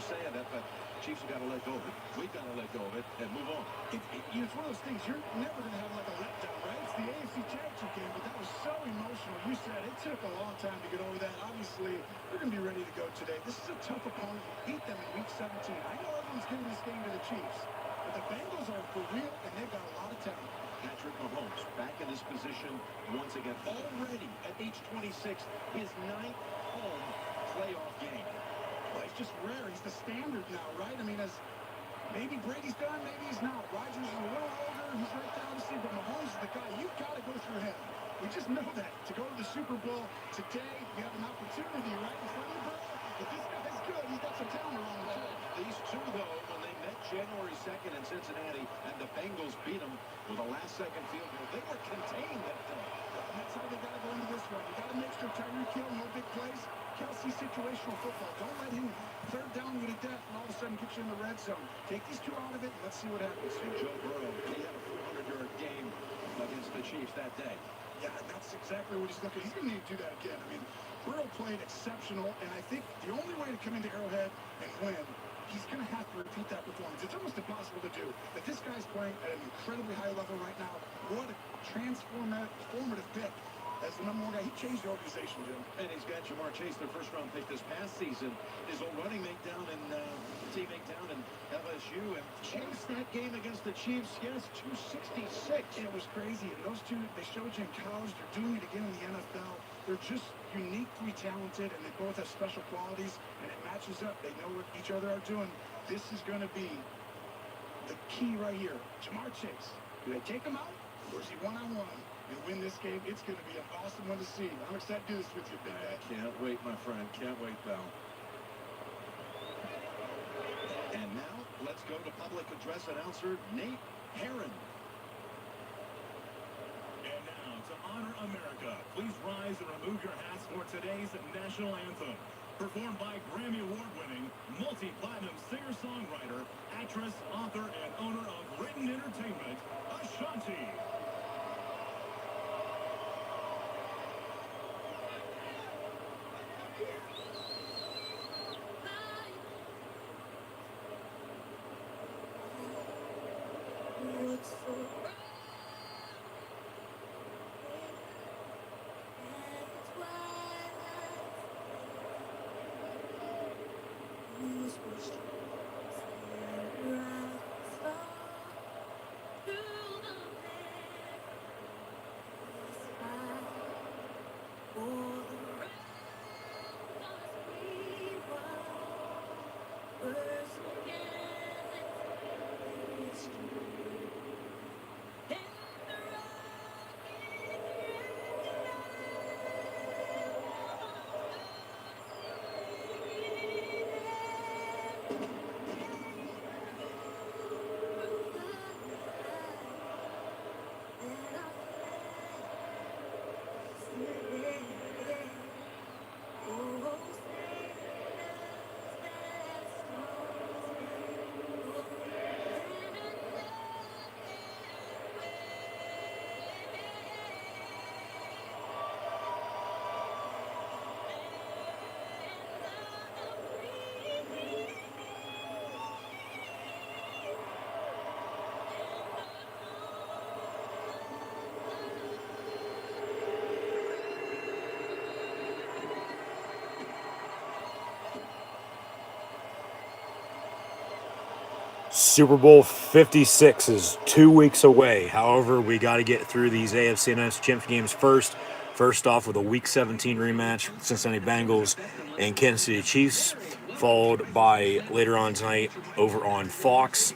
saying that, but Chiefs have got to let go of it. We've got to let go of it and move on. It's one of those things, you're never going to have like a letdown, right? It's the AFC Championship game, but that was so emotional. You said it took a long time to get over that. Obviously, they're going to be ready to go today. This is a tough opponent. Beat them in Week 17. I know everyone's giving this game to the Chiefs, but the Bengals are for real, and they've got a lot of talent. Patrick Mahomes back in this position once again. Already at age 26, his 9th home playoff game. Well, it's just rare. He's the standard now, right? I mean, as maybe Brady's done, maybe he's not. Rodgers is a little older. He's right there, obviously, but Mahomes is the guy. You've got to go through him. We just know that. To go to the Super Bowl today, you have an opportunity right in front of you, bro. But this guy's good. He's got some talent around him, too. These two, though, when they met January 2nd in Cincinnati, and the Bengals beat them with a last-second field goal, they were contained that day. And that's how they got to go into this one. You got to make sure Tyreek Hill, no big plays. Kelsey, situational football. Don't let him third down you to death and all of a sudden get you in the red zone. Take these two out of it, and let's see what happens. And Joe Burrow, he had a 400-yard game against the Chiefs that day. Yeah, that's exactly what he's looking. He's going to need to do that again. I mean, Burrow played exceptional, and I think the only way to come into Arrowhead and win, he's going to have to repeat that performance. It's almost impossible to do. But this guy's playing at an incredibly high level right now. What a transformative pick. As the number one guy, he changed the organization, Jim. And he's got Jamar Chase, their first-round pick this past season. His old running mate down in teammate down in LSU, and changed that game against the Chiefs. Yes, 266. It was crazy. And those two, they showed you in college. They're doing it again in the NFL. They're just uniquely talented, and they both have special qualities, and it matches up. They know what each other are doing. This is going to be the key right here. Jamar Chase, do they take him out, or is he one-on-one? And win this game? It's going to be an awesome one to see. I'm excited to do this with you, Big Dad. Can't wait, my friend. Can't wait, pal. And now, let's go to public address announcer Nate Herron. And now, to honor America, please rise and remove your hats for today's national anthem. Performed by Grammy Award-winning, multi-platinum singer-songwriter, actress, author, and owner of Written Entertainment, Ashanti. Super Bowl 56 is 2 weeks away. However, we got to get through these AFC and NFC Championship games first. First off with a Week 17 rematch, Cincinnati Bengals and Kansas City Chiefs, followed by later on tonight over on Fox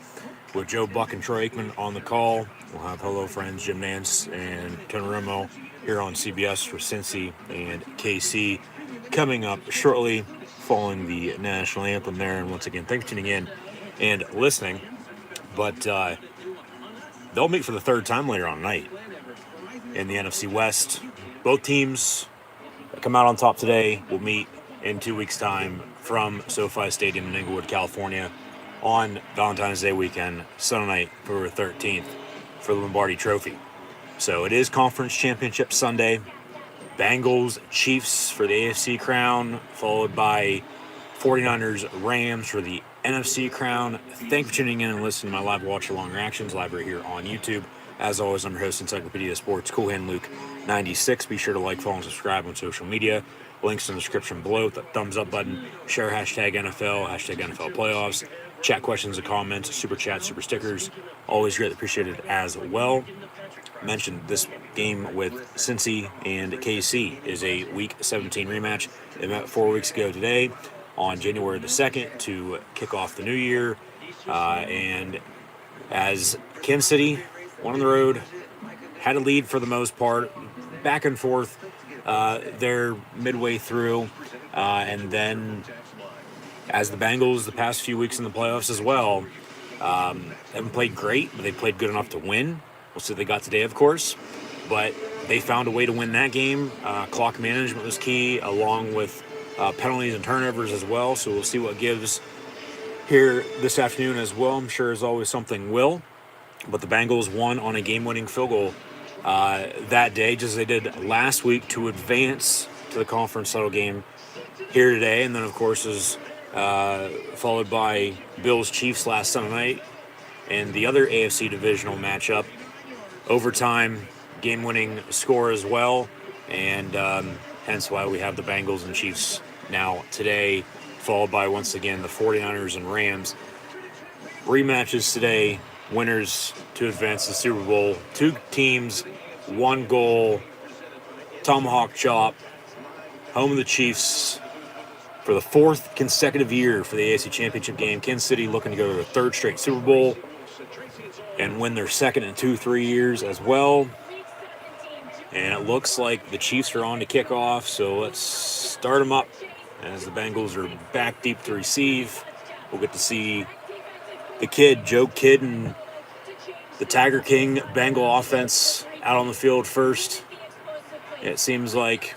with Joe Buck and Troy Aikman on the call. We'll have Hello Friends, Jim Nance and Ken Romo here on CBS for Cincy and KC coming up shortly following the national anthem there. And once again, thanks for tuning in and listening. But they'll meet for the third time later on tonight in the NFC West. Both teams that come out on top today will meet in 2 weeks' time from SoFi Stadium in Inglewood, California on Valentine's Day weekend, Sunday night, February 13th for the Lombardi Trophy. So it is Conference Championship Sunday. Bengals, Chiefs for the AFC crown, followed by 49ers Rams for the NFC crown. Thank you for tuning in and listening to my live watch along reactions live right here on YouTube. As always, I'm your host, Encyclopedia Sports, Cool Hand Luke 96. Be sure to like, follow, and subscribe on social media. Links in the description below. The thumbs up button. Share hashtag NFL, hashtag NFL playoffs. Chat questions and comments, super chats, super stickers. Always greatly appreciated as well. Mentioned this game with Cincy and KC is a Week 17 rematch. They met 4 weeks ago today on January the 2nd to kick off the new year. And as Kansas City won on the road, had a lead for the most part, back and forth there midway through. And then as the Bengals the past few weeks in the playoffs as well, haven't played great, but they played good enough to win. We'll see what they got today, of course. But they found a way to win that game. Clock management was key, along with penalties and turnovers as well. So we'll see what gives here this afternoon as well. I'm sure as always something will. But the Bengals won on a game-winning field goal that day, just as they did last week, to advance to the conference title game here today. And then, of course, is followed by Bills-Chiefs last Sunday night and the other AFC divisional matchup. Overtime, game-winning score as well, and hence why we have the Bengals and Chiefs now today, followed by, once again, the 49ers and Rams. Rematches today, winners to advance to the Super Bowl. 2 teams, 1 goal, tomahawk chop, home of the Chiefs for the 4th consecutive year for the AFC Championship game. Kansas City looking to go to their 3rd straight Super Bowl and win their 2nd in 2-3 years as well. And it looks like the Chiefs are on to kick off, so let's start them up as the Bengals are back deep to receive. We'll get to see the kid, Joe Kidd, and the Tiger King Bengal offense out on the field first, it seems like.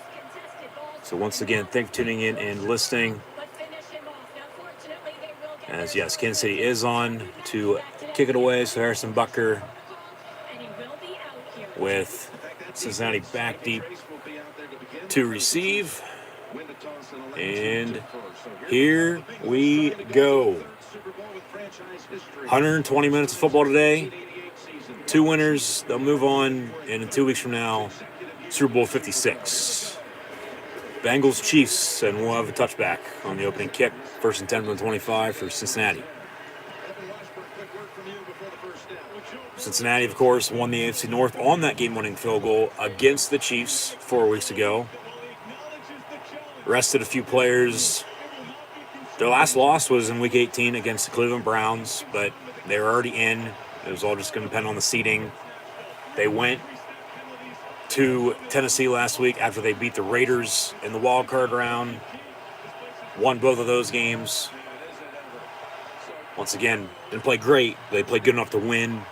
So once again, thank you for tuning in and listening. As yes, Kansas City is on to kick it away. So Harrison Butker with Cincinnati back deep to receive. And here we go. 120 minutes of football today. 2 winners. They'll move on. And in 2 weeks from now, Super Bowl 56. Bengals, Chiefs, and we'll have a touchback on the opening kick. 1st and 10 from the 25 for Cincinnati. Cincinnati, of course, won the AFC North on that game-winning field goal against the Chiefs 4 weeks ago. Rested a few players. Their last loss was in Week 18 against the Cleveland Browns, but they were already in. It was all just going to depend on the seeding. They went to Tennessee last week after they beat the Raiders in the wild card round. Won both of those games. Once again, didn't play great. They played good enough to win.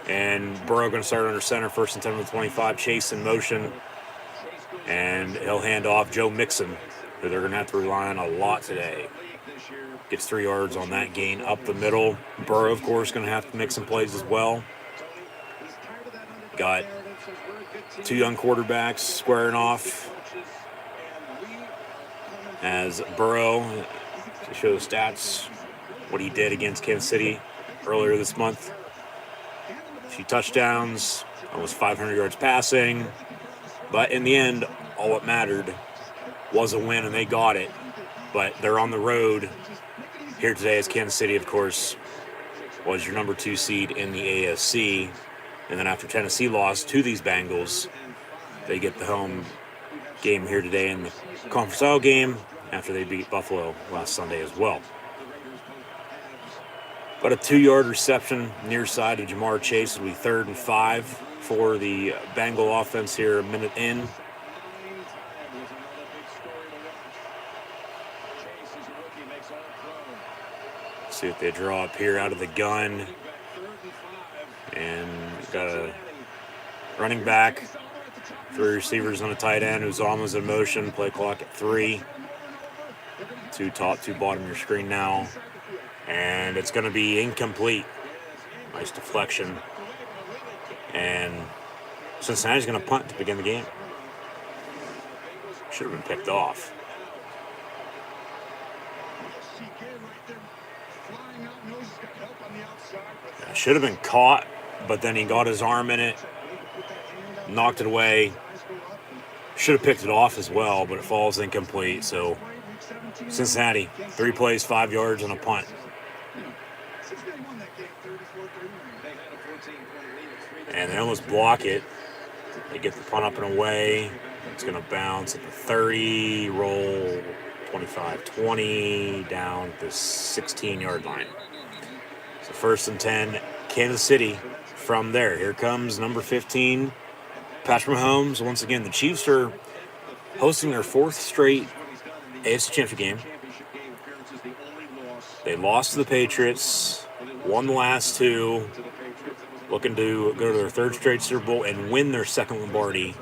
And Burrow going to start under center, 1st and 10 from the 25. Chase in motion. And he'll hand off Joe Mixon, who they're going to have to rely on a lot today. Gets 3 yards on that gain up the middle. Burrow, of course, going to have to make some plays as well. Got 2 young quarterbacks squaring off. As Burrow, to show the stats, what he did against Kansas City earlier this month. A few touchdowns, almost 500 yards passing. But in the end, all that mattered was a win, and they got it. But they're on the road here today as Kansas City, of course, was your number 2 seed in the AFC. And then after Tennessee lost to these Bengals, they get the home game here today in the conference title game after they beat Buffalo last Sunday as well. But a 2-yard reception near side of Jamar Chase will be 3rd and 5 for the Bengal offense here a minute in. See if they draw up here out of the gun. And got a running back, 3 receivers on a tight end who's almost in motion. Play clock at 3. 2 top, 2 bottom of your screen now. And it's going to be incomplete. Nice deflection. And Cincinnati's going to punt to begin the game. Should have been picked off. Should have been caught, but then he got his arm in it, knocked it away. Should have picked it off as well, but it falls incomplete. So Cincinnati, 3 plays, 5 yards, and a punt. And they almost block it. They get the punt up and away. It's going to bounce at the 30, roll 25-20, down the 16-yard line. So 1st and 10, Kansas City from there. Here comes number 15, Patrick Mahomes. Once again, the Chiefs are hosting their 4th straight AFC Championship game. They lost to the Patriots, won the last 2, looking to go to their 3rd straight Super Bowl and win their 2nd Lombardi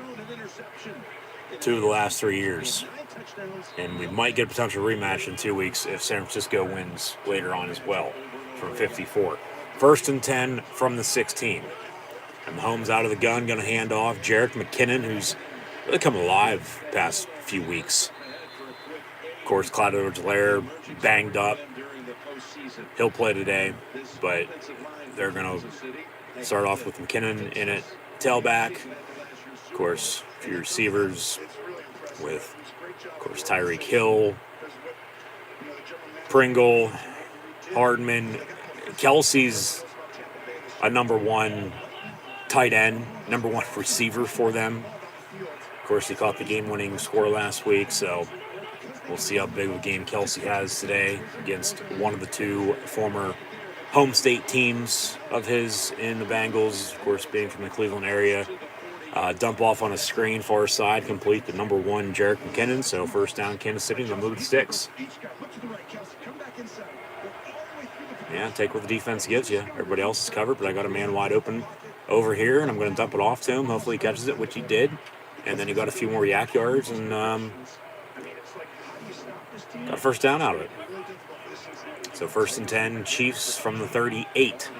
2 of the last 3 years. And we might get a potential rematch in 2 weeks if San Francisco wins later on as well from 54. 1st and 10 from the 16. And Mahomes out of the gun, going to hand off. Jerick McKinnon, who's really come alive the past few weeks. Of course, Clyde Edwards-Helaire banged up. He'll play today, but they're going to start off with McKinnon in it. Tailback, of course, a few receivers with, of course, Tyreek Hill, Pringle, Hardman. Kelsey's a number 1 tight end, number 1 receiver for them. Of course, he caught the game-winning score last week, so we'll see how big of a game Kelsey has today against one of the 2 former home state teams of his in the Bengals, of course, being from the Cleveland area. Dump off on a screen, far side, complete the number 1, Jerick McKinnon. So 1st down, Kansas City, they'll move the sticks. Yeah, take what the defense gives you. Everybody else is covered, but I got a man wide open over here, and I'm going to dump it off to him. Hopefully he catches it, which he did. And then he got a few more yak yards and got a 1st down out of it. So 1st and 10, Chiefs from the 38.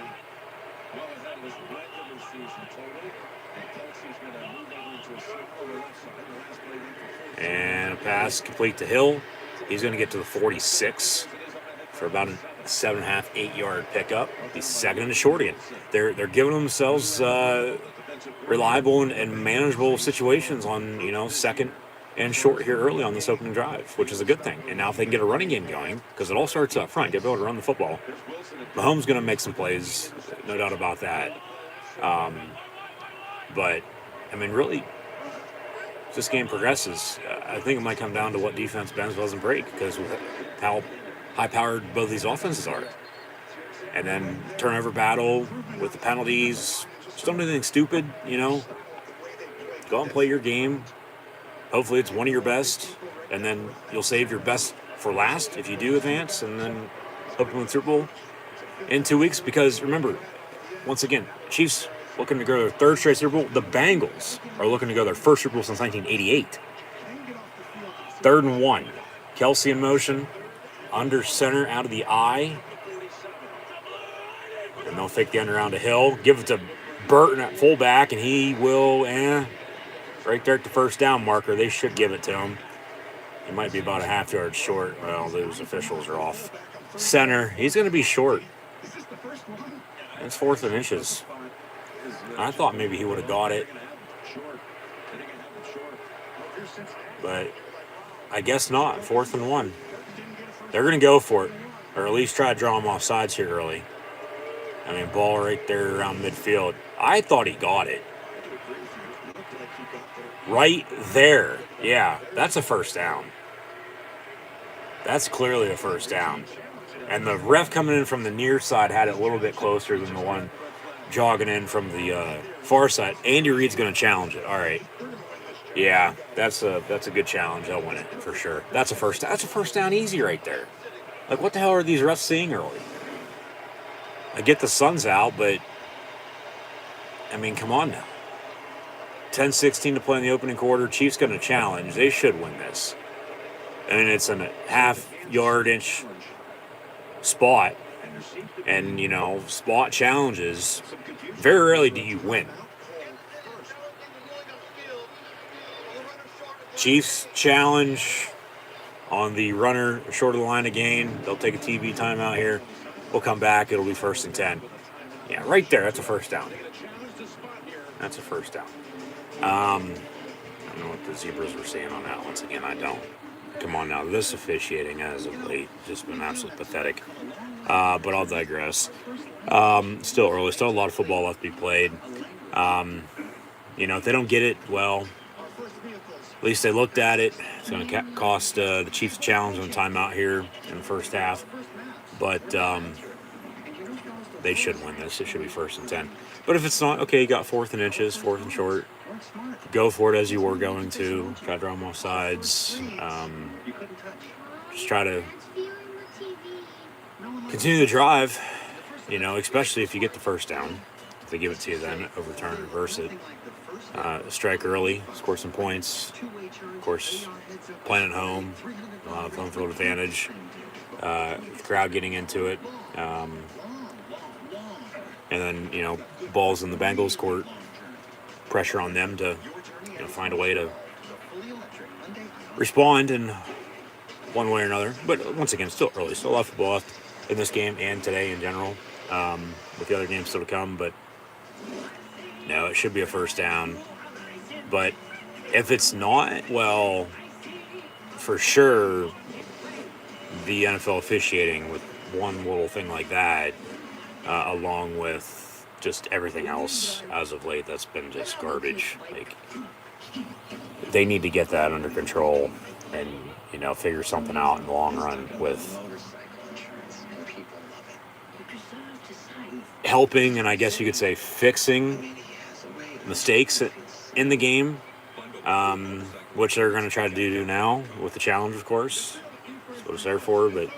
And a pass complete to Hill. He's going to get to the 46 for about a 7.5, 8-yard pickup. He's 2nd and a short again. They're giving themselves reliable and manageable situations on 2nd and short here early on this opening drive, which is a good thing. And now if they can get a running game going, because it all starts up front, get able to run the football. Mahomes going to make some plays, no doubt about that. But I mean, really, as this game progresses, I think it might come down to what defense Benz doesn't break, because with how high-powered both these offenses are. And then turnover battle with the penalties. Just don't do anything stupid, Go out and play your game. Hopefully it's one of your best, and then you'll save your best for last if you do advance, and then hope to win the Super Bowl in 2 weeks. Because remember, once again, Chiefs looking to go to their 3rd straight Super Bowl. The Bengals are looking to go their 1st Super Bowl since 1988. 3rd and 1. Kelsey in motion. Under center, out of the eye. And they'll fake the end around to Hill. Give it to Burton at fullback, and he will, right there at the 1st down marker. They should give it to him. He might be about a 1/2 yard short. Well, those officials are off. Center, he's going to be short. It's 4th and inches. I thought maybe he would have got it. But I guess not. 4th and 1. They're going to go for it, or at least try to draw him off sides here early. I mean, ball right there around midfield. I thought he got it. Right there. Yeah, that's a 1st down. That's clearly a 1st down. And the ref coming in from the near side had it a little bit closer than the one jogging in from the far side. Andy Reid's going to challenge it. All right. Yeah, that's a good challenge. They'll win it for sure. That's a 1st down easy right there. Like, what the hell are these refs seeing early? I get the sun's out, but I mean, come on now. 10-16 to play in the opening quarter. Chiefs going to challenge. They should win this. I mean, it's a 1/2 yard inch spot, and spot challenges. Very rarely do you win. Chiefs challenge on the runner short of the line again. They'll take a TV timeout here. We'll come back. It'll be 1st and 10. Yeah, right there. That's a first down. That's a first down. I don't know what the Zebras were saying on that. Once again, I don't. Come on now. This officiating as of late just been absolutely pathetic. But I'll digress. Still early. Still a lot of football left to be played. If they don't get it, well, at least they looked at it. It's going to cost the Chiefs a challenge on timeout here in the first half. But they should win this. It should be 1st and 10. But if it's not, okay, you got 4th and inches, 4th and short. Go for it as you were going to. Try to draw them off sides. Just try to continue the drive, especially if you get the first down. If they give it to you, then overturn, reverse it. Strike early, score some points. Of course, playing at home, home field advantage. The crowd getting into it. And then, balls in the Bengals court. Pressure on them to find a way to respond in one way or another. But once again, still early. Still a lot of football left in this game and today in general, with the other games still to come. But no, it should be a first down. But if it's not, well, for sure, the NFL officiating with one little thing like that, along with just everything else as of late, that's been just garbage. Like, they need to get that under control and, figure something out in the long run with helping and I guess you could say fixing mistakes in the game, which they're going to try to do now with the challenge, of course. That's what it's there for, but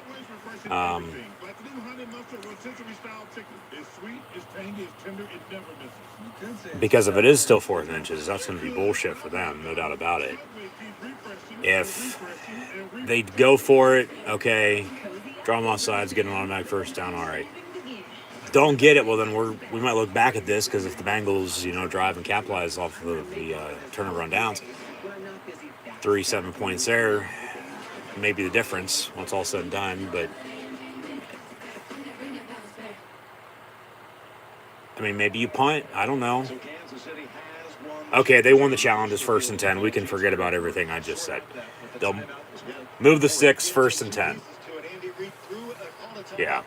because if it is still 4th inches, that's going to be bullshit for them, no doubt about it. If they go for it, okay, draw them off sides, get an automatic first down, all right. Don't get it, well then we might look back at this, because if the Bengals, drive and capitalize off of the turnover on downs, 7 points there, maybe the difference once all said and done, but maybe you punt. I don't know. Okay, they won the challenge. It's 1st and 10. We can forget about everything I just said. They'll move the sticks, 1st and 10. Yeah.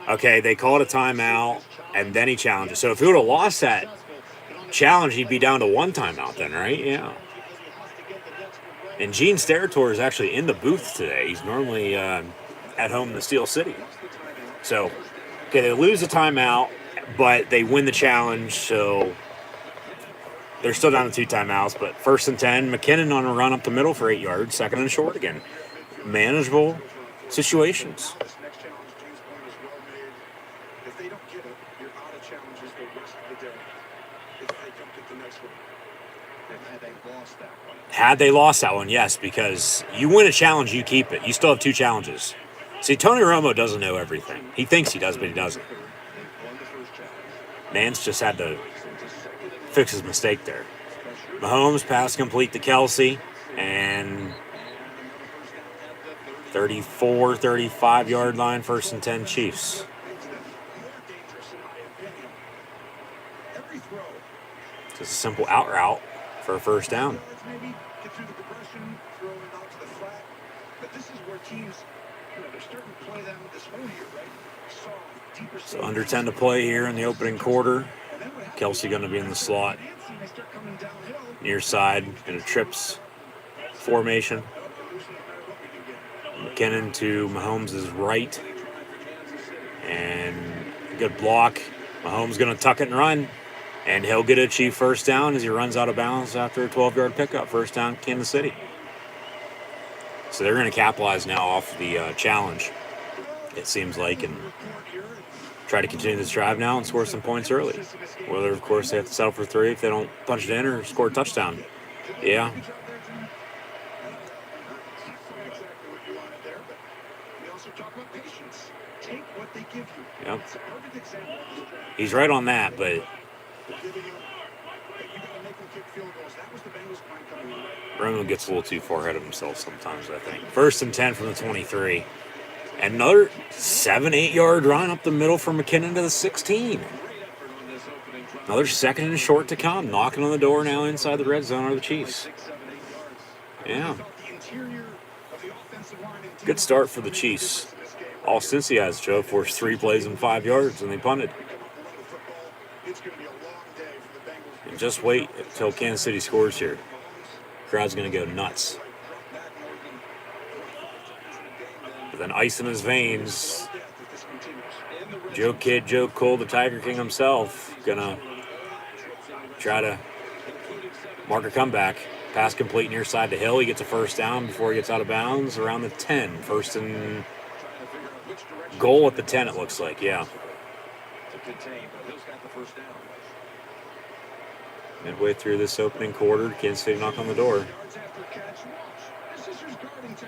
Okay, they called a timeout, and then he challenges. So if he would have lost that challenge, he'd be down to 1 timeout then, right? Yeah. And Gene Steratore is actually in the booth today. He's normally at home in the Steel City. So, okay, they lose the timeout, but they win the challenge, so they're still down to 2 timeouts. But 1st and 10, McKinnon on a run up the middle for 8 yards, 2nd and short again. Manageable situations. If they don't get it, you're out of challenges the rest of the day. If they don't get the next one. Had they lost that one? Had they lost that one, yes, because you win a challenge, you keep it. You still have 2 challenges. See, Tony Romo doesn't know everything. He thinks he does, but he doesn't. Nance just had to fix his mistake there. Mahomes pass complete to Kelsey, and 34, 35-yard line, 1st and 10 Chiefs. Just a simple out route for a first down. So under 10 to play here in the opening quarter. Kelsey going to be in the slot. Near side in a trips formation. McKinnon to Mahomes' right. And good block. Mahomes going to tuck it and run. And he'll get a Chief first down as he runs out of bounds after a 12-yard pickup. First down, Kansas City. So they're going to capitalize now off the challenge, it seems like, and try to continue this drive now and score some points early. Whether, of course, they have to settle for 3 if they don't punch it in or score a touchdown. Yeah. Yep. He's right on that, but Romo gets a little too far ahead of himself sometimes, I think. 1st and 10 from the 23. And another 7-8 yard run up the middle for McKinnon to the 16. Another second and short to come. Knocking on the door now inside the red zone are the Chiefs. Yeah. Good start for the Chiefs. All Cincy has, Joe, forced 3 plays and 5 yards, and they punted. And just wait until Kansas City scores here. Crowd's going to go nuts. With an ice in his veins, Joe Cole, the Tiger King himself, going to try to mark a comeback. Pass complete near side to Hill. He gets a first down before he gets out of bounds around the 10. First and goal at the 10, it looks like, yeah. Midway through this opening quarter, Kansas City knock on the door.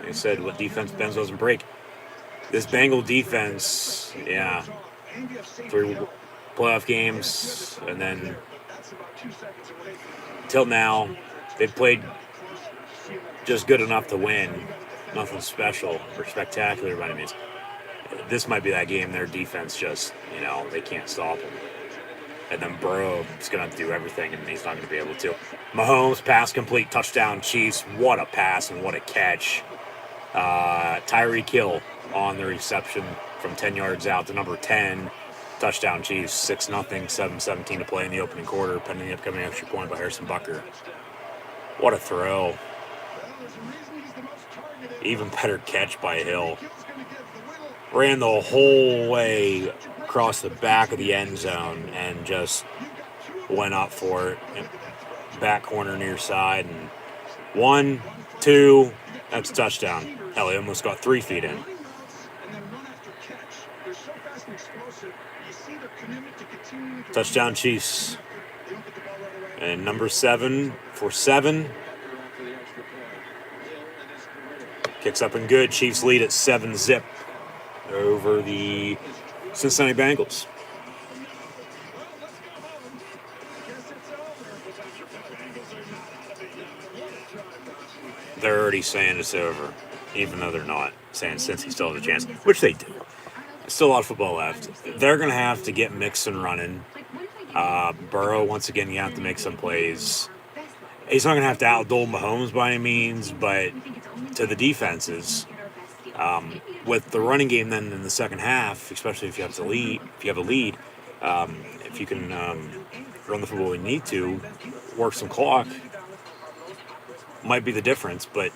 They said, what defense Benz doesn't break. This Bengal defense, yeah, 3 playoff games, and then till now, they've played just good enough to win. Nothing special or spectacular by any means. This might be that game their defense just, they can't stop them. And then Burrow is going to do everything, and he's not going to be able to. Mahomes, pass complete, touchdown Chiefs. What a pass and what a catch. Tyreek Hill on the reception from 10 yards out to number 10. Touchdown Chiefs, 6-0, 7:17 to play in the opening quarter, pending the upcoming extra point by Harrison Butker. What a throw. Even better catch by Hill. Ran the whole way across the back of the end zone and just went up for it. Back corner near side. And 1, 2, that's a touchdown. Hell, he almost got 3 feet in. Touchdown Chiefs. And number 7 for 7. Kicks up and good. Chiefs lead at 7-0 over the Cincinnati Bengals. They're already saying it's over, even though they're not saying Cincy still has a chance, which they do. There's still a lot of football left. They're going to have to get Mixon running. Burrow, once again, you have to make some plays. He's not going to have to outduel Mahomes by any means, but to the defenses, with the running game then in the second half, especially if you have a lead, if you can run the football we need to, work some clock, might be the difference. But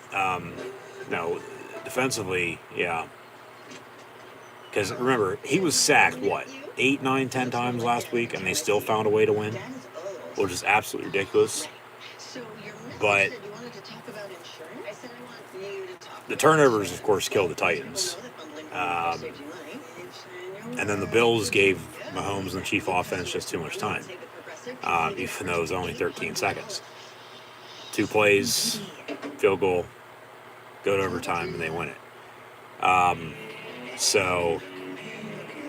no, defensively, yeah. Because remember, he was sacked, 8, 9, 10 times last week, and they still found a way to win, which is absolutely ridiculous. But the turnovers, of course, kill the Titans. And then the Bills gave Mahomes and the Chief offense just too much time, even though it was only 13 seconds. 2 plays, field goal, go to overtime, and they win it. So,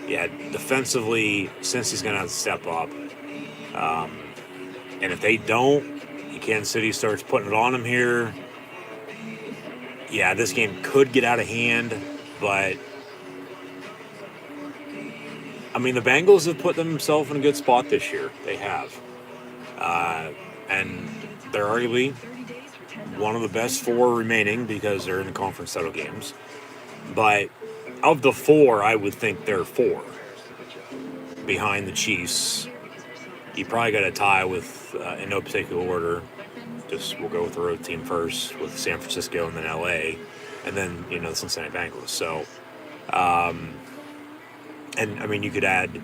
yeah, defensively, Cincy's going to have to step up. And if they don't, Kansas City starts putting it on them here. Yeah, this game could get out of hand, but I mean, the Bengals have put themselves in a good spot this year. They have. And they're arguably one of the best 4 remaining because they're in the conference title games. But of the 4, I would think they're 4 behind the Chiefs. You probably got a tie with, in no particular order. We'll go with the road team first with San Francisco and then LA, and then the Cincinnati Bengals. So, and I mean you could add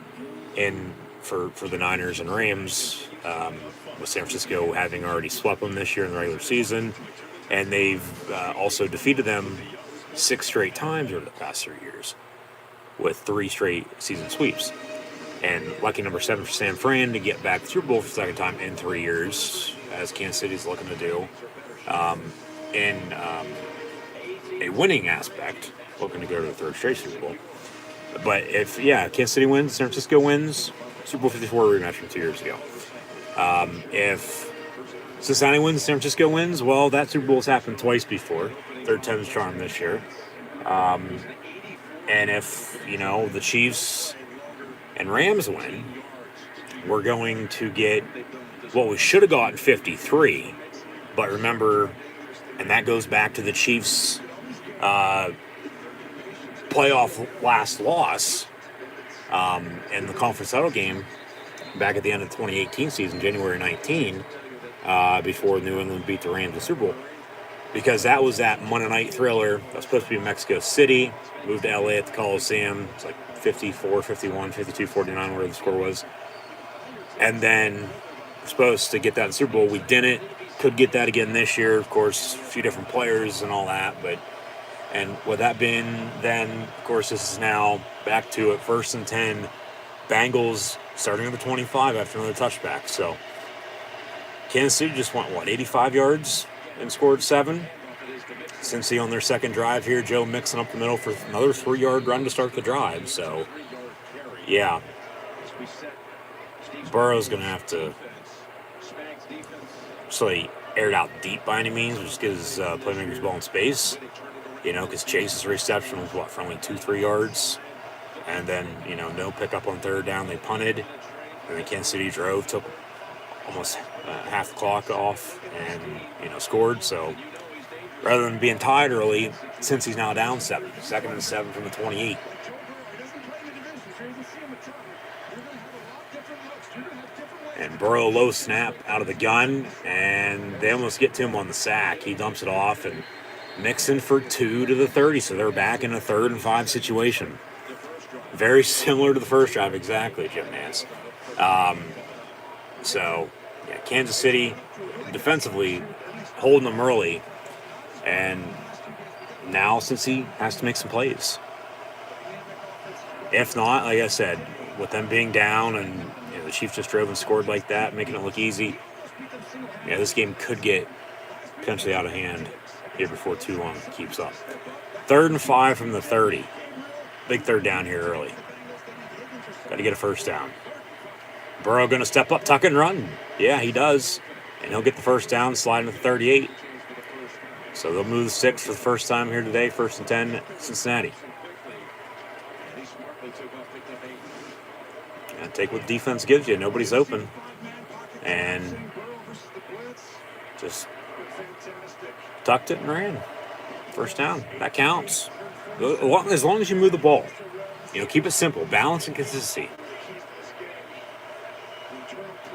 in for the Niners and Rams with San Francisco having already swept them this year in the regular season, and they've also defeated them 6 straight times over the past 3 years with 3 straight season sweeps. And lucky number 7 for San Fran to get back to the Super Bowl for the second time in 3 years, as Kansas City's looking to do. In a winning aspect, looking to go to the 3rd straight Super Bowl. But if, Kansas City wins, San Francisco wins, Super Bowl 54 rematch from 2 years ago. If Cincinnati wins, San Francisco wins, well, that Super Bowl's happened twice before. 3rd time's charm this year. And if, the Chiefs and Rams win, we're going to get what we should have gotten 53. But remember, and that goes back to the Chiefs' playoff last loss in the conference title game back at the end of the 2018 season, January 19, before New England beat the Rams in the Super Bowl. Because that was that Monday Night Thriller. That was supposed to be in Mexico City. Moved to LA at the Coliseum. It's like 54, 51, 52, 49, where the score was. And then we're supposed to get that in the Super Bowl. We didn't. Could get that again this year. Of course, a few different players and all that. And with that being then, of course, this is now back to it. 1st and 10. Bengals starting at the 25 after another touchback. So Kansas City just went, 85 yards and scored 7. Cincy on their second drive here. Joe Mixon up the middle for another 3-yard run to start the drive. So, yeah. Burrow's going to have to actually air it out deep by any means, which gives playmakers ball in space. Because Chase's reception was, for only 2-3 yards. And then, no pickup on third down. They punted. And then Kansas City drove, took almost half the clock off, and, scored. So, rather than being tied early, since he's now down 7. 2nd and 7 from the 28. And Burrow low snap out of the gun, and they almost get to him on the sack. He dumps it off, and Mixon for 2 to the 30, so they're back in a 3rd and 5 situation. Very similar to the first drive, exactly, Jim Nance. Kansas City defensively holding them early, and now since he has to make some plays. If not, like I said, with them being down and the Chiefs just drove and scored like that, making it look easy, this game could get potentially out of hand here before too long it keeps up. 3rd and 5 from the 30. Big third down here early. Got to get a first down. Burrow going to step up, tuck and run. Yeah, he does. And he'll get the first down, sliding to the 38. So they'll move the 6 for the first time here today. 1st and 10, Cincinnati. And take what the defense gives you. Nobody's open. And just tucked it and ran. First down. That counts. As long as you move the ball. Keep it simple. Balance and consistency.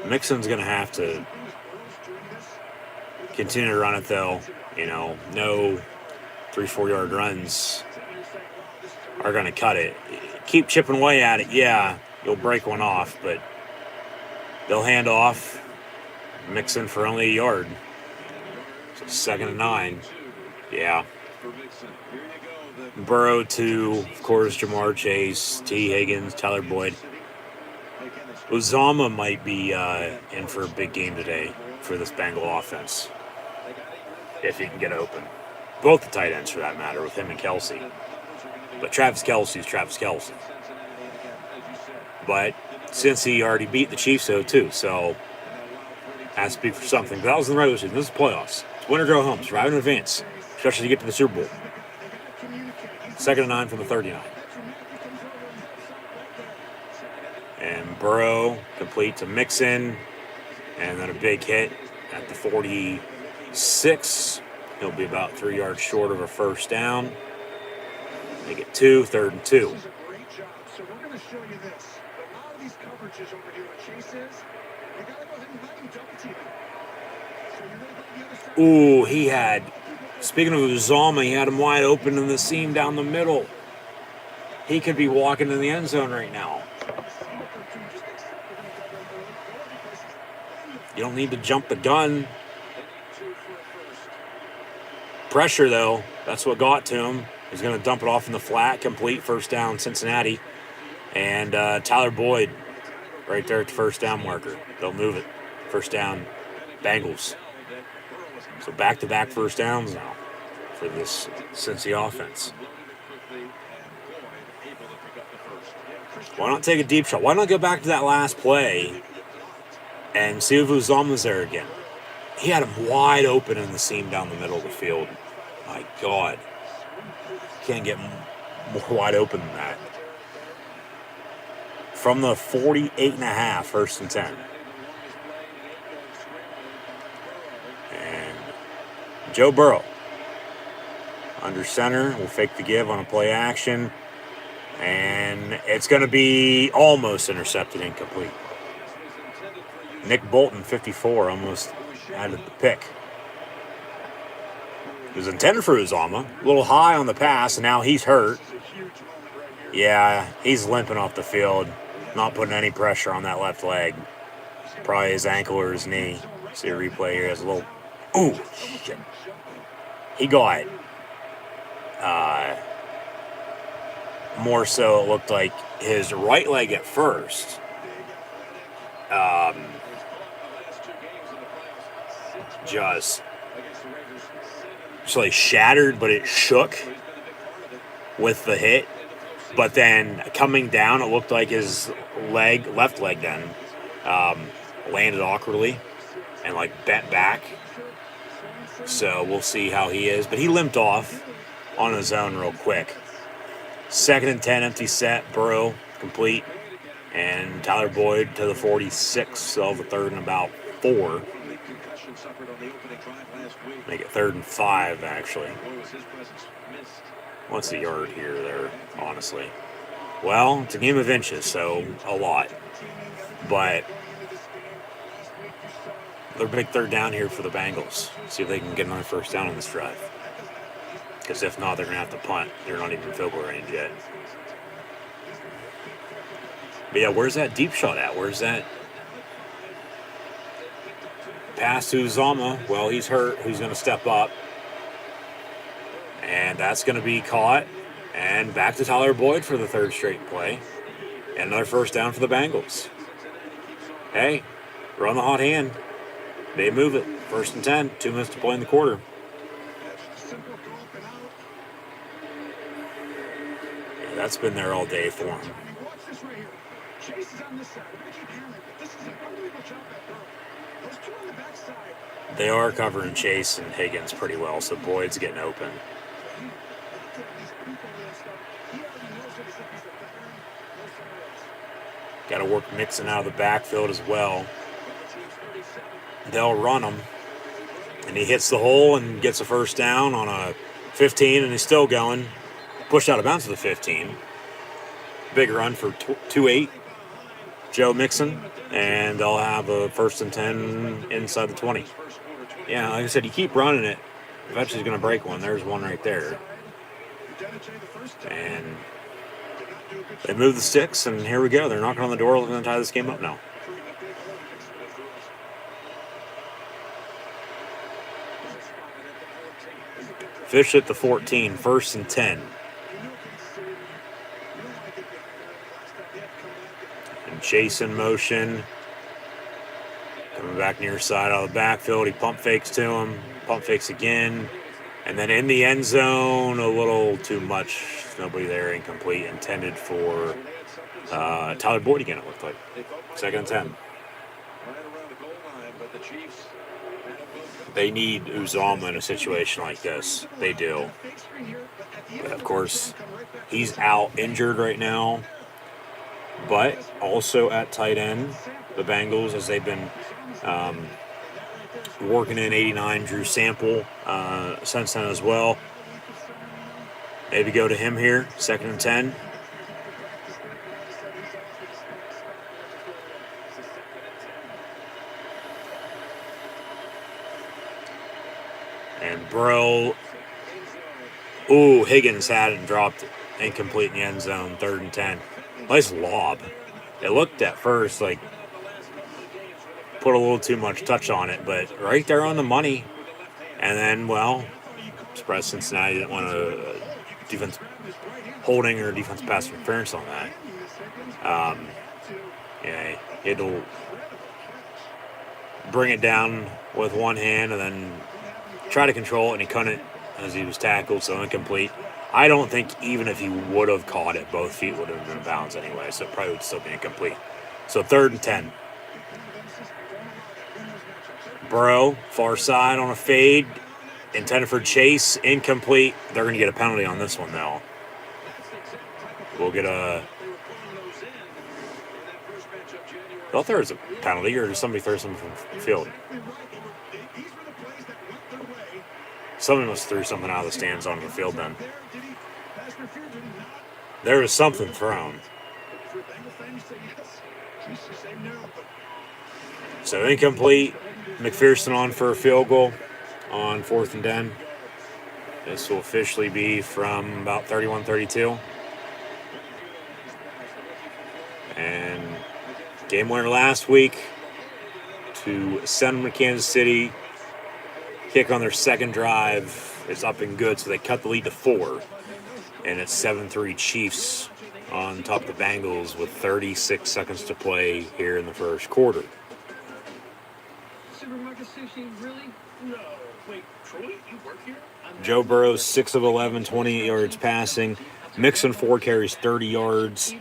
Mixon's going to have to continue to run it, though. No 3-4 yard runs are going to cut it. Keep chipping away at it. Yeah, you'll break one off, but they'll hand off. Mixon for only a yard. So 2nd and 9. Yeah. Burrow to, of course, Jamar Chase, T. Higgins, Tyler Boyd. Uzama might be in for a big game today for this Bengal offense, if he can get open. Both the tight ends, for that matter, with him and Kelsey. But Travis Kelsey's Travis Kelsey. But since he already beat the Chiefs, though, too, so has to speak for something. But that was in the regular season. This is playoffs. It's win or go home. Survive in advance, especially to get to the Super Bowl. 2nd and 9 from the 39. And Burrow complete to Mixon. And then a big hit at the 46. He'll be about 3 yards short of a first down. Make it 2, 3rd and 2. So we're going to show you this. A lot of these coverages over here with Chase is, you got to go ahead and let him double team it. So you're going to go to the other side. Ooh, he had, speaking of Uzama, he had him wide open in the seam down the middle. He could be walking in the end zone right now. You don't need to jump the gun. Pressure, though, that's what got to him. He's going to dump it off in the flat, complete first down, Cincinnati. And Tyler Boyd right there at the first down marker. They'll move it. First down, Bengals. So back-to-back first downs now for this Cincy offense. Why not take a deep shot? Why not go back to that last play and see if Uzama's there again? He had him wide open in the seam down the middle of the field. My God. Can't get more wide open than that. From the 48.5, 1st and 10. And Joe Burrow under center will fake the give on a play action. And it's going to be almost intercepted, incomplete. Nick Bolton, 54, almost added the pick. It was intended for Uzomah. A little high on the pass, and now he's hurt. Yeah, he's limping off the field. Not putting any pressure on that left leg. Probably his ankle or his knee. See a replay here. Has a little... Ooh, shit. He got... more so it looked like his right leg at first. Just like shattered, but it shook with the hit. But then coming down, it looked like his left leg then, landed awkwardly and like bent back. So we'll see how he is. But he limped off on his own real quick. 2nd and 10, empty set, Burrow complete. And Tyler Boyd to the 46, so the 3rd and about 4. Make it 3rd and 5, actually. What's the yard here there, honestly? Well, it's a game of inches, so a lot. But they're big 3rd down here for the Bengals. See if they can get another 1st down on this drive. Because if not, they're going to have to punt. They're not even in field goal range yet. But yeah, where's that deep shot at? Where's that pass to Uzomah? Well, he's hurt. Who's going to step up? And that's going to be caught. And back to Tyler Boyd for the 3rd straight play. And another 1st down for the Bengals. Hey, run the hot hand. They move it. 1st and 10. 2 minutes to play in the quarter. Yeah, that's been there all day for him. They are covering Chase and Higgins pretty well, so Boyd's getting open. Got to work Mixon out of the backfield as well. They'll run him. And he hits the hole and gets a 1st down on a 15, and he's still going. Pushed out of bounds to the 15. Big run for 2-8. Joe Mixon. And they'll have a 1st and 10 inside the 20. Yeah, like I said, you keep running it. Eventually he's going to break one. There's one right there. And they move the sticks, and here we go. They're knocking on the door, looking to tie this game up now. Fish at the 14, 1st and 10. And Chase in motion. Coming back near side out of the backfield. He pump fakes to him. Pump fakes again. And then in the end zone, a little too much. Nobody there, incomplete. Intended for Tyler Boyd again, it looked like. 2nd and 10. They need Uzomah in a situation like this. They do. But of course, he's out injured right now. But also at tight end, the Bengals, as they've been working in 89, Drew Sample since then as well. Maybe go to him here, 2nd and 10. And Burrow, Higgins had it and dropped it. Incomplete in the end zone, 3rd and 10. Nice lob. It looked at first like put a little too much touch on it, but right there on the money. And then, well, surprised Cincinnati didn't want a defense holding or defense pass interference on that. Yeah, he had to bring it down with one hand and then try to control it, and he couldn't as he was tackled, so incomplete. I don't think even if he would have caught it, both feet would have been in bounds anyway, so it probably would still be incomplete. So 3rd and 10. Burrow, far side on a fade, intended for Chase, incomplete. They're going to get a penalty on this one, though. we'll get a. I thought there was a penalty, or did somebody throw something from the field? Somebody must have threw something out of the stands onto the field then. There was something thrown. So incomplete. McPherson on for a field goal on 4th and 10. This will officially be from about 31-32. And game winner last week to send them to Kansas City. Kick on their second drive is up and good, so they cut the lead to 4. And it's 7-3 Chiefs on top of the Bengals with 36 seconds to play here in the first quarter. Supermarket sushi, really? No. Wait, Troy, you work here? Joe Burrow, 6 of 11, 28 yards passing. Mixon, 4 carries, 30 yards.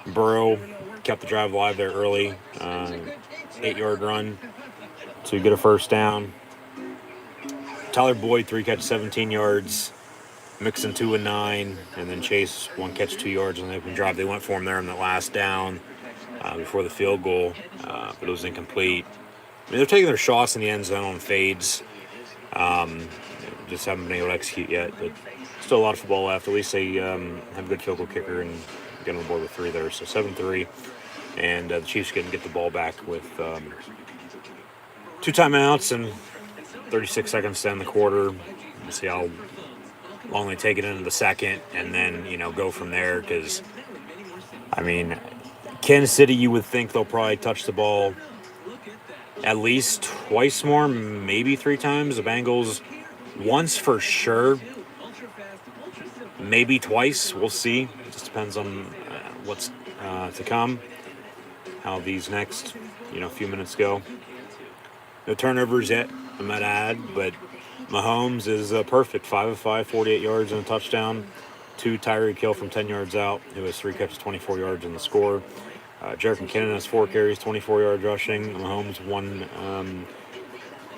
Burrow kept the drive alive there early. 8-yard run to get a first down. Tyler Boyd, 3 catches, 17 yards. Mixon, 2 and 9. And then Chase, 1 catch, 2 yards on the open drive. They went for him there on the last down before the field goal, but it was incomplete. I mean, they're taking their shots in the end zone on fades. Just haven't been able to execute yet, but still a lot of football left. At least they have a good field goal kicker and get on the board with 3 there. So 7-3, and the Chiefs can get the ball back with 2 timeouts and 36 seconds to end the quarter. We'll see how long they take it into the second, and then go from there. Because I mean, Kansas City, you would think they'll probably touch the ball at least twice more, maybe 3 times. The Bengals, once for sure, maybe twice. We'll see. It just depends on what's to come, how these next few minutes go. No turnovers yet, I might add, but Mahomes is perfect. 5 of 5, 48 yards and a touchdown. 2 Tyreek Hill from 10 yards out, who has 3 catches, 24 yards in the score. Jerick McKinnon has 4 carries, 24 yards rushing. Mahomes 1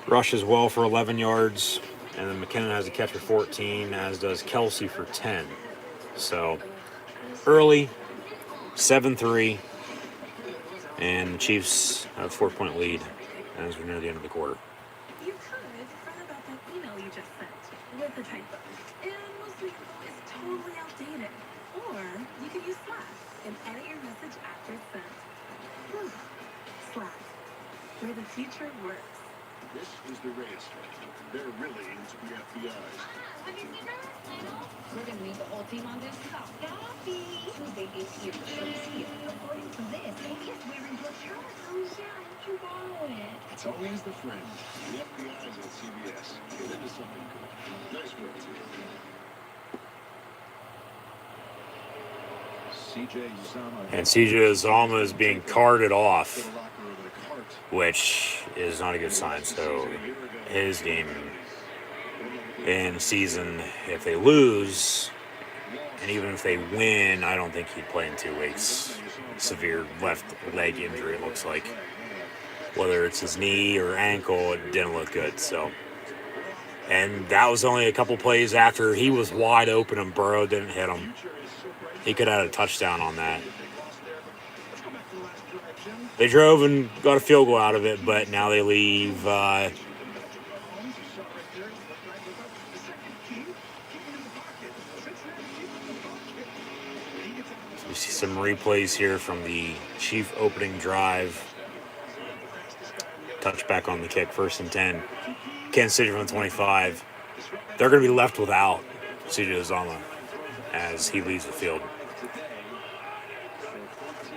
rush as well for 11 yards. And then McKinnon has a catch for 14, as does Kelsey for 10. So early, 7-3, and the Chiefs have a 4-point lead as we're near the end of the quarter. You could write about that email you just sent with the typo, and most of the info is totally outdated. Or you could use Slack and edit your message after it's sent. Slack, where the future works. This is the race. They're really into the FBI's. We're going to meet the whole team on this call. Copy. Tuesday is here. According to this, he's wearing your shirt. Oh, yeah, you borrow it. It's always the friend. The FBI's on CBS. Get into something good. Nice work, team. And CJ Uzomah is being carted off, which is not a good sign. So his game in season, if they lose, and even if they win, I don't think he'd play in 2 weeks. Severe left leg injury, it looks like. Whether it's his knee or ankle, it didn't look good. So, and that was only a couple plays after he was wide open and Burrow didn't hit him. He could have had a touchdown on that. They drove and got a field goal out of it, but now they leave we see some replays here from the Chief opening drive. Touchback on the kick, 1st and 10. Kansas City from the 25. They're going to be left without CJ Uzomah as he leaves the field.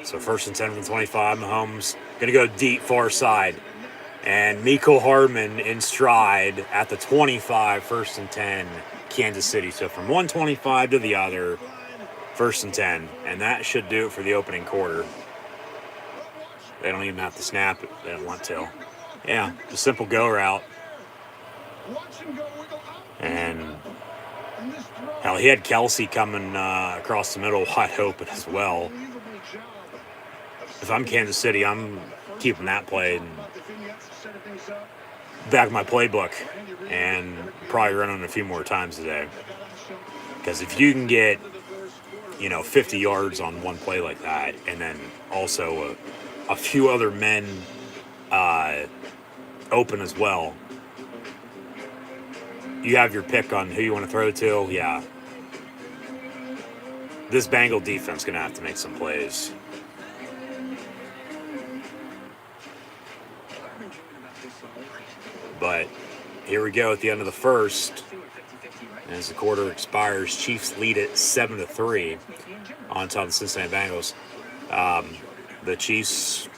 So 1st and 10 from the 25. Mahomes going to go deep far side. And Mecole Hardman in stride at the 25, 1st and 10, Kansas City. So from 125 to the other, 1st and 10. And that should do it for the opening quarter. They don't even have to snap it. They don't want to. Yeah, a simple go route. And hell, he had Kelsey coming across the middle wide open as well. If I'm Kansas City, I'm keeping that play and back my playbook and probably running a few more times today. Because if you can get 50 yards on one play like that, and then also a few other men open as well. You have your pick on who you want to throw to. Yeah. This Bengal defense going to have to make some plays. But here we go at the end of the first. As the quarter expires, Chiefs lead it 7-3 on top of the Cincinnati Bengals. The Chiefs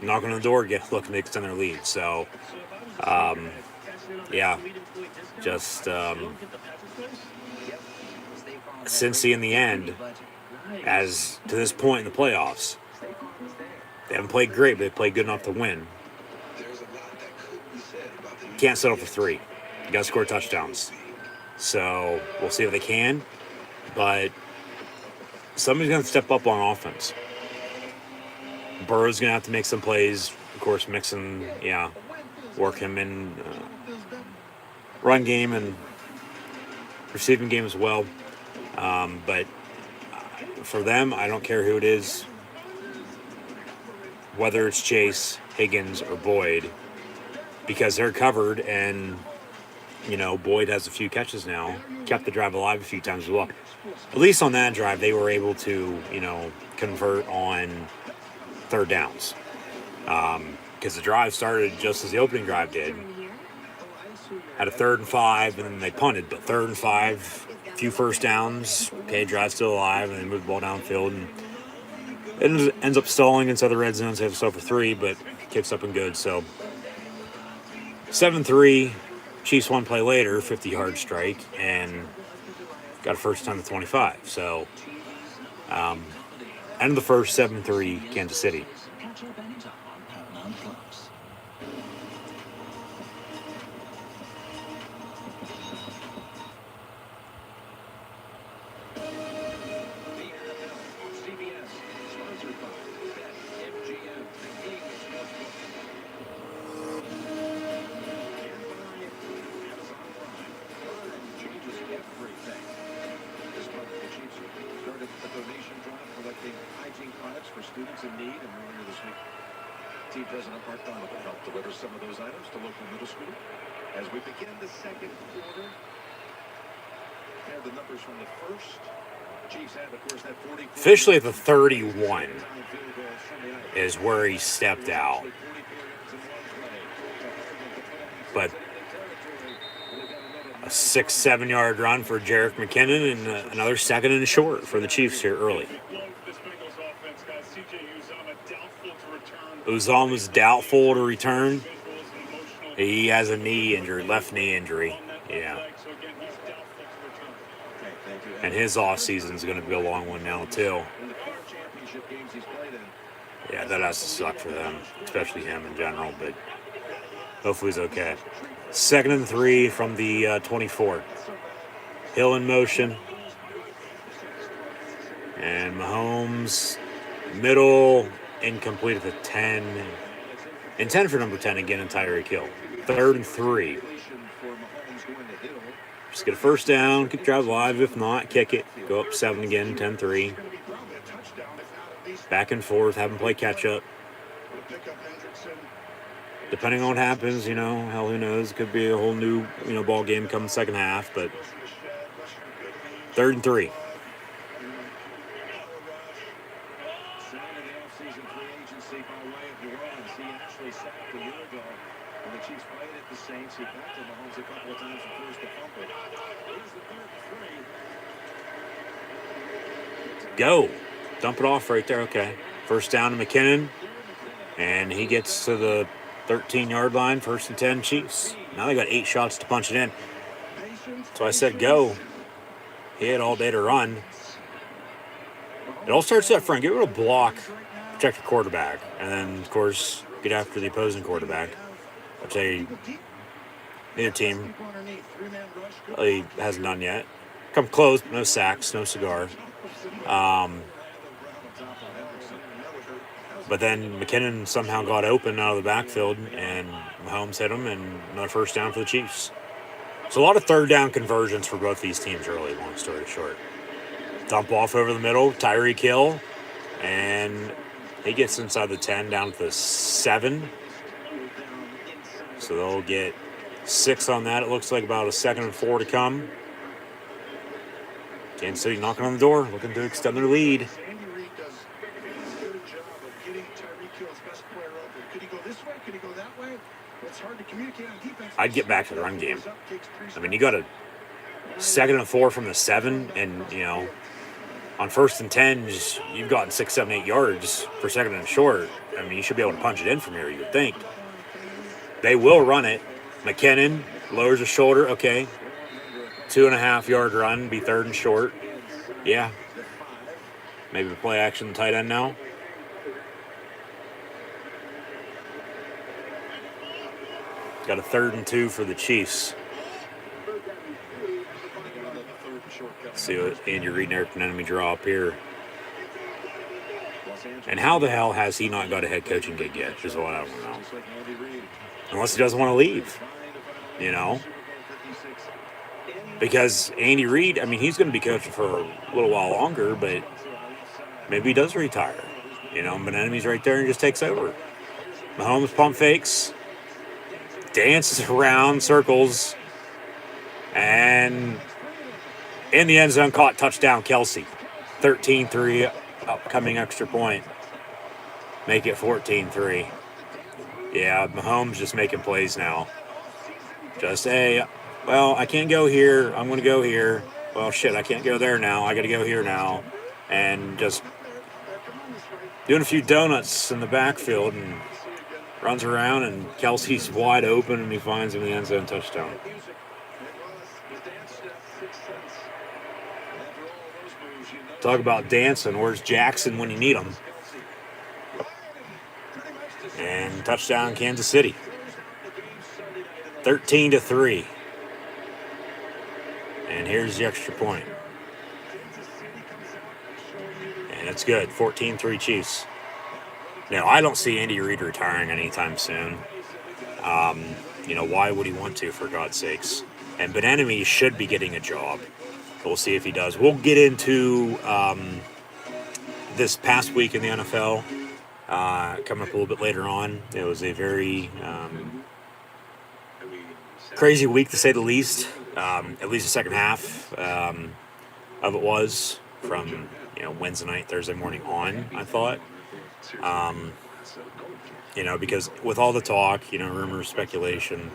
knocking on the door, looking to extend their lead. So, just Cincy in the end, as to this point in the playoffs, they haven't played great, but they played good enough to win. Can't settle for 3. You got to score touchdowns. So we'll see if they can. But somebody's going to step up on offense. Burrow's going to have to make some plays. Of course, Mixon, work him in run game and receiving game as well. But for them, I don't care who it is, whether it's Chase, Higgins, or Boyd, because they're covered, and Boyd has a few catches now, kept the drive alive a few times as well. At least on that drive, they were able to convert on third downs, because the drive started just as the opening drive did. Had a 3rd and 5, and then they punted, but 3rd and 5, a few first downs, drive still alive, and they moved the ball downfield, and it ends up stalling inside the red zone. So they have to stall for 3, but kicks up and good. So 7-3, Chiefs one play later, 50-yard strike, and got a first time to 25. So end of the first, 7-3, Kansas City. Students in need, and earlier this week, Team President Mark Donovan helped deliver some of those items to local middle school. As we begin the second quarter, and the numbers from the first, Chiefs have, of course, that 40. Officially at the 31 is where he stepped out. But a 6-7 yard run for Jerick McKinnon, and another 2nd and short for the Chiefs here early. Uzomah was doubtful to return. He has a left knee injury. Yeah. And his off season is going to be a long one now too. Yeah, that has to suck for them, especially him in general, but hopefully he's okay. 2nd and 3 from the 24. Hill in motion. And Mahomes, middle, incomplete at the 10. And 10 for number 10 again, and Tyreek Hill. 3rd and 3. Just get a first down, keep drive alive. If not, kick it. Go up 7 again, 10-3. Back and forth, have them play catch up. Depending on what happens, hell, who knows? Could be a whole new, ball game come the second half, but 3rd and 3. Go. Dump it off right there. Okay. First down to McKinnon. And he gets to the 13-yard line. 1st and 10 Chiefs. Now they got 8 shots to punch it in. So I said go. He had all day to run. It all starts up front. Get rid of block. Protect the quarterback. And then, of course, get after the opposing quarterback. Which neither team really hasn't done yet. Come close, but no sacks, no cigar. But then McKinnon somehow got open out of the backfield, and Mahomes hit him, and another first down for the Chiefs. So a lot of 3rd down conversions for both these teams early, long story short. Dump off over the middle, Tyreek Hill, and he gets inside the 10 down to the 7. So they'll get 6 on that. It looks like about a 2nd and 4 to come. Kansas City knocking on the door, looking to extend their lead. Andy Reid does a good job of getting Tyreek Hill's best player open. Could he go this way? Could he go that way? It's hard to communicate on defense. I'd get back to the run game. I mean, you got a 2nd and 4 from the 7, and, you know, on 1st and 10s, you've gotten 6, 7, 8 yards for 2nd and short. I mean, you should be able to punch it in from here, you would think. They will run it. McKinnon lowers his shoulder. Okay. 2.5-yard run, be 3rd and short. Yeah. Maybe play action tight end now. Got a 3rd and 2 for the Chiefs. Let's see what Andy Reid and Eric Bieniemy draw up here. And how the hell has he not got a head coaching gig yet, is what I don't know. Unless he doesn't want to leave, you know. Because Andy Reid, I mean, he's going to be coaching for a little while longer, but maybe he does retire. You know, Bieniemy's right there and just takes over. Mahomes pump fakes, dances around, circles, and in the end zone, caught touchdown, Kelsey. 13-3, upcoming extra point. Make it 14-3. Yeah, Mahomes just making plays now. Just, hey, well, I can't go here. I'm going to go here. Well, shit, I can't go there now. I got to go here now. And just doing a few donuts in the backfield and runs around, and Kelsey's wide open, and he finds him in the end zone, touchdown. Talk about dancing. Where's Jackson when you need him? And touchdown, Kansas City. 13-3. And here's the extra point. And it's good. 14-3 Chiefs. Now, I don't see Andy Reid retiring anytime soon. You know, why would he want to, for God's sakes? And Bieniemy should be getting a job. We'll see if he does. We'll get into this past week in the NFL coming up a little bit later on. It was a very crazy week, to say the least. At least the second half of it was from Wednesday night, Thursday morning on, I thought. Because with all the talk, rumors, speculation,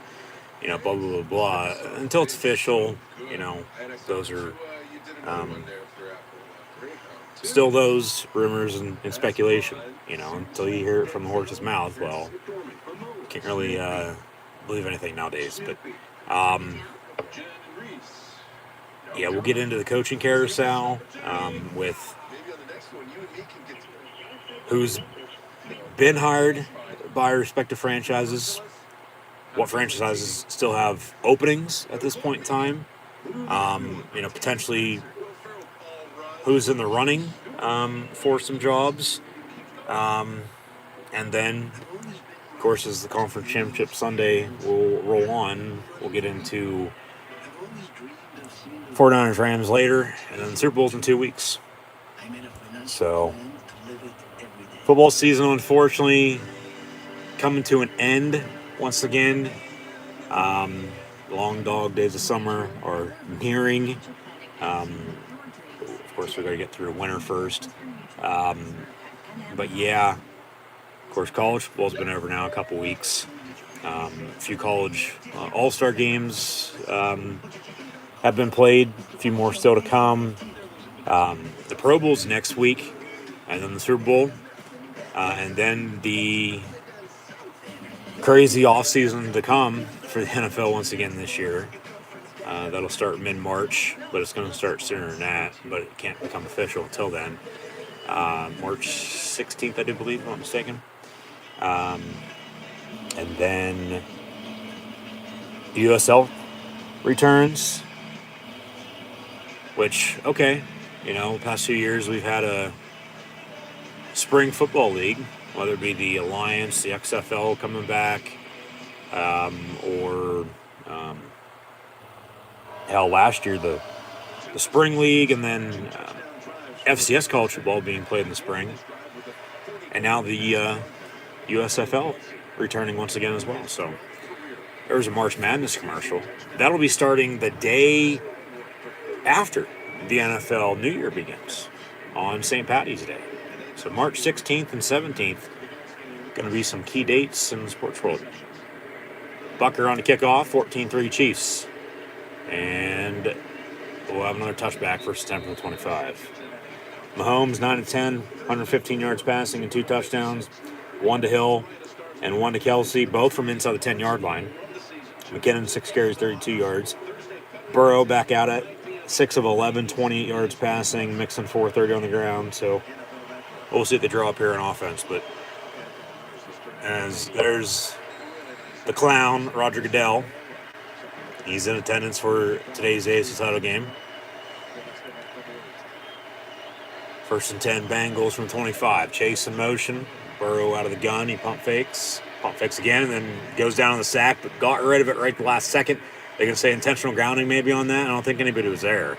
blah, blah, blah, blah, until it's official, those are still those rumors and speculation, until you hear it from the horse's mouth. Well, can't really believe anything nowadays, but we'll get into the coaching carousel with who's been hired by respective franchises, what franchises still have openings at this point in time, potentially who's in the running for some jobs, and then, of course, as the conference championship Sunday will roll on, we'll get into 49ers Rams later, and then the Super Bowl's in 2 weeks. So, football season, unfortunately, coming to an end once again. Long dog days of summer are nearing. Of course, we got to get through winter first. But yeah, of course, college football's been over now a couple weeks. A few college all-star games have been played. A few more still to come. The Pro Bowl's next week, and then the Super Bowl, and then the crazy offseason to come for the NFL once again this year. That'll start mid-March, but it's going to start sooner than that, but it can't become official until then. March 16th, I do believe, if I'm not mistaken. And then USL returns, which, okay, the past 2 years we've had a spring football league, whether it be the Alliance, the XFL coming back, or hell, last year the spring league, and then FCS college football being played in the spring. And now the USFL returning once again as well. So there's a March Madness commercial. That'll be starting the day after the NFL New Year begins on St. Patty's Day. So March 16th and 17th, going to be some key dates in the sports world. Bucker on the kickoff, 14-3 Chiefs. And we'll have another touchback first 10 from the 25. Mahomes, 9-10, 115 yards passing and 2 touchdowns. 1 to Hill and 1 to Kelsey, both from inside the 10-yard line. McKinnon, 6 carries, 32 yards. Burrow back out at 6 of 11, 28 yards passing, Mixon 430 on the ground. So we'll see if they draw up here in offense. But as there's the clown, Roger Goodell. He's in attendance for today's AFC title game. 1st and 10, Bengals from 25. Chase in motion. Burrow out of the gun. He pump fakes again, and then goes down on the sack, but got rid of it right the last second. They can say intentional grounding maybe on that. I don't think anybody was there.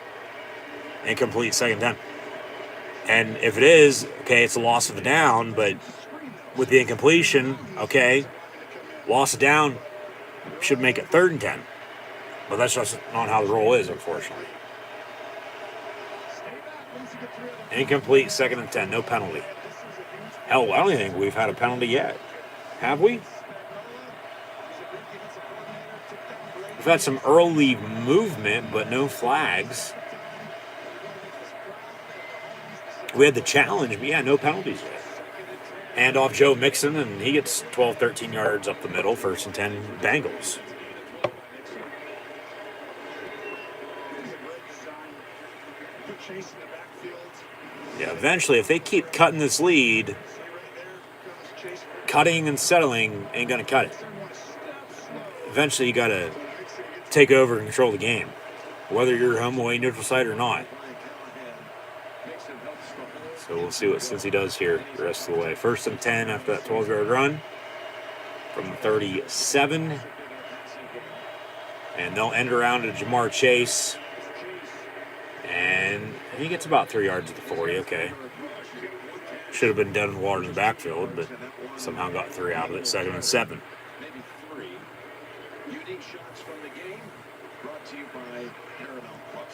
Incomplete 2nd 10. And if it is, okay, it's a loss of the down, but with the incompletion, okay, loss of down should make it 3rd and 10. But that's just not how the rule is, unfortunately. Incomplete 2nd and 10, no penalty. Hell, I don't even think we've had a penalty yet. Have we? We've had some early movement, but no flags. We had the challenge, but yeah, no penalties yet. Hand off Joe Mixon, and he gets 12, 13 yards up the middle, 1st and 10, Bengals. Yeah, eventually, if they keep cutting this lead, cutting and settling ain't going to cut it. Eventually, you got to take over and control the game, whether you're home, away, neutral site or not. So we'll see what Cincy does here the rest of the way. 1st and 10 after that 12-yard run from the 37. And they'll end around to Jamar Chase. And he gets about 3 yards at the 40. Okay. Should have been dead in the water in the backfield, but somehow got 3 out of it. 2nd and 7. Maybe 3. Unique shots from the game brought to you by Paramount Plus.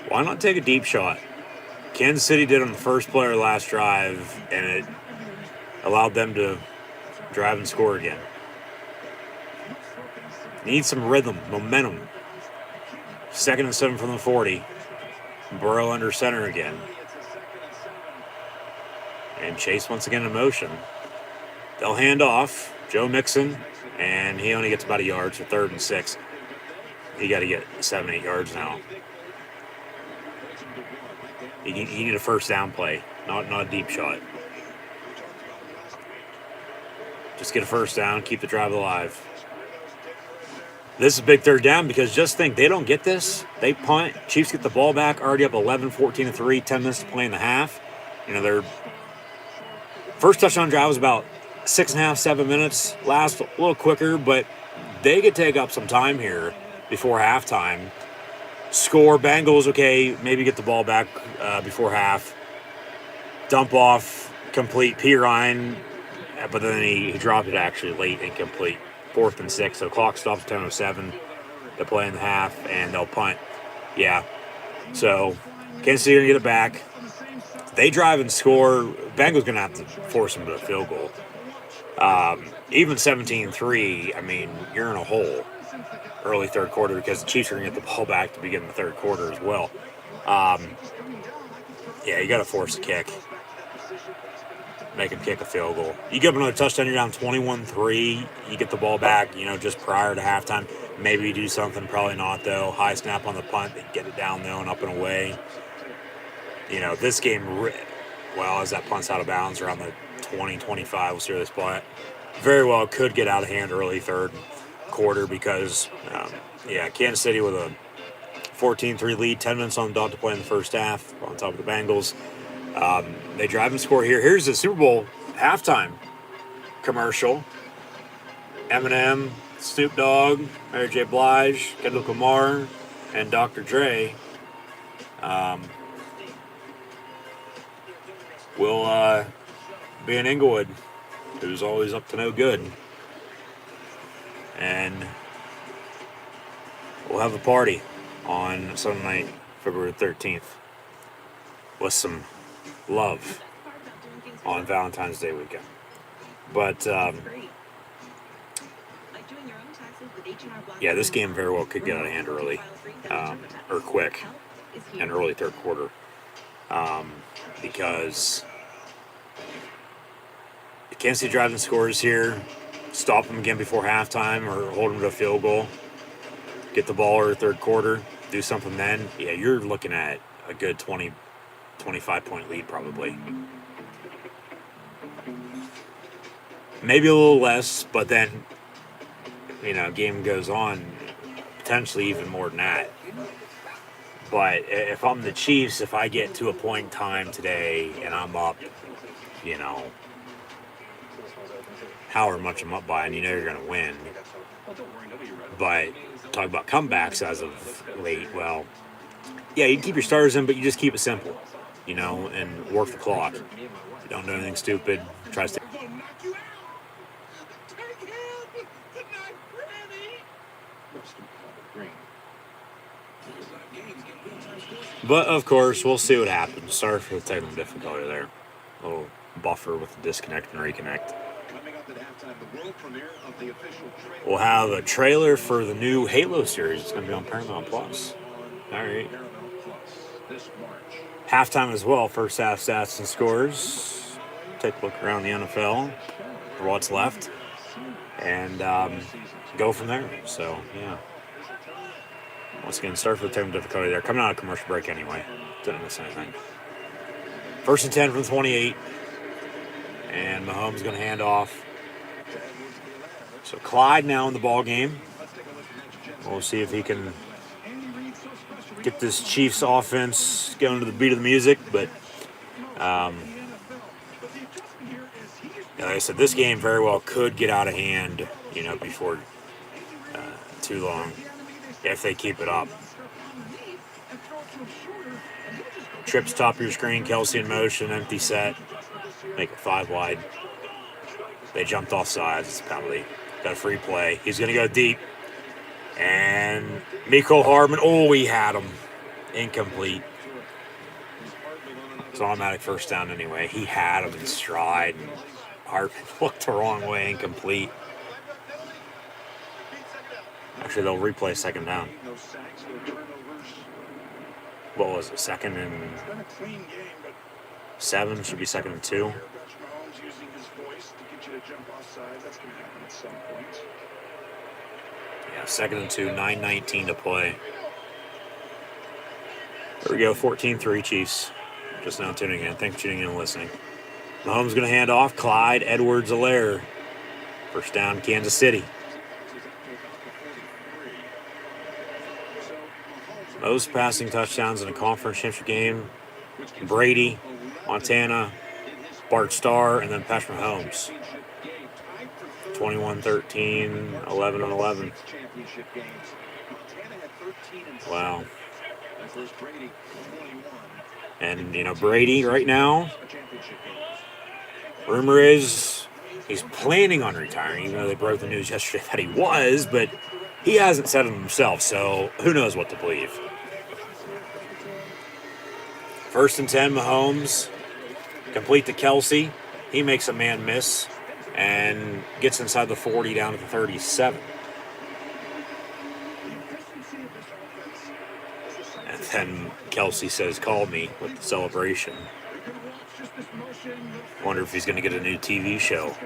Why not take a deep shot? Kansas City did on the first play of the last drive, and it allowed them to drive and score again. Need some rhythm, momentum. 2nd and 7 from the 40. Burrow under center again. And Chase once again in motion. They'll hand off. Joe Mixon, and he only gets about a yard, so 3rd and 6. You got to get 7, 8 yards now. You need a 1st down play, not a deep shot. Just get a 1st down, keep the drive alive. This is a big 3rd down because just think, they don't get this. They punt. Chiefs get the ball back, already up 11, 14-3, 10 minutes to play in the half. You know, their first touchdown drive was about 6.5, 7 minutes. Last a little quicker, but they could take up some time here before halftime. Score, Bengals, okay, maybe get the ball back before half. Dump off, complete, Pirine, but then he dropped it actually late, incomplete. 4th and 6, so clock stops at 10:07. They're playing the half, and they'll punt. Yeah. So, Kansas City going to get it back. They drive and score. Bengals going to have to force them to a field goal. Even 17-3, I mean, you're in a hole early 3rd quarter because the Chiefs are going to get the ball back to begin the 3rd quarter as well. Yeah, you got to force a kick. Make them kick a field goal. You give them another touchdown, you're down 21-3. You get the ball back, just prior to halftime. Maybe you do something, probably not, though. High snap on the punt, they get it down, though, and up and away. This game, well, as that punt's out of bounds around the 20-25, we'll see where they spot. Very well could get out of hand early 3rd quarter because, Kansas City with a 14-3 lead, 10 minutes on the dot to play in the first half on top of the Bengals. They drive and score here. Here's the Super Bowl halftime commercial. Eminem, Snoop Dogg, Mary J. Blige, Kendrick Lamar, and Dr. Dre will be in Inglewood, who's always up to no good. And we'll have a party on Sunday night, February 13th, with some love on Valentine's Day weekend. But yeah, this game very well could get out of hand early, or quick, in early third quarter, because the Kansas City driving scores here, stop them again before halftime or hold them to a field goal, get the ball or third quarter, do something then. Yeah, you're looking at a good 20, 25-point lead probably. Maybe a little less, but then, game goes on, potentially even more than that. But if I'm the Chiefs, if I get to a point in time today and I'm up, however much I'm up by, and you're going to win. But talk about comebacks as of late, well, yeah, you keep your starters in, but you just keep it simple, and work the clock. You don't do anything stupid. Try to stay. But, of course, we'll see what happens. Sorry for the technical difficulty there. A little buffer with the disconnect and reconnect. We'll have a trailer for the new Halo series. It's going to be on Paramount Plus. All right. Halftime as well. First half stats and scores. Take a look around the NFL for what's left. And go from there. So, yeah. Once again, sorry for the technical difficulty there. Coming out of commercial break anyway. Didn't miss anything. 1st and 10 from 28. And Mahomes going to hand off. So Clyde now in the ball game. We'll see if he can get this Chiefs offense going to the beat of the music. But like I said, this game very well could get out of hand, before too long. If they keep it up. Trips top of your screen, Kelsey in motion, empty set. Make it 5 wide. They jumped off sides. It's a penalty. Got a free play. He's going to go deep. And Mecole Hardman. Oh, he had him. Incomplete. It's automatic first down anyway. He had him in stride. And Hardman looked the wrong way. Incomplete. Actually, they'll replay second down. What was it? 2nd and 7? Should be 2nd and 2. Yeah, 2nd and 2, 9:19 to play. There we go, 14-3 Chiefs. Just now tuning in. Thanks for tuning in and listening. Mahomes going to hand off. Clyde Edwards-Helaire. First down, Kansas City. Most passing touchdowns in a conference championship game. Brady, Montana, Bart Starr, and then Patrick Mahomes. 21-13, 11-11. Wow. And, Brady right now, rumor is he's planning on retiring, even though they broke the news yesterday that he was, but he hasn't said it himself, so who knows what to believe. 1st and 10, Mahomes. Complete to Kelsey. He makes a man miss and gets inside the 40 down to the 37. And then Kelsey says, call me with the celebration. Wonder if he's going to get a new TV show.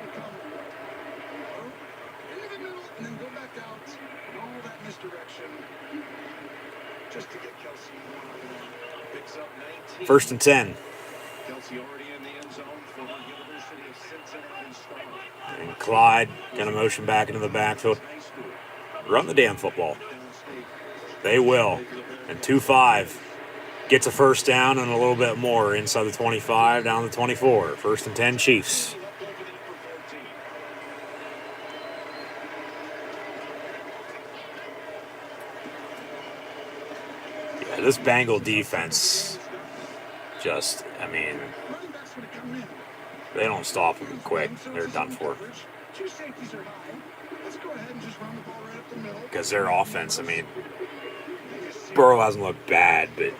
First and 10. And Clyde going to motion back into the backfield. Run the damn football. They will. And 2-5 gets a first down and a little bit more inside the 25 down to the 24. 1st and 10 Chiefs. Yeah, this Bengal defense just, I mean, Running backs going to come in. they don't stop them quick. They're done for. Two safeties are high. Let's go ahead and just run the ball right up the middle. Because their offense, I mean, Burrow hasn't looked bad, but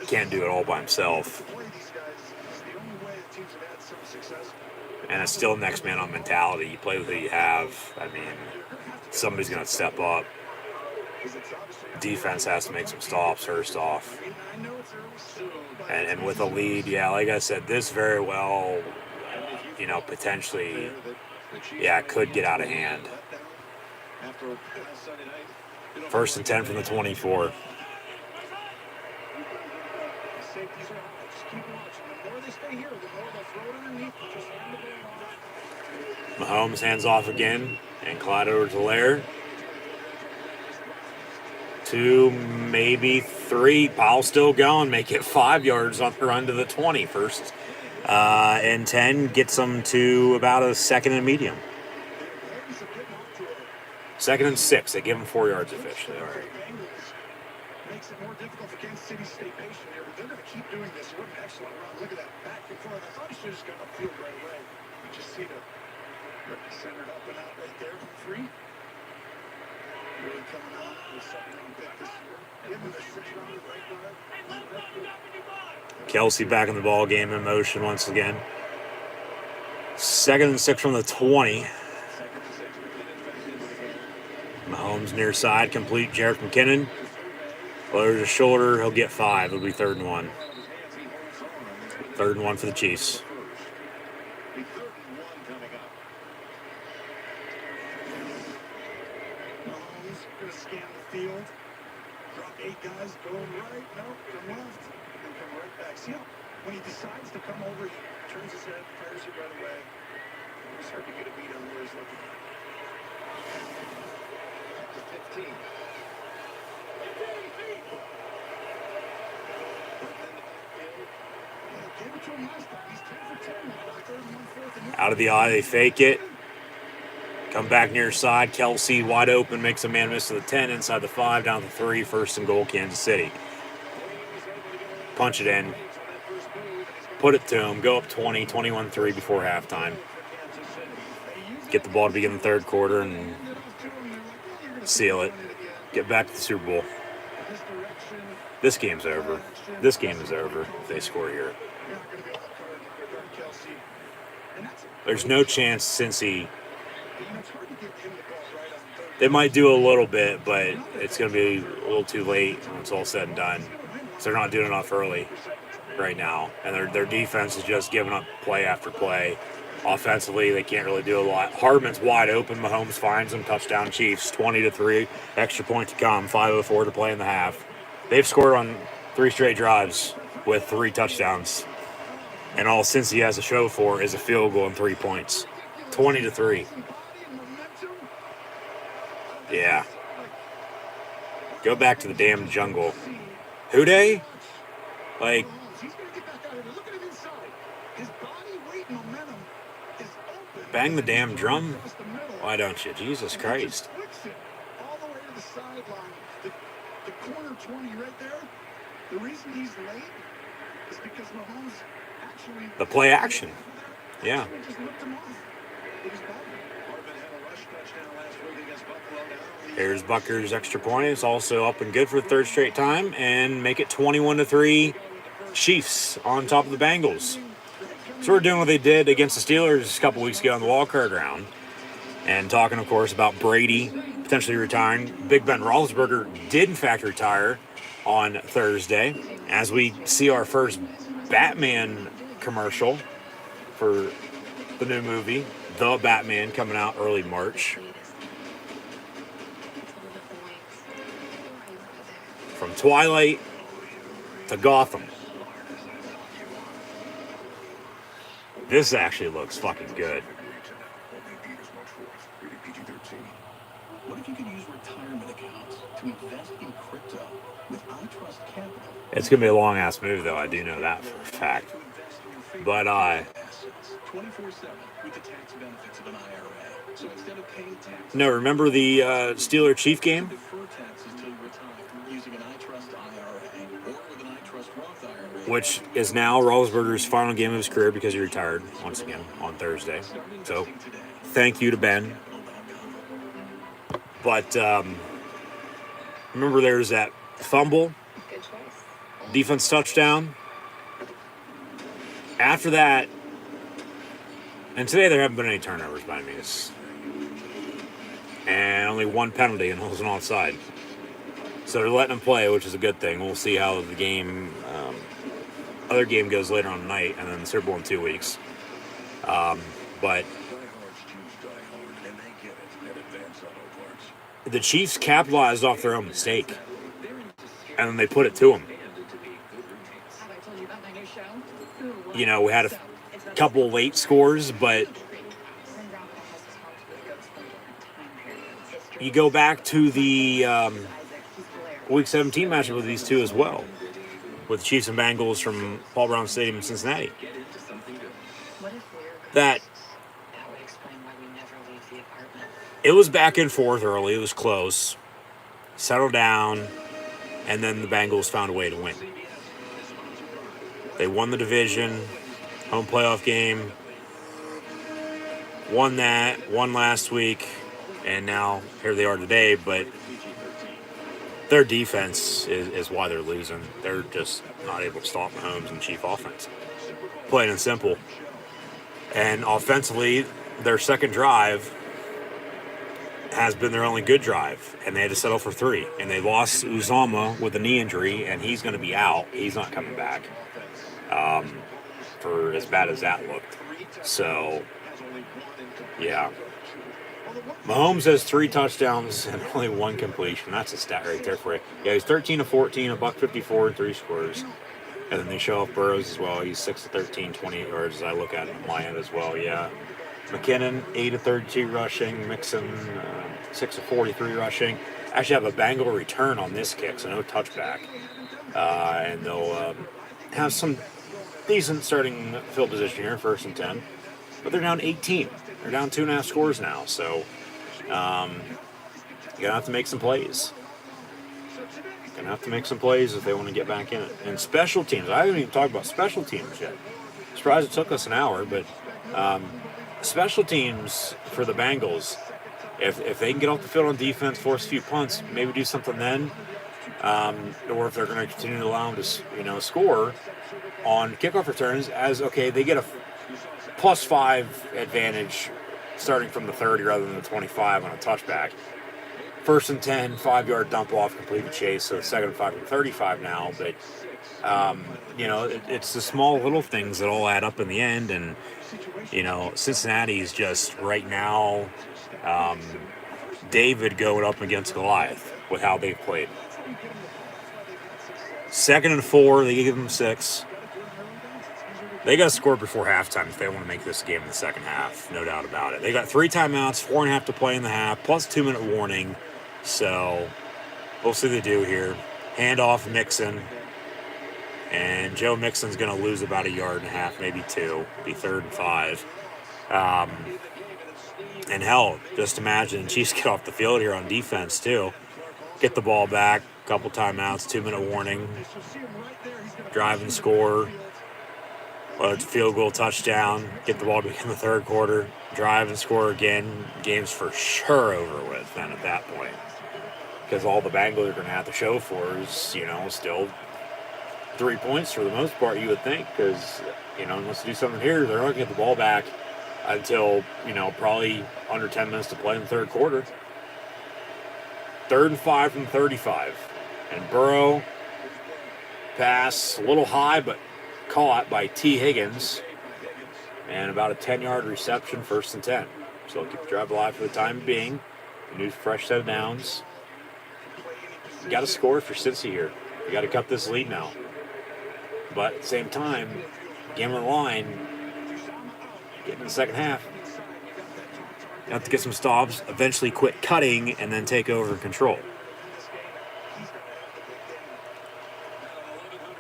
can't do it all by himself. And it's still next man on mentality. You play with who you have. I mean, somebody's going to step up. Defense has to make some stops first off. And with a lead, yeah, like I said, this very well, you know, potentially, yeah, could get out of hand. 1st and 10 from the 24. Mahomes hands off again, and Clyde over to Lair. 2, maybe 3. Powell still going. Make it 5 yards on the run to the 20. 1st and 10 gets them to about a 2nd and medium. 2nd and 6. They give them 4 yards officially. All right. Makes it more difficult for Kansas City to stay patient here, but they're going to keep doing this. What an excellent run. Look at that back and forth. I thought he should have just gone upfield right away. You just see the centered up and out right there from free. Really coming on with something on pick this year. Give him the 6-rounder right guard. Kelsey back in the ball game in motion once again. 2nd and 6 from the 20. Mahomes near side, complete. Jarek McKinnon lowers his shoulder. He'll get 5. It'll be 3rd and 1. 3rd and 1 for the Chiefs. Mahomes going to scan the field. Drop 8 guys, go right, no, come left, and come right back. See how when he decides to come over, he turns his head, fires it right away. It's hard to get a beat on where he's looking. 15. Out of the eye, they fake it. Come back near side. Kelsey wide open, makes a man miss to the 10, inside the 5, down to 3, 1st and goal, Kansas City. Punch it in. Put it to him. Go up 20, 21-3 before halftime. Get the ball to begin the 3rd quarter and seal it. Get back to the Super Bowl. This game's over. This game is over if they score here. There's no chance Cincy. They might do a little bit, but it's going to be a little too late when it's all said and done. So they're not doing enough early right now. And their defense is just giving up play after play. Offensively, they can't really do a lot. Hardman's wide open. Mahomes finds him. Touchdown Chiefs. 20-3. Extra point to come. 5:04 to play in the half. They've scored on 3 straight drives with 3 touchdowns. And all Cincy has to show for is a field goal and 3 points. 20-3. Yeah. Go back to the damn jungle. Who day? Like, bang the damn drum? Why don't you? Jesus Christ. All the way to the sideline. The corner 20 right there. The reason he's late is because Mahomes actually... The play action. Yeah. Just looked him off. It was bad. Here's Bucker's extra point. It's also up and good for the 3rd straight time and make it 21-3 Chiefs on top of the Bengals. So we're doing what they did against the Steelers a couple weeks ago on the wildcard round. And talking, of course, about Brady potentially retiring. Big Ben Roethlisberger did, in fact, retire on Thursday. As we see our first Batman commercial for the new movie, The Batman, coming out early March. From Twilight to Gotham. This actually looks fucking good. What if you could use retirement accounts to invest in crypto with iTrust Capital? It's going to be a long-ass move, though. I do know that for a fact. But, 24/7 with the tax benefits of an IRA. So instead of paying taxes... No, remember the Steeler-Chief game? Defer taxes till you retire using an iTrust IRA. which is now Roethlisberger's final game of his career because he retired once again on Thursday. So, thank you to Ben. But remember, there's that fumble, Good choice. defense touchdown. After that, and today there haven't been any turnovers by me. And only one penalty, and it was an offside. So they're letting him play, which is a good thing. We'll see how the game, other game goes later on tonight, and then the Super Bowl in 2 weeks. But Diehards choose diehard, and they get it at Advance Auto Parts. the Chiefs capitalized off their own mistake, and then they put it to them. Have I told you about my new show? You know, we had a couple late scores, but you go back to the Week 17 matchup with these two as well, with the Chiefs and Bengals from Paul Brown Stadium in Cincinnati. That would explain why we never leave the apartment. it was back and forth early. It was close, settled down, and then the Bengals found a way to win. They won the division, home playoff game, won that, won last week, and now here they are today. But their defense is why they're losing. They're just not able to stop Mahomes and Chief offense. Plain and simple. And offensively, their second drive has been their only good drive, and they had to settle for 3. And they lost Uzama with a knee injury, and he's going to be out. He's not coming back for as bad as that looked. So, yeah. Mahomes has 3 touchdowns and only 1 completion. That's a stat right there for you. Yeah, he's 13 of 14, $154 and 3 scores. And then they show off Burrows as well. He's 6 of 13, 20 yards as I look at it on my end as well, yeah. McKinnon, 8 of 32 rushing. Mixon, 6 of 43 rushing. Actually have a Bengal return on this kick, so no touchback. And they'll have some decent starting field position here, 1st and 10. But they're down 18. They're down 2.5 scores now, so you're going to have to make some plays. Going to have to make some plays if they want to get back in it. And special teams, I haven't even talked about special teams yet. Surprised it took us an hour, but special teams for the Bengals, if they can get off the field on defense, force a few punts, maybe do something then, or if they're going to continue to allow them to score on kickoff returns, they get a +5 advantage starting from the 30 rather than the 25 on a touchback. 1st and 10, 5-yard dump off, complete the chase, so 2nd and 5 from 35 now. But, it's the small little things that all add up in the end. And, Cincinnati's just right now, David going up against Goliath with how they've played. 2nd and 4, they give them 6. They got to score before halftime if they want to make this game in the second half, no doubt about it. They got 3 timeouts, 4.5 to play in the half, plus 2-minute warning. So we'll see what they do here. Handoff Mixon. And Joe Mixon's going to lose about 1.5 yards, maybe 2. Be 3rd and 5. And hell, just imagine Chiefs get off the field here on defense too. Get the ball back, couple timeouts, 2-minute warning. Drive and score. Whether it's a field goal, touchdown, get the ball to begin the 3rd quarter, drive and score again. Game's for sure over with then at that point. Because all the Bengals are going to have to show for is, still 3 points for the most part, you would think. Because, unless they do something here, they're not going to get the ball back until, probably under 10 minutes to play in the 3rd quarter. 3rd and 5 from 35. And Burrow, pass a little high, but caught by T. Higgins, and about a 10-yard reception, 1st and 10. So keep the drive alive for the time being. A new fresh set of downs. You got to score if you're Cincy here. You got to cut this lead now. But at the same time, game on the line, getting in the second half. You have to get some stops, eventually quit cutting, and then take over control.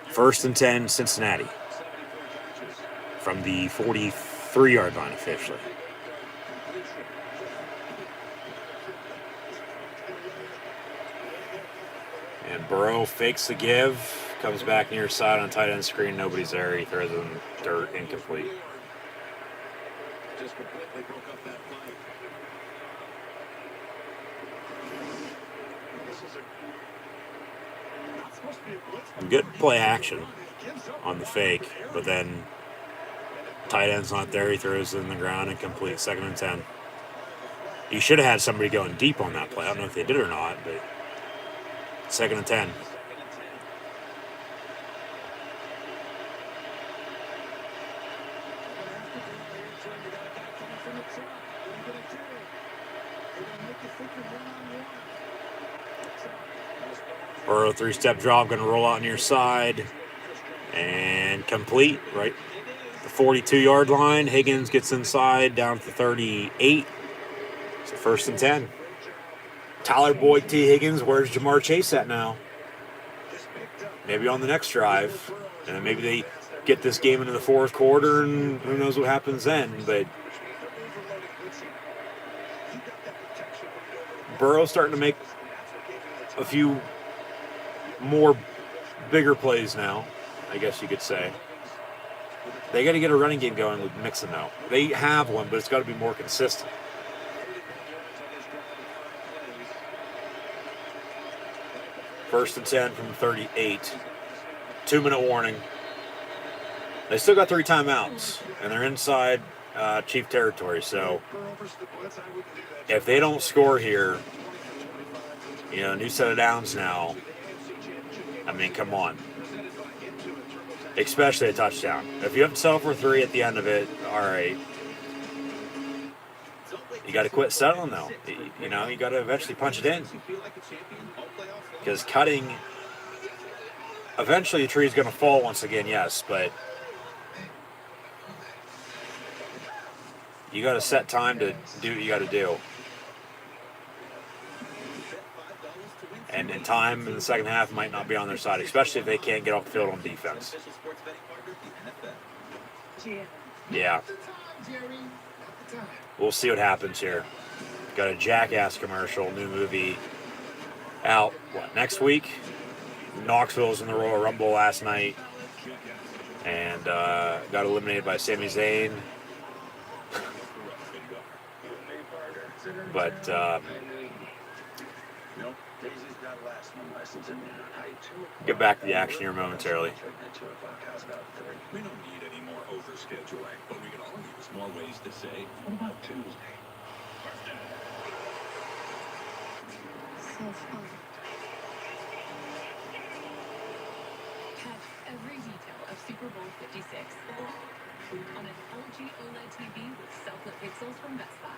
1st and 10, Cincinnati. From the 43-yard line officially. And Burrow fakes the give. Comes back near side on tight end screen. Nobody's there. He throws in dirt, incomplete. Just completely broke up that play. This is not supposed to be a blitz. Good play action on the fake, but then tight end's not there. He throws it in the ground and complete. 2nd and 10. You should have had somebody going deep on that play. I don't know if they did or not, but 2nd and 10. Burrow 3-step drop, going to roll out near side and complete right the 42-yard line. Higgins gets inside down to the 38. So 1st and 10. Tyler Boyd, T. Higgins, where's Jamar Chase at now? Maybe on the next drive. And then maybe they get this game into the 4th quarter and who knows what happens then. But Burrow's starting to make a few more bigger plays now, I guess you could say. They got to get a running game going with Mixon now. They have one, but it's got to be more consistent. First and 10 from 38. 2-minute warning. They still got 3 timeouts, and they're inside Chief territory. So if they don't score here, new set of downs now. I mean, come on. Especially a touchdown. If you have to settle for 3 at the end of it, all right. You got to quit settling, though. You got to eventually punch it in. Because cutting, eventually the tree is going to fall once again, yes, but you got to set time to do what you got to do. And in time in the second half might not be on their side, especially if they can't get off the field on defense. Yeah. We'll see what happens here. Got a Jackass commercial, new movie out, next week? Knoxville's in the Royal Rumble last night and got eliminated by Sami Zayn. But get back to the action here momentarily. We don't need any more overscheduling, but we can all use more ways to say, what about Tuesday? So fun. Catch every detail of Super Bowl 56 on an LG OLED TV with self-lit pixels from Best Buy.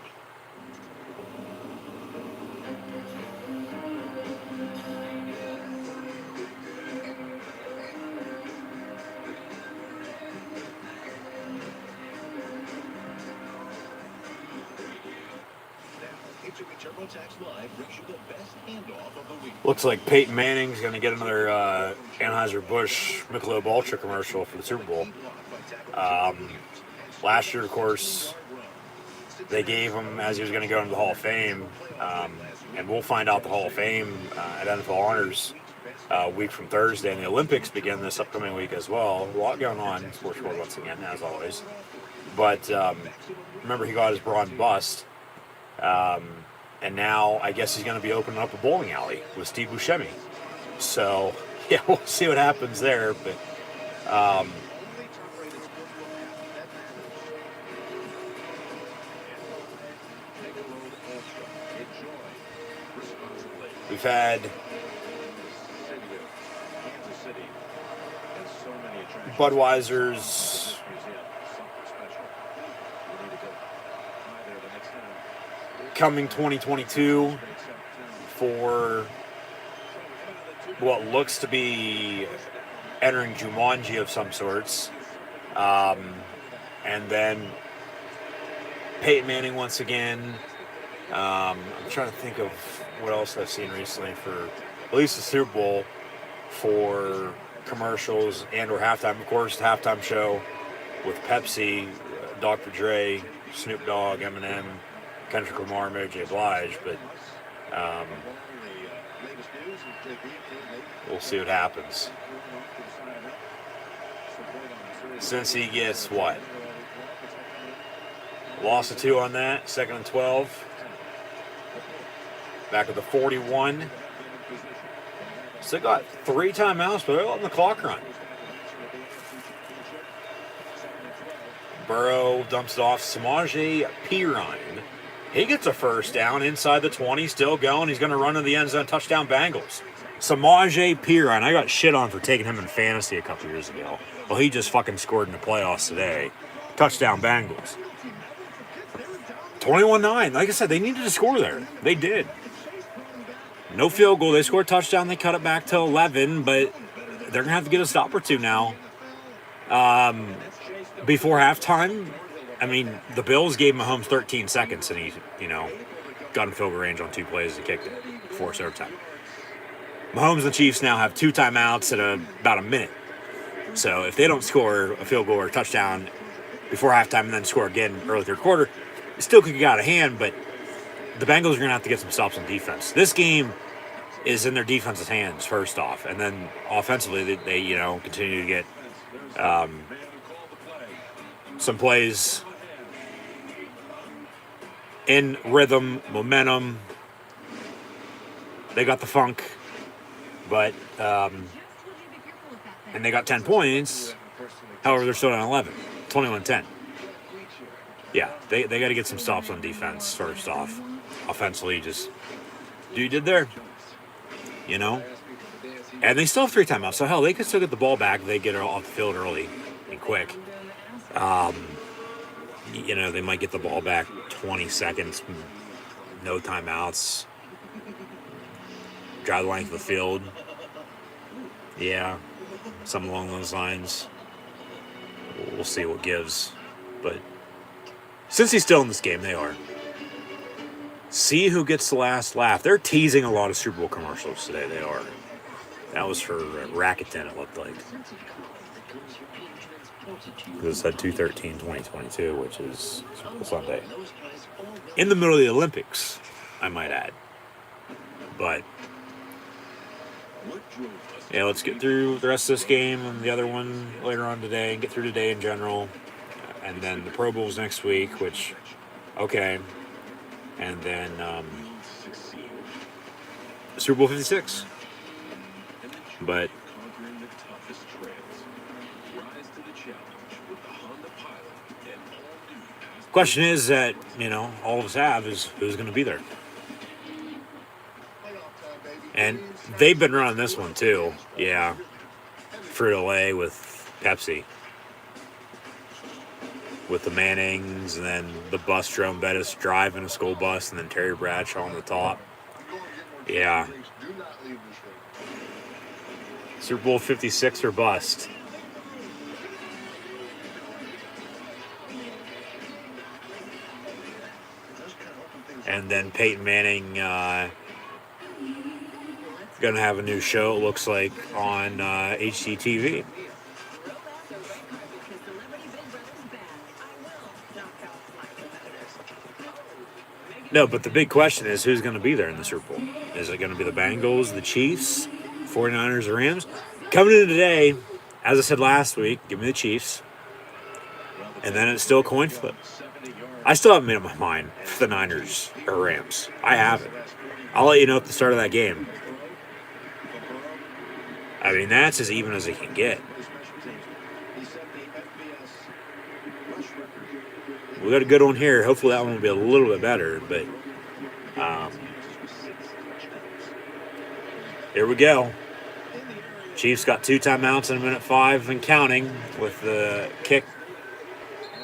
Looks like Peyton Manning's going to get another Anheuser-Busch Michelob Ultra commercial for the Super Bowl. Last year, of course, they gave him as he was going to go into the Hall of Fame. And we'll find out the Hall of Fame at NFL Honors a week from Thursday. And the Olympics begin this upcoming week as well. A lot going on in sports world once again, as always. But remember, he got his bronze bust. And now I guess he's going to be opening up a bowling alley with Steve Buscemi. So, yeah, we'll see what happens there. But we've had Budweiser's coming 2022 for what looks to be entering Jumanji of some sorts. And then Peyton Manning once again. I'm trying to think of what else I've seen recently for at least the Super Bowl for commercials and or halftime. Of course, the halftime show with Pepsi, Dr. Dre, Snoop Dogg, Eminem, Kendrick Lamar, Mary J. Blige. But We'll see what happens. Since he gets what? Loss of 2 on that. 2nd and 12. Back at the 41. Still got 3 timeouts, but they're letting the clock run. Burrow dumps it off. Samaje Perine. He gets a first down inside the 20. Still going. He's going to run to the end zone. Touchdown Bengals. Samaje Perine. I got shit on for taking him in fantasy a couple years ago. Well, he just fucking scored in the playoffs today. Touchdown Bengals. 21-9. Like I said, they needed to score there. They did. No field goal. They scored a touchdown. They cut it back to 11, but they're going to have to get a stop or two now. Before halftime, I mean, the Bills gave Mahomes 13 seconds, and he, got in field goal range on 2 plays and kicked it before it's overtime. Mahomes and the Chiefs now have 2 timeouts at about a minute. So if they don't score a field goal or a touchdown before halftime and then score again early 3rd quarter, it still could get out of hand, but the Bengals are going to have to get some stops on defense. This game is in their defense's hands, first off, and then offensively, they continue to get some plays in rhythm, momentum. They got the funk, but and they got 10 points. However, they're still down 11, 21-10. Yeah, they got to get some stops on defense first off. Offensively, just do you did there, And they still have 3 timeouts, so hell, they could still get the ball back if they get it off the field early and quick. They might get the ball back 20 seconds, no timeouts, drive the length of the field. Yeah, something along those lines. We'll see what gives. But since he's still in this game, they are. See who gets the last laugh. They're teasing a lot of Super Bowl commercials today. They are. That was for Rakuten, it looked like. It said 2/13/2022, which is Super Bowl Sunday. In the middle of the Olympics, I might add. But, yeah, let's get through the rest of this game and the other one later on today, and get through today in general. And then the Pro Bowl's next week, which, okay. And then Super Bowl 56. But question is that, all of us have is who's going to be there. And they've been running this one too. Yeah. Frito-Lay with Pepsi. With the Mannings, and then the bus Jerome Bettis driving a school bus, and then Terry Bradshaw on the top. Yeah. Super Bowl 56 or bust. And then Peyton Manning going to have a new show, it looks like, on HGTV. No, but the big question is who's going to be there in the Super Bowl. Is it going to be the Bengals, the Chiefs, 49ers, the Rams? Coming in today, as I said last week, give me the Chiefs. And then it's still a coin flip. I still haven't made up my mind for the Niners or Rams. I haven't. I'll let you know at the start of that game. I mean, that's as even as it can get. We got a good one here. Hopefully that one will be a little bit better. But here we go. Chiefs got 2 timeouts in 1:05 and counting with the kick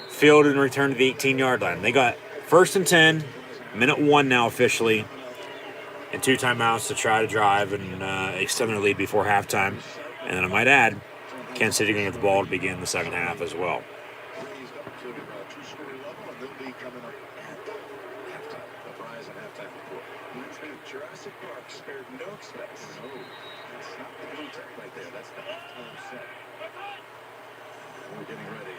fielded and returned to the 18-yard line. They got 1st and 10, 1:01 now officially, and 2 timeouts to try to drive and extend their lead before halftime. And then I might add, Kansas City going to get the ball to begin the second half as well. Jurassic Park spared no expense. Oh, that's not the blue tech right there. That's the halftime set. We're getting ready.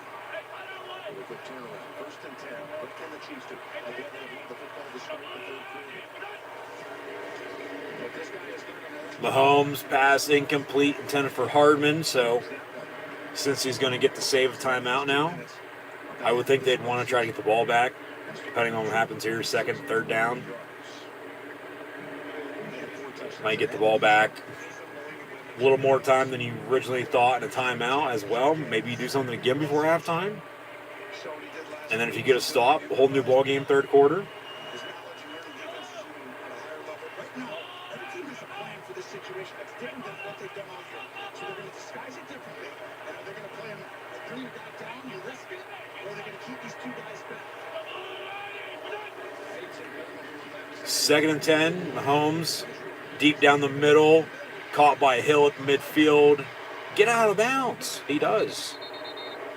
With a quick turnaround. 1st and 10. What can the Chiefs do? Again, the football to start the 3rd quarter. Mahomes pass incomplete, intended for Hardman. So since he's going to get the save timeout now, I would think they'd want to try to get the ball back, depending on what happens here, second, third down. Might get the ball back a little more time than you originally thought in a timeout as well. Maybe you do something again before halftime. And then if you get a stop, a whole new ball game third quarter. Second and 10, Mahomes deep down the middle, caught by Hill at the midfield. Get out of bounds. He does.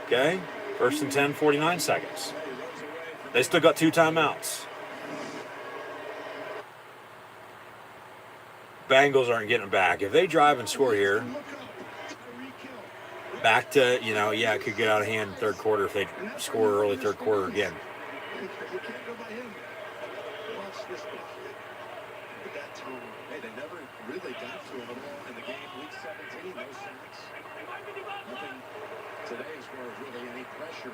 Okay, first and 10, 49 seconds. They still got 2 timeouts. Bengals aren't getting back. If they drive and score here, back to, it could get out of hand in third quarter if they score early third quarter again. They never really got to him at all in the game. Week 17, no sacks. Nothing today as far as really any pressure.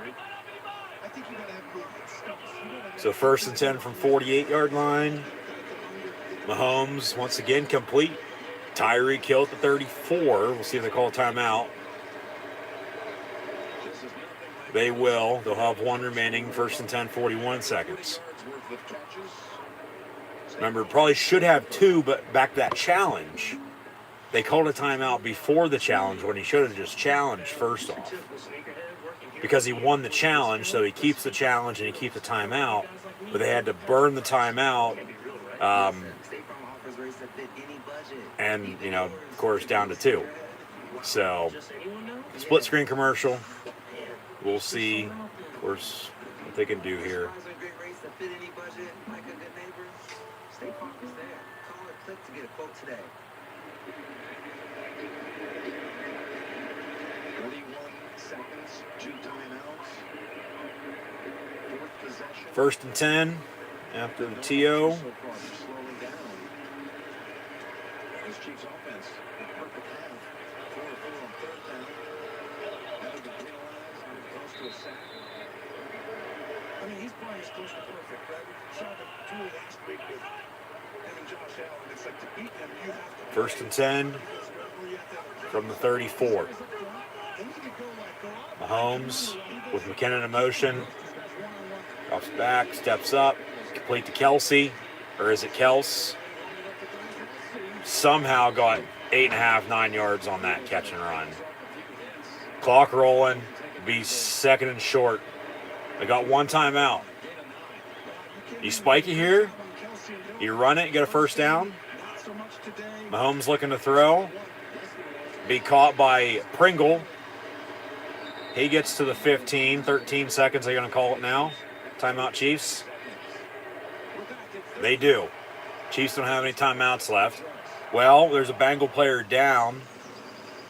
I think you got to have movement. So first and 10 from 48-yard line. Mahomes once again complete. Tyreek Hill at the 34. We'll see if they call a timeout. They will. They'll have 1 remaining. First and 10, 41 seconds. Remember, probably should have 2, but back to that challenge. They called a timeout before the challenge when he should have just challenged first off. Because he won the challenge, so he keeps the challenge and he keeps the timeout. But they had to burn the timeout. And, of course, down to 2. So, split screen commercial. We'll see, of course, what they can do here. State Farm is there. Call or click to get a quote today. 31 seconds, 2 timeouts. 4th possession. First and 10 after the TO. So far, they're slowing down. This Chiefs offense, a perfect half. 4-4 on 3rd down. Never been penalized, never close to a sack. I mean, he's playing as close to perfect, right? We saw the duel last week with him and Josh Allen. It's like to beat him, you have to. First and 10 from the 34. Mahomes with McKinnon in motion. Drops back, steps up, complete to Kelsey. Or is it Kels? Somehow got 8.5, 9 yards on that catch and run. Clock rolling. Be second and short. They got 1 timeout. You spike it here. You run it, you get a first down. Mahomes looking to throw. Be caught by Pringle. He gets to the 15. 13 seconds, they're going to call it now. Timeout, Chiefs. They do. Chiefs don't have any timeouts left. Well, there's a Bengal player down.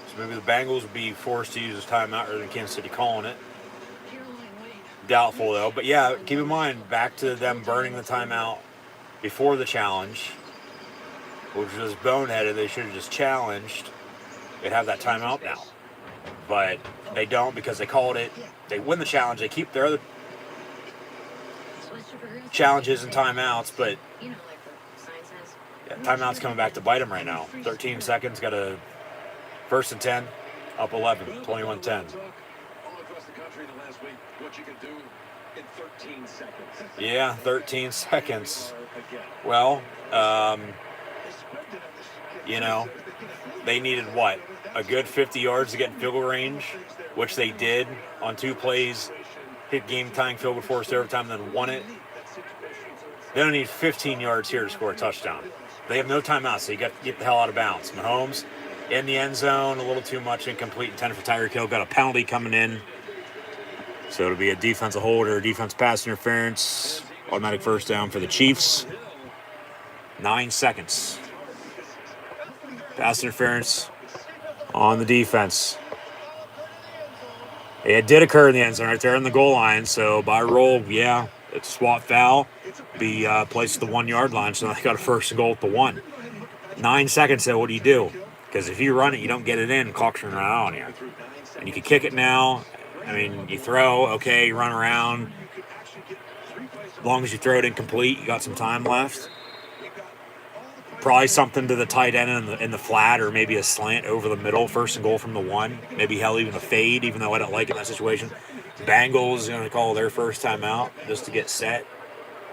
So maybe the Bengals would be forced to use this timeout rather than Kansas City calling it. Doubtful, though. But, yeah, keep in mind, back to them burning the timeout before the challenge, which was boneheaded. They should have just challenged. They'd have that timeout now. But they don't because they called it. They win the challenge. They keep their other challenges and timeouts, but yeah, timeout's coming back to bite them right now. 13 seconds, got a first and 10, up 11, 21-10. All across the country in the last week, what you can do in 13 seconds. Yeah, 13 seconds. Well, they needed what? A good 50 yards to get in field goal range, which they did on 2 plays. Hit game-tying field goal forced overtime, then won it. They don't need 15 yards here to score a touchdown. They have no timeouts, so you got to get the hell out of bounds. Mahomes in the end zone, a little too much incomplete, intended for Tyreek Hill. Got a penalty coming in. So it'll be a defensive hold or defense pass interference. Automatic first down for the Chiefs. 9 seconds. Pass interference on the defense. It did occur in the end zone right there in the goal line. So by roll, yeah, it's a swat foul. be placed at the 1 yard line, so they got a first and goal at the 1. 9 seconds, so what do you do? Because if you run it, you don't get it in, clock's running out on you. And you can kick it now. I mean, you throw, okay, you run around. As long as you throw it incomplete, you got some time left. Probably something to the tight end in the flat, or maybe a slant over the middle, first and goal from the 1. Maybe hell, even a fade, even though I don't like it in that situation. Bengals going to call their first timeout just to get set.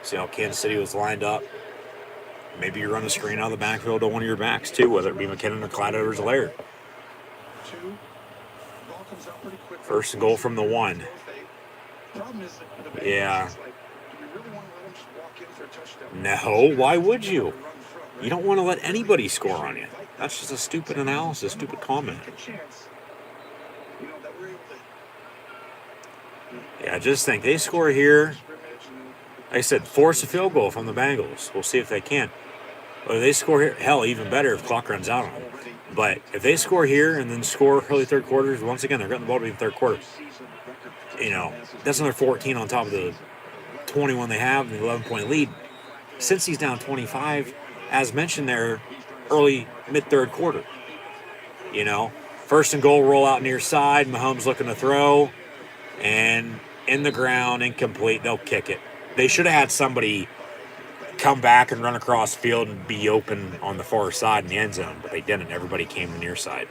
See how Kansas City was lined up. Maybe you run a screen out of the backfield to one of your backs too, whether it be McKinnon or Clyde Edwards-Helaire. First and goal from the 1. Yeah. No, why would you? You don't want to let anybody score on you. That's just a stupid analysis, stupid comment. Yeah, just think, they score here. Like I said, force a field goal from the Bengals. We'll see if they can. Or they score here, hell, even better if clock runs out on them. But if they score here and then score early third quarters, once again, they're getting the ball to be in the third quarter. That's another 14 on top of the 21 they have, the 11-point lead. Since he's down 25, as mentioned there, early, mid-third quarter. First and goal, roll out near side. Mahomes looking to throw. And in the ground, incomplete. They'll kick it. They should have had somebody come back and run across the field and be open on the far side in the end zone, but they didn't. Everybody came the near side.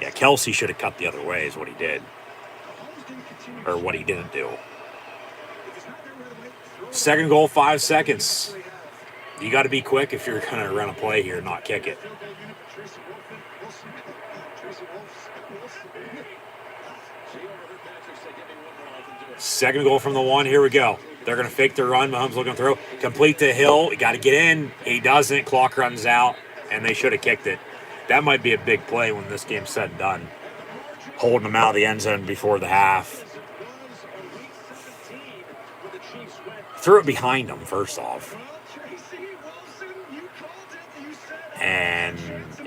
Yeah, Kelsey should have cut the other way is what he did. Or what he didn't do. Second goal, 5 seconds. You got to be quick if you're going to run a play here, not kick it. Second goal from the 1. Here we go. They're going to fake their run. Mahomes looking to throw. Complete to Hill. He got to get in. He doesn't. Clock runs out, and they should have kicked it. That might be a big play when this game's said and done. Holding them out of the end zone before the half. Threw it behind them, first off. And,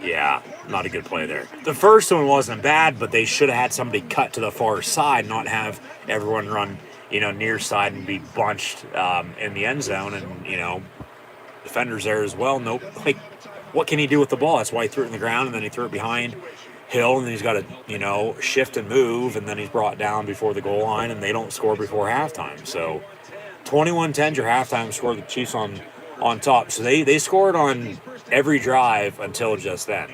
yeah, not a good play there. The first one wasn't bad, but they should have had somebody cut to the far side, not have everyone run, near side and be bunched in the end zone. And, defenders there as well. Nope. What can he do with the ball? That's why he threw it in the ground, and then he threw it behind Hill, and then he's got to, shift and move, and then he's brought down before the goal line, and they don't score before halftime. So 21-10, your halftime score, the Chiefs on top. So they scored on every drive until just then.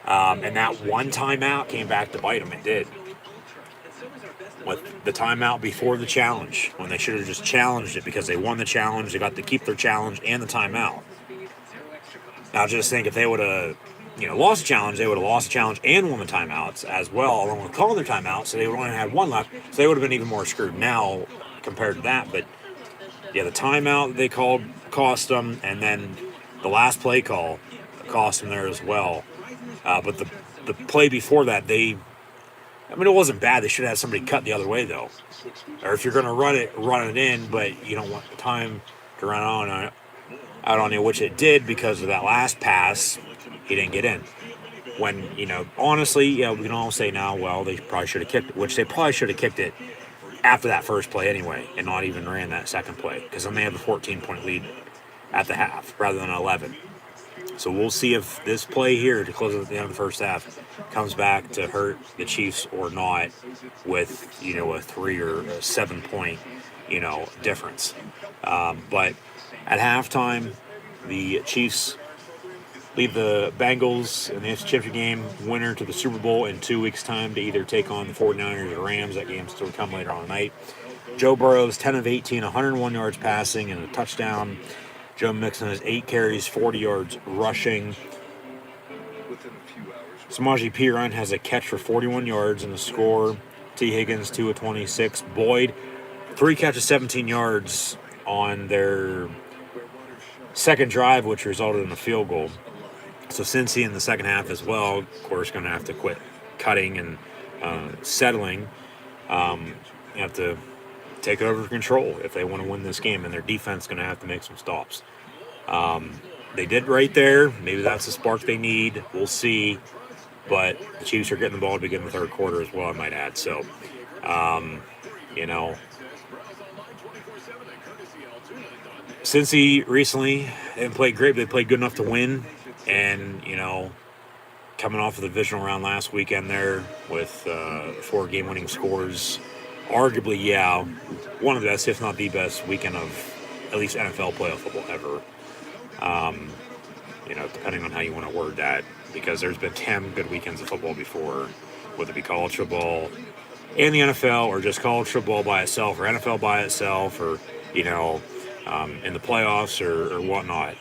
And that one timeout came back to bite them. It did. With the timeout before the challenge, when they should have just challenged it because they won the challenge, they got to keep their challenge and the timeout. Now, just think if they would have, lost the challenge, they would have lost the challenge and won the timeouts as well, along with calling their timeout, so they would have only had one left, so they would have been even more screwed now compared to that. But, yeah, the timeout they called cost them, and then the last play call cost them there as well. But the play before that, it wasn't bad. They should have had somebody cut the other way, though. Or if you're going to run it in, but you don't want the time to run out on you, which it did because of that last pass. He didn't get in. When, honestly, we can all say now, well, they probably should have kicked it, which they probably should have kicked it after that first play anyway, and not even ran that second play, because then they have a 14-point lead at the half rather than 11. So we'll see if this play here to close at the end of the first half comes back to hurt the Chiefs or not with, a 3 or a 7-point, difference. But at halftime, the Chiefs lead the Bengals in the NFC Championship game winner to the Super Bowl in 2 weeks' time to either take on the 49ers or Rams. That game's still to come later on tonight. Joe Burrow's 10 of 18, 101 yards passing and a touchdown. Joe Mixon has 8 carries, 40 yards rushing. Samaje Perine has a catch for 41 yards and a score. T. Higgins, 2 of 26. Boyd, 3 catches, 17 yards on their second drive, which resulted in a field goal. So Cincy in the second half as well, of course, going to have to quit cutting and settling. You have to take over control if they want to win this game, and their defense is going to have to make some stops. They did right there. Maybe that's the spark they need. We'll see. But the Chiefs are getting the ball to begin the third quarter as well, I might add. So, Cincy recently haven't played great, but they played good enough to win. And, coming off of the divisional round last weekend there with 4 game-winning scores, arguably, one of the best, if not the best, weekend of at least NFL playoff football ever. Depending on how you want to word that, because there's been 10 good weekends of football before, whether it be college football and the NFL, or just college football by itself, or NFL by itself, or in the playoffs or whatnot.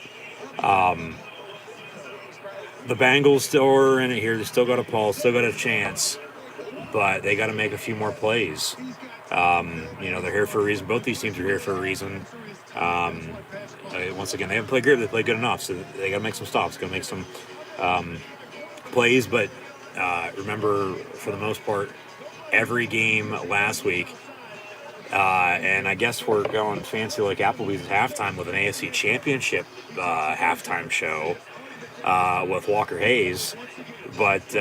The Bengals still are in it here. They still got a pulse, still got a chance, but they got to make a few more plays. They're here for a reason. Both these teams are here for a reason. Once again, they haven't played great, but they played good enough, so they got to make some stops, got to make some plays. But remember, for the most part, every game last week, and I guess we're going fancy like Applebee's at halftime with an AFC Championship halftime show with Walker Hayes. But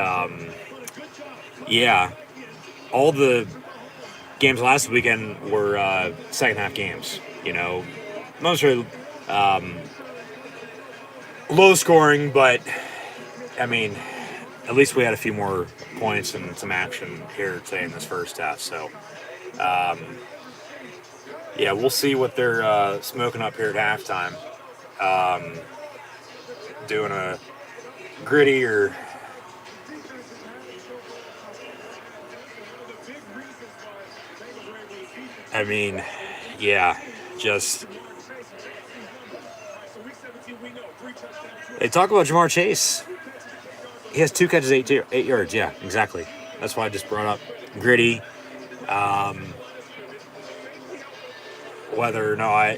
all the games last weekend were second half games. Not necessarily low scoring, but I mean, at least we had a few more points and some action here today in this first half. So, we'll see what they're smoking up here at halftime. Doing a gritty or just they talk about Jamar Chase. He has 2 catches, 8 yards. Yeah, exactly. That's why I just brought up gritty. Whether or not,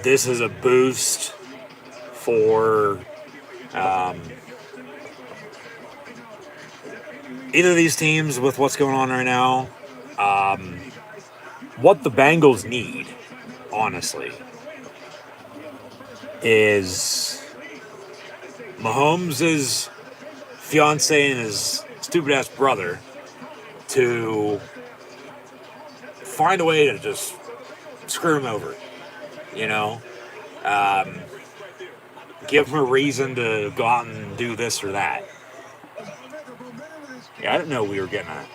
this is a boost for either of these teams with what's going on right now. What the Bengals need, honestly, is Mahomes' fiance and his stupid-ass brother to find a way to just screw him over, give him a reason to go out and do this or that. Yeah, I didn't know we were getting a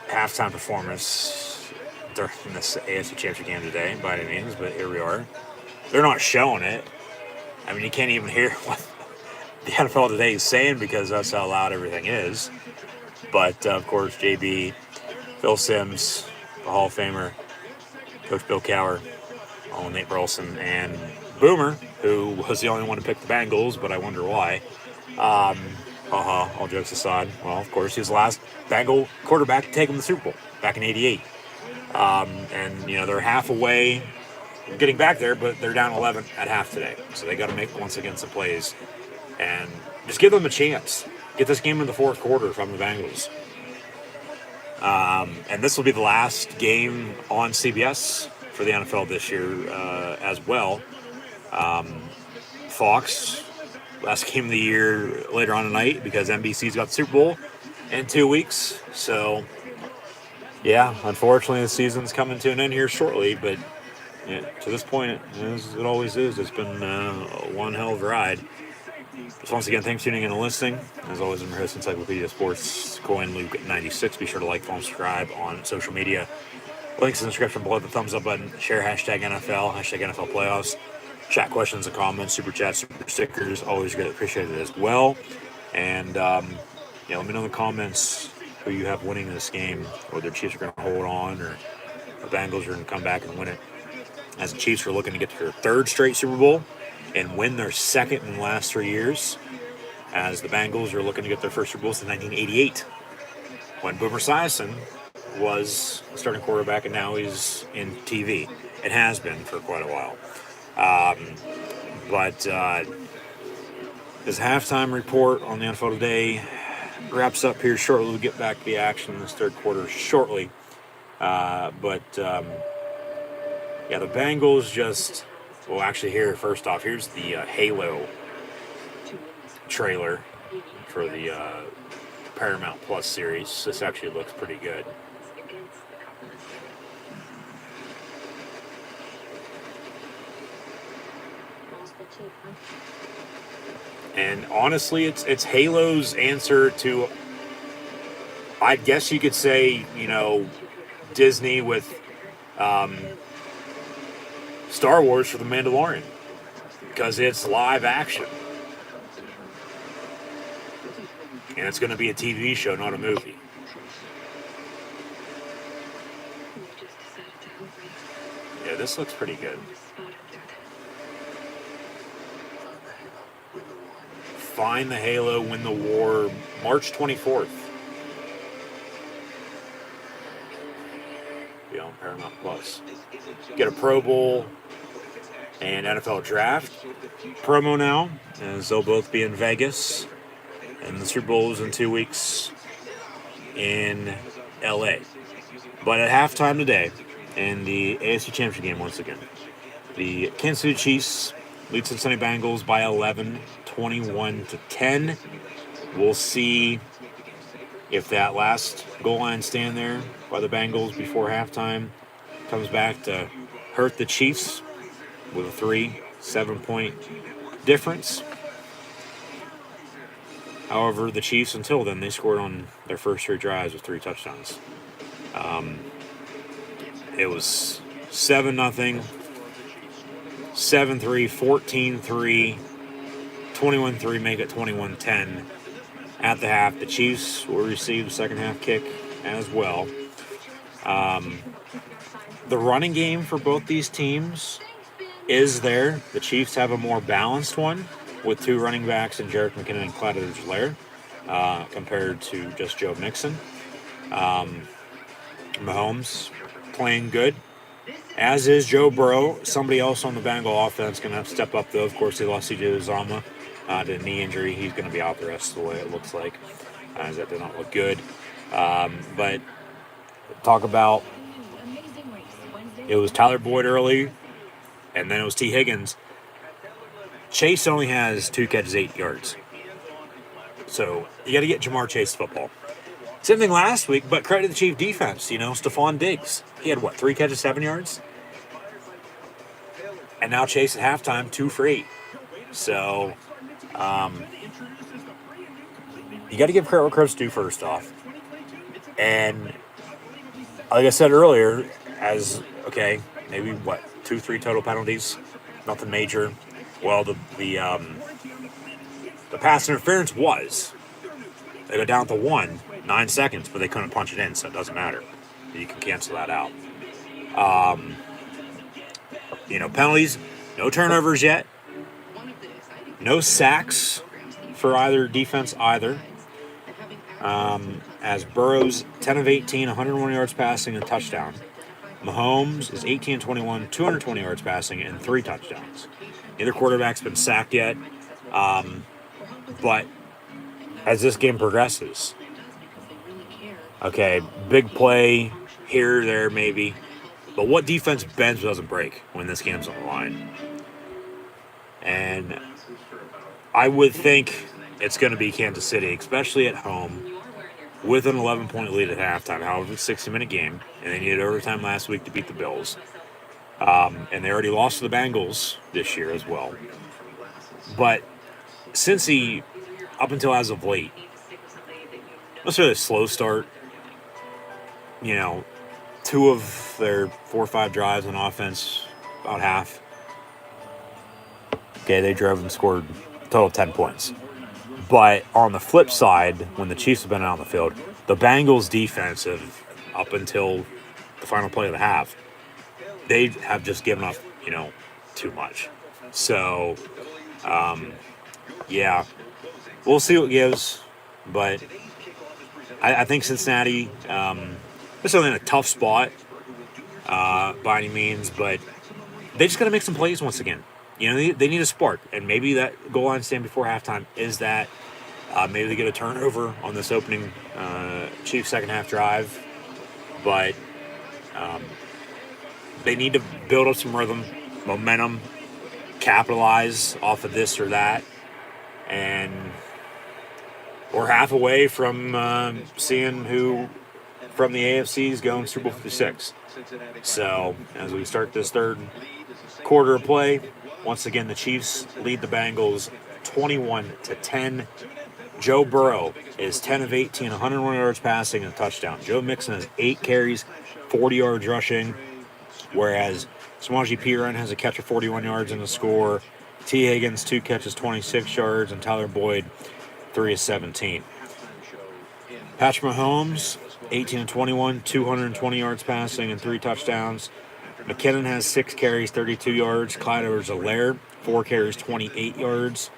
halftime performance during this AFC Championship game today by any means, but here we are. They're not showing it. I mean, you can't even hear what the NFL today is saying because that's how loud everything is. But, of course, JB, Phil Simms, the Hall of Famer, Coach Bill Cowher, Nate Burleson, and Boomer, who was the only one to pick the Bengals, but I wonder why. All jokes aside, well, of course, he was the last Bengal quarterback to take him to the Super Bowl back in '88. They're half away getting back there, but they're down 11 at half today. So they got to make, once again, some plays and just give them a chance. Get this game in the fourth quarter from the Bengals. And this will be the last game on CBS for the NFL this year as well. Fox, last game of the year later on tonight because NBC's got the Super Bowl in 2 weeks. So, unfortunately the season's coming to an end here shortly, but to this point, as it always is, it's been one hell of a ride. Just once again, thanks for tuning in and listening. As always, I'm your host, Encyclopedia Sports, Coin Luke 96. Be sure to like, follow, subscribe on social media. Links in the description below, the thumbs up button. Share hashtag NFL, hashtag NFL playoffs. Chat questions and comments, super chats, super stickers. Always greatly appreciated as well. And let me know in the comments who you have winning this game, whether the Chiefs are going to hold on or the Bengals are going to come back and win it. As the Chiefs are looking to get to their 3rd straight Super Bowl and win their 2nd in the last 3 years, as the Bengals are looking to get their first Super Bowl since 1988, when Boomer Esiason was starting quarterback, and now he's in TV. It has been for quite a while. But this halftime report on the NFL today wraps up here shortly. We'll get back to the action in this 3rd quarter shortly. The Bengals just... Well, actually, first off, here's the Halo trailer for the Paramount Plus series. This actually looks pretty good. And honestly, it's Halo's answer to, I guess you could say, Disney with Star Wars for The Mandalorian, because it's live action. And it's going to be a TV show, not a movie. Yeah, this looks pretty good. Find the Halo, Win the War, March 24th. Be on Paramount Plus. Get a Pro Bowl and NFL Draft promo now, as they'll both be in Vegas. And the Super Bowl is in 2 weeks in LA. But at halftime today, in the AFC Championship game once again, the Kansas City Chiefs lead Cincinnati Bengals by 11, 21-10. We'll see if that last goal line stand there by the Bengals before halftime comes back to hurt the Chiefs with a 7-point difference. However, the Chiefs, until then, they scored on their first 3 drives with 3 touchdowns. It was 7-0, 7-3, 14-3, 21-3, make it 21-10 at the half. The Chiefs will receive the second half kick as well. The running game for both these teams is there. The Chiefs have a more balanced one with 2 running backs in Jerick McKinnon and Clyde Edwards-Helaire compared to just Joe Mixon. Mahomes playing good, as is Joe Burrow. Somebody else on the Bengal offense going to have to step up, though. Of course, they lost CJ Uzomah to a knee injury. He's going to be out the rest of the way, it looks like, as that did not look good. But talk about, it was Tyler Boyd early, and then it was T. Higgins. Chase only has 2 catches, 8 yards. So you got to get Jamar Chase the football. Same thing last week, but credit to the Chief defense. Stephon Diggs. He had 3 catches, 7 yards? And now Chase at halftime, 2 for 8. So, you got to give credit where credit's due first off. And like I said earlier, maybe 2-3 total penalties, nothing major. Well, the pass interference was. They go down to 1, 9 seconds, but they couldn't punch it in, so it doesn't matter. You can cancel that out. Penalties, no turnovers yet. No sacks for either defense either. As Burrow's 10 of 18, 101 yards passing and a touchdown. Mahomes is 18-21, 220 yards passing and 3 touchdowns. Neither quarterback's been sacked yet. But as this game progresses, big play here, there, maybe. But what defense bends but doesn't break when this game's on the line? And I would think it's going to be Kansas City, especially at home, with an 11-point lead at halftime. However, it's a 60-minute game, and they needed overtime last week to beat the Bills. And they already lost to the Bengals this year as well. But Cincy, up until as of late, let's say a slow start. 2 of their 4 or 5 drives on offense, about half. They drove and scored a total of 10 points. But on the flip side, when the Chiefs have been out on the field, the Bengals defense have, up until the final play of the half, they have just given up, too much. So, we'll see what gives. But I think Cincinnati, they're certainly in a tough spot by any means, but they just got to make some plays once again. They need a spark, and maybe that goal line stand before halftime is that. Maybe they get a turnover on this opening Chiefs second half drive, but they need to build up some rhythm, momentum, capitalize off of this or that, and we're half away from seeing who from the AFC is going Super Bowl 56. So as we start this third quarter of play, Once again, the Chiefs lead the Bengals 21-10. Joe Burrow is 10 of 18, 101 yards passing and a touchdown. Joe Mixon has 8 carries, 40 yards rushing, whereas Samaje Perine has a catch of 41 yards and a score. T. Higgins, 2 catches, 26 yards, and Tyler Boyd, 3 of 17. Patrick Mahomes, 18 of 21, 220 yards passing and 3 touchdowns. McKinnon has 6 carries, 32 yards. Clyde Edwards-Helaire, 4 carries, 28 yards.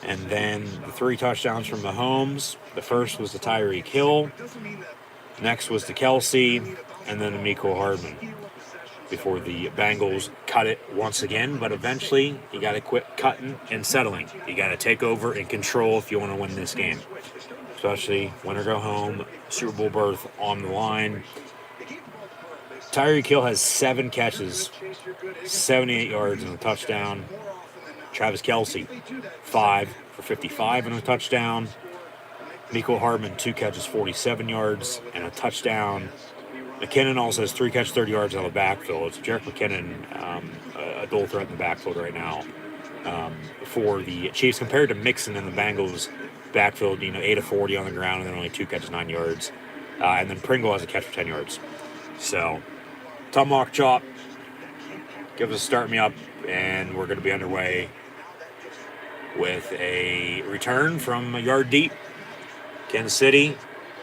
And then the 3 touchdowns from Mahomes. The first was to Tyreek Hill. Next was to Kelsey. And then to Mecole Hardman. Before the Bengals cut it once again. But eventually, you got to quit cutting and settling. You got to take over and control if you want to win this game. Especially win or go home. Super Bowl berth on the line. Tyreek Hill has 7 catches, 78 yards and a touchdown. Travis Kelsey, 5 for 55 and a touchdown. Mecole Hardman, 2 catches, 47 yards and a touchdown. McKinnon also has 3 catches, 30 yards out of the backfield. It's Jerick McKinnon, a dual threat in the backfield right now for the Chiefs compared to Mixon in the Bengals backfield. 8 of 40 on the ground and then only 2 catches, 9 yards. And then Pringle has a catch for 10 yards. So, Tomahawk Chop, give us a start me up, and we're going to be underway with a return from a yard deep. Kansas City,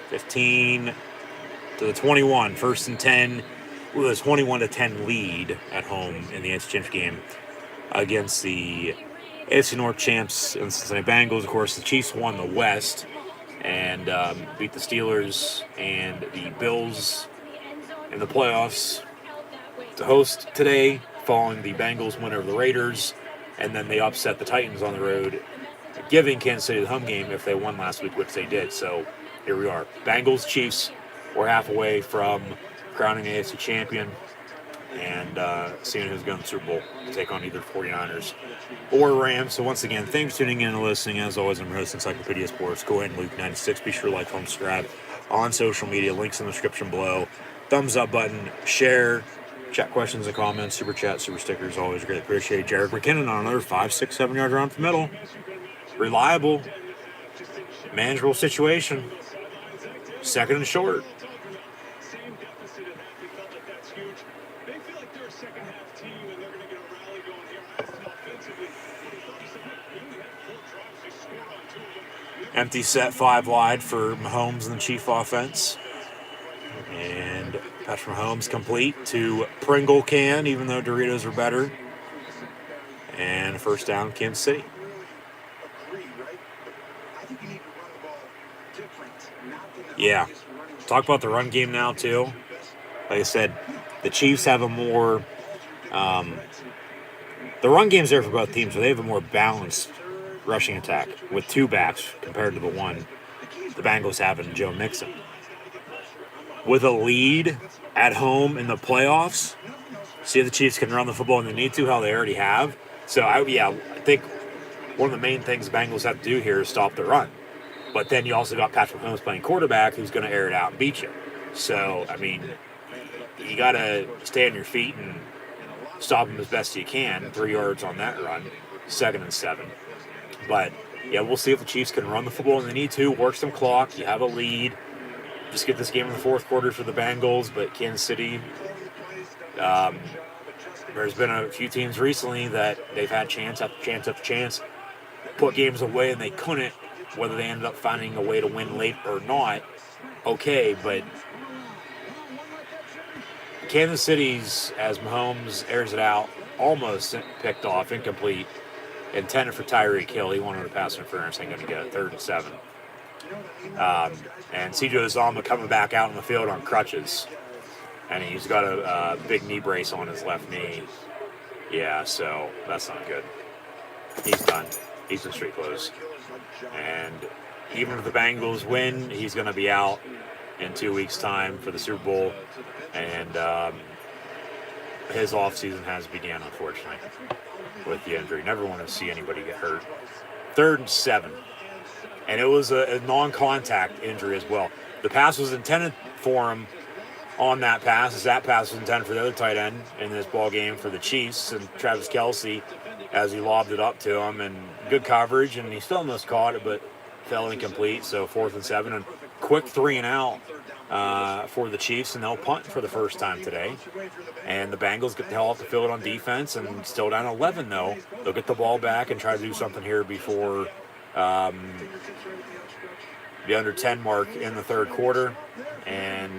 15 to the 21, 1st and 10, with a 21-10 lead at home in the AFC Championship game against the AFC North champs and Cincinnati Bengals. Of course, the Chiefs won the West and beat the Steelers and the Bills in the playoffs to host today, following the Bengals win over the Raiders, and then they upset the Titans on the road, giving Kansas City the home game if they won last week, which they did. So here we are. Bengals, Chiefs, we're half away from crowning the AFC champion and seeing who's going to the Super Bowl to take on either 49ers or Rams. So once again, thanks for tuning in and listening. As always, I'm your host, Encyclopedia Sports. Go ahead and Luke 96. Be sure to like, comment, subscribe on social media. Links in the description below. Thumbs up button, share, chat questions and comments, super chat, super stickers, always greatly appreciated. Jerick McKinnon on another 5, 6, 7 yard run from middle. Reliable, manageable situation. 2nd and short. Empty set 5 wide for Mahomes and the Chief offense. And Patrick Mahomes complete to Pringle can, even though Doritos are better. And 1st down, Kansas City. Yeah. Talk about the run game now, too. Like I said, the Chiefs have a more... the run game's there for both teams, but they have a more balanced rushing attack with 2 backs compared to the one the Bengals have in Joe Mixon. With a lead at home in the playoffs, see if the Chiefs can run the football when they need to, how they already have. So, I think one of the main things the Bengals have to do here is stop the run. But then you also got Patrick Mahomes playing quarterback who's going to air it out and beat you. So, you got to stay on your feet and stop him as best you can. 3 yards on that run, 2nd and 7. But, we'll see if the Chiefs can run the football when they need to, work some clock, you have a lead. Just get this game in the 4th quarter for the Bengals, but Kansas City, there's been a few teams recently that they've had chance after chance after chance, put games away and they couldn't, whether they ended up finding a way to win late or not, okay, but Kansas City's, as Mahomes airs it out, almost picked off, incomplete, intended for Tyreek Hill. He wanted a pass interference, ain't going to get it, 3rd and 7. And C.J. Uzomah coming back out on the field on crutches. And he's got a big knee brace on his left knee. Yeah, so that's not good. He's done. He's in street clothes. And even if the Bengals win, he's going to be out in 2 weeks' time for the Super Bowl. And his offseason has begun, unfortunately, with the injury. Never want to see anybody get hurt. 3rd and 7. And it was a non-contact injury as well. The pass was intended for him on that pass, as that pass was intended for the other tight end in this ball game for the Chiefs, and Travis Kelsey as he lobbed it up to him, and good coverage, and he still almost caught it, but fell incomplete. So 4th and 7, and quick 3 and out for the Chiefs, and they'll punt for the first time today. And the Bengals get the hell off the field on defense, and still down 11 though. They'll get the ball back and try to do something here before the under 10 mark in the third quarter, and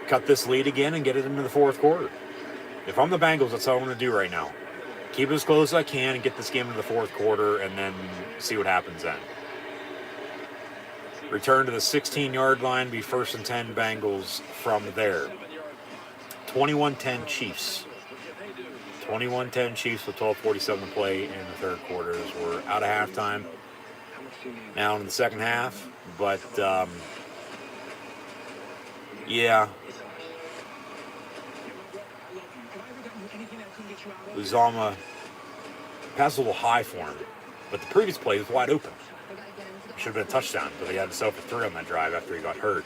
cut this lead again and get it into the fourth quarter. If I'm the Bengals, that's all I'm going to do right now. Keep it as close as I can and get this game into the fourth quarter, and then see what happens then. Return to the 16-yard line, be 1st and 10 Bengals from there. 21-10 Chiefs. 21-10 Chiefs with 12:47 to play in the third quarter. As we're out of halftime now in the second half. But, yeah. Uzama passed a little high for him. But the previous play was wide open. Should have been a touchdown, but he had himself a 3 on that drive after he got hurt.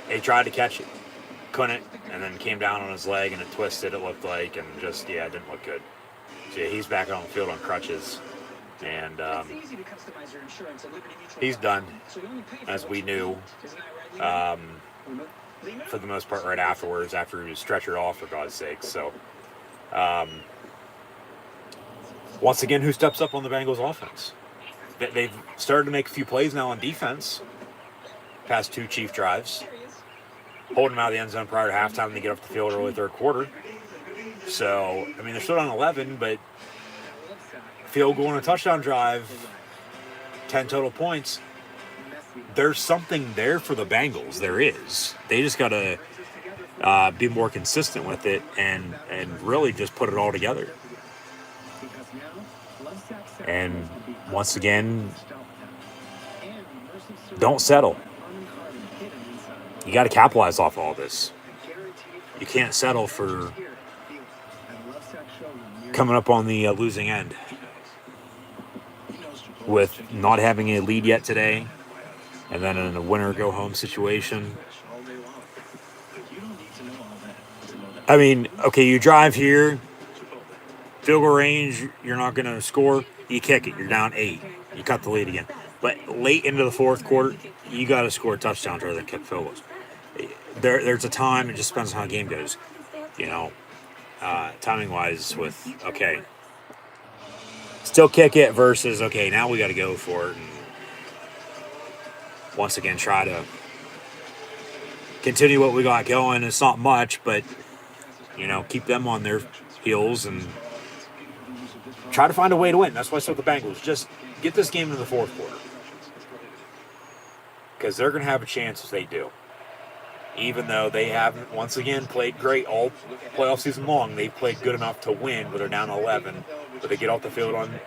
He tried to catch it, couldn't, and then came down on his leg and it twisted, it looked like, and just, yeah, it didn't look good. So yeah, he's back on the field on crutches, and he's done, as we knew, for the most part right afterwards, after he was stretchered off, for God's sake. So, once again, who steps up on the Bengals offense? They've started to make a few plays now on defense, past 2 Chief drives. Holding them out of the end zone prior to halftime, and they get off the field early third quarter. So, I mean, they're still on 11, but field goal and a touchdown drive, 10 total points. There's something there for the Bengals. There is. They just got to be more consistent with it and really just put it all together. And once again, don't settle. You got to capitalize off all this. You can't settle for coming up on the losing end with not having a lead yet today, and then in a winner-go-home situation. I mean, okay, you drive here, field goal range, you're not going to score, you kick it, you're down 8, you cut the lead again. But late into the fourth quarter, you got to score a touchdown rather than kick field goals. There's a time, it just depends on how the game goes, you know, timing-wise with, okay, still kick it versus, okay, now we got to go for it and once again try to continue what we got going. It's not much, but, you know, keep them on their heels and try to find a way to win. That's why I said with the Bengals, just get this game into the fourth quarter because they're going to have a chance if they do. Even though they haven't, once again, played great all playoff season long, they've played good enough to win, but they're down 11. But they get off the field on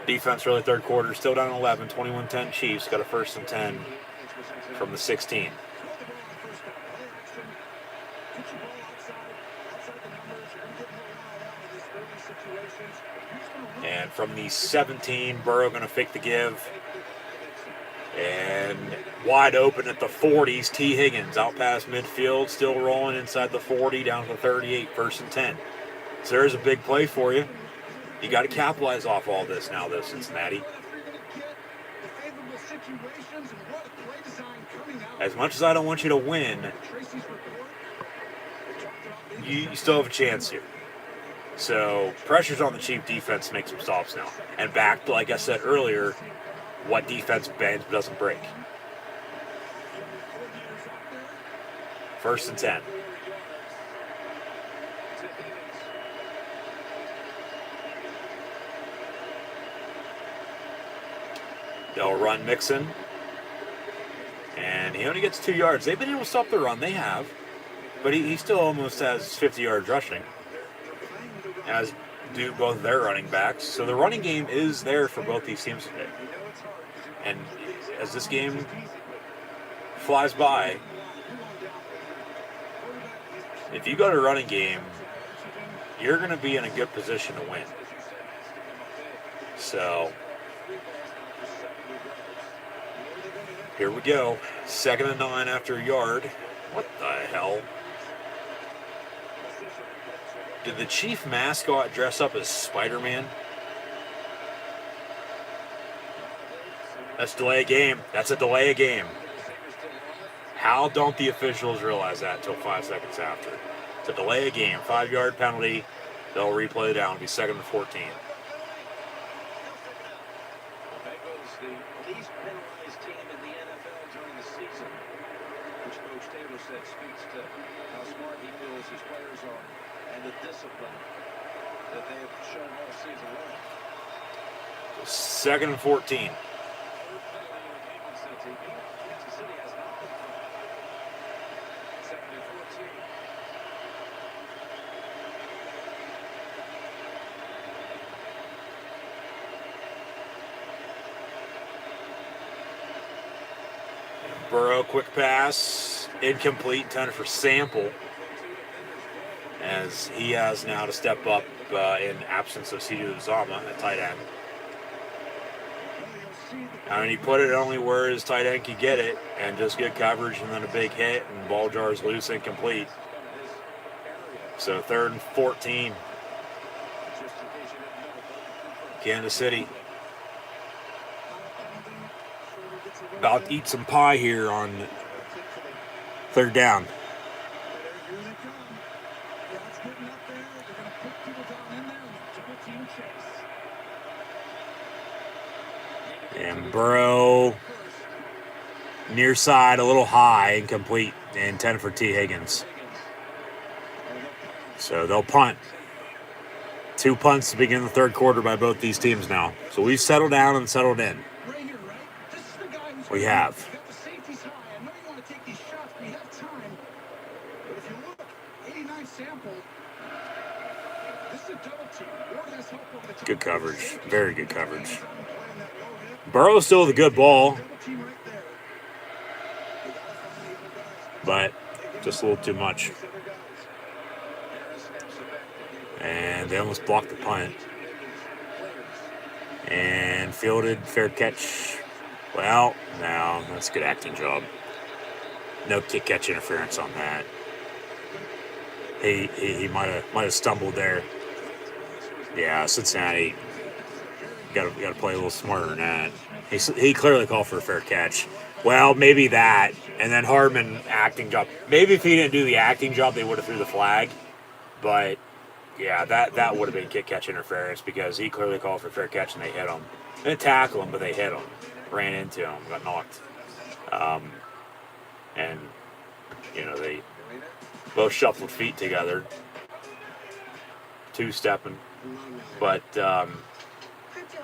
defense early third quarter, still down 11, 21-10 Chiefs, got a 1st and 10 from the 16. And from the 17, Burrow going to fake the give. And wide open at the 40s, T. Higgins out past midfield, still rolling inside the 40, down to the 38, 1st and 10. So there's a big play for you. You got to capitalize off all this now, though, Cincinnati. As much as I don't want you to win, you still have a chance here. So pressure's on the Chief defense to make some stops now. And back to, like I said earlier, what defense bends but doesn't break. 1st and 10. They'll run Mixon. And he only gets 2 yards. They've been able to stop the run. They have. But he still almost has 50 yards rushing. As do both their running backs. So the running game is there for both these teams today. And as this game flies by, if you got a running game, you're going to be in a good position to win. So, here we go. 2nd and 9 after a yard. What the hell? Did the chief mascot dress up as Spider-Man? That's delay a game. That's a delay a game. How don't the officials realize that until 5 seconds after? To delay a game, 5-yard penalty. They'll replay it down. It'll be 2nd and 14. Bengals, the least penalized team in the NFL during the season, which Coach Taylor said speaks to how smart he feels his players are and the discipline that they have shown all season long. 2nd and 14. Kansas City has not been fun. 2nd and 14. Burrow, quick pass, incomplete, intended for Sample, as he has now to step up in absence of C.J. Uzomah at tight end. I mean, he put it only where his tight end could get it, and just good coverage, and then a big hit, and the ball jars loose, incomplete. So 3rd and 14. Kansas City about to eat some pie here on 3rd down. And Burrow, near side, a little high, incomplete, and intended for T. Higgins. So they'll punt. 2 punts to begin the 3rd quarter by both these teams now. So we've settled down and settled in. We have. Good coverage. Very good coverage. Burrow's still with a good ball, but just a little too much. And they almost blocked the punt. And fielded, fair catch. Well, no, that's a good acting job. No kick catch interference on that. He might have stumbled there. Yeah, Cincinnati got to play a little smarter than that. He clearly called for a fair catch. Well, maybe that, and then Hardman acting job. Maybe if he didn't do the acting job, they would have threw the flag. But yeah, that would have been kick catch interference because he clearly called for a fair catch and they hit him. They didn't tackle him, but they hit him, ran into him, got knocked, and they both shuffled feet together, 2-stepping, but. Crypto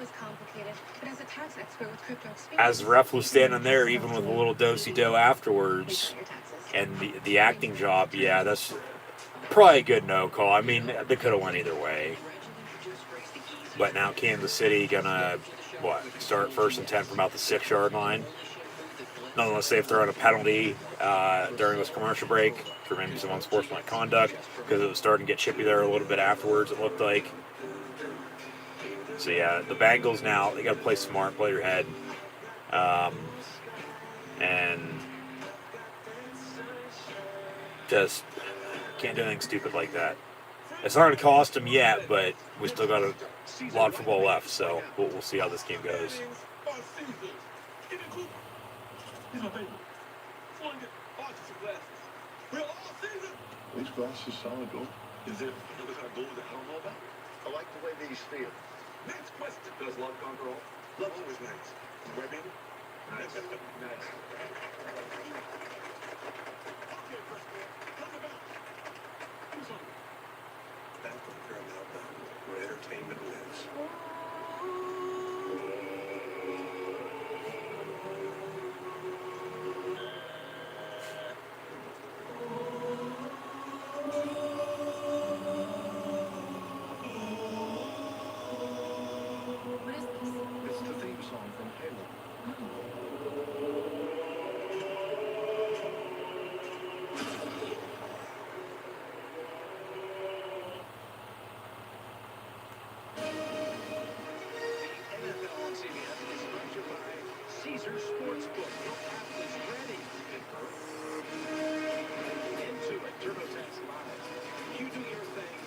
is complicated, but as a tax expert with crypto experience, As the ref was standing there, even with a little do-si-do afterwards, and the acting job, yeah, that's probably a good no call. I mean, they could have went either way. But now Kansas City gonna start 1st and 10 from about the 6-yard line. Nonetheless, they've thrown a penalty during this commercial break for maybe some unsportsmanlike conduct because it was starting to get chippy there a little bit afterwards. It looked like. So yeah, the Bengals now, they got to play smart, play your head, and just can't do anything stupid like that. It's not going to cost them yet, but we still got a lot of football left, so we'll see how this game goes. These glasses solid gold. Is there another kind of gold that I don't know about? I like the way these feel. Next question. Does love conquer all? Love always wins. Right, baby? Nice. Nice. Okay, first man. Talk about. Who's on? Back on Paramount Mountain, where entertainment lives. What is this? It's the theme song from Halo. NFL on CBS is sponsored by Caesars Sportsbook. Your app is ready. Into it. TurboTax Live. You do your thing.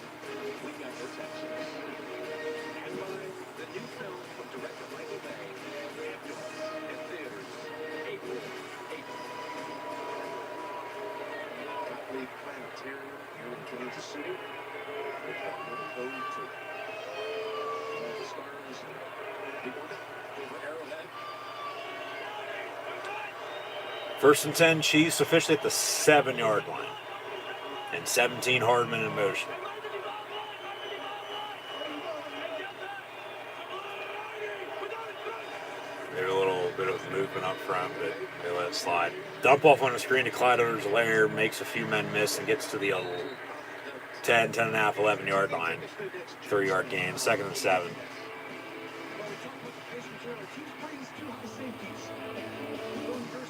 First and 10, Chiefs officially at the 7-yard line. And 17 Hardman in motion. Maybe a little bit of movement up front, but they let it slide. Dump off on the screen to Clyde Edwards-Helaire, makes a few men miss and gets to the 10, 10.5, 11-yard line. 3-yard gain, 2nd and 7.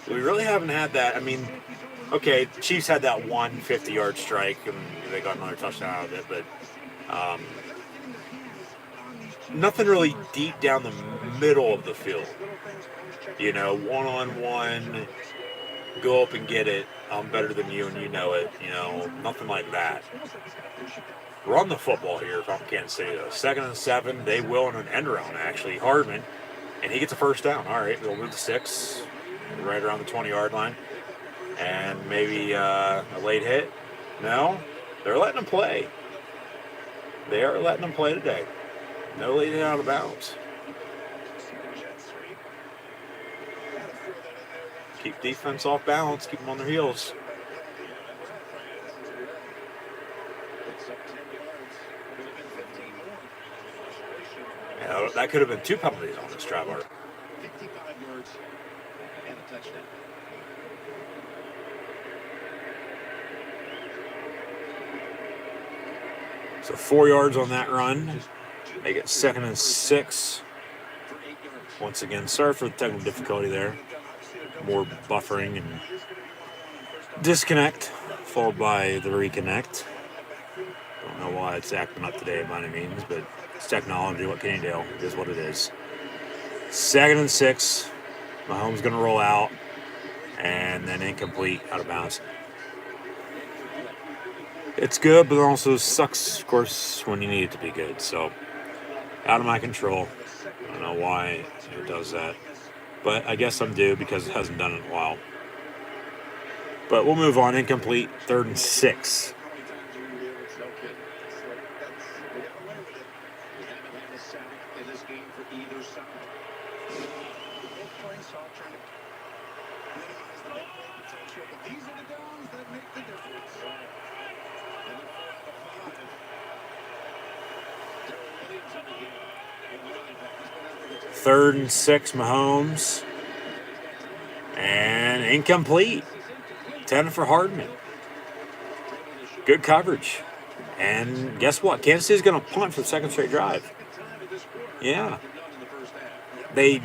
We really haven't had that. I mean, okay, Chiefs had that one 50-yard strike, and they got another touchdown out of it, but nothing really deep down the middle of the field. You know, one-on-one, go up and get it. I'm better than you, and you know it. You know, nothing like that. Run the football here if I'm Kansas City, though. 2nd and 7, they will in an end around, actually. Hardman, and he gets a first down. All right, they'll move to 6, right around the 20-yard line. And maybe a late hit. No, they're letting them play. They are letting them play today. No late hit out of bounds. Keep defense off balance. Keep them on their heels. Yeah, that could have been 2 penalties on this drive. 55 yards and a touchdown. So 4 yards on that run. Make it 2nd and 6. Once again, sorry for the technical difficulty there. More buffering and disconnect, followed by the reconnect. Don't know why it's acting up today by any means, but it's technology. What can you do? It is what it is. 2nd and 6. Mahomes going to roll out, and then incomplete, out of bounds. It's good, but it also sucks, of course, when you need it to be good. So, out of my control. I don't know why it does that. But I guess I'm due because it hasn't done it in a while. But we'll move on. Incomplete. 3rd and 6. Third and 6, Mahomes. And incomplete. 10 for Hardman. Good coverage. And guess what? Kansas City's going to punt for the 2nd straight drive. Yeah. They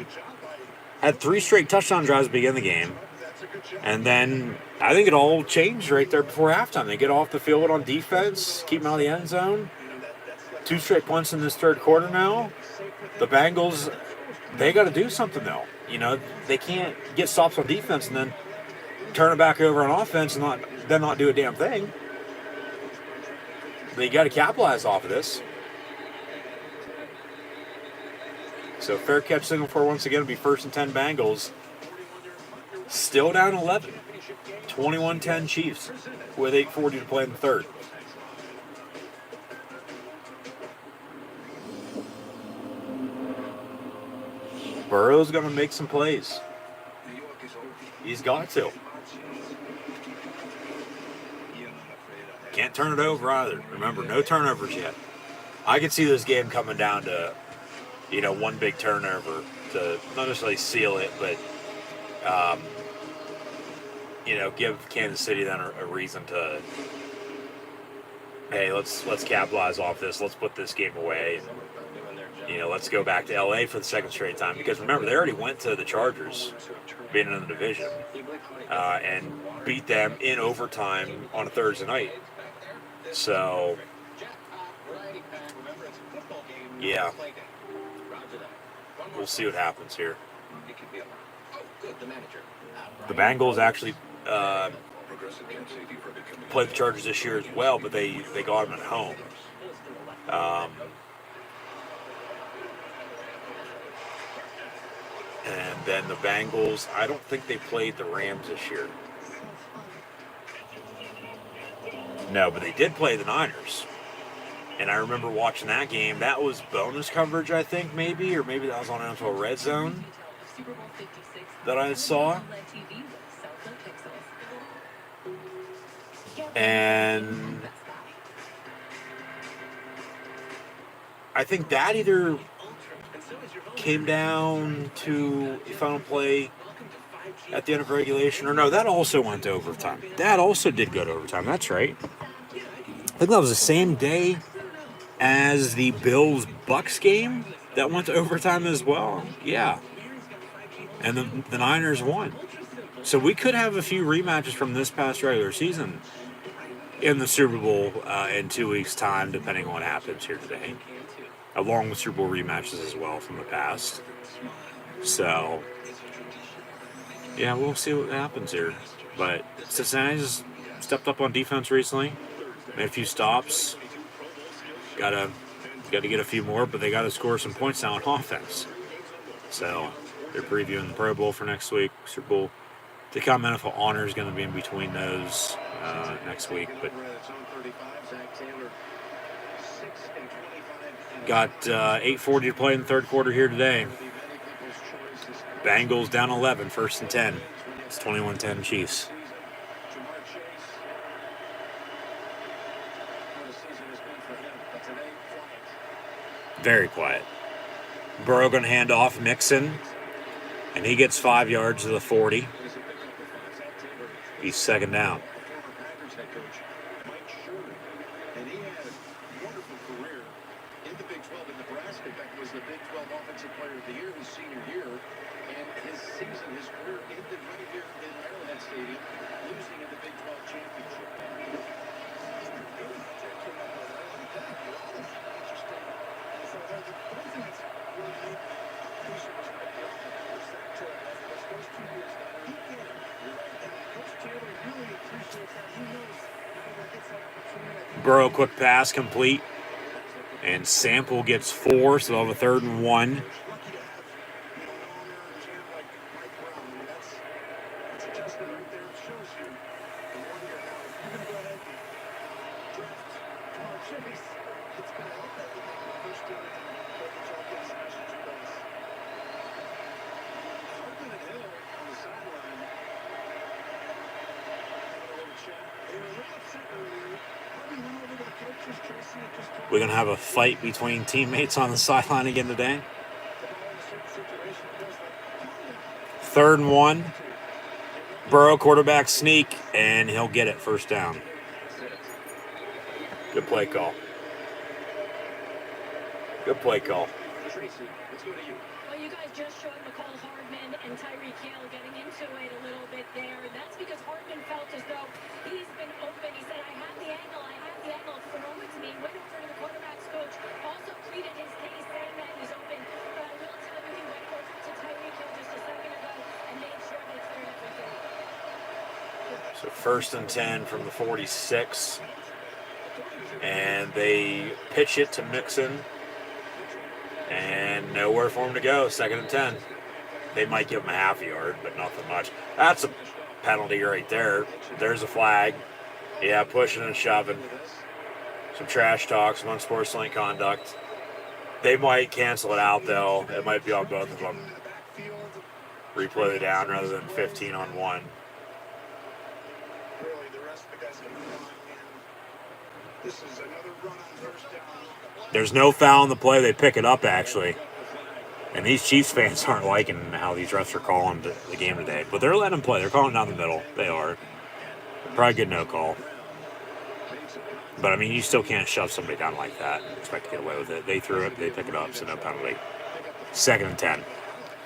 had 3 straight touchdown drives to begin the game. And then I think it all changed right there before halftime. They get off the field on defense, keep them out of the end zone. 2 straight punts in this 3rd quarter now. The Bengals, they got to do something, though. You know, they can't get stops on defense and then turn it back over on offense and not do a damn thing. They got to capitalize off of this. So fair catch signal for once again will be 1st and 10 Bengals. Still down 11. 21-10 Chiefs with 8:40 to play in the 3rd. Burrow's going to make some plays. He's got to. Can't turn it over either. Remember, no turnovers yet. I could see this game coming down to, one big turnover to not necessarily seal it, but, give Kansas City then a reason to, hey, let's capitalize off this. Let's put this game away. And, let's go back to LA for the 2nd straight time. Because remember, they already went to the Chargers, being in the division, and beat them in overtime on a Thursday night. So, yeah, we'll see what happens here. The Bengals actually played the Chargers this year as well, but they got them at home. And then the Bengals, I don't think they played the Rams this year. No, but they did play the Niners. And I remember watching that game. That was bonus coverage, I think, maybe. Or maybe that was on NFL Red Zone that I saw. And I think that either came down to a final play at the end of regulation, or no, that also went to overtime. That also did go to overtime. That's right. I think that was the same day as the Bills-Bucks game that went to overtime as well. Yeah. And the Niners won. So we could have a few rematches from this past regular season in the Super Bowl in 2 weeks' time, depending on what happens here today, along with Super Bowl rematches as well from the past. So, yeah, we'll see what happens here. But Cincinnati's stepped up on defense recently, made a few stops. Got to get a few more, but they got to score some points now on offense. So they're previewing the Pro Bowl for next week. Super Bowl to come. NFL Honor is going to be in between those next week. But got 8:40 to play in the third quarter here today. Bengals down 11, 1st and 10. It's 21-10 Chiefs. Very quiet. Burrow going to hand off Mixon, and he gets 5 yards to the 40. He's second down. And he had a wonderful career in the Big 12 in Nebraska. In fact, was the Big 12 Offensive Player of the Year his senior year. And his season, his career ended right here in Arrowhead Stadium, losing in the Big 12 championship. Burrow, quick pass, complete. And Sample gets 4, so they'll have a 3rd and 1. We're going to have a fight between teammates on the sideline again today. 3rd and 1. Burrow, quarterback sneak, and he'll get it, 1st down. Good play call. Good play call. Well, you guys just showed McCall Hardman and Tyreek Hill getting into it a little bit there. That's because Hardman felt as though he's been open. He said, I have the angle. For moments, he went over to the quarterback's coach, also pleaded his case, saying that he's open. But I will tell you, he went over to Tyreek Hill just a second ago and made sure they cleared everything. So 1st and 10 from the 46. And they pitch it to Mixon. And nowhere for him to go. 2nd and 10. They might give him a half yard, but nothing much. That's a penalty right there. There's a flag. Yeah, pushing and shoving. Some trash talk, some unsportsmanlike conduct. They might cancel it out, though. It might be on both of them. Replay it down rather than 15 on 1. There's no foul on the play. They pick it up, actually. And these Chiefs fans aren't liking how these refs are calling the game today. But they're letting them play. They're calling down the middle. They are. Probably good no call. But, I mean, you still can't shove somebody down like that and expect to get away with it. They threw it. They pick it up, so no penalty. 2nd and 10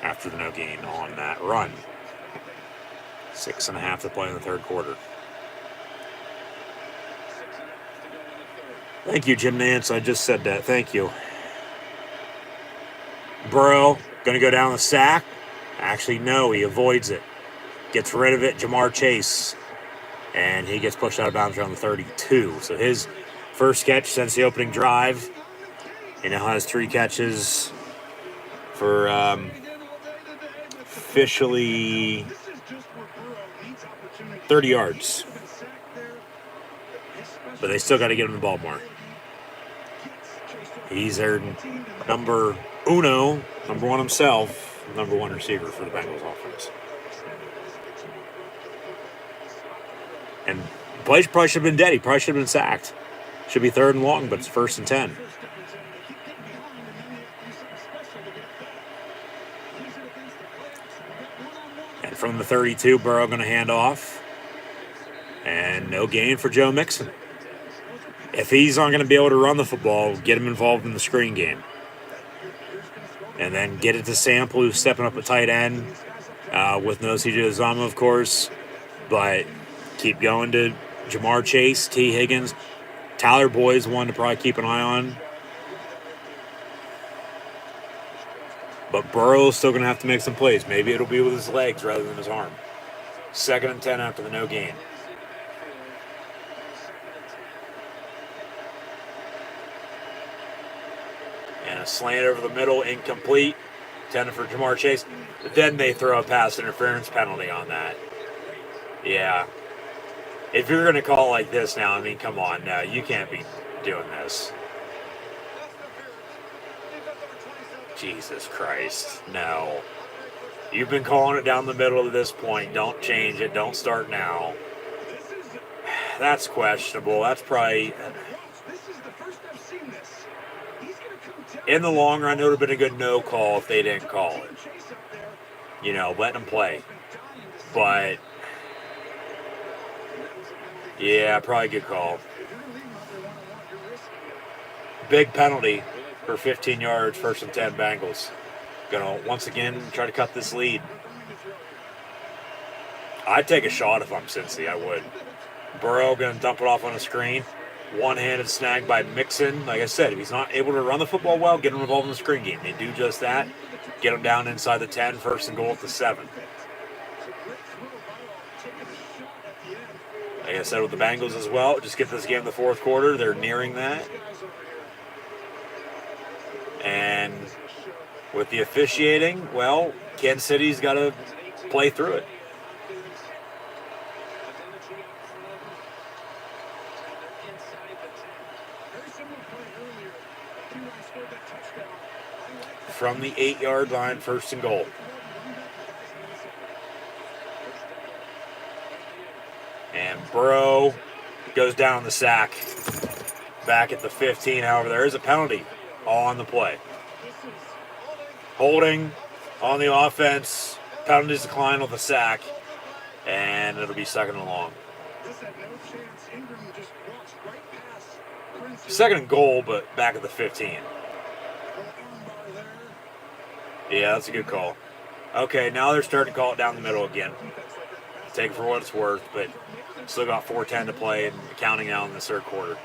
after the no gain on that run. 6.5 to play in the third quarter. Thank you, Jim Nance. I just said that. Thank you. Burrow going to go down the sack. Actually, no, he avoids it. Gets rid of it. Jamar Chase. And he gets pushed out of bounds around the 32. So his first catch since the opening drive. He now has 3 catches for officially 30 yards. But they still got to get him the ball more. He's their number 1 himself, number 1 receiver for the Bengals offense. And Play probably should have been dead. He probably should have been sacked. Should be 3rd and long, but it's 1st and 10. And from the 32, Burrow going to hand off. And no gain for Joe Mixon. If he's not going to be able to run the football, get him involved in the screen game. And then get it to Sample, who's stepping up at tight end with no CJ Uzomah, of course. But keep going to Jamar Chase, T. Higgins. Tyler Boyd's one to probably keep an eye on. But Burrow's still going to have to make some plays. Maybe it'll be with his legs rather than his arm. 2nd and 10 after the no gain. And a slant over the middle, incomplete. Intended for Jamar Chase. But then they throw a pass interference penalty on that. Yeah. If you're going to call like this now, I mean, come on. No, you can't be doing this. Jesus Christ. No. You've been calling it down the middle at this point. Don't change it. Don't start now. That's questionable. That's probably... In the long run, it would have been a good no call if they didn't call it. You know, letting them play. But... yeah, probably a good call. Big penalty for 15 yards, 1st and 10 Bengals. Gonna, once again, try to cut this lead. I'd take a shot if I'm Cincy, I would. Burrow gonna dump it off on a screen. One-handed snag by Mixon. Like I said, if he's not able to run the football well, get him involved in the screen game. They do just that. Get him down inside the 10, 1st and goal at the 7. Like I said with the Bengals as well, just get this game in the 4th quarter. They're nearing that. And with the officiating, well, Kansas City's got to play through it. From the 8-yard line, 1st and goal. And Burrow goes down the sack. Back at the 15, however, there is a penalty on the play. Holding on the offense. Penalties decline with a sack. And it'll be 2nd and long. 2nd and goal, but back at the 15. Yeah, that's a good call. Okay, now they're starting to call it down the middle again. Take it for what it's worth, but still got 4:10 to play and counting out in the 3rd quarter.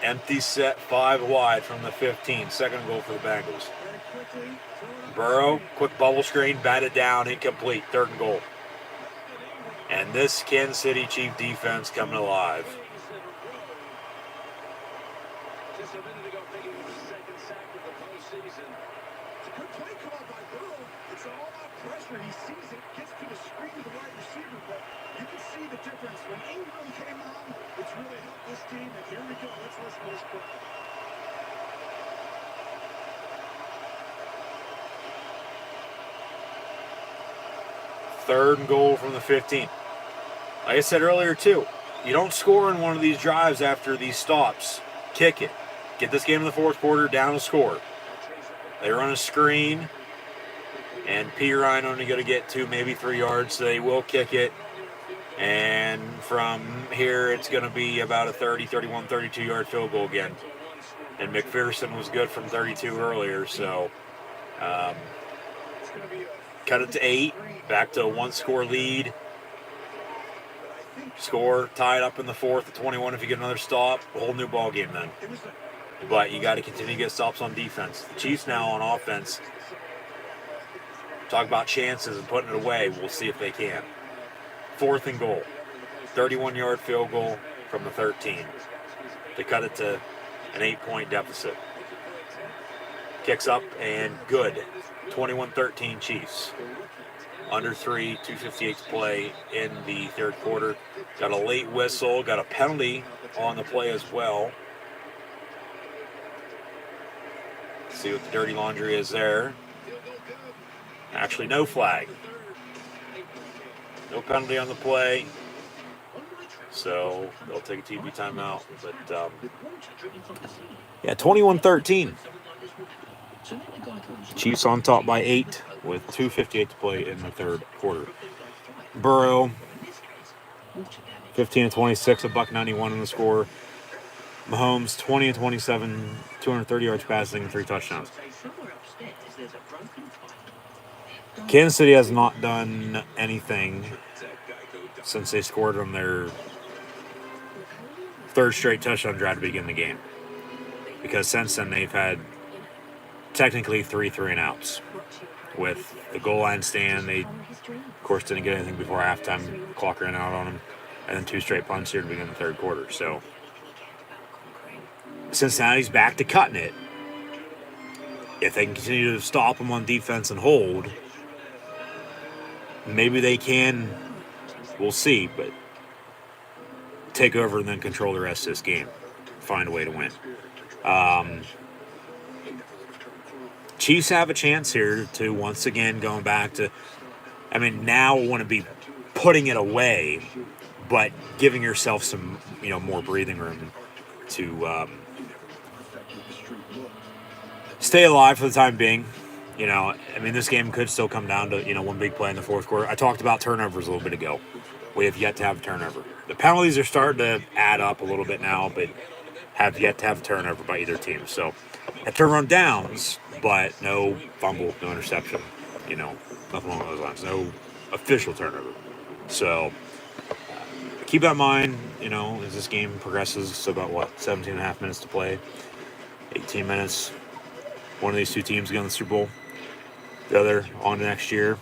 Empty set, 5 wide from the 15. 2nd goal for the Bengals. Burrow, quick bubble screen, batted down, incomplete. 3rd and goal. And this Kansas City Chief defense coming alive. Just a minute ago, making his 2nd sack of the postseason. It's a good play call by Burrow. It's all about pressure. He sees it, gets to the screen of the wide receiver, but you can see the difference. When Ingram came on, it's really helped this team. And here we go. Let's listen to this play. 3rd and goal from the 15. Like I said earlier, too, you don't score in one of these drives after these stops. Kick it. Get this game in the 4th quarter, down a score. They run a screen, and P. Ryan only going to get 2, maybe 3 yards, so they will kick it. And from here, it's going to be about a 30, 31, 32-yard field goal again. And McPherson was good from 32 earlier, so cut it to 8, back to a 1-score lead. Score tied up in the 4th at 21 if you get another stop. A whole new ball game then. But you got to continue to get stops on defense. The Chiefs now on offense. Talk about chances and putting it away. We'll see if they can. 4th and goal. 31-yard field goal from the 13. They cut it to an 8-point deficit. Kicks up and good. 21-13 Chiefs. Under 3, 2:58 to play in the 3rd quarter. Got a late whistle, got a penalty on the play as well. See what the dirty laundry is there. Actually, no flag. No penalty on the play. So they'll take a TV timeout. But, yeah, 21-13. Chiefs on top by 8 with 2:58 to play in the third quarter. Burrow, 15-26, $191 in the score. Mahomes, 20-27, 230 yards passing, 3 touchdowns. Kansas City has not done anything since they scored on their third straight touchdown drive to begin the game. Because since then, they've had technically 3 3-and-outs. With the goal line stand, they, of course, didn't get anything before halftime. Clock ran out on them. And then 2 straight punts here to begin the third quarter. So Cincinnati's back to cutting it. If they can continue to stop them on defense and hold, maybe they can. We'll see, but take over and then control the rest of this game. Find a way to win. Chiefs have a chance here to once again going back to, now want to be putting it away, but giving yourself some, more breathing room to stay alive for the time being. This game could still come down to, one big play in the fourth quarter. I talked about turnovers a little bit ago. We have yet to have a turnover. The penalties are starting to add up a little bit now, but have yet to have a turnover by either team. So, a turn on downs, but no fumble, no interception, nothing along those lines. No official turnover. So, keep that in mind, as this game progresses. So, about 17 and a half minutes to play, 18 minutes. One of these two teams going to the Super Bowl, the other on to next year.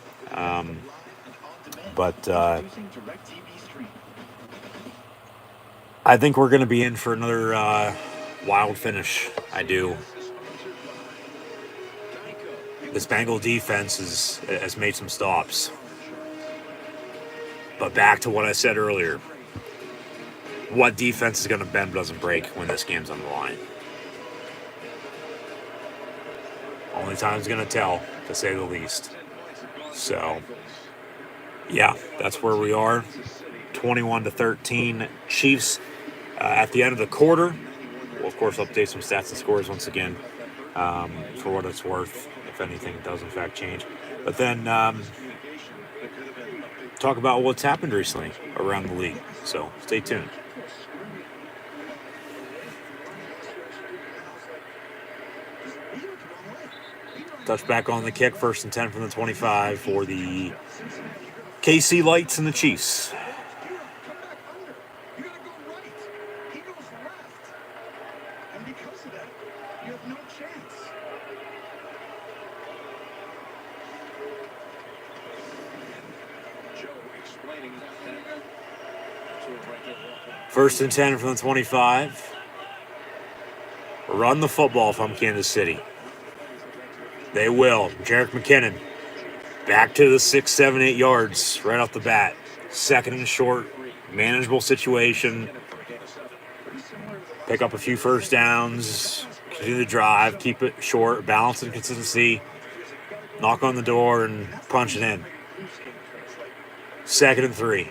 I think we're going to be in for another wild finish. I do. This Bengal defense has made some stops. But back to what I said earlier. What defense is going to bend but doesn't break when this game's on the line? Only time's going to tell, to say the least. So, yeah, that's where we are. 21-13. Chiefs at the end of the quarter. We'll, of course, update some stats and scores once again for what it's worth, if anything does in fact change. But then talk about what's happened recently around the league. So stay tuned. Touchback on the kick, 1st and 10 from the 25 for the KC Lights and the Chiefs. First and 10 from the 25. Run the football from Kansas City. They will. Jerick McKinnon back to the 6, 7, 8 yards right off the bat. 2nd and short, manageable situation. Pick up a few first downs, continue the drive, keep it short, balance and consistency. Knock on the door and punch it in. 2nd and 3.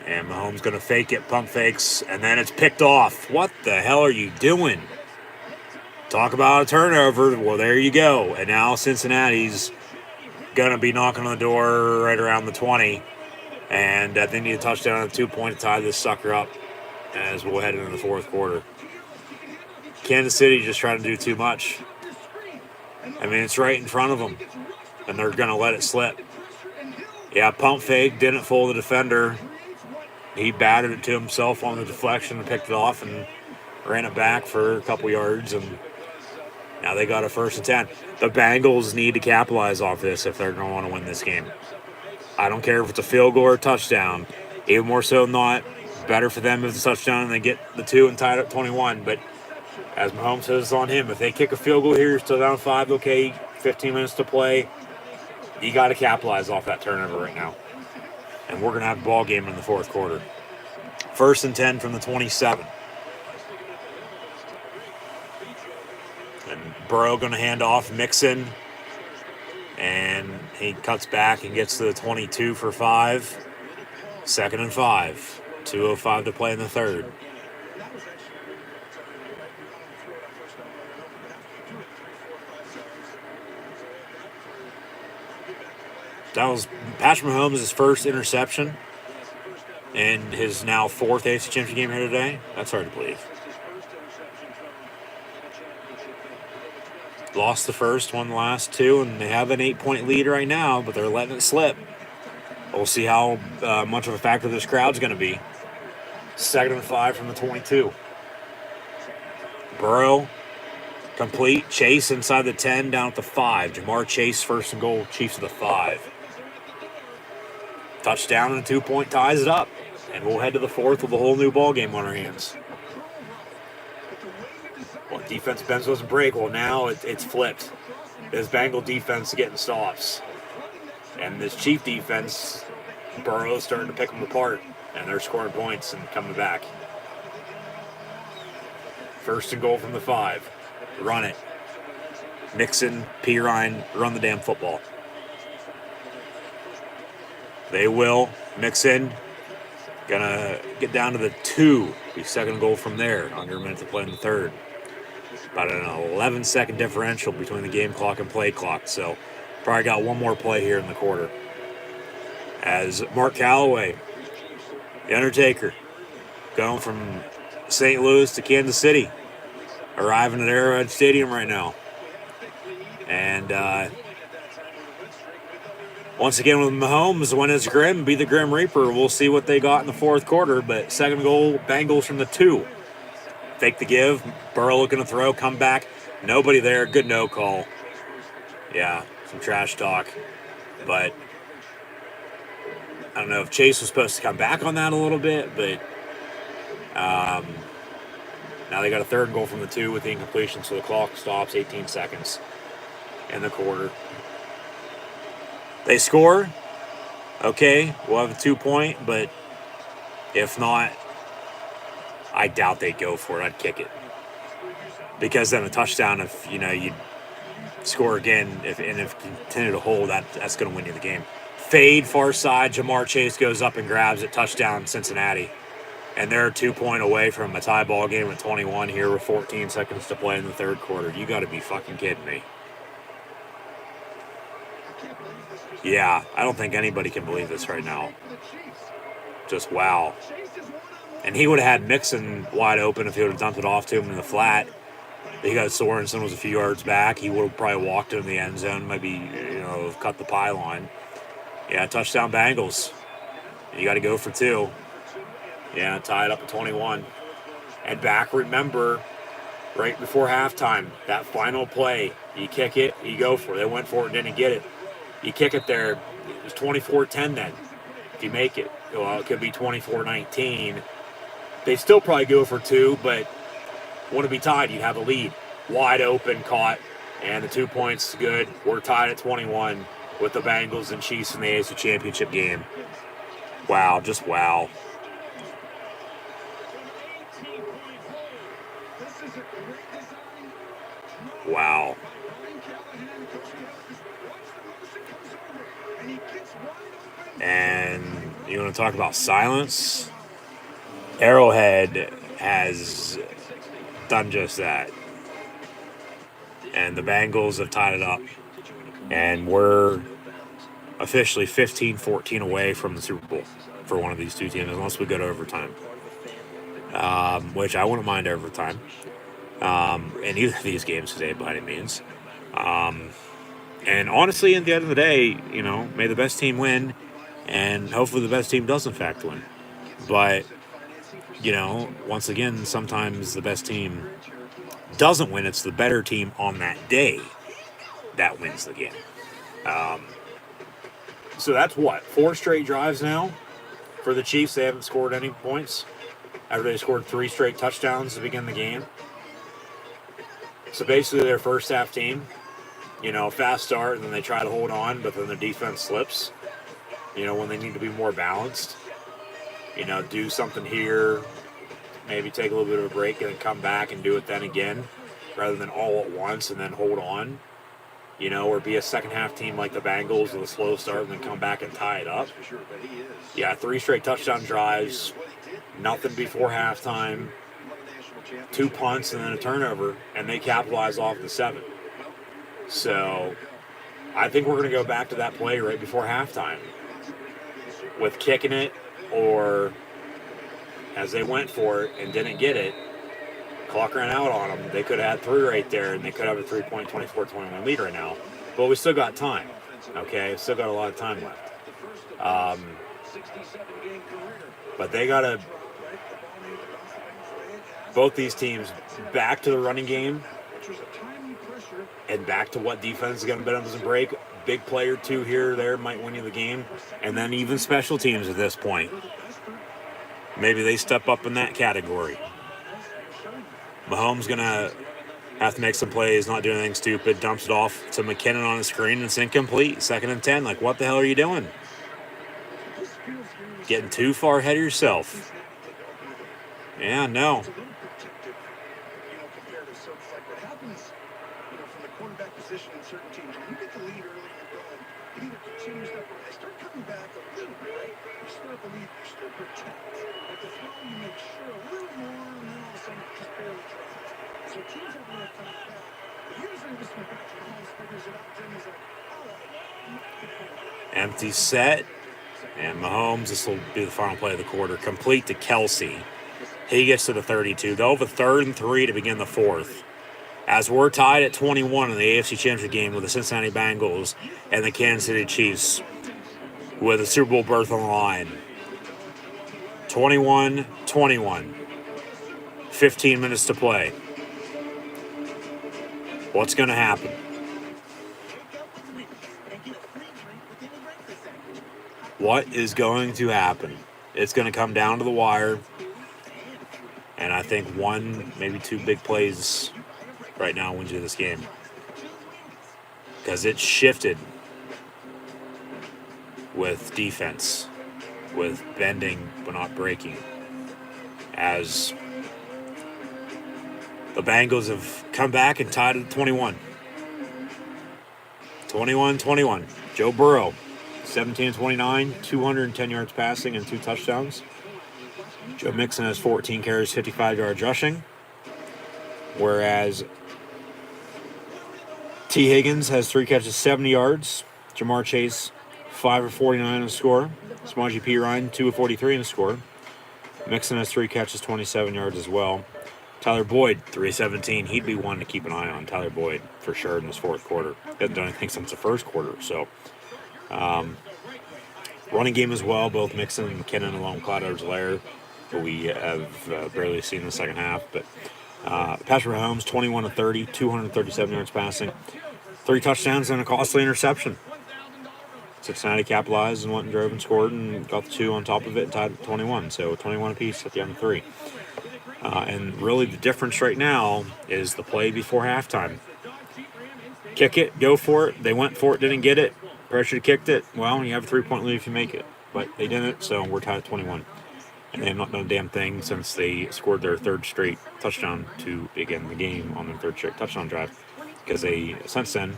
And Mahomes going to fake it, pump fakes, and then it's picked off. What the hell are you doing? Talk about a turnover. Well, there you go. And now Cincinnati's going to be knocking on the door right around the 20. And they need a touchdown and a 2-point to tie this sucker up as we'll head into the fourth quarter. Kansas City just trying to do too much. It's right in front of them, and they're going to let it slip. Yeah, pump fake, didn't fool the defender. He batted it to himself on the deflection and picked it off and ran it back for a couple yards, and now they got a 1st and 10. The Bengals need to capitalize off this if they're going to want to win this game. I don't care if it's a field goal or a touchdown. Even more so than not, better for them if it's a touchdown and they get the 2 and tie it up 21. But As Mahomes says, it's on him. If they kick a field goal here, you're still down 5, okay, 15 minutes to play. You got to capitalize off that turnover right now. And we're going to have a ball game in the fourth quarter. 1st and 10 from the 27. And Burrow going to hand off Mixon. And he cuts back and gets to the 22 for 5. 2nd and 5. 2:05 to play in the third. That was Patrick Mahomes' first interception and his now 4th AFC Championship game here today. That's hard to believe. Lost the first, won the last 2, and they have an 8-point lead right now, but they're letting it slip. We'll see how much of a factor this crowd's going to be. 2nd and 5 from the 22. Burrow, complete. Chase inside the 10, down at the 5. Jamar Chase, 1st and goal. Chiefs at the 5. Touchdown and a 2-point ties it up. And we'll head to the 4th with a whole new ball game on our hands. Well, defense bends doesn't break. Well, now it's flipped. This Bengal defense is getting stops. And this Chief defense, Burrow's starting to pick them apart. And they're scoring points and coming back. 1st and goal from the 5. Run it. Mixon, Pirine, run the damn football. They will. Mixon, gonna get down to the 2. Be 2nd goal from there. Under a minute to play in the third. About an 11-second differential between the game clock and play clock. So probably got one more play here in the quarter. As Mark Callaway, the Undertaker, going from St. Louis to Kansas City, arriving at Arrowhead Stadium right now. And once again with Mahomes, when it's grim, be the Grim Reaper. We'll see what they got in the fourth quarter, but 2nd goal, Bengals from the 2. Fake the give, Burrow looking to throw, come back, nobody there, good no call. Yeah, some trash talk, but I don't know if Chase was supposed to come back on that a little bit, but now they got a 3rd goal from the 2 with the incompletion, so the clock stops, 18 seconds in the quarter. They score, okay, we'll have a 2-point, but if not, I doubt they'd go for it. I'd kick it. Because then a touchdown, if you score again, if you continue to hold, that's going to win you the game. Fade, far side, Jamar Chase goes up and grabs it, touchdown Cincinnati. And they're 2-point away from a tie ball game at 21 here with 14 seconds to play in the third quarter. You got to be fucking kidding me. Yeah, I don't think anybody can believe this right now. Just wow. And he would have had Mixon wide open if he would have dumped it off to him in the flat. Because Sorensen was a few yards back. He would have probably walked in the end zone, maybe, cut the pylon. Yeah, touchdown Bengals. You got to go for 2. Yeah, tie it up at 21. And back, remember, right before halftime, that final play, you kick it, you go for it. They went for it and didn't get it. You kick it there, it was 24-10 then. If you make it, well, it could be 24-19. They still probably go for 2, but want to be tied, you'd have a lead. Wide open, caught, and the 2 points, good. We're tied at 21 with the Bengals and Chiefs in the AFC Championship game. Wow, just wow. Wow. And you want to talk about silence? Arrowhead has done just that. And the Bengals have tied it up. And we're officially 15-14 away from the Super Bowl for one of these two teams, unless we go to overtime. Which I wouldn't mind overtime. In either of these games today, by any means. And honestly, at the end of the day, may the best team win. And hopefully the best team does, in fact, win. But, once again, sometimes the best team doesn't win. It's the better team on that day that wins the game. So that's what? 4 straight drives now for the Chiefs. They haven't scored any points after they scored 3 straight touchdowns to begin the game. So basically their first half team, fast start, and then they try to hold on, but then their defense slips, when they need to be more balanced. Do something here, maybe take a little bit of a break, and then come back and do it then again, rather than all at once and then hold on. Or be a second half team like the Bengals with a slow start and then come back and tie it up. Yeah, 3 straight touchdown drives, nothing before halftime, 2 punts and then a turnover, and they capitalize off the 7. So I think we're going to go back to that play right before halftime with kicking it, or as they went for it and didn't get it, clock ran out on them. They could have had 3 right there, and they could have a 3-point, 24-21 lead right now. But we still got time, okay? Still got a lot of time left. But they got to, both these teams, back to the running game and back to what defense is going to bend and break. Big play or 2 here or there might win you the game. And then even special teams at this point. Maybe they step up in that category. Mahomes going to have to make some plays, not do anything stupid, dumps it off to McKinnon on the screen, and it's incomplete. 2nd and 10. Like, what the hell are you doing? Getting too far ahead of yourself. Yeah, no. Position in certain teams. When you get the lead early in the run, it either continues that way. They start coming back a little bit, right? You start the lead, you still protect. But the throw, you make sure a little more, and then all of a sudden it just barely drops. So teams have enough time back. But usually this one, Patrick Mahomes figures it out. Then he's like, all right. Empty set. And Mahomes, this will be the final play of the quarter, complete to Kelsey. He gets to the 32. They'll have a 3rd and 3 to begin the 4th. As we're tied at 21 in the AFC Championship game with the Cincinnati Bengals and the Kansas City Chiefs with a Super Bowl berth on the line. 21-21. 15 minutes to play. What's going to happen? What is going to happen? It's going to come down to the wire. And I think 1, maybe 2 big plays right now wins you this game. Because it's shifted with defense, with bending but not breaking. As the Bengals have come back and tied at 21. 21-21. Joe Burrow, 17-29, 210 yards passing and 2 touchdowns. Joe Mixon has 14 carries, 55 yards rushing. Whereas T. Higgins has 3 catches, 70 yards. Jamar Chase, 5 of 49 in the score. Samaje Perine, 2 of 43 in the score. Mixon has 3 catches, 27 yards as well. Tyler Boyd, 3-17. He'd be one to keep an eye on, Tyler Boyd, for sure in this 4th quarter. Hasn't done anything since the 1st quarter. So, running game as well, both Mixon and McKinnon along with Clyde Edwards-Helaire, who we have barely seen in the second half. But Patrick Mahomes, 21-30, 237 yards passing, 3 touchdowns and a costly interception. Cincinnati capitalized and went and drove and scored and got the 2 on top of it and tied at 21. So 21 apiece at the end of 3. And really the difference right now is the play before halftime. Kick it, go for it. They went for it, didn't get it. Pressure kicked it. Well, you have a 3-point lead if you make it. But they didn't, so we're tied at 21. And they have not done a damn thing since they scored their 3rd straight touchdown to begin the game on their 3rd straight touchdown drive. Because they, since then,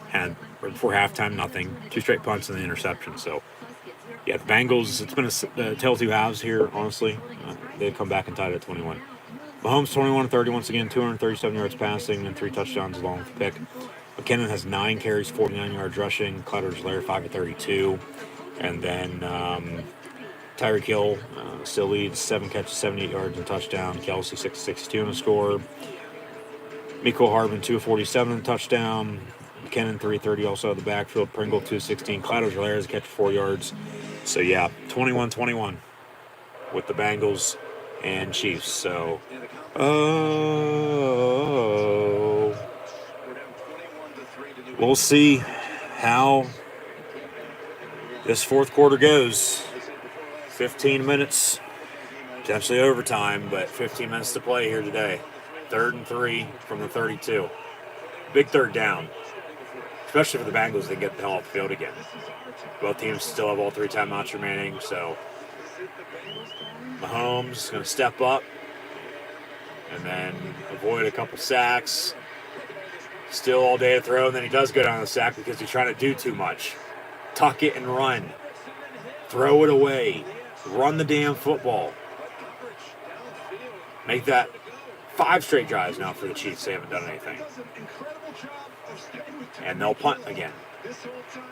had, right before halftime, nothing. 2 straight punts and the interception. So, yeah, the Bengals, it's been a tale of 2 halves here, honestly. They've come back and tied at 21. Mahomes, 21-30, once again, 237 yards passing and 3 touchdowns along with the pick. McKinnon has 9 carries, 49 yards rushing. Clyde Edwards-Helaire, 5 of 32. And then Tyreek Hill still leads, 7 catches, 78 yards and touchdown. Kelsey, 6-62 in the score. Mecole Hardman, 2 of 47 in the touchdown. McKinnon, 3-30 also out of the backfield. Pringle, 2-16. Clyde Edwards-Helaire has a catch for 4 yards. So, yeah, 21-21 with the Bengals and Chiefs. So, we'll see how this 4th quarter goes. 15 minutes, potentially overtime, but 15 minutes to play here today. 3rd and 3 from the 32. Big third down, especially for the Bengals. They get the hell off the field again. Both teams still have all 3 timeouts remaining, so Mahomes is going to step up and then avoid a couple sacks. Still all day to throw, and then he does go down the sack because he's trying to do too much. Tuck it and run. Throw it away. Run the damn football. Make that 5 straight drives now for the Chiefs. They haven't done anything. And they'll punt again.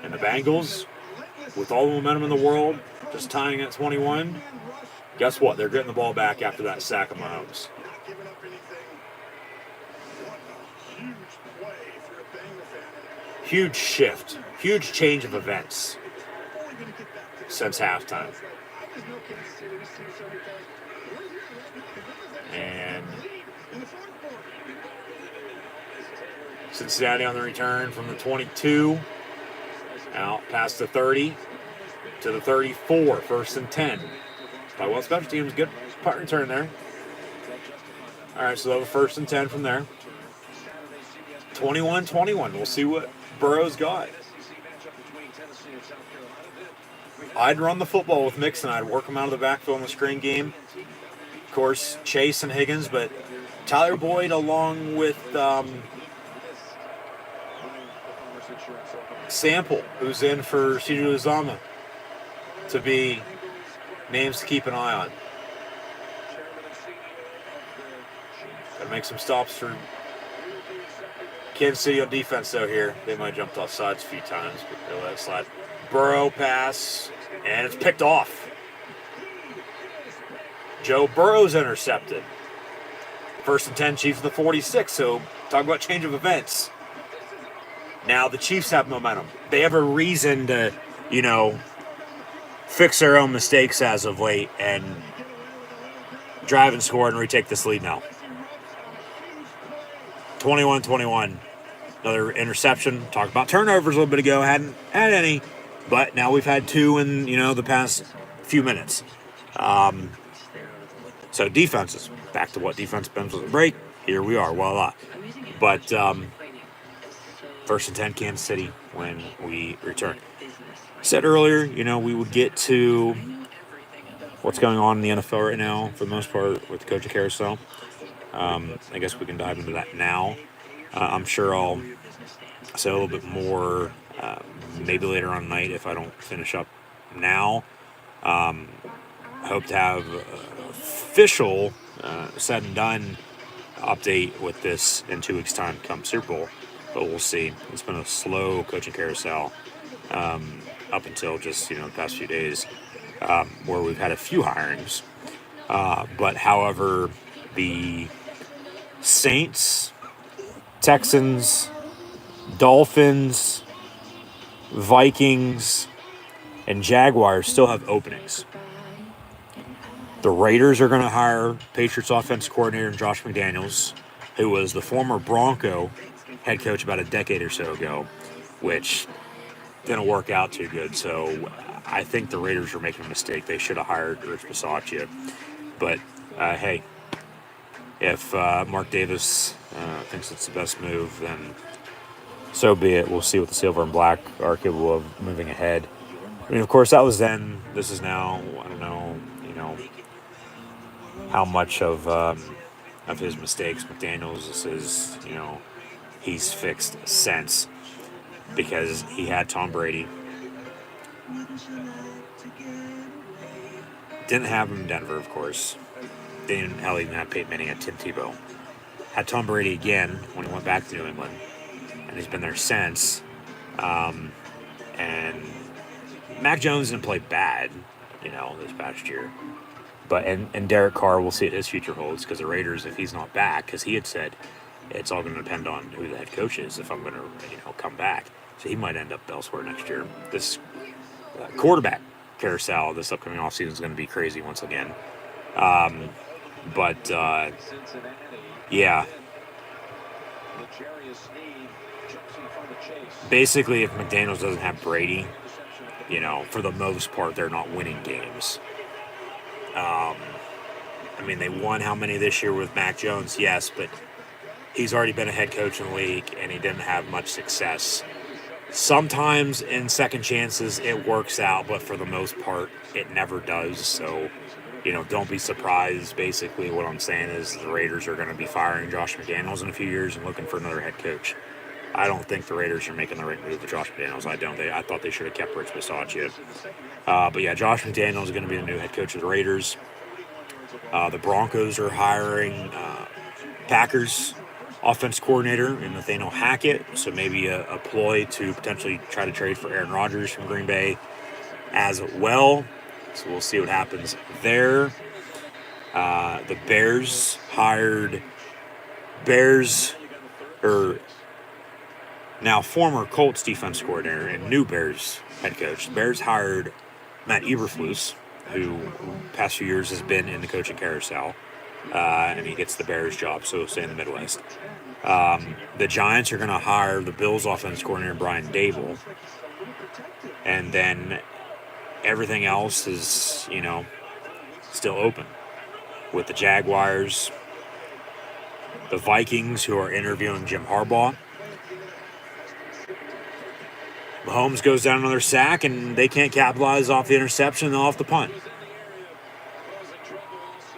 And the Bengals, with all the momentum in the world, just tying at 21, guess what? They're getting the ball back after that sack of Mahomes. Huge shift. Huge change of events since halftime. And Cincinnati on the return from the 22, out past the 30 to the 34, 1st and 10. By well, special teams, good punt return there. All right, so they'll have a 1st and 10 from there. 21-21. We'll see what Burrow's got. I'd run the football with Mixon. I'd work him out of the backfield in the screen game. Of course, Chase and Higgins, but Tyler Boyd along with Sample, who's in for CJ Uzomah, to be names to keep an eye on. Got to make some stops for Kansas City on defense, though, here. They might have jumped off sides a few times, but they'll let it slide. Burrow pass, and it's picked off. Joe Burrow's intercepted. 1st and 10, Chiefs of the 46, so talk about change of events. Now the Chiefs have momentum. They have a reason to, fix their own mistakes as of late and drive and score and retake this lead now. 21-21. Another interception. Talked about turnovers a little bit ago. Hadn't had any, but now we've had 2 in, the past few minutes. So defenses. Back to what defense bends with a break. Here we are. Voila. But 1st and 10 Kansas City when we return. Said earlier, we would get to what's going on in the NFL right now for the most part with the coaching carousel. I guess we can dive into that now. I'm sure I'll say a little bit more maybe later on tonight if I don't finish up now. Hope to have official said and done update with this in 2 weeks' time come Super Bowl, but we'll see. It's been a slow coaching carousel up until just the past few days where we've had a few hirings. But however, the Saints, Texans, Dolphins, Vikings, and Jaguars still have openings. The Raiders are going to hire Patriots offensive coordinator Josh McDaniels, who was the former Bronco head coach about a decade or so ago, which didn't work out too good. So I think the Raiders are making a mistake. They should have hired Rich Bisaccia. But, hey, if Mark Davis thinks it's the best move, then so be it. We'll see what the silver and black are capable of moving ahead. I mean, of course, that was then. This is now. I don't know, how much of his mistakes McDaniels is, he's fixed since, because he had Tom Brady. Didn't have him in Denver, of course. Didn't even have Peyton Manning and Tim Tebow. Had Tom Brady again when he went back to New England, and he's been there since. And Mac Jones didn't play bad, this past year. But and Derek Carr, we'll see what his future holds, because the Raiders, if he's not back, because he had said it's all going to depend on who the head coach is if I'm going to come back. So he might end up elsewhere next year. This quarterback carousel this upcoming offseason is going to be crazy once again. Yeah. Basically, if McDaniels doesn't have Brady, for the most part, they're not winning games. They won how many this year with Mac Jones? Yes, but he's already been a head coach in the league, and he didn't have much success. Sometimes in second chances it works out, but for the most part, it never does. So, don't be surprised. Basically, what I'm saying is the Raiders are going to be firing Josh McDaniels in a few years and looking for another head coach. I don't think the Raiders are making the right move with Josh McDaniels. I thought they should have kept Rich Bisaccia. But yeah, Josh McDaniels is going to be the new head coach of the Raiders. The Broncos are hiring Packers offense coordinator in Nathaniel Hackett, so maybe a ploy to potentially try to trade for Aaron Rodgers from Green Bay as well. So we'll see what happens there. The Bears hired now former Colts defense coordinator and new Bears head coach. The Bears hired Matt Eberflus, who past few years has been in the coaching carousel, and he gets the Bears job, so stay in the Midwest. The Giants are going to hire the Bills offense coordinator Brian Dable, and then everything else is, still open with the Jaguars, the Vikings, who are interviewing Jim Harbaugh. Mahomes goes down another sack, and they can't capitalize off the interception and off the punt.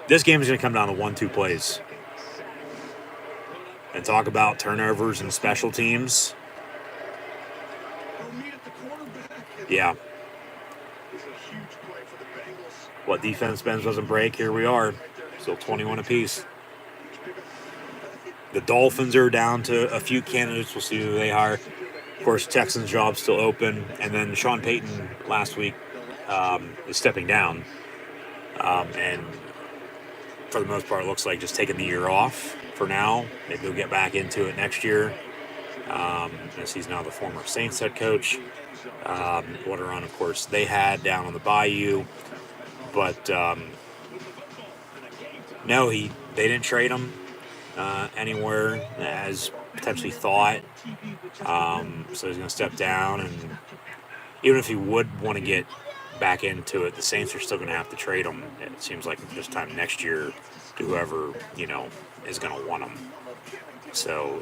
This game is going to come down to 1-2 plays. And talk about turnovers and special teams. Yeah. What defense bends doesn't break. Here we are. Still 21 apiece. The Dolphins are down to a few candidates. We'll see who they hire. Of course, Texans' job's still open. And then Sean Payton last week is stepping down. And for the most part, it looks like just taking the year off for now. Maybe he'll get back into it next year. As he's now the former Saints head coach. What a run, of course, they had down on the Bayou. But no, they didn't trade him anywhere as potentially thought. So he's going to step down, and even if he would want to get back into it, the Saints are still going to have to trade him. It seems like this time next year to whoever is going to want him. So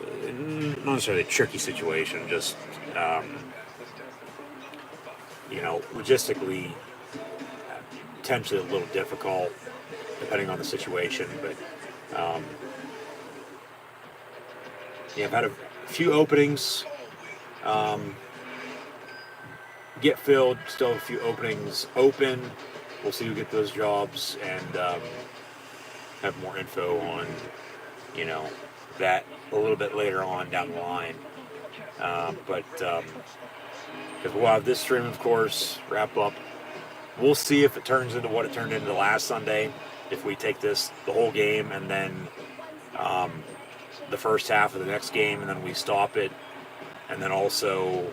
not necessarily a tricky situation, just logistically potentially a little difficult depending on the situation, but I've had a few openings get filled, still a few openings open. We'll see who get those jobs and have more info on that a little bit later on down the line, but because we'll have this stream, of course, wrap up. We'll see if it turns into what it turned into last Sunday, if we take the whole game and then the first half of the next game, and then we stop it, and then also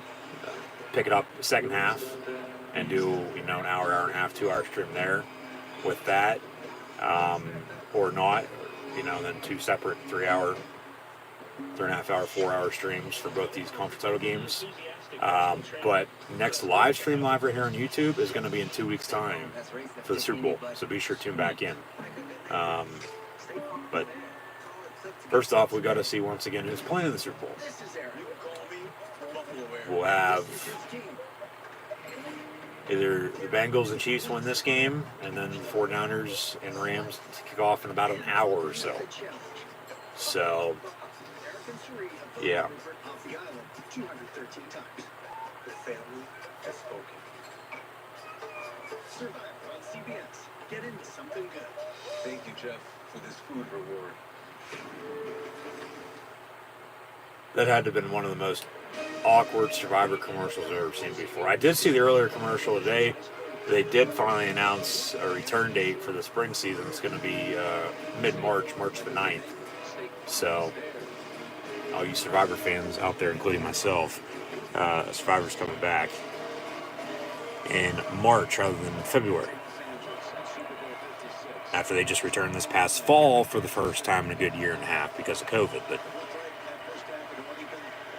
pick it up the second half and do an hour and a half, 2 hour stream there with that, or not, then two separate 3.5 hour, 4 hour streams for both these conference title games. But next live stream live right here on YouTube is going to be in 2 weeks' time for the Super Bowl, so be sure to tune back in. But first off, we got to see once again who's playing in the Super Bowl. We'll have either the Bengals and Chiefs win this game, and then the 49ers and Rams to kick off in about an hour or so. So, yeah. Thank you, Jeff, for this food reward. That had to have been one of the most awkward Survivor commercials I've ever seen before. I did see the earlier commercial today. They did finally announce a return date for the spring season. It's going to be mid-March, March the 9th. So, all you Survivor fans out there, including myself, Survivor's coming back in March rather than February, after they just returned this past fall for the first time in a good year and a half because of COVID. But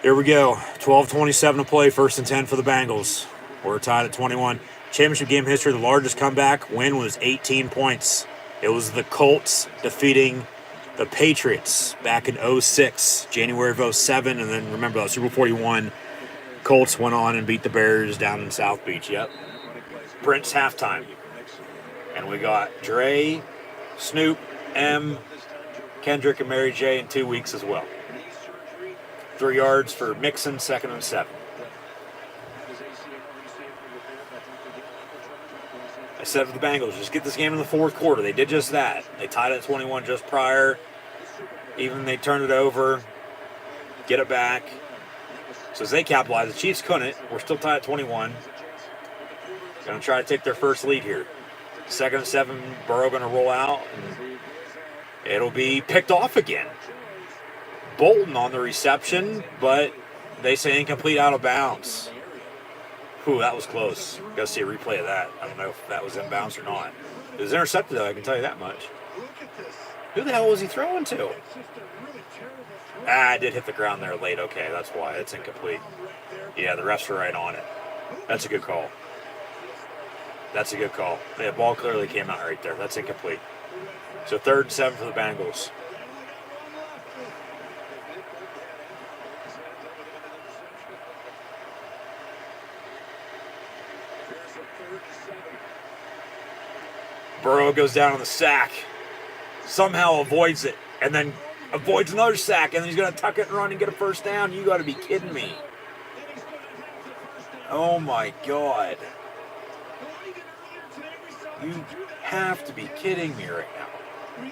here we go. 12:27 to play, 1st and 10 for the Bengals. We're tied at 21. Championship game history, the largest comeback win was 18 points. It was the Colts defeating the the Patriots back in 06, January of 07, and then remember Super Bowl 41, Colts went on and beat the Bears down in South Beach. Yep. Prince halftime. And we got Dre, Snoop, M, Kendrick, and Mary J in 2 weeks as well. 3 yards for Mixon, 2nd and 7. I said for the Bengals, just get this game in the fourth quarter. They did just that. They tied it at 21 just prior. Even they turned it over, get it back. So as they capitalize, the Chiefs couldn't. We're still tied at 21. Going to try to take their first lead here. 2nd and 7, Burrow going to roll out. And it'll be picked off again. Bolton on the reception, but they say incomplete, out of bounds. Whew, that was close. Got to see a replay of that. I don't know if that was inbounds or not. It was intercepted, though, I can tell you that much. Who the hell was he throwing to? It did hit the ground there late. Okay, that's why. It's incomplete. Yeah, the refs are right on it. That's a good call. That's a good call. The ball clearly came out right there. That's incomplete. So 3rd and 7 for the Bengals. Burrow goes down on the sack. Somehow avoids it. And then avoids another sack. And then he's going to tuck it and run and get a first down. You got to be kidding me. Oh my God. You have to be kidding me right now.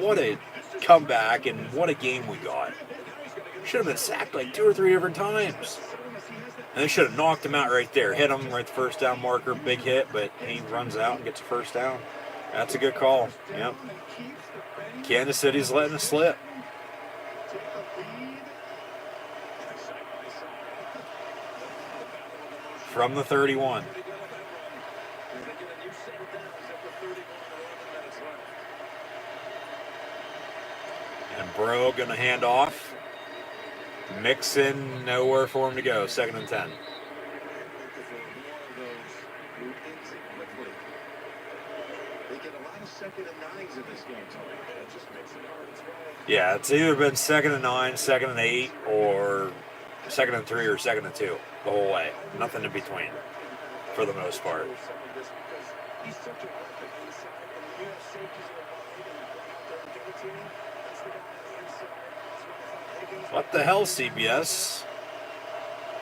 What a comeback and what a game we got. Should have been sacked like 2 or 3 different times. And they should have knocked him out right there. Hit him right at the first down marker. Big hit, but he runs out and gets a first down. That's a good call. Yep. Kansas City's letting it slip. From the 31. And Burrow going to hand off. Mixon, nowhere for him to go. 2nd and 10. Yeah, it's either been 2nd and 9, 2nd and 8, or 2nd and 3 or 2nd and 2 the whole way. Nothing in between, for the most part. What the hell, CBS?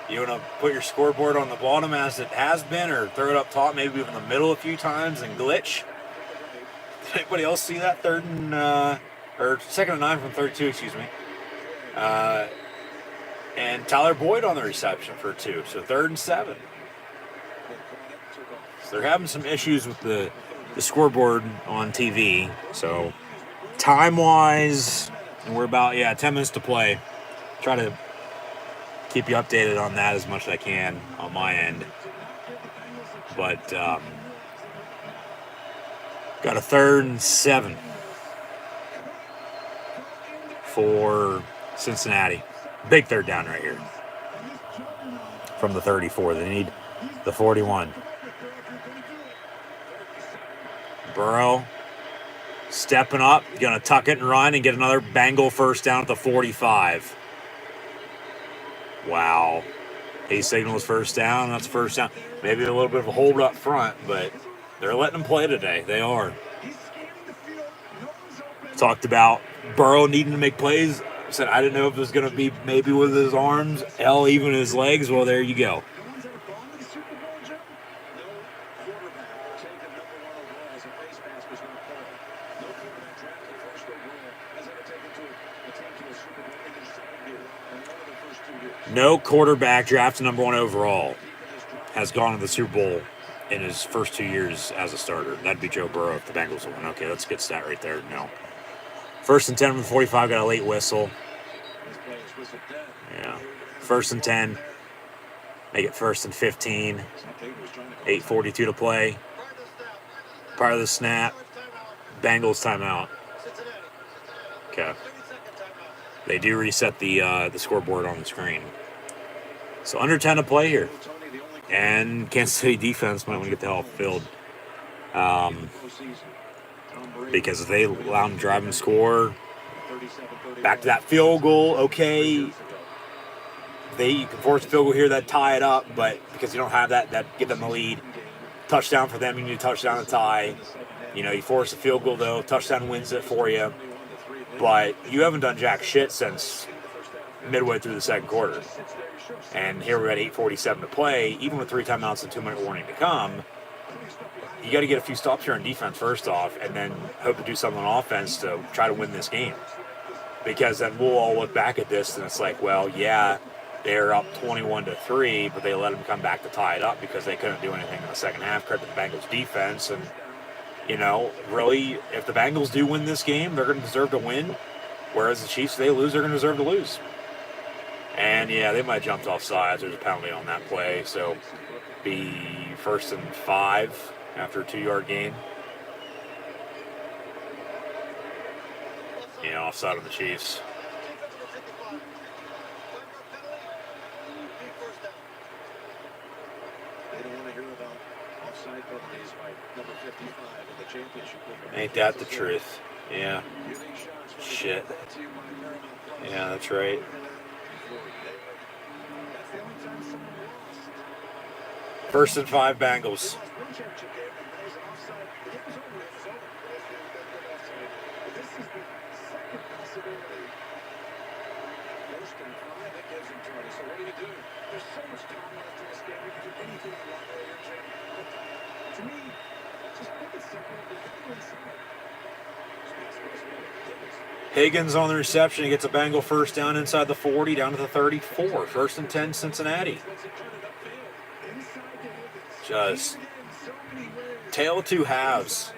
You want to put your scoreboard on the bottom as it has been, or throw it up top, maybe in the middle a few times and glitch? Did anybody else see that? 3rd and, or 2nd and 9 from 32, excuse me. And Tyler Boyd on the reception for 2, so 3rd and 7. So they're having some issues with the scoreboard on TV. So time-wise, and we're about 10 minutes to play. Try to keep you updated on that as much as I can on my end. But got a 3rd and 7 for Cincinnati. Big 3rd down right here from the 34. They need the 41. Burrow stepping up, gonna tuck it and run and get another Bengal first down at the 45. Wow. He signals first down. That's first down. Maybe a little bit of a hold up front, but they're letting them play today. They are. Talked about Burrow needing to make plays. Said I didn't know if it was going to be maybe with his arms, hell, even his legs. Well, there you go. No quarterback drafted number 1 overall has gone to the Super Bowl in his first 2 years as a starter. That'd be Joe Burrow if the Bengals won. Okay, that's a good stat right there. No. 1st and 10 from the 45, got a late whistle. Yeah. 1st and 10. Make it 1st and 15. 8:42 to play. Part of the snap. Bengals timeout. Okay. They do reset the scoreboard on the screen. So under 10 to play here. And Kansas City defense might want to get the hell off the field. Because if they allow them to drive and score, back to that field goal, okay. You can force a field goal here that tie it up, but because you don't have that give them the lead. Touchdown for them, you need a touchdown to tie. You force a field goal though, touchdown wins it for you. But you haven't done jack shit since midway through the second quarter. And here we're at 8:47 to play, even with 3 timeouts and 2-minute warning to come. You got to get a few stops here on defense first off, and then hope to do something on offense to try to win this game. Because then we'll all look back at this and it's like, well, yeah, they're up 21-3, but they let them come back to tie it up because they couldn't do anything in the second half. Credit the Bengals defense. And, really, if the Bengals do win this game, they're going to deserve to win. Whereas the Chiefs, if they lose, they're going to deserve to lose. And, yeah, they might have jumped off sides. There's a penalty on that play. So, be 1st and 5 after a 2-yard gain. Offside on the Chiefs. Ain't that the truth? Yeah. Shit. Yeah, that's right. First and 5 Bengals. Higgins on the reception. He gets a Bengal first down inside the 40, down to the 34. 1st and 10, Cincinnati. Just tale of 2 halves.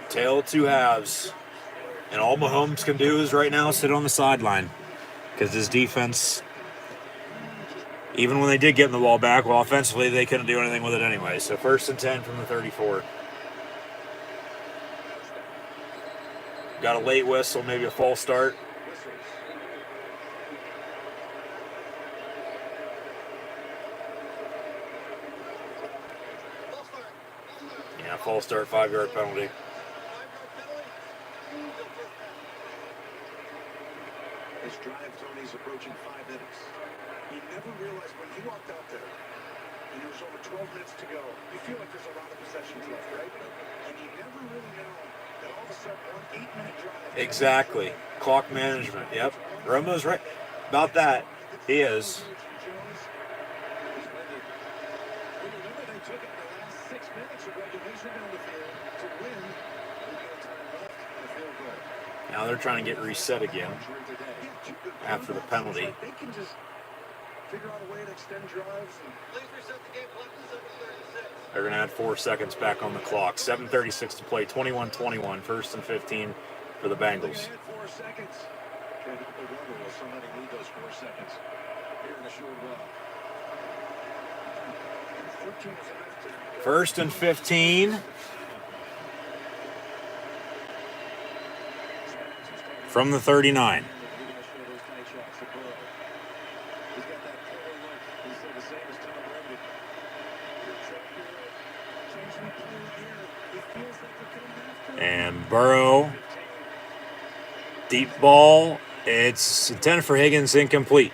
Tale of 2 halves. And all Mahomes can do is right now sit on the sideline. Because his defense, even when they did get the ball back, well, offensively, they couldn't do anything with it anyway. So 1st and 10 from the 34. Got a late whistle, maybe a false start. Yeah, false start, 5-yard penalty. His drive, Tony's approaching 5 minutes. He never realized when he walked out there, and there was over 12 minutes to go, you feel like there's a lot of possessions left, right? And you never really know that all of a sudden, 1 8-minute drive. Exactly. Clock management. Yep. Romo's right about that. He is. Remember, they took it in the last 6 minutes of regulation down the field to win. Now they're trying to get reset again after the penalty. They can just figure out a way to extend drives. They're going to add 4 seconds back on the clock. 7:36 to play. 21-21. 1st and 15 for the Bengals. 4 seconds. Somebody need those 4 seconds here in a short while. 1st and 15. From the 39. And Burrow, deep ball. It's intended for Higgins, incomplete,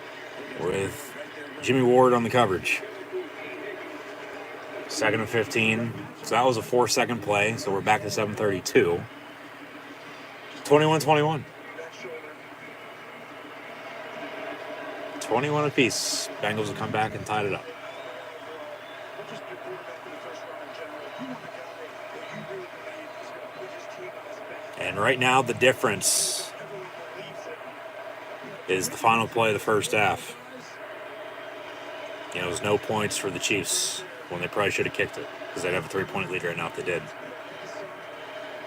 with Jimmy Ward on the coverage. 2nd and 15. So that was a 4-second play. So we're back to 7:32. 21-21. 21 apiece. Bengals will come back and tied it up. And right now, the difference is the final play of the first half. It was no points for the Chiefs when they probably should have kicked it because they'd have a 3-point lead right now if they did.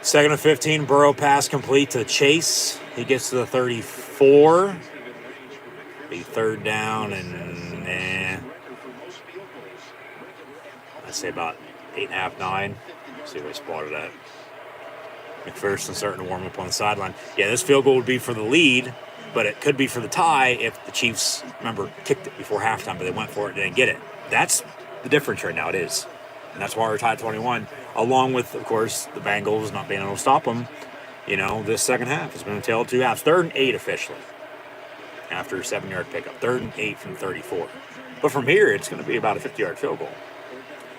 2nd and 15, Burrow pass complete to Chase. He gets to the 34. Be 3rd down and I'd say about 8.5, 9. See if I spotted that. McPherson starting to warm up on the sideline. Yeah, this field goal would be for the lead, but it could be for the tie if the Chiefs, remember, kicked it before halftime, but they went for it and didn't get it. That's the difference right now. It is. And that's why we're tied 21, along with, of course, the Bengals not being able to stop them. This second half has been a tale of two halves. 3rd and 8 officially after a 7-yard pickup. 3rd and 8 from 34. But from here, it's going to be about a 50-yard field goal.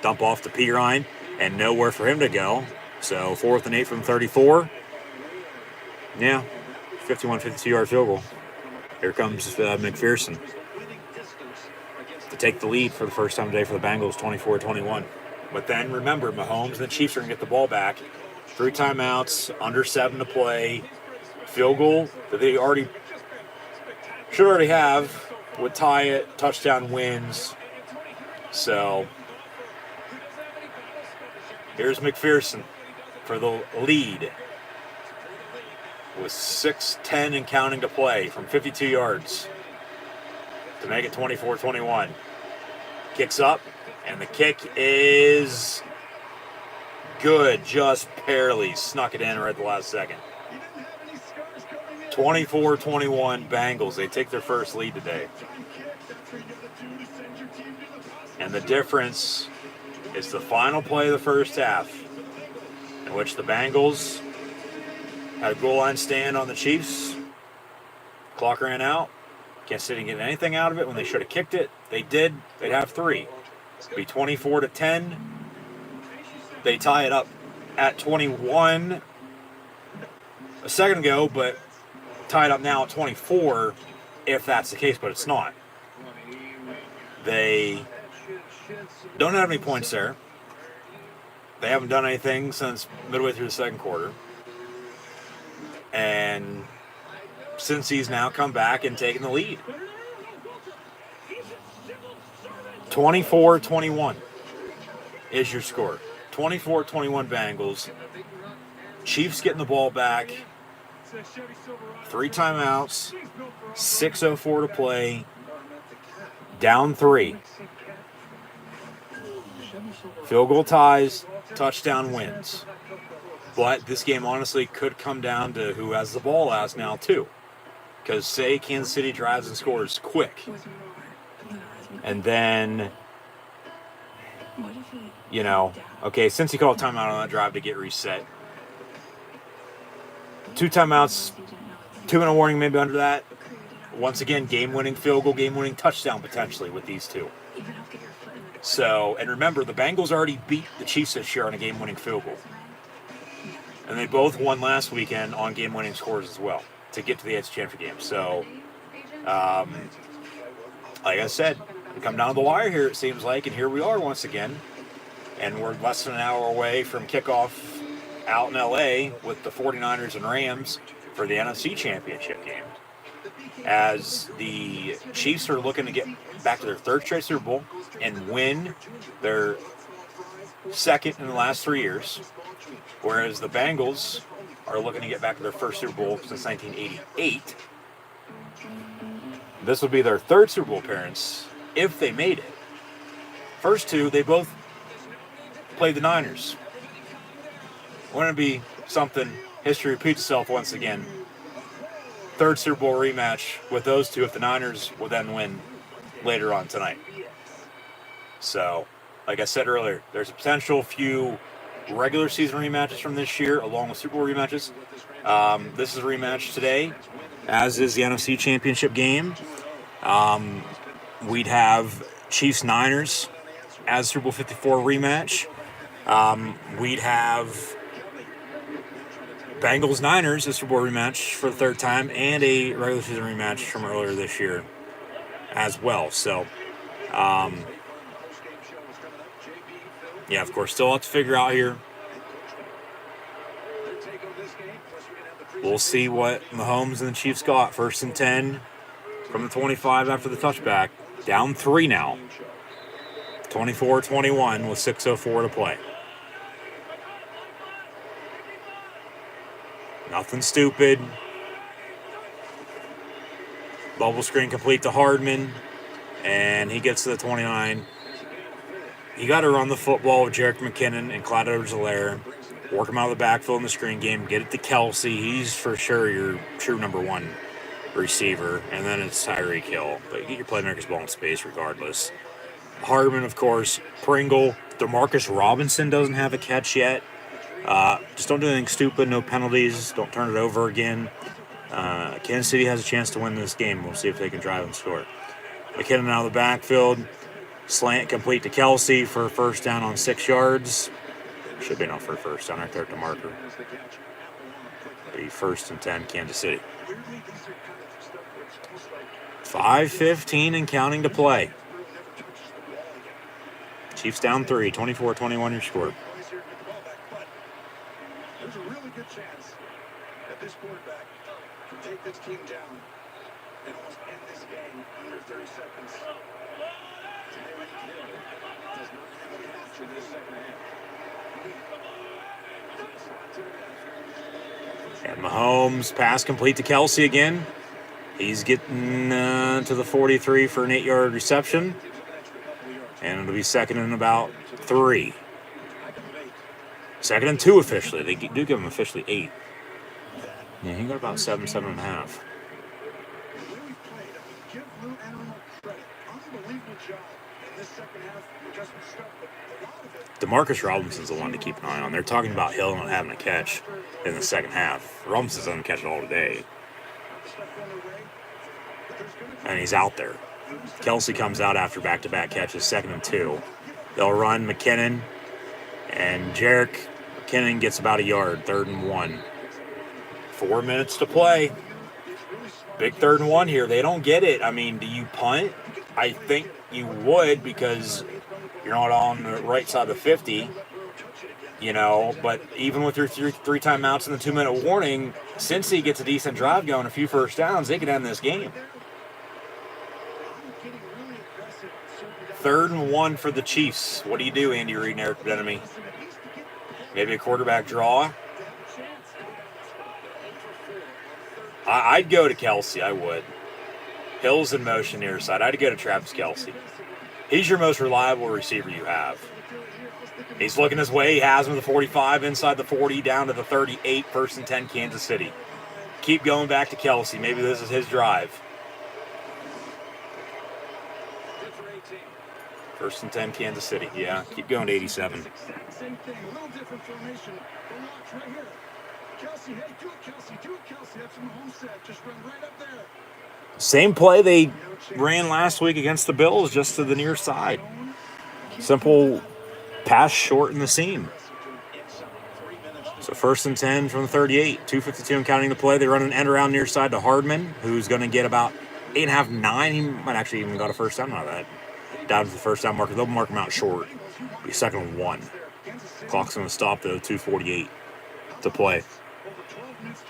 Dump off to Pirine and nowhere for him to go. So 4th and 8 from 34. Yeah, 51, 52-yard field goal. Here comes McPherson to take the lead for the first time today for the Bengals, 24-21. But then remember, Mahomes and the Chiefs are going to get the ball back. 3 timeouts, under 7 to play. Field goal that they should already have would tie it. Touchdown wins. So here's McPherson for the lead with 6:10 and counting to play from 52 yards to make it 24-21. Kicks up, and the kick is good, just barely snuck it in right at the last second. 24-21 Bengals. They take their first lead today. And the difference is the final play of the first half, in which the Bengals had a goal line stand on the Chiefs. Clock ran out. Kansas City didn't get anything out of it when they should have kicked it. They did. They'd have 3. It'd be 24-10. They tie it up at 21 a second ago, but tied up now at 24 if that's the case, but it's not. They don't have any points there. They haven't done anything since midway through the second quarter. And since he's now come back and taken the lead. 24-21 is your score. 24-21 Bengals. Chiefs getting the ball back. 3 timeouts. 6:04 to play. Down 3. Field goal ties. Touchdown wins. But this game honestly could come down to who has the ball last now too. Because say Kansas City drives and scores quick. And then, okay, since he called timeout on that drive to get reset. 2 timeouts, 2-minute warning maybe under that. Once again, game-winning field goal, game-winning touchdown potentially with these two. So, and remember, the Bengals already beat the Chiefs this year on a game-winning field goal. And they both won last weekend on game-winning scores as well to get to the AFC Championship game. So, like I said, we come down to the wire here, it seems like, and here we are once again. And we're less than an hour away from kickoff out in L.A. with the 49ers and Rams for the NFC Championship game. As the Chiefs are looking to get back to their 3rd straight Super Bowl and win their 2nd in the last 3 years, whereas the Bengals are looking to get back to their 1st Super Bowl since 1988. This will be their 3rd Super Bowl appearance if they made it. First 2, they both played the Niners. Wouldn't it be something? History repeats itself once again. 3rd Super Bowl rematch with those two if the Niners will then win later on tonight. So, like I said earlier, there's a potential few regular season rematches from this year along with Super Bowl rematches. This is a rematch today, as is the NFC Championship game. We'd have Chiefs-Niners as Super Bowl 54 rematch. We'd have Bengals-Niners as Super Bowl rematch for the 3rd time, and a regular season rematch from earlier this year as well. So, yeah, of course, still have to figure out here. We'll see what Mahomes and the Chiefs got. 1st and 10 from the 25 after the touchback. Down 3 now. 24-21 with 6:04 to play. Nothing stupid. Bubble screen complete to Hardman. And he gets to the 29. You got to run the football with Jerick McKinnon and Clyde Edwards-Helaire. work him out of the backfield in the screen game, get it to Kelsey. He's for sure your true number one receiver. And then it's Tyreek Hill. But you get your playmakers ball in space regardless. Hardman, of course. Pringle. Demarcus Robinson doesn't have a catch yet. Just don't do anything stupid. No penalties. Don't turn it over again. Kansas City has a chance to win this game. We'll see if they can drive and score. McKinnon out of the backfield. Slant complete to Kelsey for a first down on 6 yards. Should be enough for a first down right there at the marker. Be 1st and 10, Kansas City. 5:15 and counting to play. Chiefs down 3, 24-21 your score. There's a really good chance that this quarterback can take this team down and almost end this game under 30 seconds. Tyreek Hill does not have a catch in this second half. And Mahomes, pass complete to Kelsey again. He's getting to the 43 for an 8-yard reception. And it'll be 2nd and about 3. 2nd and 2 officially. They do give him officially 8. Yeah, he got about 7, 7.5. Give Lou Anarumo credit. Unbelievable job in this second half. Just stuff, but a lot of it. Demarcus Robinson's the one to keep an eye on. They're talking about Hill not having a catch in the second half. Robinson doesn't catch it all today. And he's out there. Kelsey comes out after back-to-back catches, 2nd and 2. They'll run McKinnon, and Jerick McKinnon gets about a yard, 3rd and 1. 4 minutes to play. Big 3rd and 1 here. They don't get it. I mean, do you punt? I think you would because you're not on the right side of the 50, but even with your three timeouts and the 2-minute warning, Cincy gets a decent drive going, a few first downs, they could end this game. 3rd and 1 for the Chiefs. What do you do, Andy Reid and Eric Bieniemy? Maybe a quarterback draw? I'd go to Kelsey, I would. Hill's in motion near side. I'd go to Travis Kelsey. He's your most reliable receiver you have. He's looking his way. He has him to the 45, inside the 40, down to the 38, 1st and 10, Kansas City. Keep going back to Kelsey. Maybe this is his drive. 1st and 10, Kansas City. Yeah, keep going to 87. Same thing, a little different formation. The watch right here. Kelsey, hey, do it, Kelsey, do it, Kelsey. That's what Mahomes said. Just run right up there. Same play they ran last week against the Bills, just to the near side. Simple pass short in the seam. So 1st and 10 from the 38, 2:52 and counting the play. They run an end around near side to Hardman, who's going to get about 8.5, 9. He might actually even got a first down out of that. Down to the first down marker. They'll mark him out short. Be 2nd and 1. Clock's going to stop, though, 2:48 to play.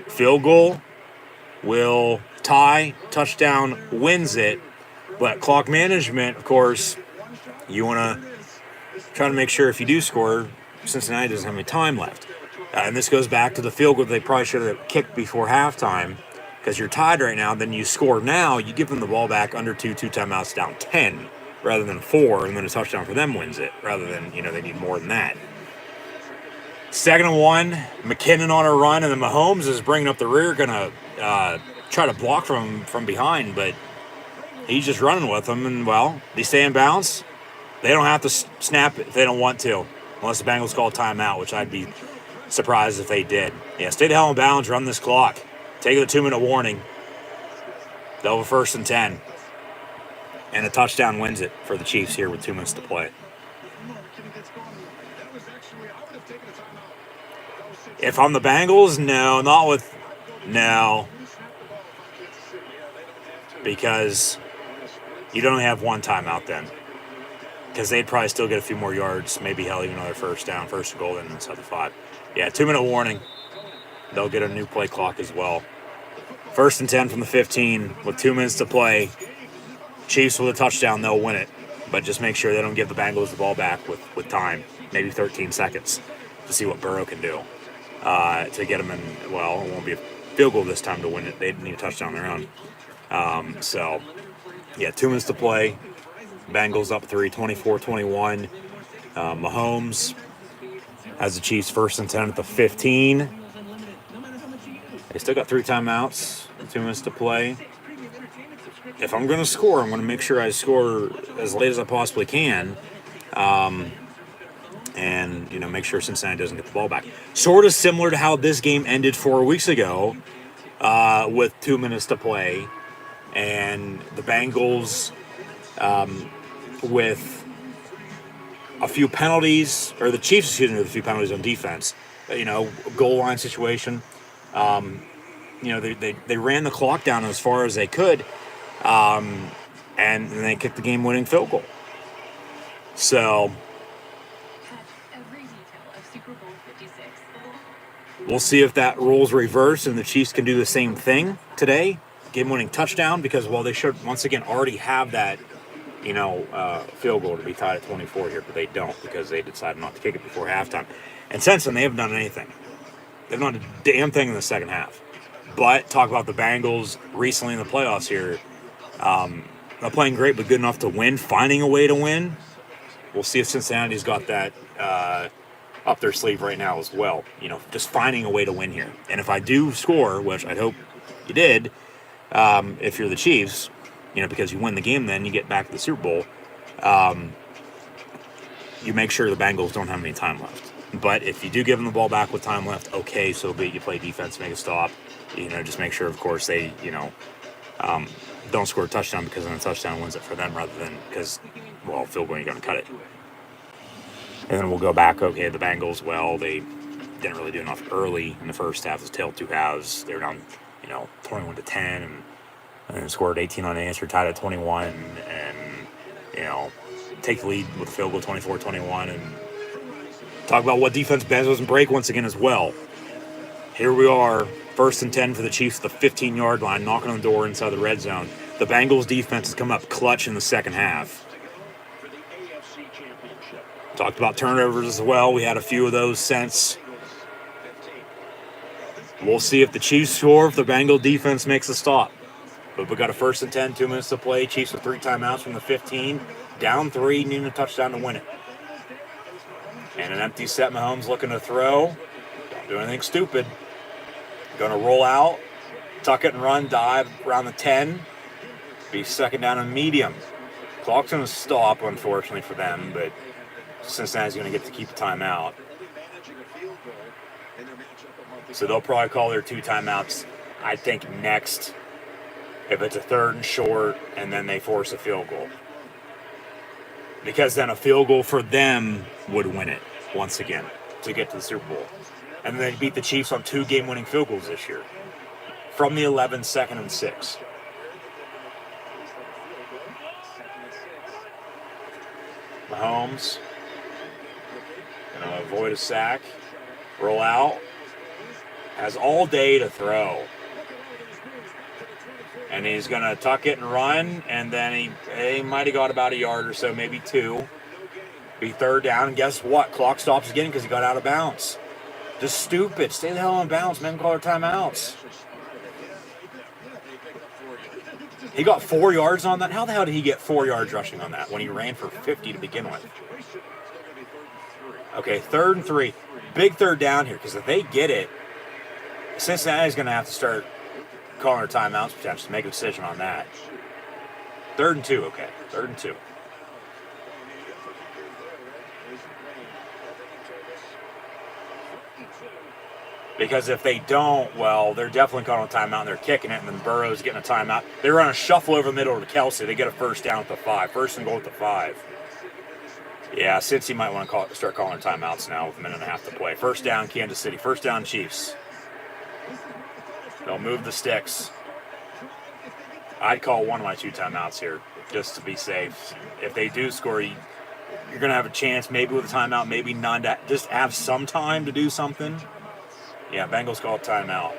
Field goal will tie. Touchdown wins it. But clock management, of course, you want to try to make sure if you do score, Cincinnati doesn't have any time left. And this goes back to the field goal they probably should have kicked before halftime, because you're tied right now. Then you score now, you give them the ball back under 2 timeouts, down 10 rather than 4, and then a touchdown for them wins it rather than, they need more than that. 2nd and 1, McKinnon on a run, and then Mahomes is bringing up the rear, going to try to block from behind, but he's just running with them, and, they stay in bounds. They don't have to snap it if they don't want to, unless the Bengals call a timeout, which I'd be surprised if they did. Yeah, stay the hell in bounds, run this clock. Take the 2-minute warning. They'll have 1st and 10. And a touchdown wins it for the Chiefs here with 2 minutes to play. If I'm the Bengals, no. Because you don't have one timeout then. Because they'd probably still get a few more yards, maybe hell even another first down, 1st and goal, and inside the 5. Yeah, 2-minute warning. They'll get a new play clock as well. 1st and 10 from the 15 with 2 minutes to play. Chiefs with a touchdown, they'll win it. But just make sure they don't give the Bengals the ball back with time, maybe 13 seconds, to see what Burrow can do. To get them in, it won't be a field goal this time to win it. They need a touchdown on their own. 2 minutes to play. Bengals up 3, 24-21. Mahomes Has the Chiefs 1st and 10 at the 15. They still got 3 timeouts, 2 minutes to play. If I'm going to score, I'm going to make sure I score as late as I possibly can. And, make sure Cincinnati doesn't get the ball back. Sort of similar to how this game ended 4 weeks ago with 2 minutes to play. And the Bengals with a few penalties, or the Chiefs, excuse me, with a few penalties on defense. Goal line situation. They ran the clock down as far as they could, and then they kicked the game-winning field goal. So we'll see if that rule's reversed and the Chiefs can do the same thing today, game-winning touchdown, because they should once again already have that, field goal to be tied at 24 here, but they don't because they decided not to kick it before halftime. And since then, they haven't done anything. They've done a damn thing in the second half. But talk about the Bengals recently in the playoffs here. Not playing great, but good enough to win, finding a way to win. We'll see if Cincinnati's got that up their sleeve right now as well. Just finding a way to win here. And if I do score, which I hope you did, if you're the Chiefs, because you win the game, then you get back to the Super Bowl. You make sure the Bengals don't have any time left. But if you do give them the ball back with time left, okay, so be it. You play defense, make a stop. Just make sure, of course, they, don't score a touchdown, because then a touchdown wins it for them rather than because, field goal, you're going to cut it. And then we'll go back, okay, the Bengals, they didn't really do enough early in the first half. It was tail 2 halves. They were down, 21-10, and then scored 18 unanswered, tied at 21, and, take the lead with a field goal 24-21, and talk about what defense bends doesn't break once again as well. Here we are, 1st and 10 for the Chiefs, the 15-yard line, knocking on the door inside the red zone. The Bengals defense has come up clutch in the second half. Talked about turnovers as well. We had a few of those since. We'll see if the Chiefs score, if the Bengal defense makes a stop. But we got a 1st and 10, 2 minutes to play. Chiefs with 3 timeouts from the 15. Down 3, needing a touchdown to win it. And an empty set. Mahomes looking to throw. Don't do anything stupid. Going to roll out, tuck it and run, dive around the 10. Be 2nd down and medium. Clock's going to stop, unfortunately for them, but Cincinnati's going to get to keep a timeout. So they'll probably call their 2 timeouts, I think, next, if it's a 3rd and short, and then they force a field goal. Because then a field goal for them would win it, once again, to get to the Super Bowl. And then they beat the Chiefs on 2 game-winning field goals this year. From the 11, 2nd and 6. Mahomes going to avoid a sack. Roll out. Has all day to throw. And he's going to tuck it and run. And then he might have got about a yard or so, maybe 2. Be 3rd down. And guess what? Clock stops again because he got out of bounds. Just stupid. Stay the hell on bounds, man. Call our timeouts. He got 4 yards on that. How the hell did he get 4 yards rushing on that when he ran for 50 to begin with? Okay, 3rd and 3. Big 3rd down here, because if they get it, Cincinnati's going to have to start calling their timeouts potentially to make a decision on that. 3rd and 2, okay. 3rd and 2. Because if they don't, they're definitely calling a timeout and they're kicking it, and then Burrow's getting a timeout. They run a shuffle over the middle to Kelsey. They get a 1st down at the 5. 1st and goal at the 5. Yeah, Cincy might want to start calling timeouts now with a minute and a half to play. 1st down, Kansas City. 1st down, Chiefs. They'll move the sticks. I'd call one of my 2 timeouts here just to be safe. If they do score, you're going to have a chance maybe with a timeout, maybe none. Just have some time to do something. Yeah, Bengals call a timeout.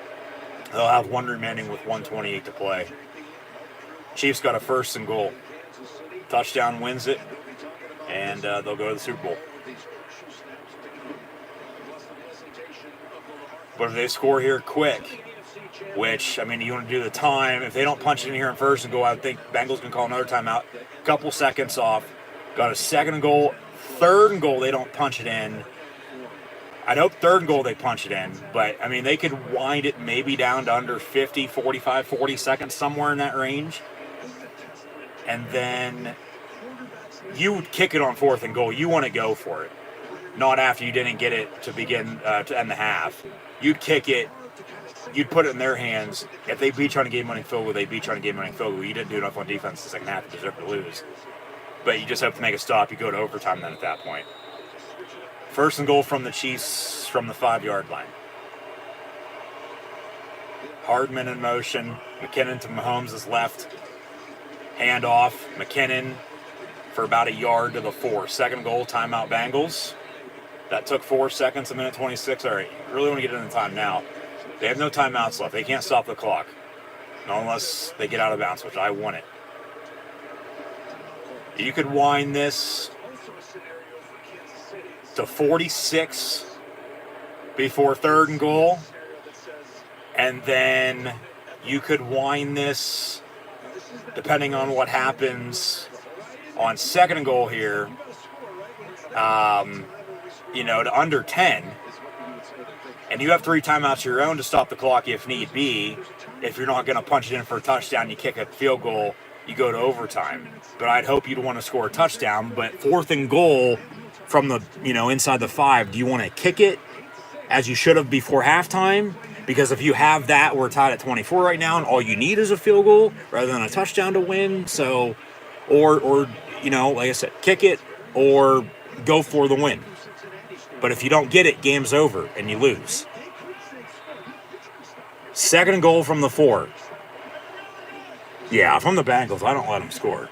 They'll have 1 remaining with 1:28 to play. Chiefs got a 1st and goal. Touchdown wins it, and they'll go to the Super Bowl. But if they score here quick, which, you want to do the time. If they don't punch it in here in 1st and goal, I think Bengals can call another timeout. Couple seconds off. Got a 2nd and goal. 3rd and goal, they don't punch it in. I'd hope third and goal they punch it in, but, I mean, they could wind it maybe down to under 50, 45, 40 seconds, somewhere in that range. And then you would kick it on fourth and goal. You want to go for it. Not after you didn't get it to begin to end the half. You'd kick it. You'd put it in their hands. If they beat you on a game-winning field goal, they beat you on a game-winning field goal. You didn't do enough on defense in the second half to deserve to lose. But you just hope to make a stop. You go to overtime then at that point. First and goal from the Chiefs from the 5-yard line. Hardman in motion. McKinnon to Mahomes' left. Hand off. McKinnon for about a yard to the 4. Second goal, timeout Bengals. That took 4 seconds, a minute 26. All right, you really want to get into time now. They have no timeouts left. They can't stop the clock. Not unless they get out of bounds, which I want it. You could wind this to 46 before third and goal. And then you could wind this, depending on what happens on second and goal here, to under 10. And you have 3 timeouts of your own to stop the clock if need be. If you're not going to punch it in for a touchdown, you kick a field goal, you go to overtime. But I'd hope you'd want to score a touchdown. But fourth and goal from the, inside the 5, do you want to kick it as you should have before halftime? Because if you have that, we're tied at 24 right now, and all you need is a field goal rather than a touchdown to win. So, or like I said, kick it or go for the win. But if you don't get it, game's over and you lose. Second and goal from the 4. Yeah, from the Bengals, I don't let them score.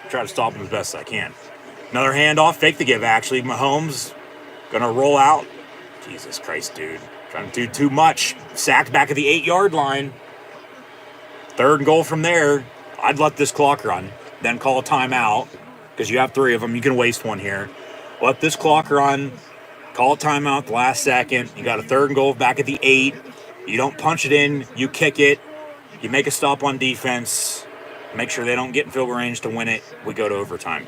Try to stop them as best I can. Another handoff, fake the give, actually. Mahomes going to roll out. Jesus Christ, dude. Trying to do too much. Sacked back at the 8-yard line. Third and goal from there. I'd let this clock run. Then call a timeout. Because you have 3 of them. You can waste one here. Let this clock run. Call a timeout the last second. You got a third and goal back at the 8. You don't punch it in. You kick it. You make a stop on defense. Make sure they don't get in field goal range to win it. We go to overtime.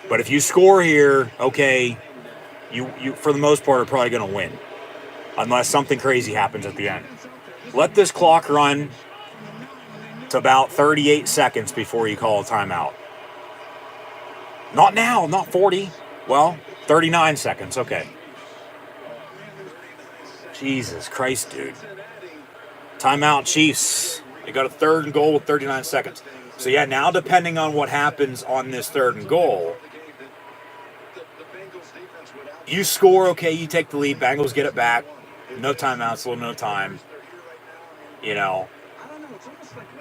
But if you score here, okay, you for the most part are probably going to win. Unless something crazy happens at the end. Let this clock run to about 38 seconds before you call a timeout. Not now, not 40. Well, 39 seconds, okay. Jesus Christ, dude. Timeout, Chiefs. They got a third and goal with 39 seconds. So, yeah, now depending on what happens on this third and goal, you score, okay, you take the lead. Bengals get it back. No timeouts, little no time.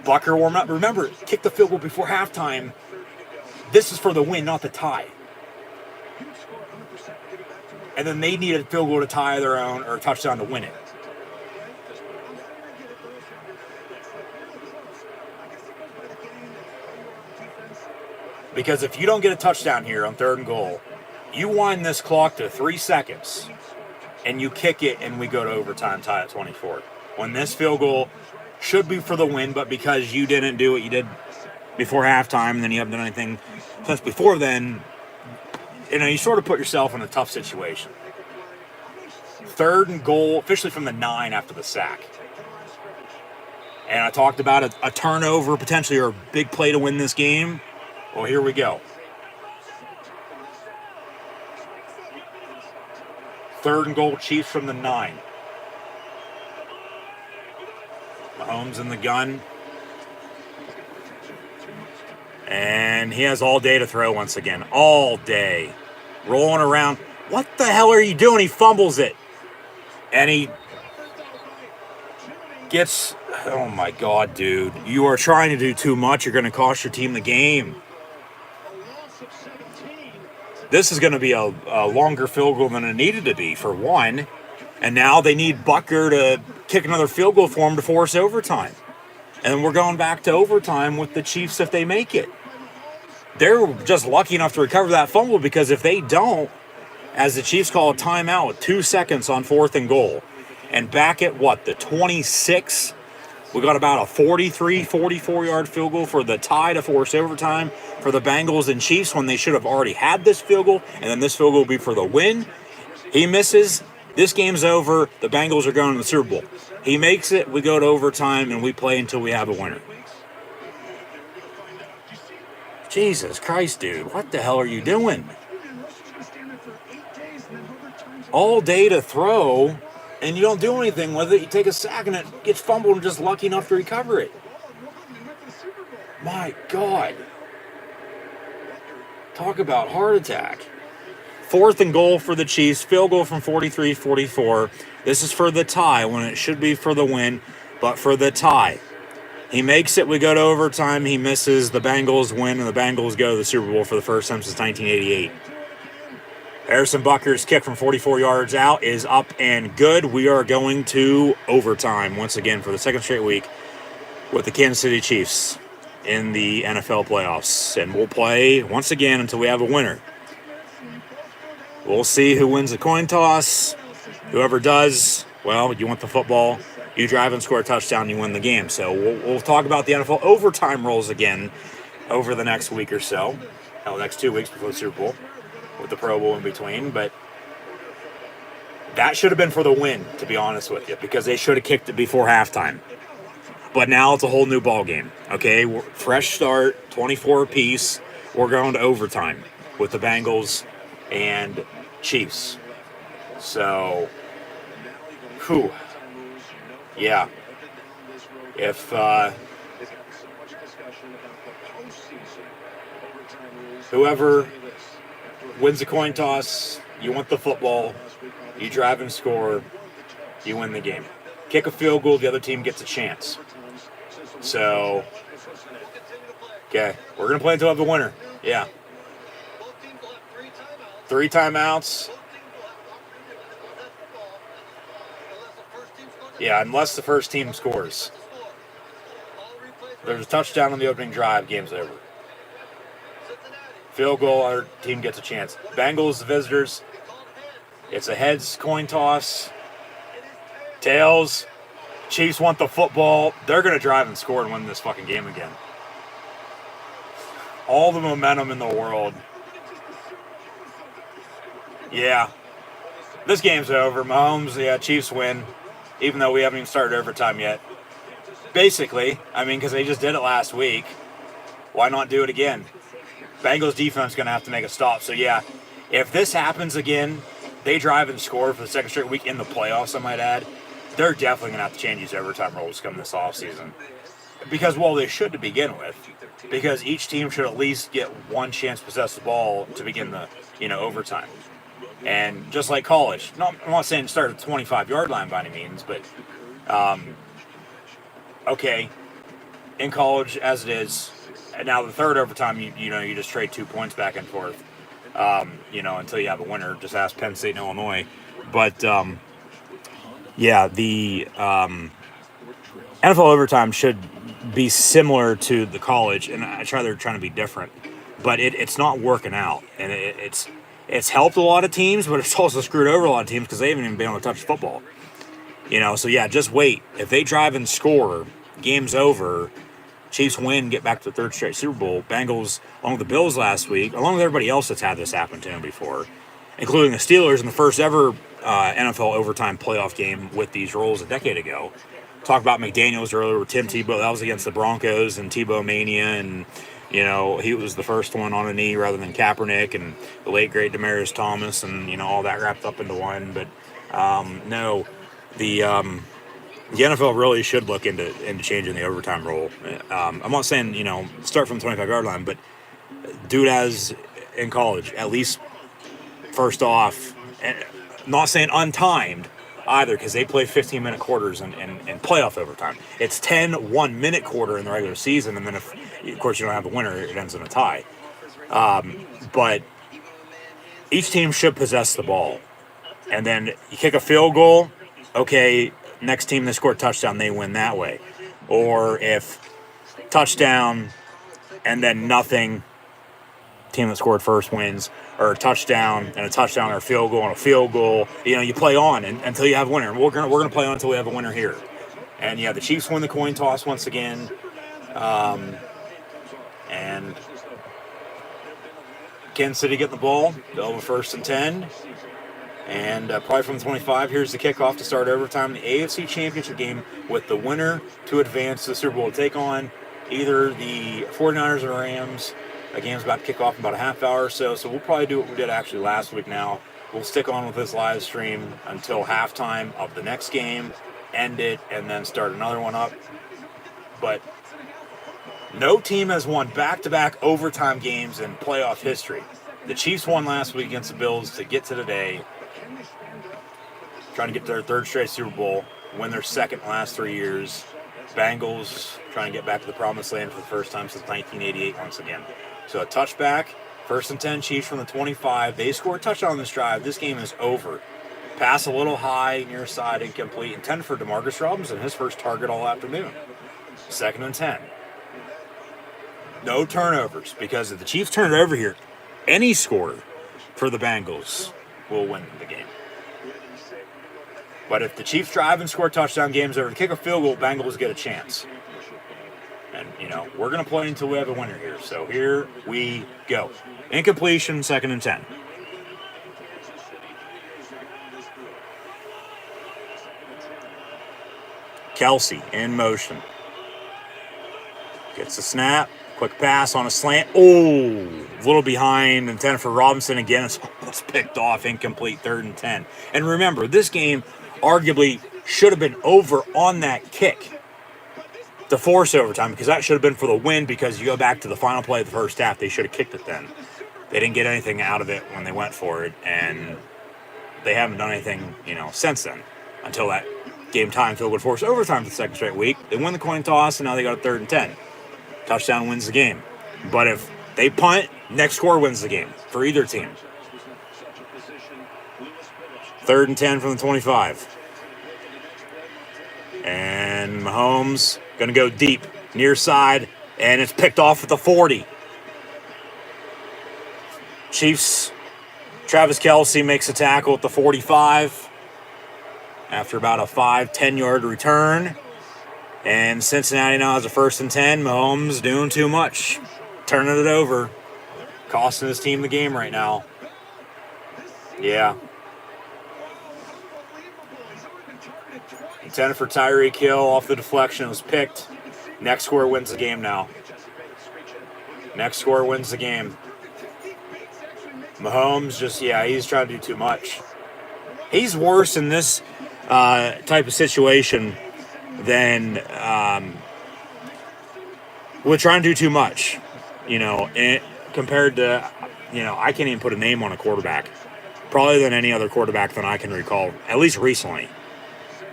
Bucker warm up. Remember, kick the field goal before halftime. This is for the win, not the tie. And then they need a field goal to tie their own or a touchdown to win it. Because if you don't get a touchdown here on third and goal, you wind this clock to 3 seconds, and you kick it, and we go to overtime, tie at 24. When this field goal should be for the win, but because you didn't do what you did before halftime, and then you haven't done anything since before then, you sort of put yourself in a tough situation. Third and goal, officially from the 9 after the sack. And I talked about a turnover, potentially, or a big play to win this game. Well, here we go. Third and goal, Chiefs from the 9. Mahomes in the gun. And he has all day to throw once again. All day. Rolling around. What the hell are you doing? He fumbles it. And he gets... Oh, my God, dude. You are trying to do too much. You're going to cost your team the game. This is going to be a longer field goal than it needed to be, for one. And now they need Bucker to kick another field goal for him to force overtime. And we're going back to overtime with the Chiefs if they make it. They're just lucky enough to recover that fumble, because if they don't, as the Chiefs call a timeout with 2 seconds on fourth and goal, and back at the 26, we got about a 43, 44-yard field goal for the tie to force overtime for the Bengals and Chiefs when they should have already had this field goal, and then this field goal will be for the win. He misses. This game's over. The Bengals are going to the Super Bowl. He makes it. We go to overtime, and we play until we have a winner. Jesus Christ, dude. What the hell are you doing? All day to throw, and you don't do anything with it. You take a sack, and it gets fumbled and just lucky enough to recover it. My God. Talk about heart attack. 4th and goal for the Chiefs. Field goal from 43-44. This is for the tie when it should be for the win, but for the tie. He makes it. We go to overtime. He misses. The Bengals win, and the Bengals go to the Super Bowl for the first time since 1988. Harrison Butker's kick from 44 yards out is up and good. We are going to overtime once again for the second straight week with the Kansas City Chiefs in the NFL playoffs. And we'll play once again until we have a winner. We'll see who wins the coin toss. Whoever does, well, you want the football. You drive and score a touchdown, you win the game. So we'll talk about the NFL overtime rules again over the next week or so. The next 2 weeks before the Super Bowl with the Pro Bowl in between. But that should have been for the win, to be honest with you, because they should have kicked it before halftime. But now it's a whole new ball game. Okay, fresh start, 24 apiece. We're going to overtime with the Bengals and Chiefs. So, whew. Yeah. If whoever wins the coin toss, you want the football, you drive and score, you win the game. Kick a field goal, the other team gets a chance. So, okay, we're going to play until we have a winner. Yeah. 3 timeouts. Yeah, unless the first team scores. There's a touchdown on the opening drive, game's over. Field goal, our team gets a chance. Bengals, the visitors. It's a heads coin toss. Tails. Chiefs want the football. They're going to drive and score and win this fucking game again. All the momentum in the world. Yeah. This game's over. Mahomes, yeah, Chiefs win. Even though we haven't even started overtime yet. Basically, I mean, because they just did it last week. Why not do it again? Bengals defense is going to have to make a stop. So, yeah, if this happens again, they drive and score for the second straight week in the playoffs, I might add, they're definitely going to have to change these overtime rules come this offseason. Because, well, they should to begin with. Because each team should at least get one chance to possess the ball to begin the, overtime. And just like college, no, I'm not saying start at the 25-yard line by any means, but, okay, in college as it is, and now the third overtime, you just trade 2 points back and forth, until you have a winner. Just ask Penn State and Illinois. But, yeah, the NFL overtime should be similar to the college, and they're trying to be different, but it's not working out, and it's helped a lot of teams, but it's also screwed over a lot of teams because they haven't even been able to touch football. So yeah, just wait. If they drive and score, game's over. Chiefs win, get back to the third straight Super Bowl. Bengals, along with the Bills last week, along with everybody else that's had this happen to them before, including the Steelers in the first ever NFL overtime playoff game with these rules a decade ago. Talked about McDaniels earlier with Tim Tebow. That was against the Broncos and Tebow Mania, and he was the first one on a knee rather than Kaepernick, and the late, great Demaryius Thomas, and, all that wrapped up into one. But, no, the NFL really should look into changing the overtime rule. I'm not saying, start from the 25-yard line, but do it as in college, at least first off. Not saying untimed either, because they play 15-minute quarters in playoff overtime. It's 10 1-minute quarter in the regular season, and then if, of course, you don't have a winner, it ends in a tie. But each team should possess the ball. And then you kick a field goal, okay, next team that scored a touchdown, they win that way. Or if touchdown and then nothing, team that scored first wins, or a touchdown and a touchdown, or a field goal and a field goal. You play on until you have a winner. We're gonna play on until we have a winner here. And yeah, the Chiefs win the coin toss once again. And Kansas City get the ball. They'll have a 1st and 10. And probably from the 25, here's the kickoff to start overtime. The AFC Championship game with the winner to advance to the Super Bowl. Take on either the 49ers or Rams. The game's about to kick off in about a half hour or so. So we'll probably do what we did actually last week now. We'll stick on with this live stream until halftime of the next game, end it, and then start another one up. But no team has won back-to-back overtime games in playoff history. The Chiefs won last week against the Bills to get to today, trying to get their third straight Super Bowl, win their second in the last 3 years. Bengals trying to get back to the promised land for the first time since 1988 once again. So a touchback, 1st and 10 Chiefs from the 25. They score a touchdown on this drive. This game is over. Pass a little high, near side, incomplete. Intended for Demarcus Robinson, his first target all afternoon. 2nd and 10. No turnovers, because if the Chiefs turn it over here, any score for the Bengals will win the game. But if the Chiefs drive and score touchdown games over and kick a field goal, Bengals get a chance. And, we're going to play until we have a winner here. So here we go. Incompletion, 2nd and 10. Kelsey in motion. Gets the snap. Quick pass on a slant. Oh, a little behind. Intended for Robinson again. It's almost picked off. Incomplete, 3rd and 10. And remember, this game arguably should have been over on that kick to force overtime, because that should have been for the win, because you go back to the final play of the first half, they should have kicked it then. They didn't get anything out of it when they went for it, and they haven't done anything, since then, until that game time field would force overtime for the second straight week. They won the coin toss, and now they got a 3rd and 10. Touchdown wins the game. But if they punt, next score wins the game for either team. 3rd and 10 from the 25. And Mahomes going to go deep, near side, and it's picked off at the 40. Chiefs, Travis Kelce makes a tackle at the 45 after about a 5-10 yard return. And Cincinnati now has a 1st and 10. Mahomes doing too much, turning it over, costing his team the game right now. Yeah. Intended for Tyreek Hill, off the deflection, it was picked. Next score wins the game now. Next score wins the game. Mahomes he's trying to do too much. He's worse in this type of situation than we're trying to do too much, compared to, I can't even put a name on a quarterback, probably than any other quarterback that I can recall, at least recently.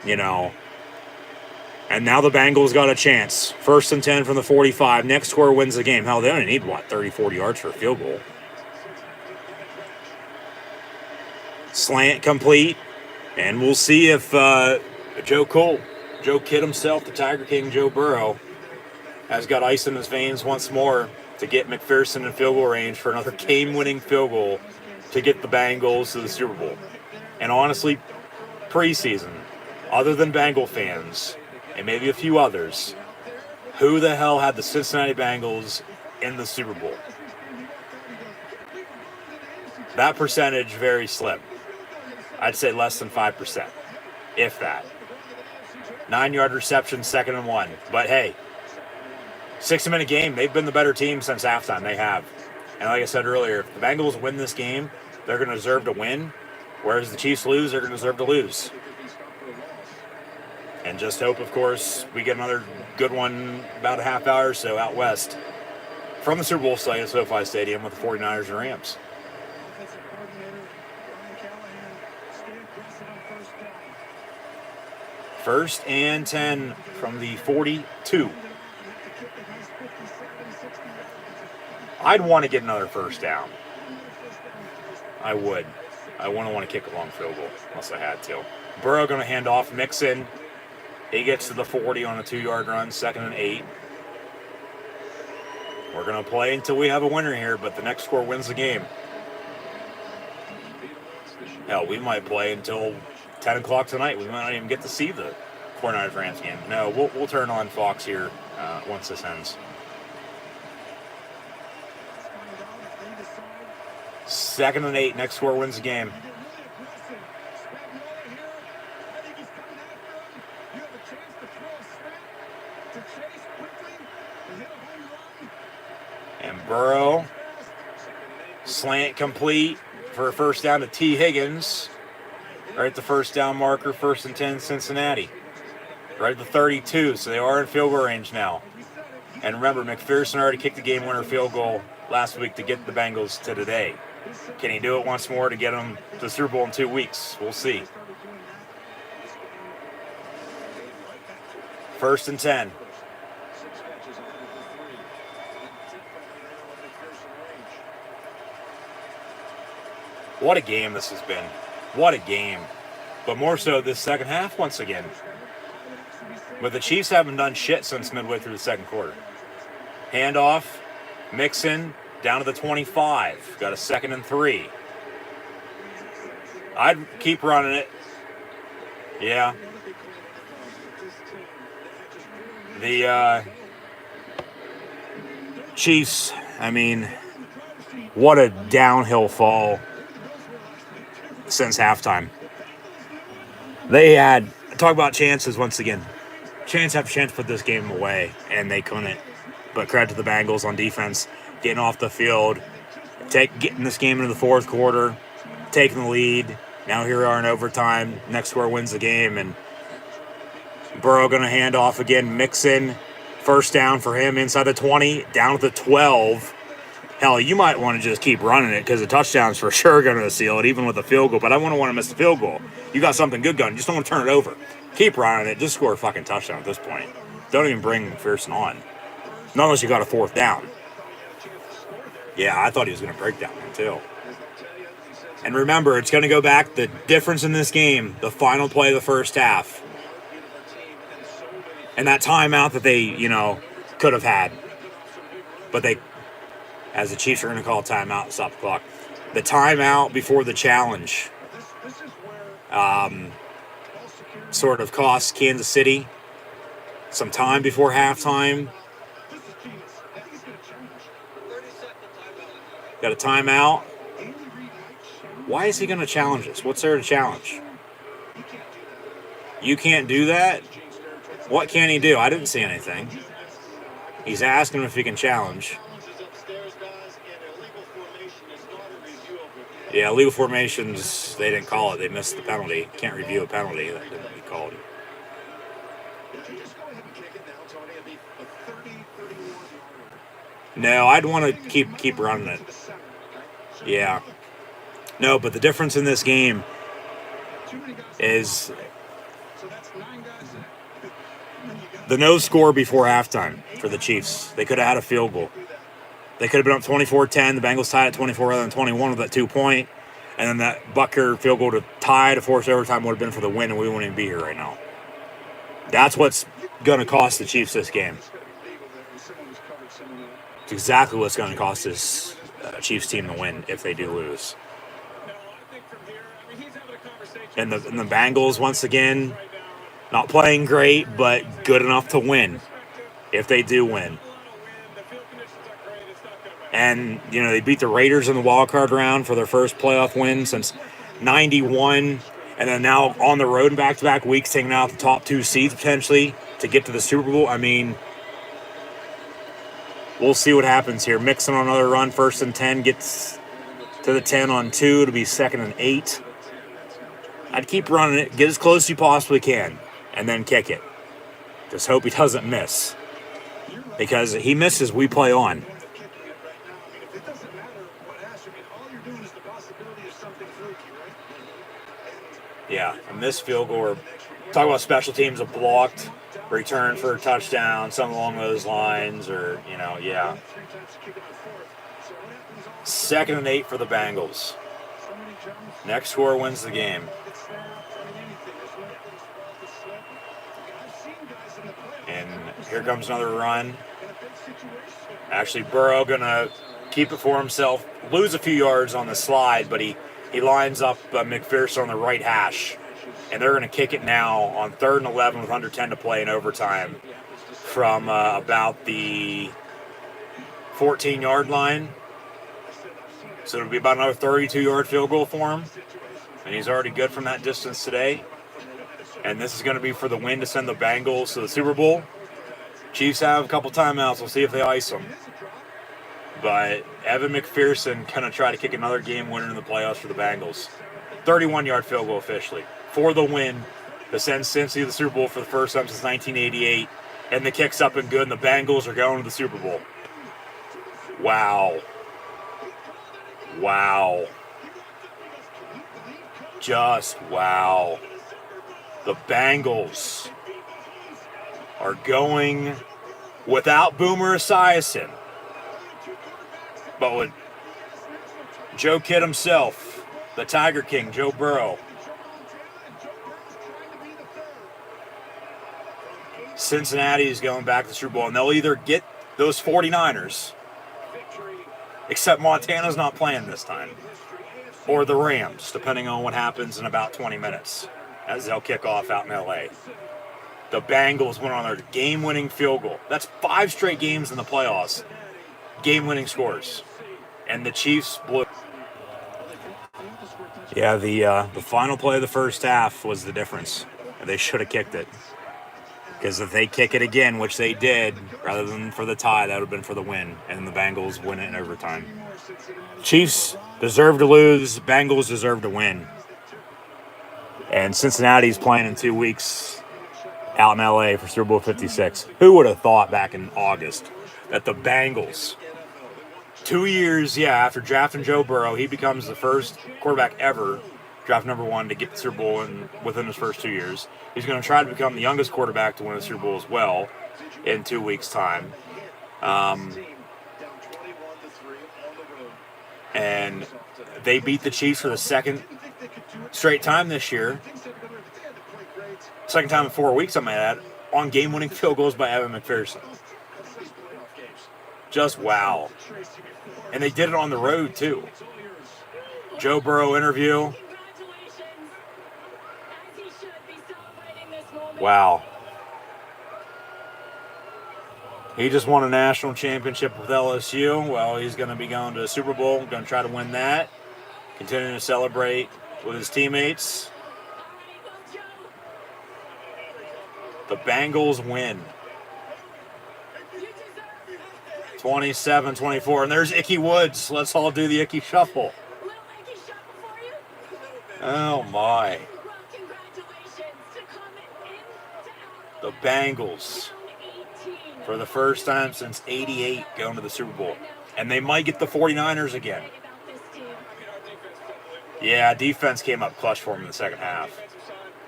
And now the Bengals got a chance. 1st and 10 from the 45. Next score wins the game. Hell, they only need, 30, 40 yards for a field goal. Slant complete. And we'll see if Joe Kidd himself, the Tiger King, Joe Burrow, has got ice in his veins once more to get McPherson in field goal range for another game-winning field goal to get the Bengals to the Super Bowl. And honestly, preseason, other than Bengal fans, and maybe a few others, who the hell had the Cincinnati Bengals in the Super Bowl? That percentage, very slim. I'd say less than 5%, if that. 9-yard reception, 2nd and 1. But hey, 60-minute game, they've been the better team since halftime. They have. And like I said earlier, if the Bengals win this game, they're going to deserve to win. Whereas the Chiefs lose, they're going to deserve to lose. And just hope, of course, we get another good one about a half hour or so out west from the Super Bowl site at SoFi Stadium with the 49ers and Rams. First and 10 from the 42. I'd want to get another first down. I would. I wouldn't want to kick a long field goal unless I had to. Burrow going to hand off. Mixon. He gets to the 40 on a 2-yard run. 2nd and 8. We're going to play until we have a winner here, but the next score wins the game. Hell, we might play until 10 o'clock tonight. We might not even get to see the 49ers Rams game. No, we'll turn on Fox here once this ends. 2nd and 8. Next score wins the game. And Burrow, slant complete for a first down to T. Higgins. Right at the first down marker, 1st and 10, Cincinnati. Right at the 32, so they are in field goal range now. And remember, McPherson already kicked the game-winner field goal last week to get the Bengals to today. Can he do it once more to get them to the Super Bowl in 2 weeks? We'll see. 1st and 10. What a game this has been. What a game. But more so this second half once again. But the Chiefs haven't done shit since midway through the second quarter. Handoff, Mixon, down to the 25. Got a 2nd and 3. I'd keep running it. Yeah. The Chiefs, I mean, what a downhill fall since halftime. They had, talk about chances once again. Chance after chance to put this game away, and they couldn't. But credit to the Bengals on defense, getting off the field, getting this game into the fourth quarter, taking the lead. Now here we are in overtime. Next score wins the game, and Burrow going to hand off again. Mixon, first down for him inside the 20, down to the 12. Hell, you might want to just keep running it because the touchdown's for sure going to seal it, even with a field goal. But I wouldn't want to miss the field goal. You got something good going. You just don't want to turn it over. Keep running it. Just score a fucking touchdown at this point. Don't even bring McPherson on. Not unless you got a 4th down. Yeah, I thought he was going to break that one too. And remember, it's going to go back. The difference in this game, the final play of the first half. And that timeout that they, could have had. But they, as the Chiefs are going to call a timeout, stop the clock. The timeout before the challenge sort of cost Kansas City some time before halftime. Got a timeout. Why is he going to challenge us? What's there to challenge? You can't do that? What can he do? I didn't see anything. He's asking him if he can challenge. Yeah, illegal formations, they didn't call it. They missed the penalty. Can't review a penalty that didn't be called. No, I'd want to keep running it. Yeah. No, but the difference in this game is the no score before halftime for the Chiefs. They could have had a field goal. They could have been up 24-10. The Bengals tied at 24 rather than 21 with that 2-point. And then that Bucker field goal to tie to force overtime would have been for the win, and we wouldn't even be here right now. That's what's going to cost the Chiefs this game. It's exactly what's going to cost this Chiefs team to win if they do lose. And the Bengals, once again, not playing great, but good enough to win if they do win. And, they beat the Raiders in the wild card round for their first playoff win since 91. And then now on the road in back-to-back weeks, taking out the top 2 seeds potentially to get to the Super Bowl. I mean, we'll see what happens here. Mixon on another run, 1st and 10, gets to the 10 on 2 to be 2nd and 8. I'd keep running it, get as close as you possibly can, and then kick it. Just hope he doesn't miss. Because he misses, we play on. Yeah, and this field goal, we're talking about special teams, a blocked return for a touchdown, something along those lines, or, yeah. 2nd and 8 for the Bengals. Next score wins the game. And here comes another run. Actually, Burrow going to keep it for himself, lose a few yards on the slide, but he lines up McPherson on the right hash. And they're going to kick it now on 3rd and 11 with under 10 to play in overtime from about the 14-yard line. So it'll be about another 32-yard field goal for him. And he's already good from that distance today. And this is going to be for the win to send the Bengals to the Super Bowl. Chiefs have a couple timeouts. We'll see if they ice them. But Evan McPherson going to try to kick another game winner in the playoffs for the Bengals. 31-yard field goal officially for the win to send Cincy to the Super Bowl for the first time since 1988. And the kick's up and good, and the Bengals are going to the Super Bowl. Wow. Wow. Just wow. The Bengals are going without Boomer Esiason, but with Joe Kidd himself, the Tiger King, Joe Burrow. Cincinnati is going back to the Super Bowl, and they'll either get those 49ers, except Montana's not playing this time, or the Rams, depending on what happens in about 20 minutes, as they'll kick off out in L.A. The Bengals went on their game-winning field goal. That's 5 straight games in the playoffs, game-winning scores, and the Chiefs blew. Yeah, the final play of the first half was the difference. They should have kicked it. Because if they kick it again, which they did, rather than for the tie, that would have been for the win. And the Bengals win it in overtime. Chiefs deserve to lose. Bengals deserve to win. And Cincinnati's playing in 2 weeks out in L.A. for Super Bowl 56. Who would have thought back in August that the Bengals, 2 years, after drafting Joe Burrow, he becomes the first quarterback ever, draft number 1, to get the Super Bowl within his first 2 years. He's going to try to become the youngest quarterback to win the Super Bowl as well in 2 weeks' time. And they beat the Chiefs for the second straight time this year. Second time in 4 weeks, I might add, on game-winning field goals by Evan McPherson. Just wow. And they did it on the road, too. Joe Burrow interview. Wow. He just won a national championship with LSU. Well, he's going to be going to the Super Bowl, going to try to win that. Continuing to celebrate with his teammates. The Bengals win. 27-24. And there's Icky Woods. Let's all do the Icky Shuffle. Oh, my. The Bengals, for the first time since '88, going to the Super Bowl. And they might get the 49ers again. Yeah, defense came up clutch for them in the second half.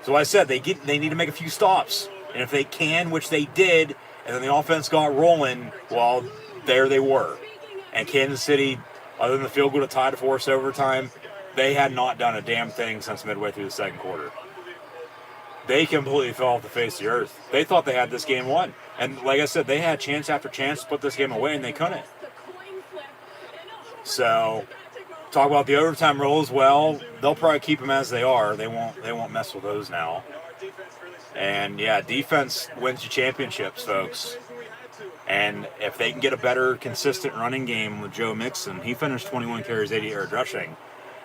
So I said they need to make a few stops. And if they can, which they did, and then the offense got rolling, well, there they were. And Kansas City, other than the field goal to tie to force overtime, they had not done a damn thing since midway through the second quarter. They completely fell off the face of the earth. They thought they had this game won. And like I said, they had chance after chance to put this game away, and they couldn't. So, talk about the overtime rule as well. They'll probably keep them as they are. They won't mess with those now. And, yeah, defense wins you championships, folks. And if they can get a better, consistent running game with Joe Mixon, he finished 21 carries, 80-yard rushing.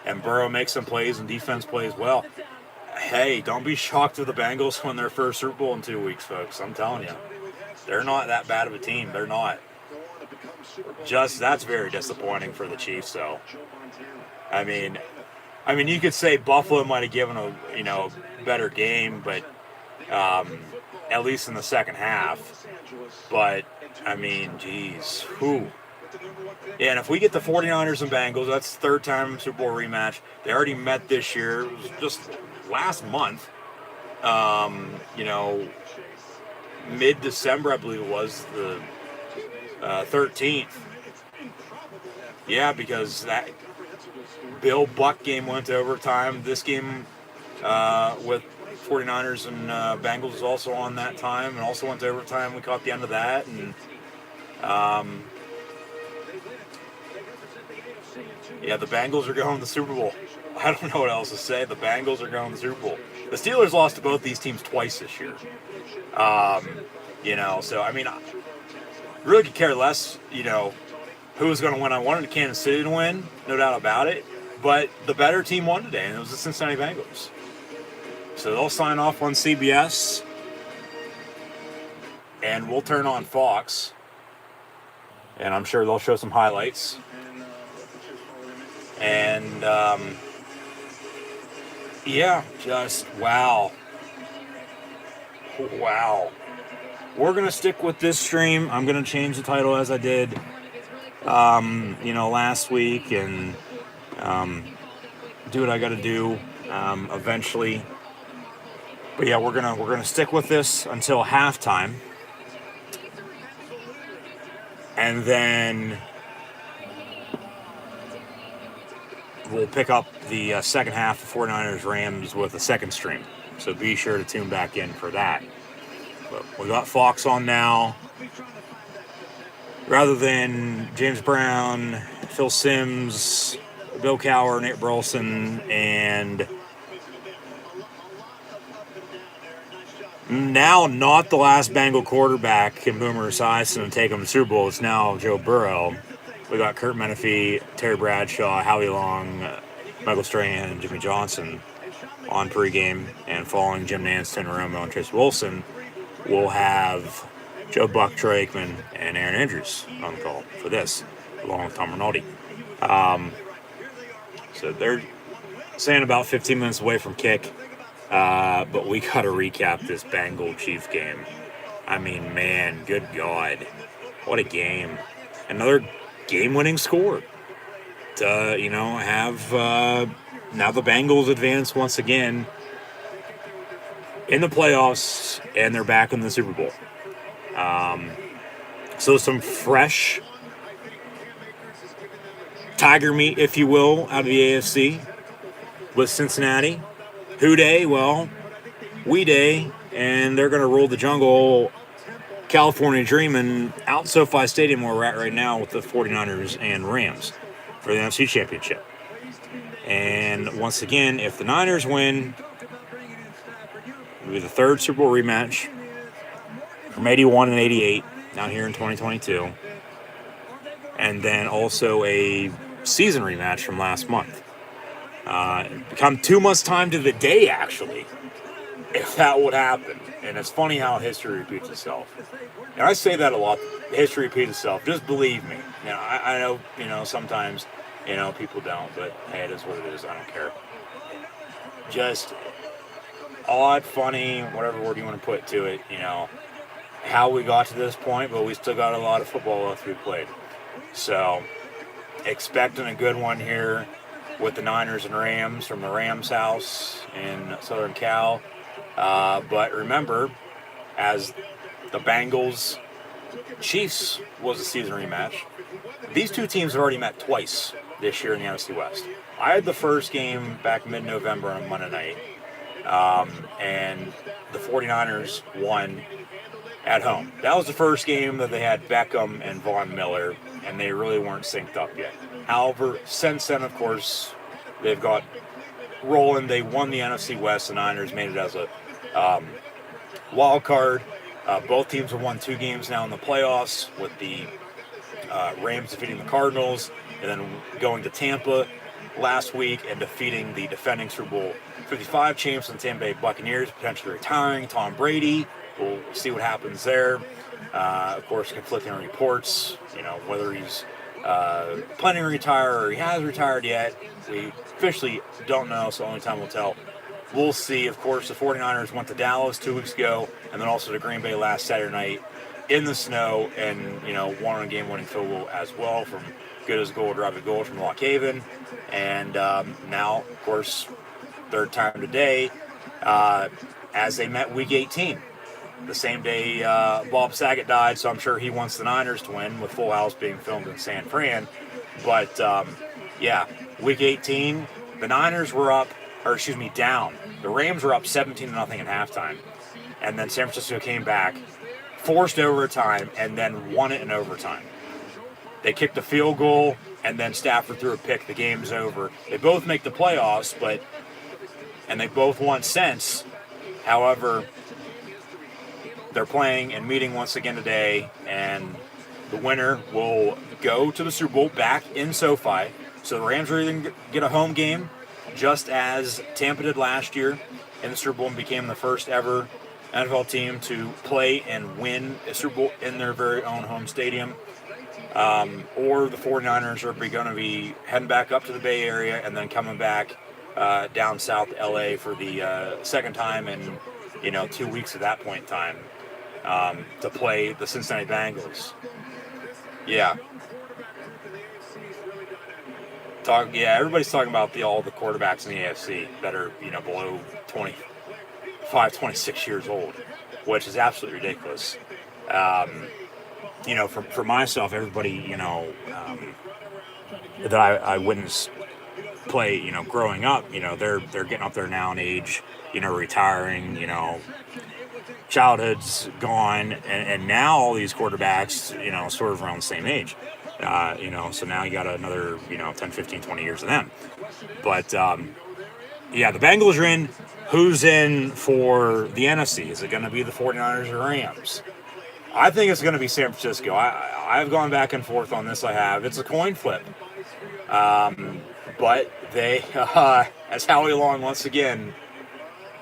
And Burrow makes some plays and defense plays well. Hey, don't be shocked if the Bengals win their first Super Bowl in 2 weeks, folks. I'm telling you. They're not that bad of a team. They're not. That's very disappointing for the Chiefs, though. I mean, you could say Buffalo might have given a better game, but at least in the second half. But, I mean, geez. Whew. Yeah, and if we get the 49ers and Bengals, that's the third time Super Bowl rematch. They already met this year. It was just last month. Mid-December, I believe it was, the 13th. Yeah, because that Bill Buck game went to overtime. This game with 49ers and Bengals was also on that time and also went to overtime. We caught the end of that. And the Bengals are going to the Super Bowl. I don't know what else to say. The Bengals are going to the Super Bowl. The Steelers lost to both these teams twice this year. So, I mean, I really could care less, who was going to win. I wanted Kansas City to win, no doubt about it. But the better team won today, and it was the Cincinnati Bengals. So they'll sign off on CBS. and we'll turn on Fox, and I'm sure they'll show some highlights. And yeah, just wow. We're gonna stick with this stream. I'm gonna change the title as I did, last week, and do what I got to do eventually. But yeah, we're gonna stick with this until halftime, and then we'll pick up the second half of 49ers Rams with a second stream. So be sure to tune back in for that. But we got Fox on now. Rather than James Brown, Phil Simms, Bill Cowher, Nate Burleson, and now not the last Bengal quarterback can Boomer Esiason and take him to the Super Bowl. It's now Joe Burrow. We got Kurt Menefee, Terry Bradshaw, Howie Long, Michael Strahan, and Jimmy Johnson on pregame. And following Jim Nance, Tim Romo, and Tracy Wilson, we'll have Joe Buck, Troy Aikman, and Aaron Andrews on the call for this, along with Tom Rinaldi. So they're saying about 15 minutes away from kick. But we got to recap this Bengal-Chief game. I mean, man, good God. What a game. Another game-winning score to, have now the Bengals advance once again in the playoffs, and they're back in the Super Bowl. So some fresh tiger meat, if you will, out of the AFC with Cincinnati. Who Day? Well, we Day, and they're going to roll the jungle, California dreaming out SoFi Stadium where we're at right now with the 49ers and Rams for the NFC Championship. And once again, if the Niners win, it'll be the third Super Bowl rematch from 81 and 88 down here in 2022. And then also a season rematch from last month. Become 2 months time to the day, actually, if that would happen. And it's funny how history repeats itself. And I say that a lot. History repeats itself. Just believe me. I know, sometimes, people don't, but hey, it is what it is. I don't care. Just odd, funny, whatever word you want to put to it, how we got to this point, but we still got a lot of football left to be played. So, expecting a good one here with the Niners and Rams from the Rams house in Southern Cal. But remember, as the Bengals Chiefs was a season rematch, these two teams have already met twice this year in the NFC West. I had the first game back mid-November on Monday night, and the 49ers won at home. That was the first game that they had Beckham and Von Miller, and they really weren't synced up yet. However, since then, of course, they've got rolling. They won the NFC West. The Niners made it as a wild card. Both teams have won 2 games now in the playoffs, with the Rams defeating the Cardinals, and then going to Tampa last week and defeating the defending Super Bowl 55 champs, the Tampa Bay Buccaneers, potentially retiring Tom Brady. We'll see what happens there. Of course, conflicting reports, whether he's planning to retire or he has retired yet. We officially don't know, so only time will tell. We'll see. Of course, the 49ers went to Dallas 2 weeks ago, and then also to Green Bay last Saturday night in the snow, and, won on a game-winning field goal as well from good as goal, drive to goal from Lock Haven. And now, of course, third time today, as they met Week 18. The same day Bob Saget died, so I'm sure he wants the Niners to win, with Full House being filmed in San Fran. But, Week 18, the Niners were down. The Rams were up 17-0 at halftime. And then San Francisco came back, forced overtime, and then won it in overtime. They kicked a field goal, and then Stafford threw a pick. The game's over. They both make the playoffs, and they both won since. However, they're playing and meeting once again today, and the winner will go to the Super Bowl back in SoFi. So the Rams are going to get a home game, just as Tampa did last year in the Super Bowl and became the first ever NFL team to play and win a Super Bowl in their very own home stadium. Or the 49ers are going to be heading back up to the Bay Area and then coming back down south to LA for the second time in 2 weeks at that point in time to play the Cincinnati Bengals. Yeah. Everybody's talking about all the quarterbacks in the AFC that are below 25, 26 years old, which is absolutely ridiculous. For myself, everybody that I witnessed play, growing up, they're getting up there now in age, retiring, childhood's gone, and now all these quarterbacks, sort of around the same age. So now you got another, 10, 15, 20 years of them. But, the Bengals are in. Who's in for the NFC? Is it going to be the 49ers or Rams? I think it's going to be San Francisco. I've gone back and forth on this. I have. It's a coin flip. But they, as Howie Long once again,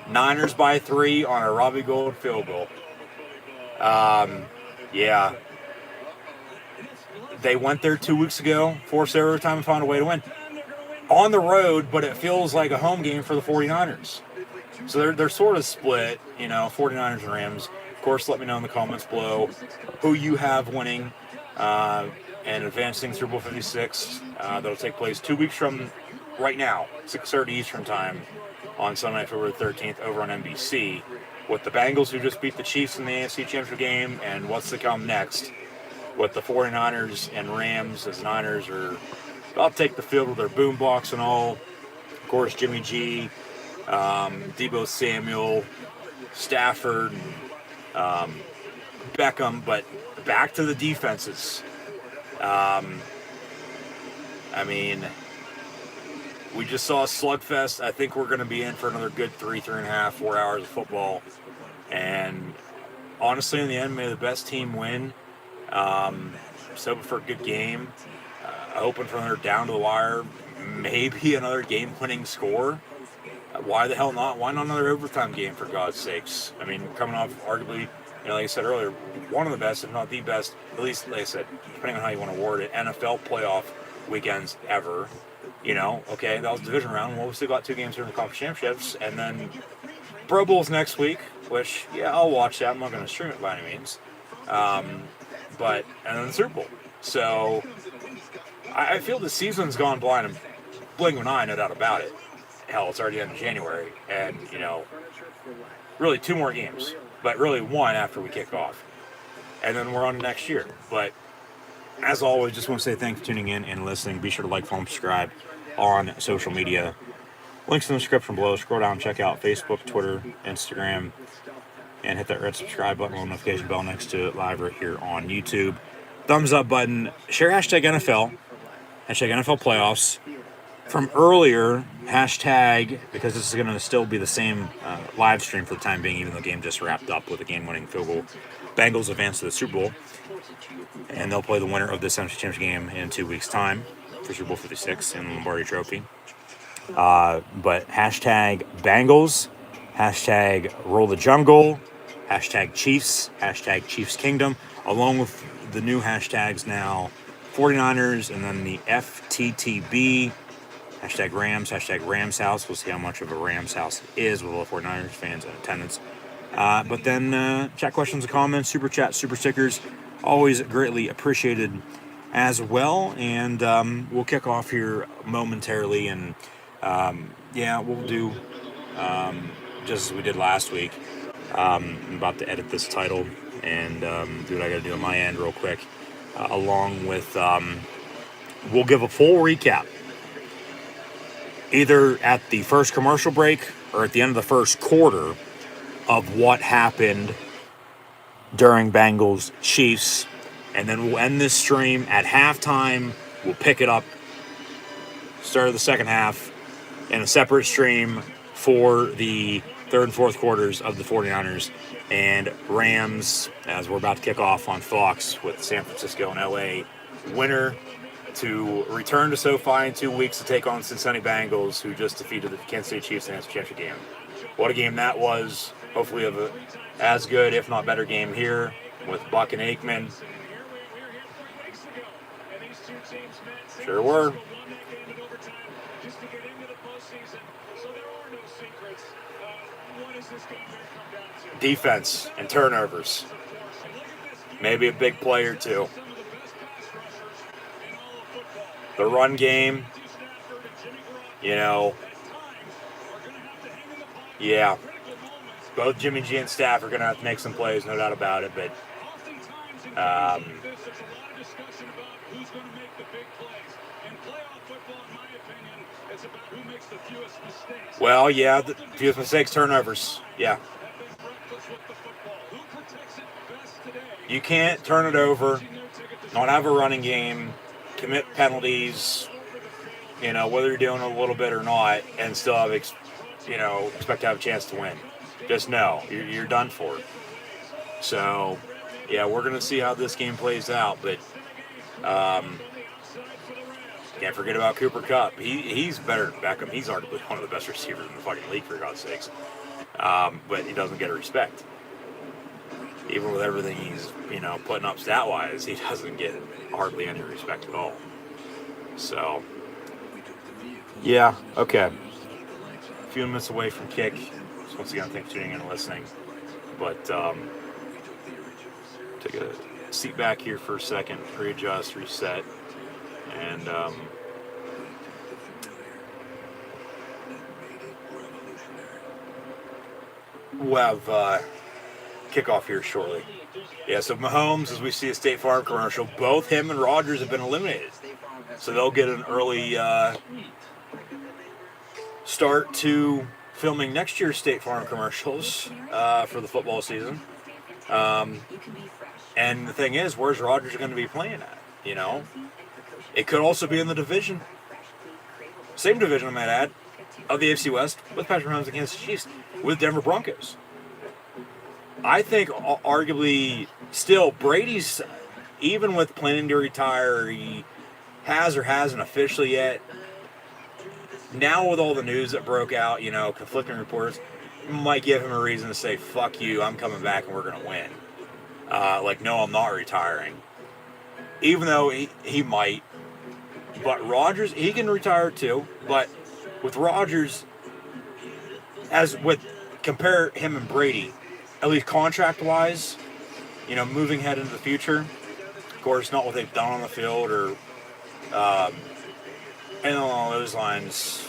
Niners by 3 on a Robbie Gould field goal. They went there 2 weeks ago, forced overtime, and found a way to win. On the road, but it feels like a home game for the 49ers. So they're sort of split, 49ers and Rams. Of course, let me know in the comments below who you have winning and advancing Super Bowl 56. That'll take place 2 weeks from right now, 6:30 Eastern Time on Sunday, February 13th, over on NBC, with the Bengals, who just beat the Chiefs in the AFC Championship game, and what's to come next with the 49ers and Rams, as Niners are about to take the field with their boombox and all. Of course, Jimmy G, Deebo Samuel, Stafford, Beckham, but back to the defenses. We just saw a slugfest. I think we're going to be in for another good 3.5, 4 hours of football. And honestly, in the end, may the best team win. So for a good game. Hoping for another down to the wire, maybe another game-winning score. Why the hell not? Why not another overtime game, for God's sakes? Coming off arguably, like I said earlier, one of the best, if not the best, at least, like I said, depending on how you want to word it, NFL playoff weekends ever. Okay, that was division round. Well, we still got 2 games here in the conference championships, and then Pro Bowls next week, which, I'll watch that. I'm not going to stream it by any means. And then the Super Bowl. So I feel the season's gone blind and blink of an eye, no doubt about it. Hell, it's already the end of January, and, really 2 more games, but really 1 after we kick off. And then we're on to next year. But as always, just want to say thanks for tuning in and listening. Be sure to like, follow, and subscribe on social media. Links in the description below. Scroll down, check out Facebook, Twitter, Instagram, and hit that red subscribe button or notification bell next to it live right here on YouTube. Thumbs up button. Share hashtag NFL, hashtag NFL playoffs. From earlier, hashtag, because this is going to still be the same live stream for the time being, even though the game just wrapped up with a game-winning field goal. Bengals advance to the Super Bowl, and they'll play the winner of this NFC Championship game in 2 weeks' time for Super Bowl 56 in the Lombardi Trophy. But hashtag Bengals, hashtag Roll the Jungle, hashtag Chiefs, hashtag Chiefs Kingdom, along with the new hashtags now, 49ers, and then the FTTB, hashtag Rams House. We'll see how much of a Rams house it is with all the 49ers fans in attendance. But then chat questions and comments, super chat, super stickers, always greatly appreciated as well. And we'll kick off here momentarily, and we'll do just as we did last week. I'm about to edit this title and do what I got to do on my end real quick, along with we'll give a full recap either at the first commercial break or at the end of the first quarter of what happened during Bengals Chiefs, and then we'll end this stream at halftime. We'll pick it up start of the second half in a separate stream for the third and fourth quarters of the 49ers and Rams, as we're about to kick off on Fox with San Francisco and LA winner to return to SoFi in 2 weeks to take on Cincinnati Bengals, who just defeated the Kansas City Chiefs in the championship game. What a game that was. hopefully have a as good, if not better, game here with Buck and Aikman. Sure were. Defense and turnovers. Maybe a big play or two. The run game, yeah. Both Jimmy G and Staff are going to have to make some plays, no doubt about it. But well, yeah, the fewest mistakes, turnovers. Yeah. You can't turn it over, not have a running game, commit penalties, whether you're doing a little bit or not, and still have, expect to have a chance to win. Just know, you're done for. So, yeah, we're going to see how this game plays out, but can't forget about Cooper Kupp. He's better than Beckham. He's arguably one of the best receivers in the fucking league, for God's sakes. But he doesn't get a respect. Even with everything he's, putting up stat-wise, he doesn't get hardly any respect at all. So, yeah, okay. A few minutes away from kick. So once again, thanks for tuning in and listening. But take a seat back here for a second, readjust, reset, and we'll have kickoff here shortly. Yeah, so Mahomes, as we see a State Farm commercial, both him and Rodgers have been eliminated. So they'll get an early start to filming next year's State Farm commercials for the football season. And the thing is, where's Rodgers going to be playing at? It could also be in the division. Same division, I might add, of the AFC West with Patrick Mahomes and Kansas Chiefs with Denver Broncos. I think arguably still Brady's, even with planning to retire, he has or hasn't officially yet. Now with all the news that broke out, conflicting reports, might give him a reason to say, fuck you, I'm coming back and we're going to win. No, I'm not retiring. Even though he might. But Rodgers, he can retire too. But with Rodgers, compare him and Brady, at least contract-wise, moving ahead into the future. Of course, not what they've done on the field or anything along those lines,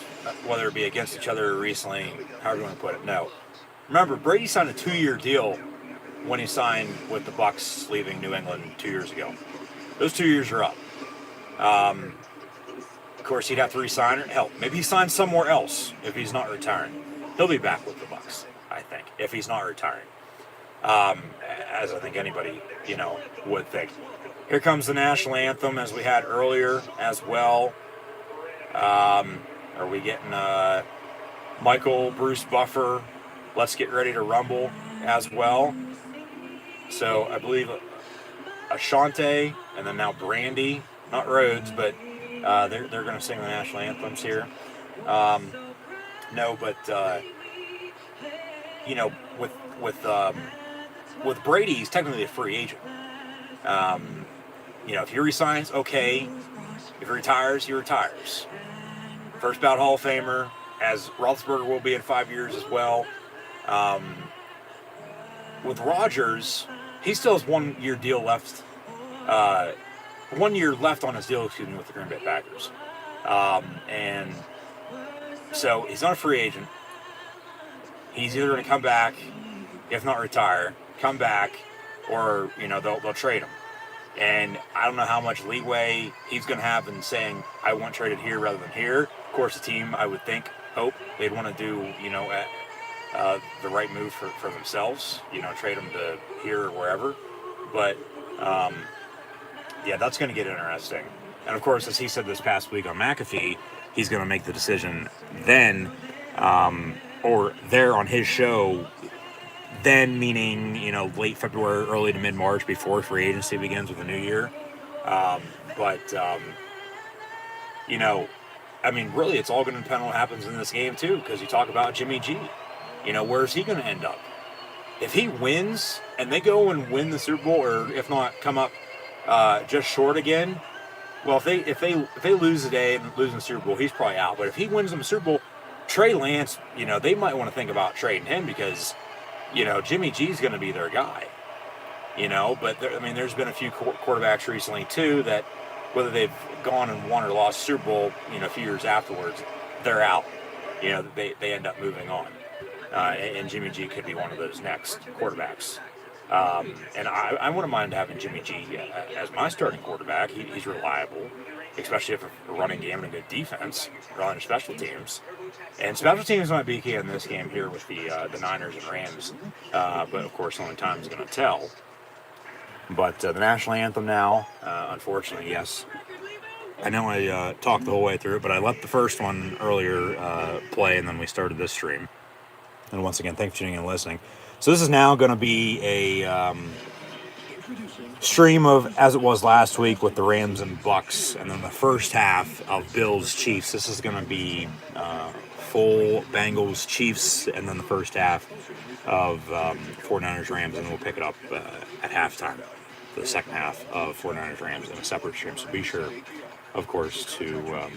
whether it be against each other recently, however you want to put it. No. Remember, Brady signed a 2-year deal when he signed with the Bucs leaving New England 2 years ago. Those 2 years are up. Of course, he'd have to re-sign it. Hell, maybe he signs somewhere else if he's not retiring. He'll be back with the Bucs, I think, if he's not retiring. As I think anybody, would think. Here comes the national anthem, as we had earlier as well. Are we getting Michael, Bruce Buffer, Let's Get Ready to Rumble as well? So I believe Ashante and then now Brandy, not Rhodes, but they're going to sing the national anthems here. With Brady, he's technically a free agent. If he resigns, okay. If he retires, he retires. First ballot Hall of Famer, as Roethlisberger will be in 5 years as well. With Rodgers, he still has 1 year deal left. 1 year left on his deal, with the Green Bay Packers. And so he's not a free agent. He's either going to come back, if not retire, come back, or, they'll trade him. And I don't know how much leeway he's going to have in saying, I want traded here rather than here. Of course, the team, I would hope they'd want to do, the right move for themselves, trade him to here or wherever. But, yeah, that's going to get interesting. And, of course, as he said this past week on McAfee, he's going to make the decision then, or there on his show, then meaning, late February, early to mid-March, before free agency begins with the new year. Really, it's all going to depend on what happens in this game, too, because you talk about Jimmy G. Where's he going to end up? if he wins and they go and win the Super Bowl, or if not, come up just short again. Well, if they lose today and lose in the Super Bowl, he's probably out. But if he wins them the Super Bowl, Trey Lance, they might want to think about trading him because, Jimmy G's going to be their guy. But there's been a few quarterbacks recently too that, whether they've gone and won or lost Super Bowl, a few years afterwards, they're out. They end up moving on, and Jimmy G could be one of those next quarterbacks. And I wouldn't mind having Jimmy G as my starting quarterback. He's reliable, especially if a running game and a good defense, running special teams. And special teams might be key in this game here with the Niners and Rams. But of course, only time is going to tell. But the national anthem now, unfortunately, yes. I know I talked the whole way through it, but I let the first one earlier play, and then we started this stream. And once again, thanks for tuning in and listening. So this is now going to be a stream of, as it was last week with the Rams and Bucks, and then the first half of Bills Chiefs. This is going to be full Bengals Chiefs, and then the first half of 49ers Rams, and we'll pick it up at halftime for the second half of 49ers Rams in a separate stream. So be sure, of course, to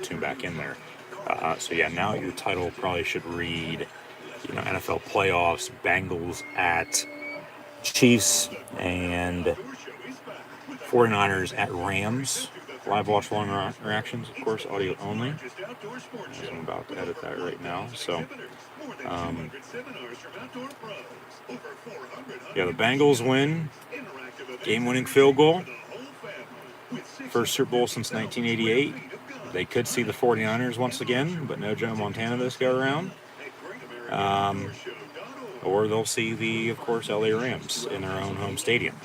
tune back in there. So yeah, now your title probably should read, NFL playoffs, Bengals at Chiefs, and 49ers at Rams. Live watch long reactions, of course, audio only. I'm about to edit that right now. So, the Bengals win. Game-winning field goal. First Super Bowl since 1988. They could see the 49ers once again, but no Joe Montana this go around. Or they'll see the, of course, LA Rams in their own home stadium.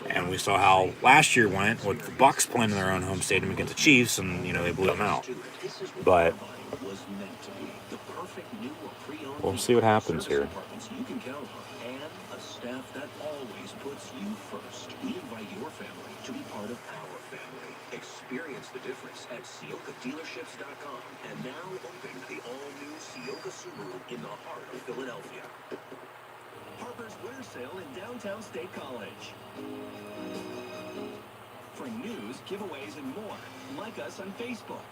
And we saw how last year went with the Bucks playing in their own home stadium against the Chiefs, and they blew them out. But we'll see what happens here. And a staff that always puts you first. We invite your family to be part of our family. Experience the difference at SiokaDealerships.com, and now open the all-new Sioka Subaru in the heart of Philadelphia. Harper's Winter Sale in downtown State College. For news, giveaways, and more, like us on Facebook.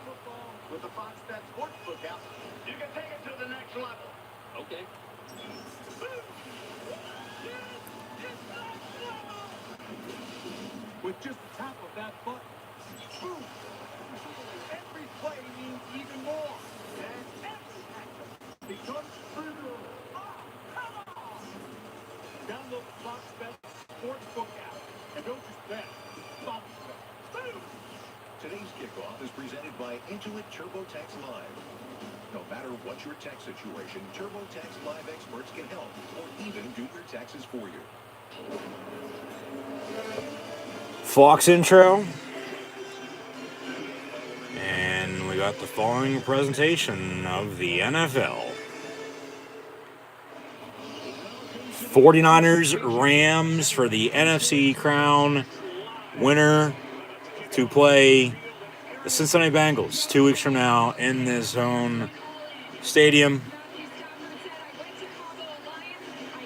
Football with the Fox Bet Sportsbook app. You can take it to the next level. Okay. With just the tap of that button, boom! Every play means even more. And every action becomes true. Download the Fox Bet Sportsbook app and don't just bet. Fox Bet. Today's kickoff is presented by Intuit TurboTax Live. No matter what your tax situation, TurboTax Live experts can help or even do your taxes for you. Fox intro. And we got the following presentation of the NFL. 49ers Rams for the NFC crown. Winner to play the Cincinnati Bengals 2 weeks from now in this own stadium.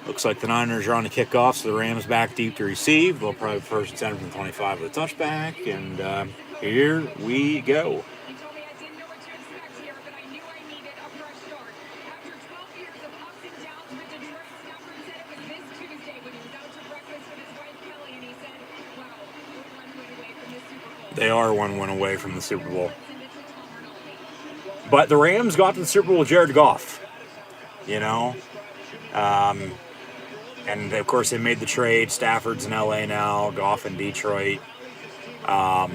Looks like the Niners are on the kickoff, so the Rams back deep to receive. They'll probably first and 10 from 25 with a touchback, and here we go. They are one win away from the Super Bowl. But the Rams got to the Super Bowl with Jared Goff, and of course they made the trade. Stafford's in LA now, Goff in Detroit. 2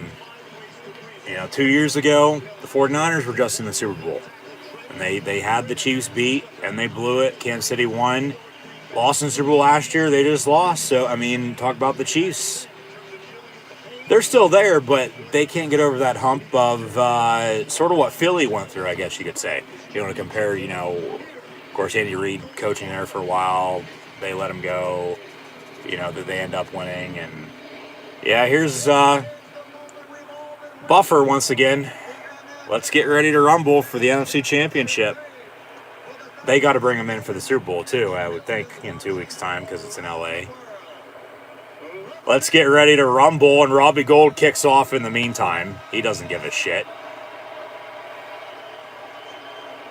years ago, the 49ers were just in the Super Bowl. And they had the Chiefs beat, and they blew it. Kansas City won. Lost in the Super Bowl last year, they just lost. So, talk about the Chiefs. They're still there, but they can't get over that hump of sort of what Philly went through, I guess you could say. To compare, of course, Andy Reid coaching there for a while. They let him go. That they end up winning. And, yeah, here's Buffer once again. Let's get ready to rumble for the NFC Championship. they got to bring him in for the Super Bowl too, I would think, in 2 weeks' time because it's in LA. Let's get ready to rumble, and Robbie Gould kicks off in the meantime. He doesn't give a shit.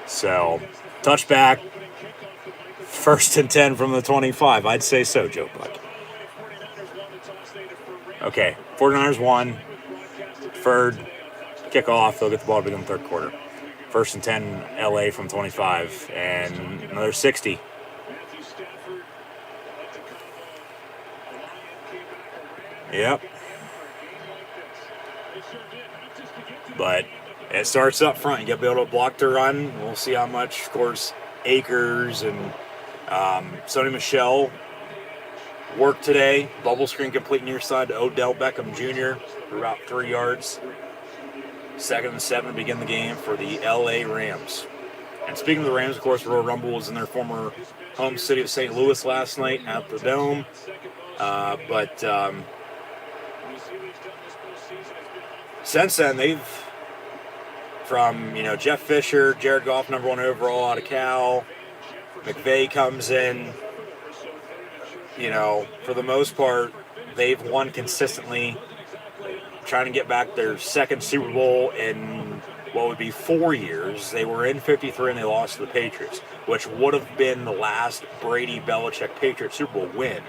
So, touchback, 1st and 10 from the 25. I'd say so, Joe Buck. Okay, 49ers won. Third, kickoff. They'll get the ball to begin the third quarter. 1st and 10, LA from 25. And another 60. Yep. But it starts up front. You got to be able to block the run. We'll see how much, of course, Akers and Sonny Michel work today. Bubble screen complete near side to Odell Beckham Jr. for about 3 yards. 2nd and 7 to begin the game for the LA Rams. And speaking of the Rams, of course, Royal Rumble was in their former home city of St. Louis last night at the Dome. But since then, they've, from, Jeff Fisher, Jared Goff, number 1 overall out of Cal, McVay comes in, for the most part, they've won consistently, trying to get back their 2nd Super Bowl in what would be 4 years. They were in 53 and they lost to the Patriots, which would have been the last Brady-Belichick Patriots Super Bowl win.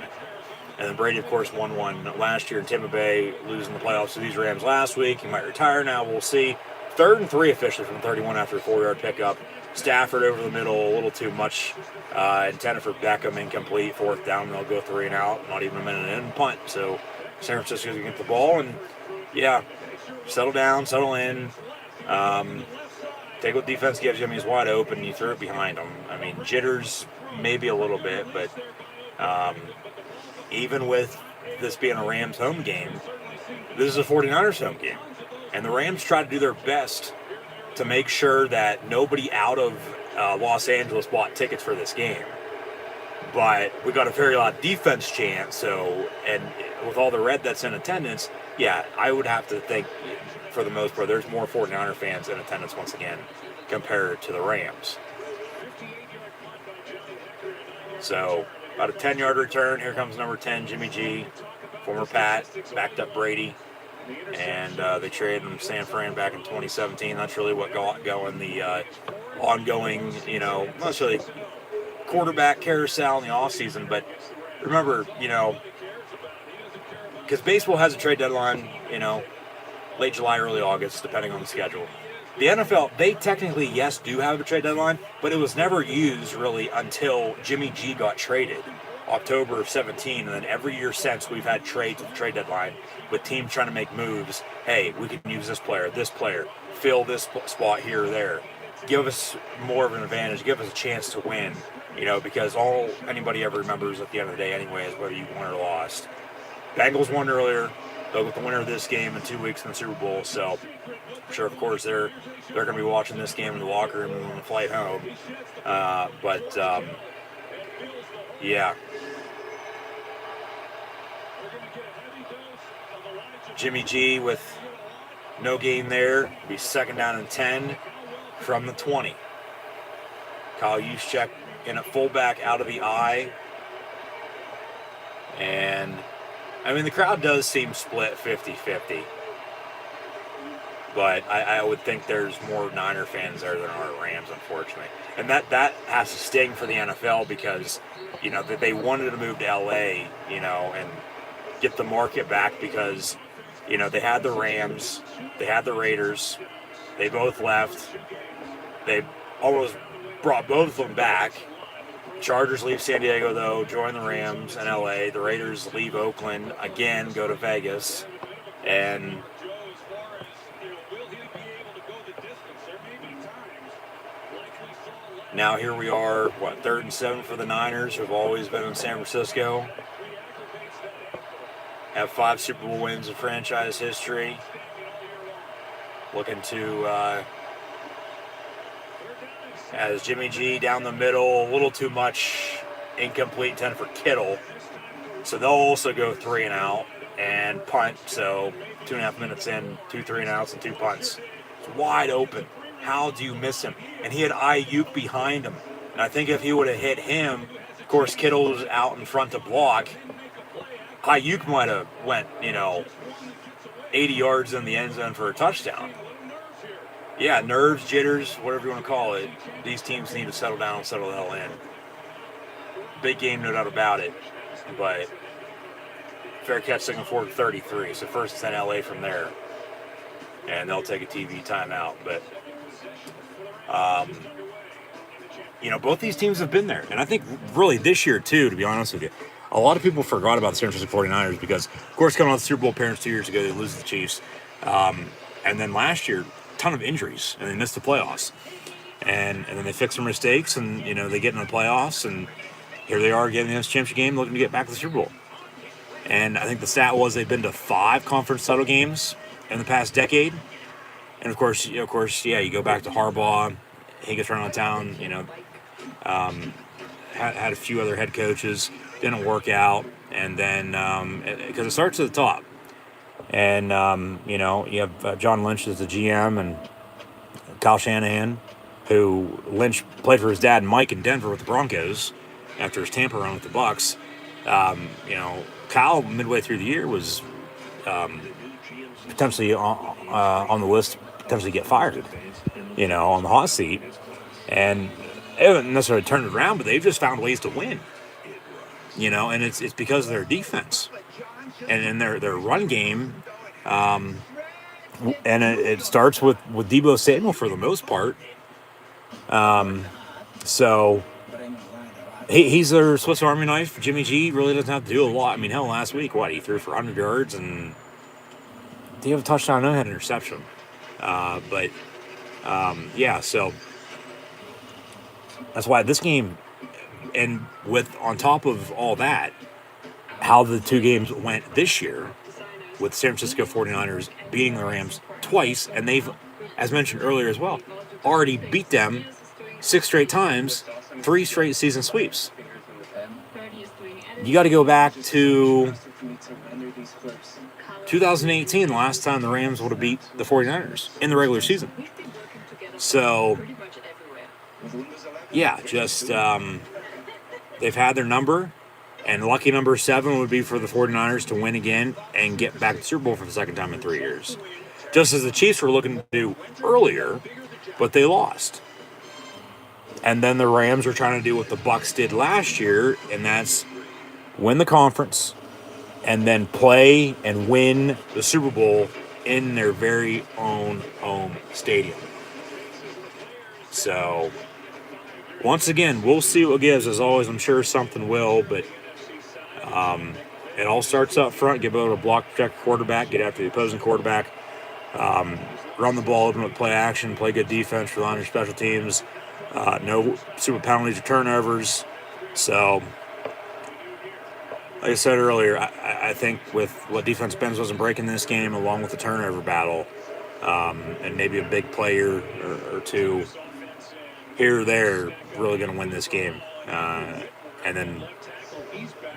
And then Brady, of course, won one last year in Tampa Bay, losing the playoffs to these Rams last week. He might retire now. We'll see. 3rd and 3 officially from 31 after a 4-yard pickup. Stafford over the middle, a little too much. Intended for Beckham, incomplete. 4th down, they'll go 3 and out. Not even a minute in, punt. So San Francisco's going to get the ball. And, yeah, settle down, settle in. Take what defense gives you. I mean, he's wide open. You throw it behind him. I mean, jitters maybe a little bit, but even with this being a Rams home game, this is a 49ers home game. And the Rams try to do their best to make sure that nobody out of Los Angeles bought tickets for this game. But we got a very loud defense chant, so, and with all the red that's in attendance, yeah, I would have to think, for the most part, there's more 49er fans in attendance once again compared to the Rams. So, about a 10-yard return. Here comes number 10, Jimmy G, former Pat, backed up Brady. And they traded him San Fran back in 2017. That's really what got going the ongoing, not necessarily quarterback carousel in the offseason. But remember, because baseball has a trade deadline, late July, early August, depending on the schedule. The NFL, they technically, yes, do have a trade deadline, but it was never used really until Jimmy G got traded, October of 17, and then every year since we've had trades at the trade deadline with teams trying to make moves. Hey, we can use this player, fill this spot here or there. Give us more of an advantage, give us a chance to win, because all anybody ever remembers at the end of the day anyway is whether you won or lost. Bengals won earlier. They'll get the winner of this game in 2 weeks in the Super Bowl, so I'm sure, of course, they're going to be watching this game in the locker room on the flight home. Yeah. Jimmy G with no gain there. Be 2nd down and 10 from the 20. Kyle Juszczyk in at fullback out of the eye. And, I mean, the crowd does seem split 50-50. But I would think there's more Niner fans there than are Rams, unfortunately. And that has to sting for the NFL because, that they wanted to move to LA, and get the market back because, they had the Rams, they had the Raiders, they both left. They almost brought both of them back. Chargers leave San Diego, though, join the Rams in LA. The Raiders leave Oakland, again, go to Vegas. And now here we are, 3rd and 7 for the Niners, who've always been in San Francisco. Have 5 Super Bowl wins in franchise history. Looking to, as Jimmy G down the middle, a little too much incomplete, intended for Kittle. So they'll also go 3 and out and punt. So 2.5 minutes in, 2 3 and outs and 2 punts. It's wide open. How do you miss him? And he had Ayuk behind him. And I think if he would have hit him, of course, Kittle was out in front to block. Ayuk might have went, 80 yards in the end zone for a touchdown. Yeah, nerves, jitters, whatever you want to call it. These teams need to settle down and settle the hell in. Big game, no doubt about it. But fair catch, second forward 33. So first it's in LA from there. And they'll take a TV timeout. But, both these teams have been there. And I think really this year, too, to be honest with you, a lot of people forgot about the San Francisco 49ers because, of course, coming off the Super Bowl appearance 2 years ago, they lose to the Chiefs. And then last year, ton of injuries, and they missed the playoffs. And then they fix their mistakes, and, they get in the playoffs, and here they are getting the NFC Championship game looking to get back to the Super Bowl. And I think the stat was they've been to 5 conference title games in the past decade. And, of course, you go back to Harbaugh. He gets run out of town, had a few other head coaches. Didn't work out. And then, because it starts at the top. And, you have John Lynch as the GM and Kyle Shanahan, who Lynch played for his dad Mike in Denver with the Broncos after his Tampa run with the Bucs. Kyle, midway through the year, was potentially on the list, potentially get fired, on the hot seat. And they haven't necessarily turned it around, but they've just found ways to win. And it's because of their defense and their run game. And it starts with Deebo Samuel for the most part. So he's their Swiss Army knife. Jimmy G really doesn't have to do a lot. I mean, hell, last week, he threw for 100 yards and did he have a touchdown? No, he had an interception. So that's why this game, and with on top of all that, how the two games went this year with San Francisco 49ers beating the Rams twice, and they've, as mentioned earlier as well, already beat them 6 straight times, 3 straight season sweeps. You got to go back to 2018, the last time the Rams would have beat the 49ers in the regular season. So, yeah, just they've had their number, and lucky number 7 would be for the 49ers to win again and get back to the Super Bowl for the second time in 3 years. Just as the Chiefs were looking to do earlier, but they lost. And then the Rams are trying to do what the Bucs did last year, and that's win the conference and then play and win the Super Bowl in their very own home stadium. So, once again, we'll see what gives. As always, I'm sure something will, but it all starts up front. Get able to block, protect the quarterback, get after the opposing quarterback, run the ball, open up play action, play good defense, rely on your special teams. No super penalties or turnovers. So, like I said earlier, I think with what defense Benz wasn't breaking this game, along with the turnover battle, and maybe a big player or two here or there, really going to win this game. And then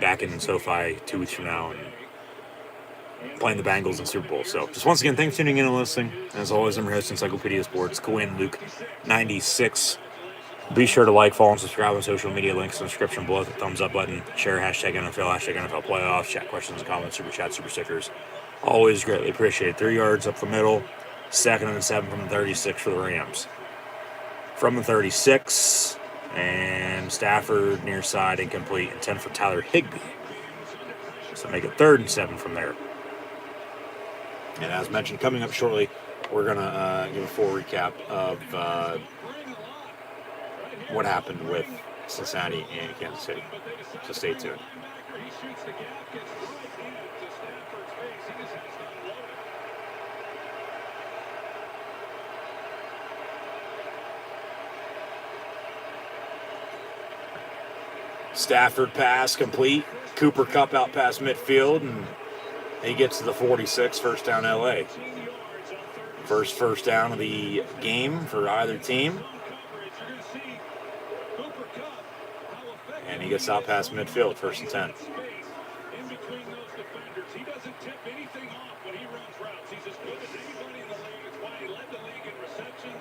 back in SoFi 2 weeks from now and playing the Bengals in the Super Bowl. So just once again, thanks for tuning in and listening. As always, I'm your host, Encyclopedia Sports, Quinn Luke 96. Be sure to like, follow, and subscribe on social media. Links in the description below. The thumbs up button. Share hashtag NFL, hashtag NFL playoffs. Chat questions and comments, super chat, super stickers. Always greatly appreciated. 3 yards up the middle. 2nd and 7 from the 36 for the Rams. From the 36, and Stafford near side incomplete, and 10 for Tyler Higbee. So make it 3rd and 7 from there. And as mentioned, coming up shortly, we're going to give a full recap of what happened with Cincinnati and Kansas City. So stay tuned. Stafford pass complete. Cooper Kupp out past midfield, and he gets to the 46, first down LA. First down of the game for either team. And he gets out past midfield, 1st and 10.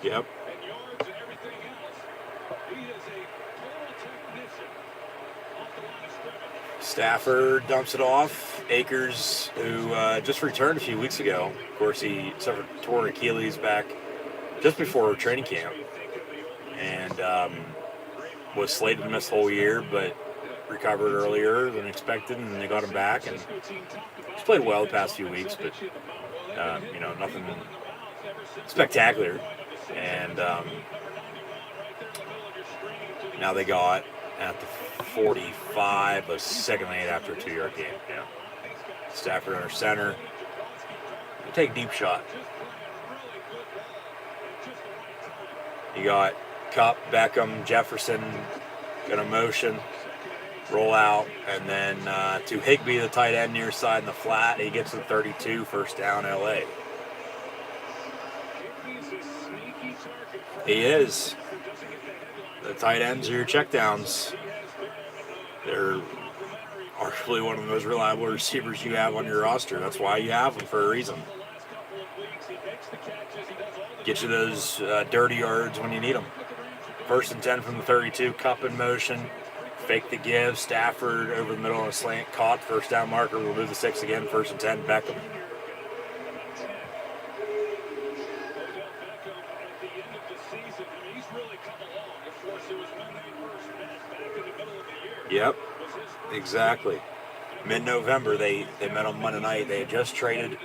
Yep. Stafford dumps it off. Akers, who just returned a few weeks ago. Of course, he suffered torn Achilles back just before training camp, and was slated to miss the whole year, but recovered earlier than expected, and they got him back. And he's played well the past few weeks, but nothing spectacular. And now they got at the 45 a second late after a 2-yard gain. Yeah. Stafford under center. Take deep shot. You got Cup, Beckham, Jefferson, gonna motion, roll out, and then to Higbee, the tight end near side in the flat. He gets to the 32, first down, LA. He is. The tight ends are your checkdowns. They're arguably one of the most reliable receivers you have on your roster. That's why you have them, for a reason. Get you those dirty yards when you need them. 1st and 10 from the 32, Cup in motion. Fake the give. Stafford over the middle on a slant. Caught, first down marker. We'll move the 6 again. 1st and 10, Beckham. Yep, exactly. Mid-November, they met on Monday night. They had just traded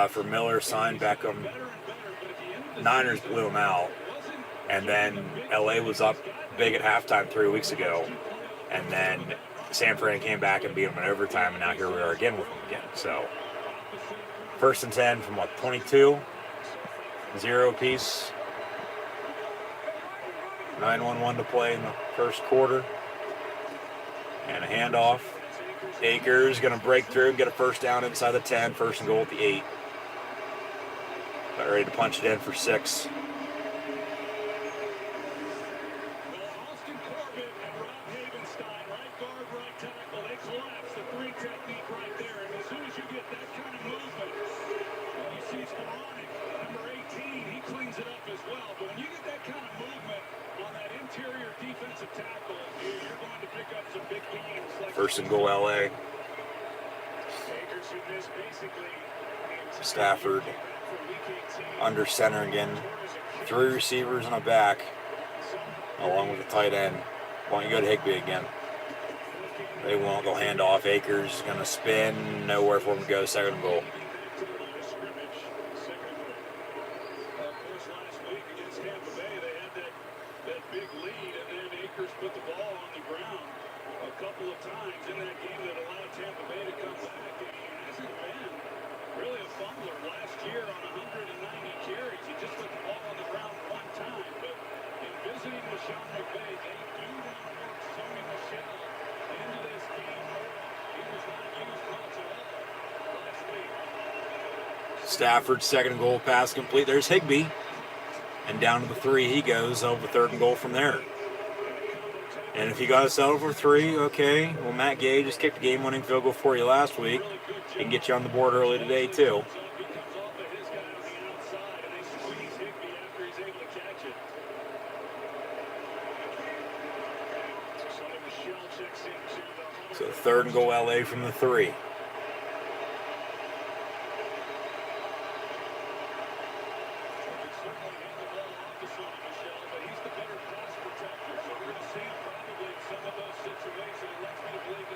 for Miller, signed Beckham. Niners blew him out. And then LA was up big at halftime 3 weeks ago. And then San Fran came back and beat them in overtime, and now here we are again with them again. So, 1st and 10 from 22? 0 apiece. 9-1-1 to play in the first quarter. And a handoff. Akers going to break through and get a first down inside the 10. 1st and goal at the 8. About ready to punch it in for 6. First and goal, LA. Stafford under center again. 3 receivers and a back, along with the tight end. Why don't you go to Higbee again? They won't. They'll hand off. Akers going to spin. Nowhere for him to go. 2nd and goal. Stafford's 2nd and goal pass complete. There's Higbee. And down to the 3 he goes over 3rd and goal from there. And if you got to settle for 3, okay. Well, Matt Gay just kicked a game-winning field goal for you last week. He can get you on the board early today, too. So 3rd and goal LA from the 3.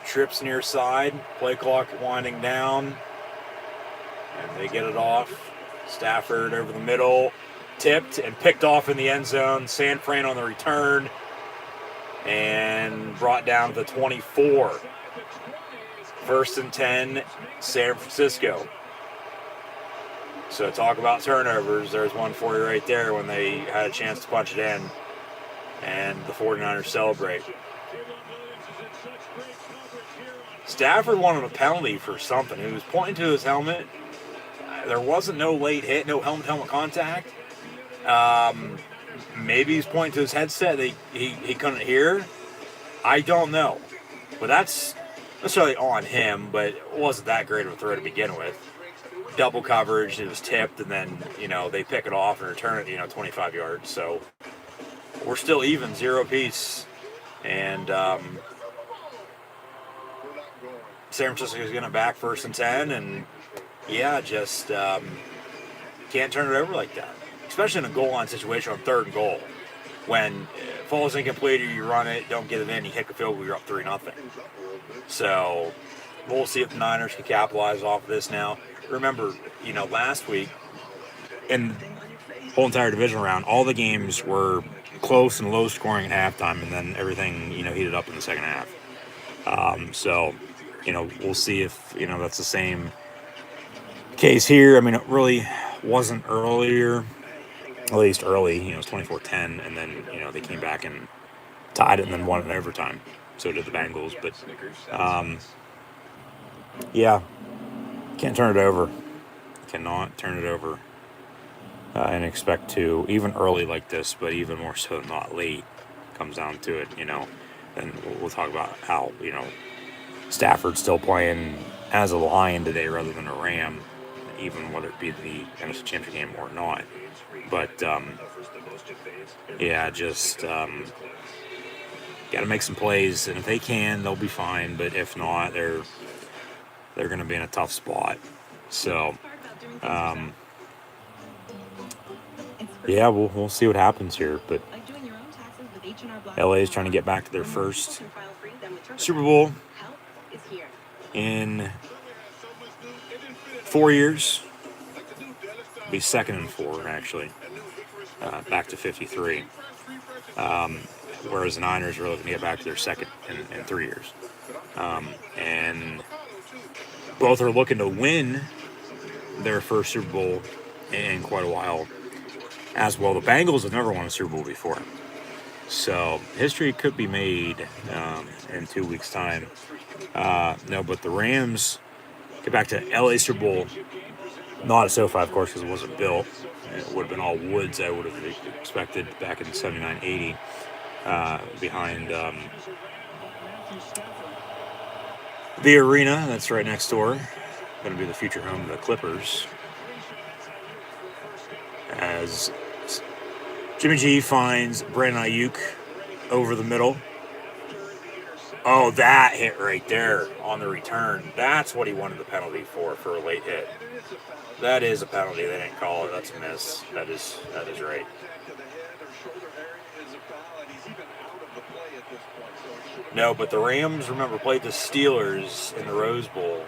Trips near side, play clock winding down, and they get it off. Stafford over the middle, tipped and picked off in the end zone. San Fran on the return, and brought down to the 24. 1st and 10, San Francisco. So talk about turnovers. There's one for you right there when they had a chance to punch it in, and the 49ers celebrate. Stafford wanted a penalty for something. He was pointing to his helmet. There wasn't no late hit, no helmet-helmet contact. Maybe he's pointing to his headset that he couldn't hear. I don't know. But that's necessarily on him, but it wasn't that great of a throw to begin with. Double coverage, it was tipped, and then, they pick it off and return it, 25 yards. So we're still even, 0 apiece. And San Francisco's going to back 1st and 10. And, yeah, just can't turn it over like that. Especially in a goal line situation on 3rd and goal. When it falls incomplete or you run it, don't get it in, you kick a field goal, you're up 3-0. So we'll see if the Niners can capitalize off of this now. Remember, last week in the whole entire division round, all the games were close and low scoring at halftime, and then everything, heated up in the second half. So, we'll see if, that's the same case here. I mean, it really wasn't earlier. At least early, it was 24-10, and then, they came back and tied it and then won it in overtime. So did the Bengals. But, yeah, can't turn it over. Cannot turn it over and expect to, even early like this, but even more so not late, comes down to it, And we'll talk about how, Stafford's still playing as a Lion today rather than a Ram, even whether it be the NFC Championship game or not. But, yeah, just got to make some plays, and if they can, they'll be fine. But if not, they're going to be in a tough spot. So, yeah, we'll see what happens here. But LA is trying to get back to their first Super Bowl in 4 years. Be 2nd in 4, actually. Back to 53. Whereas the Niners are looking to get back to their 2nd in 3 years. And both are looking to win their first Super Bowl in quite a while as well. The Bengals have never won a Super Bowl before. So history could be made in 2 weeks' time. No, but the Rams get back to LA Super Bowl. Not at SoFi, of course, because it wasn't built. It would have been all woods, I would have expected, back in 79-80, behind the arena that's right next door. Going to be the future home of the Clippers. As Jimmy G finds Brandon Ayuk over the middle. Oh, that hit right there on the return. That's what he wanted the penalty for a late hit. That is a penalty. They didn't call it. That's a miss. That is right. No, but the Rams, remember, played the Steelers in the Rose Bowl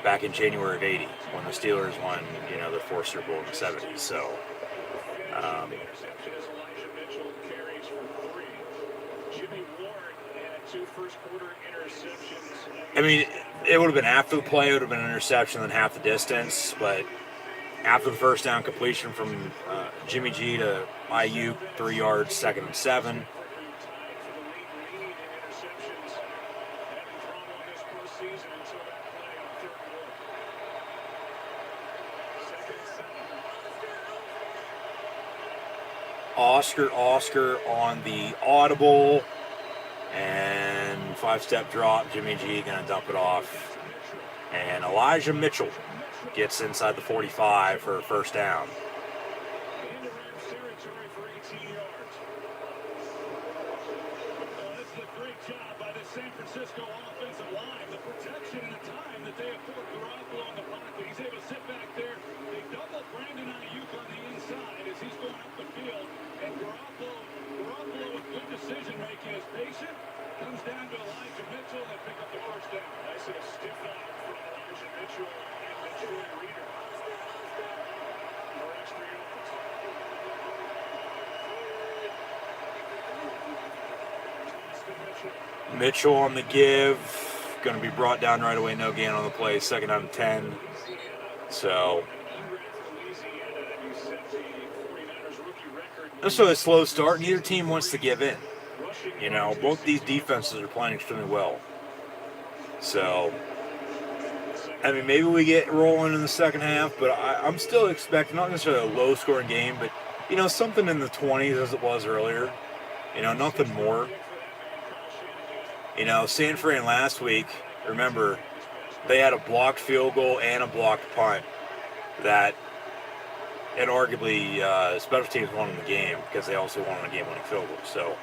back in January of 80 when the Steelers won, their 4th Super Bowl in the 70s. So, I mean, it would have been after the play, it would have been an interception, then half the distance. But after the first down completion from Jimmy G to Ayuk, 3 yards, 2nd and 7. Oscar on the audible. And 5-step drop. Jimmy G going to dump it off. And Elijah Mitchell gets inside the 45 for a first down. That's a great job by the San Francisco offensive line. The protection and the time that they afford Garoppolo in the pocket. He's able to sit back there. They double Brandon Ayuk on the inside as he's going up the field. And Garoppolo with good decision making is patient. Comes down to Elijah Mitchell and pick up the first down. Nice little stiff arm from Elijah Mitchell and Mitchell and Reader. For extra yards. Mitchell on the give. Going to be brought down right away. No gain on the play. 2nd down and 10. So, this is a slow start. Neither team wants to give in. Both these defenses are playing extremely well. So, I mean, maybe we get rolling in the second half, but I'm still expecting, not necessarily a low-scoring game, but, something in the 20s as it was earlier. Nothing more. San Fran last week, remember, they had a blocked field goal and a blocked punt that and arguably special teams won the game because they also won on a game-winning field goal. So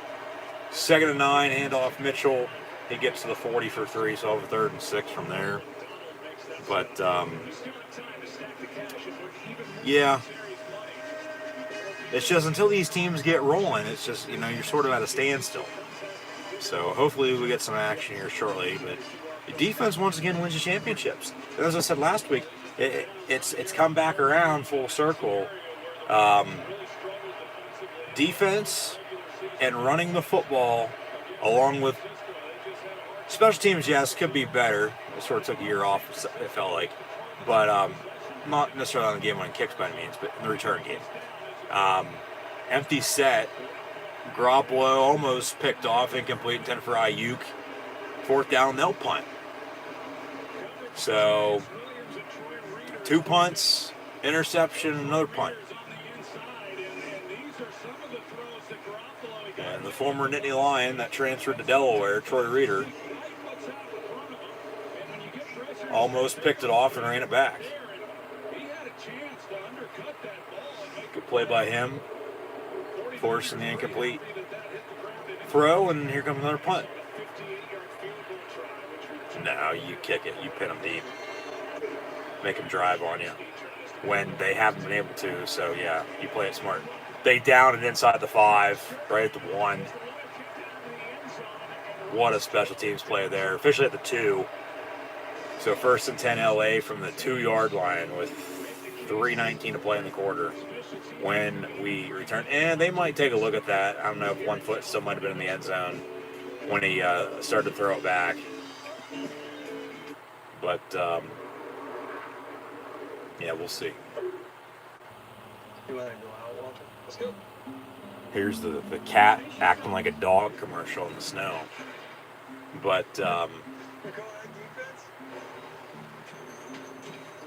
2nd and 9, handoff Mitchell. He gets to the 40 for 3, so over 3rd and 6 from there. But yeah, it's just until these teams get rolling, it's just you're sort of at a standstill. So hopefully we get some action here shortly. But the defense once again wins the championships. And as I said last week, it's come back around full circle. Defense and running the football, along with special teams, yes, could be better. It sort of took a year off, it felt like. But not necessarily on the game-winning kicks by any means, but in the return game. Empty set. Garoppolo almost picked off, incomplete, intended for Ayuk. 4th down, they'll punt. So, 2 punts, interception, another punt. And the former Nittany Lion that transferred to Delaware, Troy Reeder, almost picked it off and ran it back. Good play by him, forcing the incomplete throw, and here comes another punt. No, you kick it, you pin them deep. Make them drive on you when they haven't been able to, so yeah, you play it smart. They downed it inside the 5, right at the 1. What a special teams play there, officially at the 2. So 1st and 10 LA from the 2-yard line with 3:19 to play in the quarter when we return. And they might take a look at that. I don't know if 1 foot still might have been in the end zone when he started to throw it back. But, yeah, we'll see. You want to go out, Walter? Let's go. Here's the cat acting like a dog commercial in the snow. But,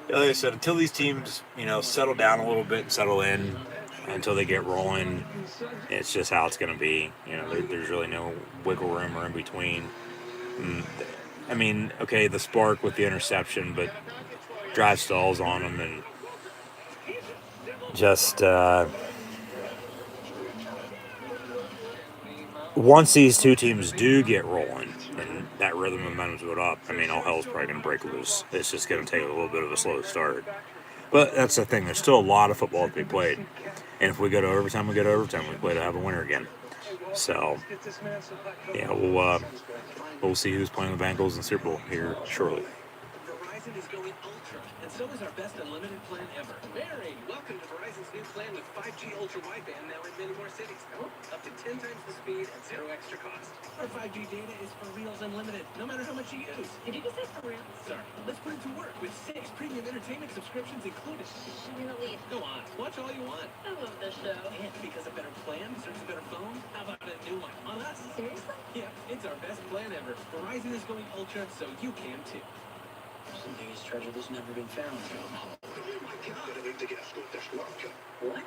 like I said, until these teams, settle down a little bit and settle in, until they get rolling, it's just how it's going to be. There's really no wiggle room or in between. I mean, okay, the spark with the interception, but drive stalls on them and just once these two teams do get rolling and that rhythm and momentum's built up, I mean, all hell's probably going to break loose. It's just going to take a little bit of a slow start. But that's the thing. There's still a lot of football to be played. And if we go to overtime, we go to overtime. We play to have a winner again. So, yeah, we'll see who's playing the Bengals in the Super Bowl here shortly. Verizon is going ultra, and so is our best unlimited plan ever. Mary, welcome to Verizon's new plan with 5G ultra wideband now in many more cities. Up to 10 times the speed at zero extra cost. Our 5G data is for reals unlimited, no matter how much you use. Did you just say for real? Sorry, let's put it to work with 6 premium entertainment subscriptions included. Should we leave? Go on, watch all you want. I love this show. And because a better plan deserves a better phone, how about a new one on us? Seriously? Yeah, it's our best plan ever. Verizon is going ultra, so you can too. Some biggest treasure that's never been found. What?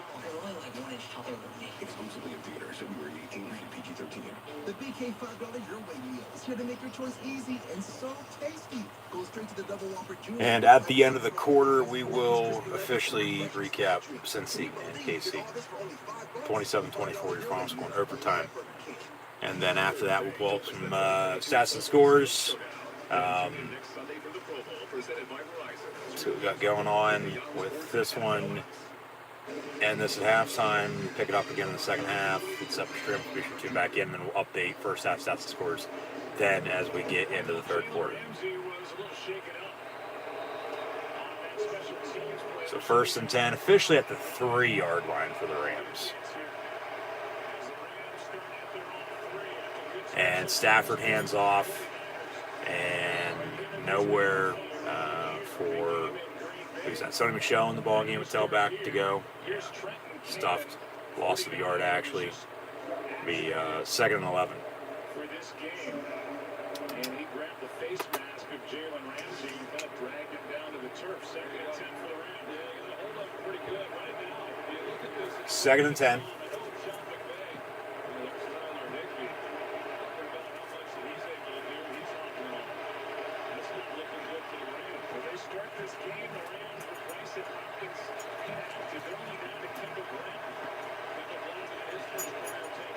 I really like 1-inch taller than me. Exclusively in theaters February 18th, rated PG-13. The BK $5 Your Way meal is here to make your choice easy and so tasty. Go straight to the Double Whopper Junior. And at the end of the quarter, we will officially recap Cincy and KC. 27-24, your final score in overtime. And then after that, we'll pull up some stats and scores. So we got going on with this one. And this at halftime. Pick it up again in the second half. It's up stream. Be sure to tune back in, and then we'll update first half stats and scores. Then as we get into the third quarter. So 1st and 10, officially at the 3-yard line for the Rams. And Stafford hands off, and nowhere for who's that? Sonny Michel in the ball game with tailback to go. Yeah. Stuffed, lost of a yard actually. Be 2nd and 11. For this game, and he grabbed the face mask of Jalen Ramsey and kind of dragged him down to the turf. 2nd and 10 for the Rams. Yeah, he's gonna hold up pretty good right now. If you look at this, 2nd and 10.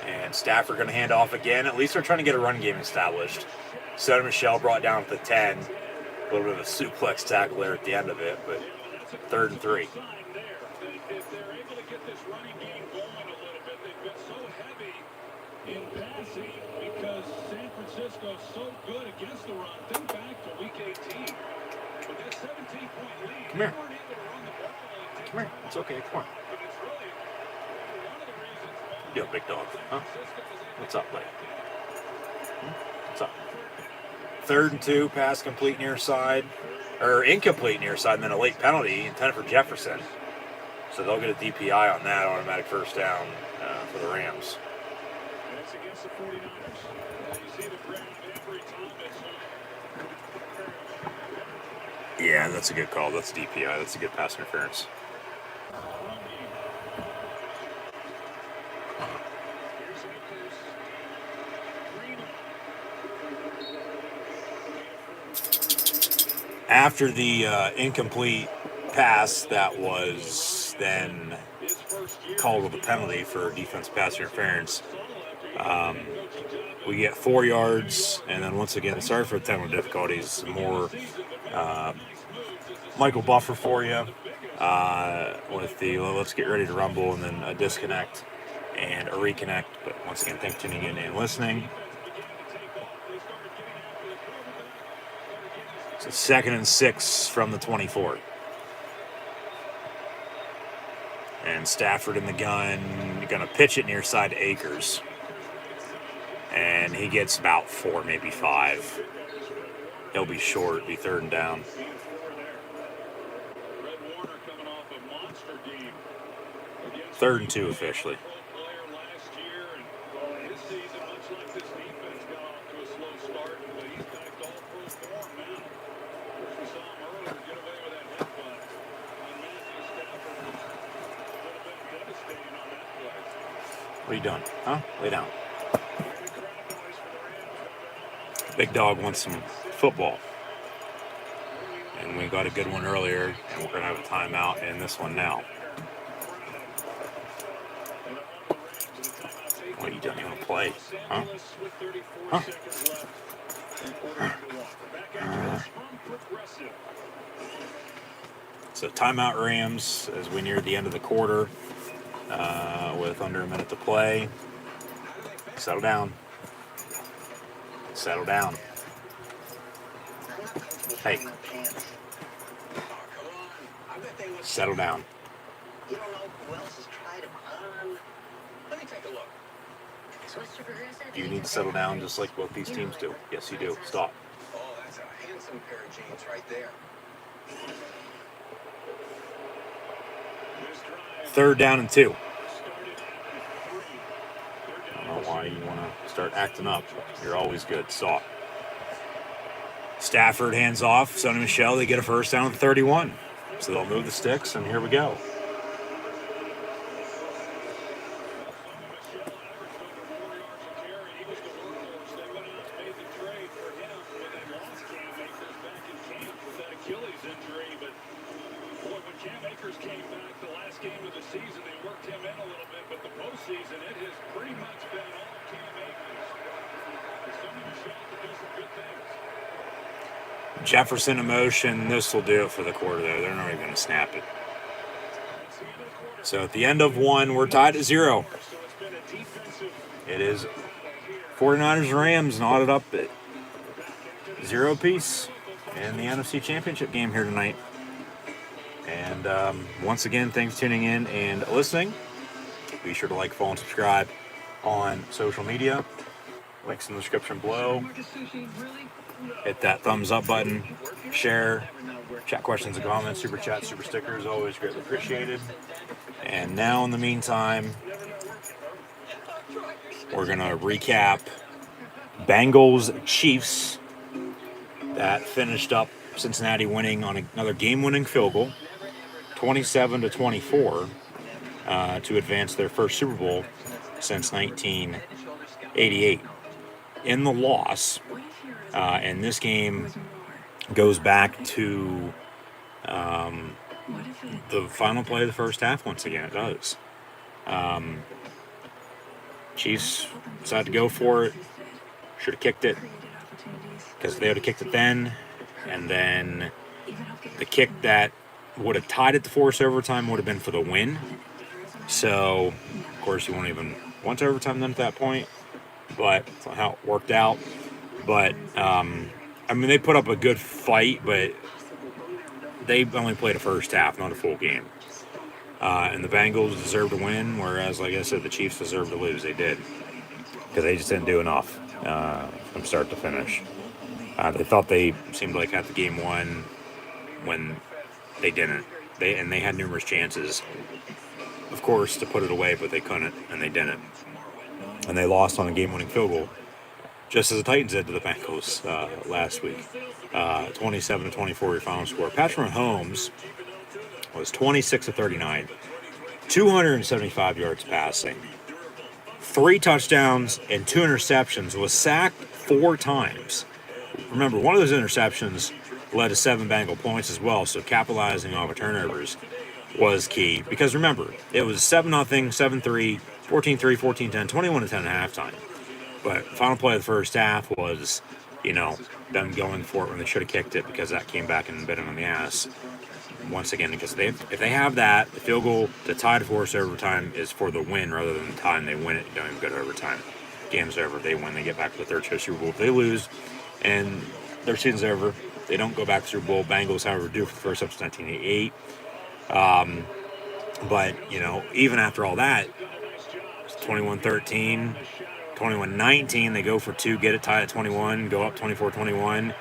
And Stafford going to hand off again. At least they're trying to get a run game established. Sonny Michel brought down at the 10. A little bit of a suplex tackle there at the end of it, but 3rd and 3. If they're able to get this running game going a little bit, they've been so heavy in passing because San Francisco's so good against the run. Think back to week 18. With that 17-point lead, Come here. they weren't able to run the ball. Come here. It's okay. Come on. But it's really one of the reasons why Yo, big dog. Huh? What's up, buddy? What's up? 3rd and 2, pass complete near side, or incomplete near side, and then a late penalty intended for Jefferson. So they'll get a DPI on that, automatic first down for the Rams. And it's against the 49ers. You see the ground every time it's Yeah, that's a good call. That's DPI. That's a good pass interference. After the incomplete pass that was then called with a penalty for defense pass interference, we get 4 yards, and then once again, sorry for the technical difficulties, some more Michael Buffer for you with the let's get ready to rumble, and then a disconnect and a reconnect. But once again, thanks for tuning in and listening. So 2nd and 6 from the 24. And Stafford in the gun, going to pitch it near side to Akers. And he gets about 4, maybe 5. He'll be short, be 3rd and down. Third and 2 officially. What are you doing? Huh? Lay down. Big dog wants some football. And we got a good one earlier, and we're going to have a timeout in this one now. What are you doing? You want to play? Huh? Huh? So timeout Rams as we near the end of the quarter with under a minute to play. Settle down. Settle down. Hey. Settle down. You don't know who else has tried them on? Let me take a look. You need to settle down just like both these teams do. Yes, you do. Stop. Oh, that's a handsome pair of jeans right there. 3rd down and 2. I don't know why you want to start acting up. You're always good. Stop. Stafford hands off. Sonny Michel, they get a first down at 31. So they'll move the sticks, and here we go. Jefferson in motion. This will do it for the quarter there. They're not even going to snap it. So at the end of 1, we're tied at 0. It is 49ers Rams knotted up at 0 apiece in the NFC Championship game here tonight. And once again, thanks for tuning in and listening. Be sure to like, follow, and subscribe on social media. Links in the description below. Hit that thumbs up button, share, chat questions and comments, super chat, super stickers, always greatly appreciated. And now in the meantime, we're going to recap Bengals Chiefs that finished up Cincinnati winning on another game-winning field goal, 27-24, to advance their first Super Bowl since 1988. In the loss, and this game goes back to The final play of the first half, once again, it does. Chiefs decided to go for it. Should have kicked it, because if they would have kicked it then, and then the kick that would have tied it to force overtime would have been for the win. So, of course, you won't even want overtime then at that point. But that's not how it worked out. But, I mean, they put up a good fight, but they only played a first half, not a full game. And the Bengals deserved to win, whereas, like I said, the Chiefs deserved to lose. They did. Because they just didn't do enough from start to finish. They thought they seemed like had the game won when they didn't. They had numerous chances, of course, to put it away, but they couldn't, and they didn't. And they lost on a game-winning field goal, just as the Titans did to the Bengals last week. 27-24 your final score. Patrick Mahomes was 26 of 39, 275 yards passing, 3 touchdowns and 2 interceptions, was sacked 4 times. Remember, one of those interceptions led to 7 Bengal points as well, so capitalizing off of turnovers was key. Because remember, it was 7-0, 7-3, 14-3, 14-10, 21-10 at halftime. But final play of the first half was, them going for it when they should have kicked it, because that came back and bit them in the ass. Once again, because if they have that, the field goal to tie to force overtime is for the win rather than the time they win it. You don't even go to overtime. Game's over. They win. They get back to the third straight Super Bowl. If they lose and their season's over, they don't go back to the Super Bowl. Bengals, however, do for the first time since 1988. But, even after all that, it's 21-13, 21-19. They go for 2, get it tied at 21, go up 24-21.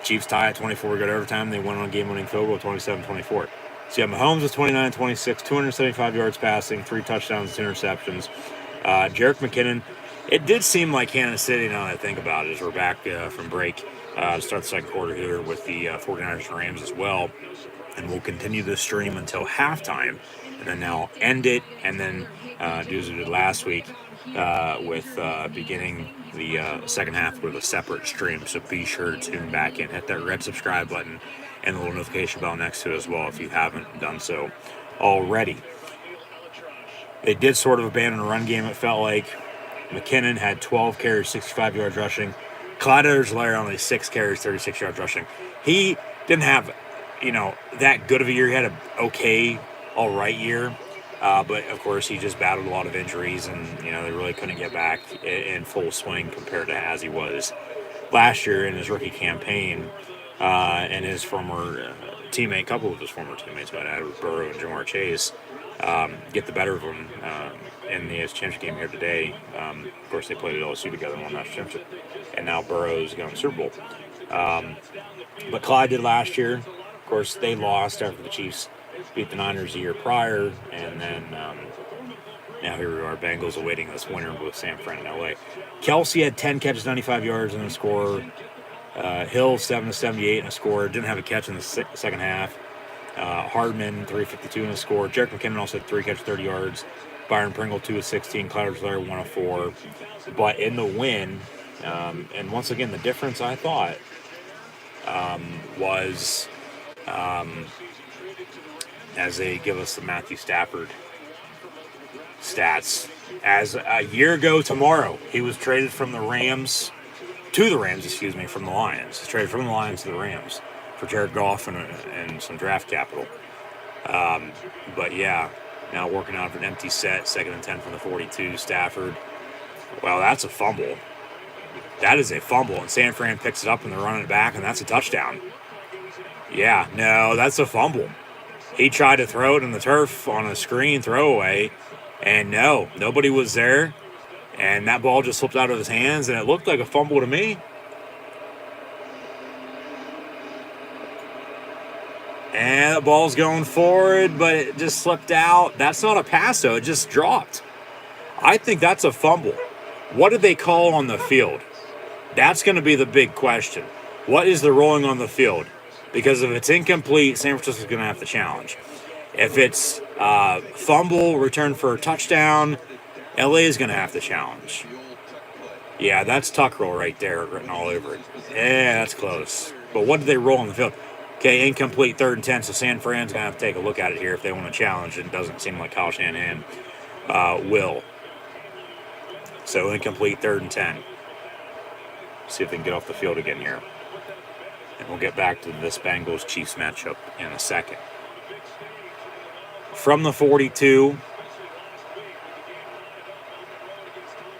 Chiefs tie at 24, go to overtime. They won on game-winning field goal, 27-24. So, yeah, Mahomes was 29-26, 275 yards passing, 3 touchdowns, 2 interceptions. Jerick McKinnon, it did seem like Kansas City, now that I think about it, as we're back from break to start the second quarter here with the 49ers and Rams as well. And we'll continue this stream until halftime, and then now end it, and then do as we did last week with beginning the second half with a separate stream. So be sure to tune back in. Hit that red subscribe button and the little notification bell next to it as well if you haven't done so already. They did sort of abandon a run game, it felt like. McKinnon had 12 carries, 65 yards rushing. Clyde Edwards-Helaire only 6 carries, 36 yards rushing. He didn't have, that good of a year. He had an okay, all right year. But, of course, he just battled a lot of injuries, and, they really couldn't get back in full swing compared to as he was last year in his rookie campaign. And his former teammate, a couple of his former teammates, but Edward Burrow and Jamar Chase, get the better of him in the championship game here today. Of course, they played at LSU together and won that championship. And now Burrow's going to the Super Bowl. But Clyde did last year. Of course, they lost after the Chiefs beat the Niners the year prior. And then now here we are, Bengals awaiting this winner with San Fran in LA. Kelsey had 10 catches, 95 yards and a score. Hill, 7-78 and a score. Didn't have a catch in the second half. Hardman, 352 and a score. Jerick McKinnon also had 3 catches, 30 yards. Byron Pringle, 2-16. Clyde Edwards-Helaire, 1-4. But in the win, and once again, the difference I thought was as they give us the Matthew Stafford stats. As a year ago tomorrow, he was traded from the Rams to the Rams, from the Lions. He's traded from the Lions to the Rams for Jared Goff and some draft capital. But yeah, now working out of an empty set, 2nd and 10 from the 42. Stafford. Well, that's a fumble. That is a fumble, and San Fran picks it up and they're running it back, and that's a touchdown. Yeah, no, that's a fumble. He tried to throw it in the turf on a screen throwaway, and no, nobody was there, and that ball just slipped out of his hands, and it looked like a fumble to me. And the ball's going forward, but it just slipped out. That's not a pass, though. It just dropped. I think that's a fumble. What did they call on the field? That's going to be the big question. What is the rolling on the field? Because if it's incomplete, San Francisco's going to have to challenge. If it's fumble, return for a touchdown, LA is going to have to challenge. Yeah, that's tuck roll right there, written all over it. Yeah, that's close. But what did they roll on the field? Okay, incomplete 3rd and 10, so San Fran's going to have to take a look at it here if they want to challenge. It doesn't seem like Kyle Shanahan will. So incomplete 3rd and 10. See if they can get off the field again here. And we'll get back to this Bengals-Chiefs matchup in a second. From the 42.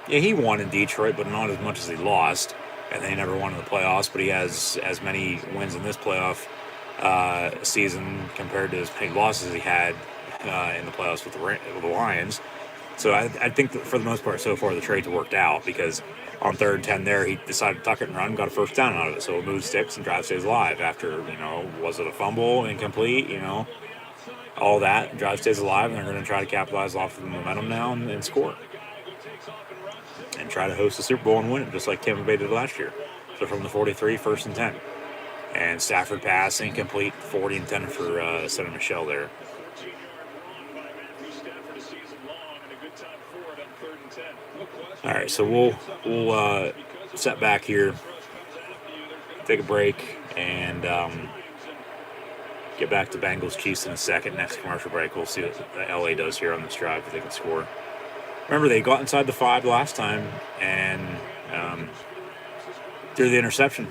Yeah, he won in Detroit, but not as much as he lost. And they never won in the playoffs, but he has as many wins in this playoff season compared to as many losses he had in the playoffs with the Lions. So I think that for the most part so far the trades worked out because on 3rd and 10 there he decided to tuck it and run, got a first down out of it. So it moved sticks and drive stays alive after, was it a fumble, incomplete, all that. Drive stays alive, and they're going to try to capitalize off of the momentum now and score. And try to host the Super Bowl and win it just like Tampa Bay did last year. So from the 43, 1st and 10. And Stafford pass, incomplete, 40 and 10 for Senator Michelle there. All right, so we'll set back here, take a break, and get back to Bengals Chiefs in a second. Next commercial break, we'll see what LA does here on this drive if they can score. Remember, they got inside the 5 last time and threw the interception.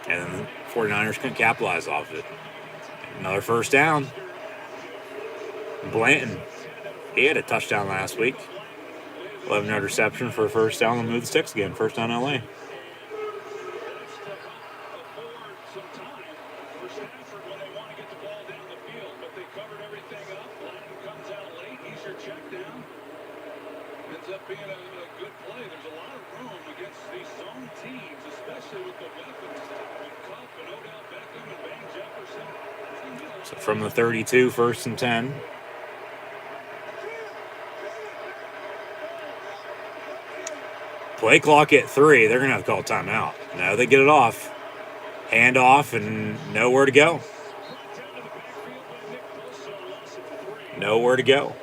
And then the 49ers couldn't capitalize off of it. Another first down. Blanton, he had a touchdown last week. 11-yard reception for a first down and move the sticks again. First down LA. So from the 32, 1st and 10. Play clock at 3. They're going to have to call a timeout. No, they get it off. Hand off and nowhere to go. Nowhere to go.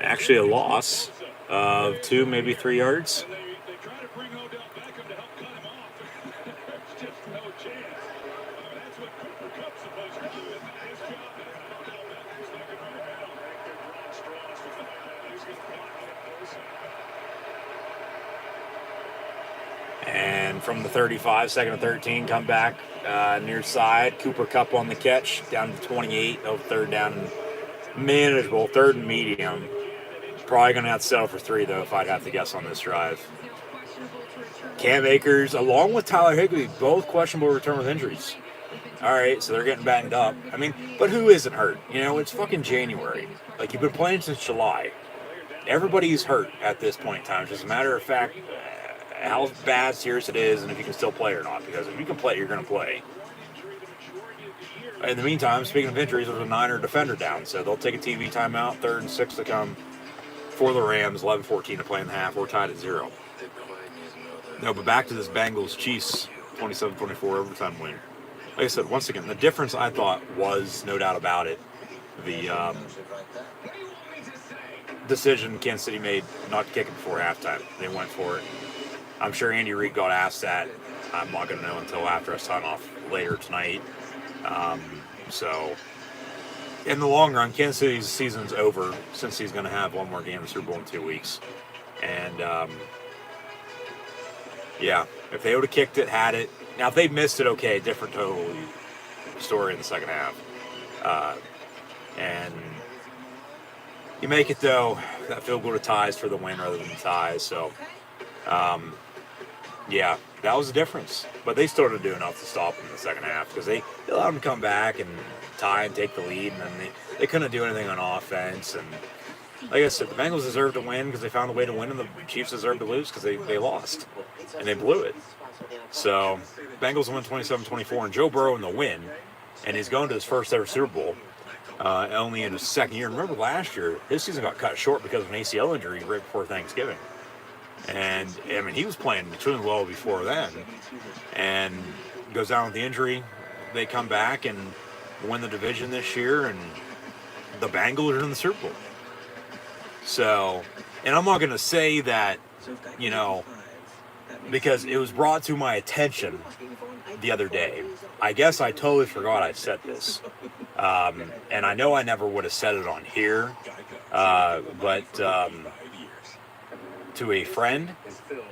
Actually a loss of 2, maybe 3 yards. And from the 35, 2nd and 13, come back near side. Cooper Kupp on the catch, down to 28. Oh, 3rd down and manageable, 3rd and medium. Probably going to have to settle for 3, though, if I'd have to guess on this drive. Cam Akers, along with Tyler Higbee, both questionable return with injuries. All right, so they're getting banged up. I mean, but who isn't hurt? It's fucking January. Like, you've been playing since July. Everybody's hurt at this point in time. It's just a matter of fact how bad, serious it is, and if you can still play or not. Because if you can play, you're going to play. In the meantime, speaking of injuries, there's a Niner defender down, so they'll take a TV timeout, 3rd and 6 to come for the Rams, 11-14 to play in the half. We're tied at 0. No, but back to this Bengals-Chiefs 27-24 overtime win. Like I said, once again, the difference I thought was, no doubt about it, the decision Kansas City made not to kick it before halftime. They went for it. I'm sure Andy Reid got asked that. I'm not going to know until after I sign off later tonight. So, in the long run, Kansas City's season's over since he's going to have one more game of the Super Bowl in 2 weeks. And, yeah, if they would have kicked it, had it. Now, if they missed it, okay, different total story in the second half. And you make it, though, that field goal to ties for the win rather than ties. So, yeah, that was the difference. But they still didn't do enough to stop them in the second half because they allowed them to come back and tie and take the lead, and then they couldn't do anything on offense. And like I said, the Bengals deserved to win because they found a way to win, and the Chiefs deserved to lose because they lost, and they blew it. So Bengals win 27-24, and Joe Burrow in the win, and he's going to his first ever Super Bowl, only in his second year. Remember last year, his season got cut short because of an ACL injury right before Thanksgiving. And, I mean, he was playing extremely well before then, and goes down with the injury. They come back and win the division this year, and the Bengals are in the Super Bowl. So, and I'm not going to say that, because it was brought to my attention the other day. I guess I totally forgot I said this. And I know I never would have said it on here, but to a friend,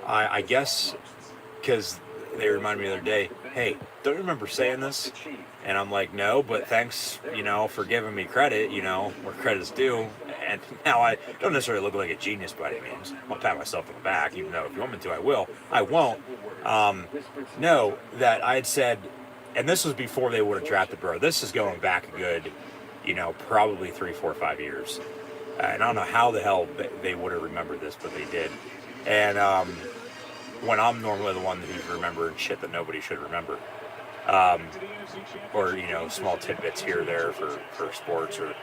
I guess, because they reminded me the other day, hey, don't you remember saying this? And I'm like, no, but thanks, for giving me credit, where credit's due. And now I don't necessarily look like a genius by any means. I'll pat myself on the back, even though if you want me to, I will. I won't. No, that I had said, and this was before they would have drafted Burrow. This is going back a good, probably 3, 4, 5 years. And I don't know how the hell they would have remembered this, but they did. And when I'm normally the one who's remembering shit that nobody should remember. Or, small tidbits here or there for sports or,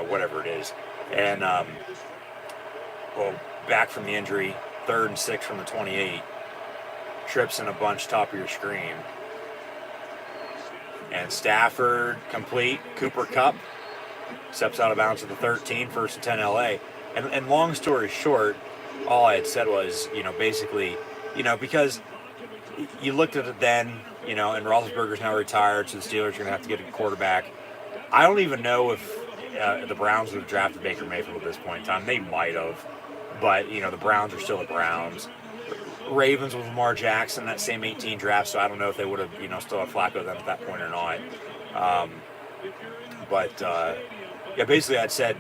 whatever it is. And, back from the injury, 3rd and 6 from the 28, trips in a bunch, top of your screen. And Stafford, complete, Cooper Kupp, steps out of bounds at the 13, 1st and 10 LA. And long story short, all I had said was, basically, because you looked at it then, and Roethlisberger's now retired, so the Steelers are going to have to get a quarterback. I don't even know if the Browns would have drafted Baker Mayfield at this point in time. They might have, but, the Browns are still the Browns. Ravens with Lamar Jackson, that same 18 draft, so I don't know if they would have, still had Flacco then at that point or not. Basically I'd said,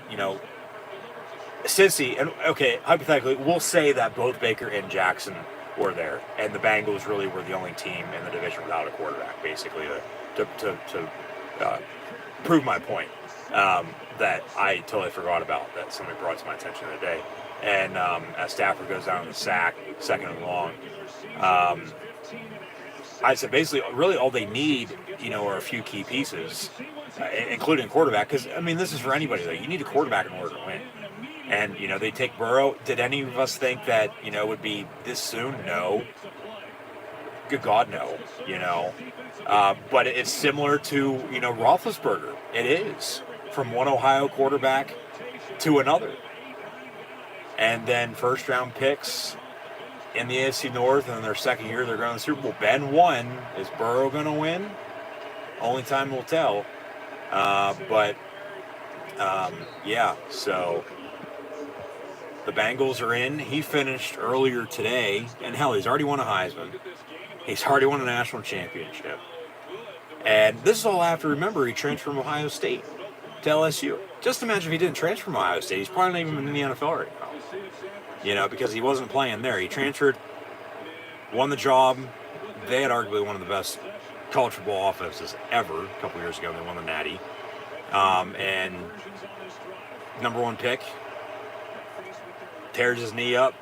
Cincy, and okay, hypothetically, we'll say that both Baker and Jackson were there, and the Bengals really were the only team in the division without a quarterback, basically, to prove my point that I totally forgot about, that somebody brought to my attention the other day. And as Stafford goes down the sack, 2nd and long, I said basically, really all they need, are a few key pieces, including quarterback, because, this is for anybody, though. You need a quarterback in order to win. And, they take Burrow. Did any of us think that, it would be this soon? No. Good God, no. But it's similar to, Roethlisberger. It is. From one Ohio quarterback to another. And then 1st-round picks in the AFC North, and in their 2nd year, they're going to the Super Bowl. Ben won. Is Burrow going to win? Only time will tell. So the Bengals are in. He finished earlier today, and hell, he's already won a Heisman. He's already won a national championship. And this is all after, remember, he transferred from Ohio State to LSU. Just imagine if he didn't transfer from Ohio State. He's probably not even in the NFL right now. Because he wasn't playing there. He transferred, won the job. They had arguably one of the best college football offenses ever a couple years ago. They won the Natty. And number 1 pick, tears his knee up,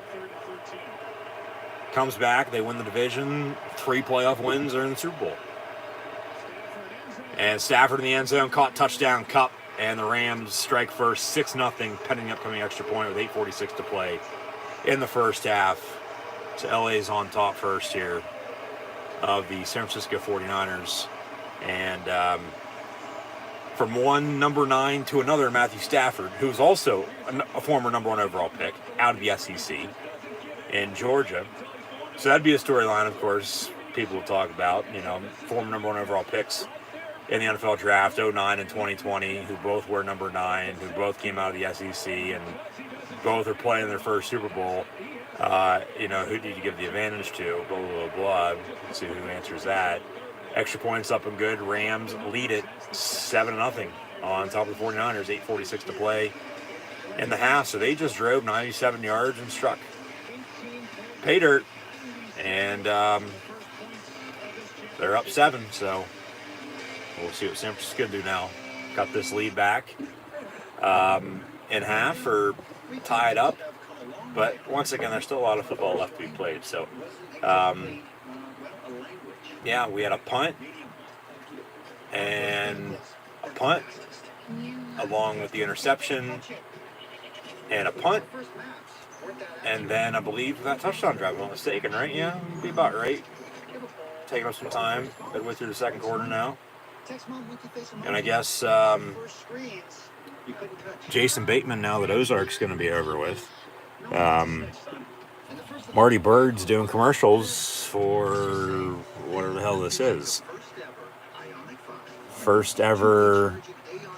comes back, they win the division, 3 playoff wins, they're in the Super Bowl. And Stafford in the end zone, caught touchdown, Kupp, and the Rams strike first, 6-0, pending upcoming extra point with 8:46 to play in the first half. So LA's on top first here of the San Francisco 49ers. And from one number 9 to another, Matthew Stafford, who's also a former number 1 overall pick out of the SEC in Georgia. So that'd be a storyline, of course, people will talk about, former number 1 overall picks in the NFL draft, 2009 and 2020, who both were number 9, who both came out of the SEC, and both are playing their first Super Bowl. Who did you give the advantage to? Blah, blah, blah, blah. Let's see who answers that. Extra points up and good. Rams lead it 7-0 on top of the 49ers, 8:46 to play in the half. So they just drove 97 yards and struck pay dirt. And they're up 7, so we'll see what San Francisco can do now. Got this lead back in half or tied up. But once again, there's still a lot of football left to be played. So, we had a punt and a punt along with the interception and a punt. And then I believe that touchdown drive, if I'm not mistaken, right? Yeah, be about right. Taking up some time. Midway through the 2nd quarter now. And I guess Jason Bateman, now that Ozark's going to be over with, Marty Bird's doing commercials for whatever the hell this is. First ever.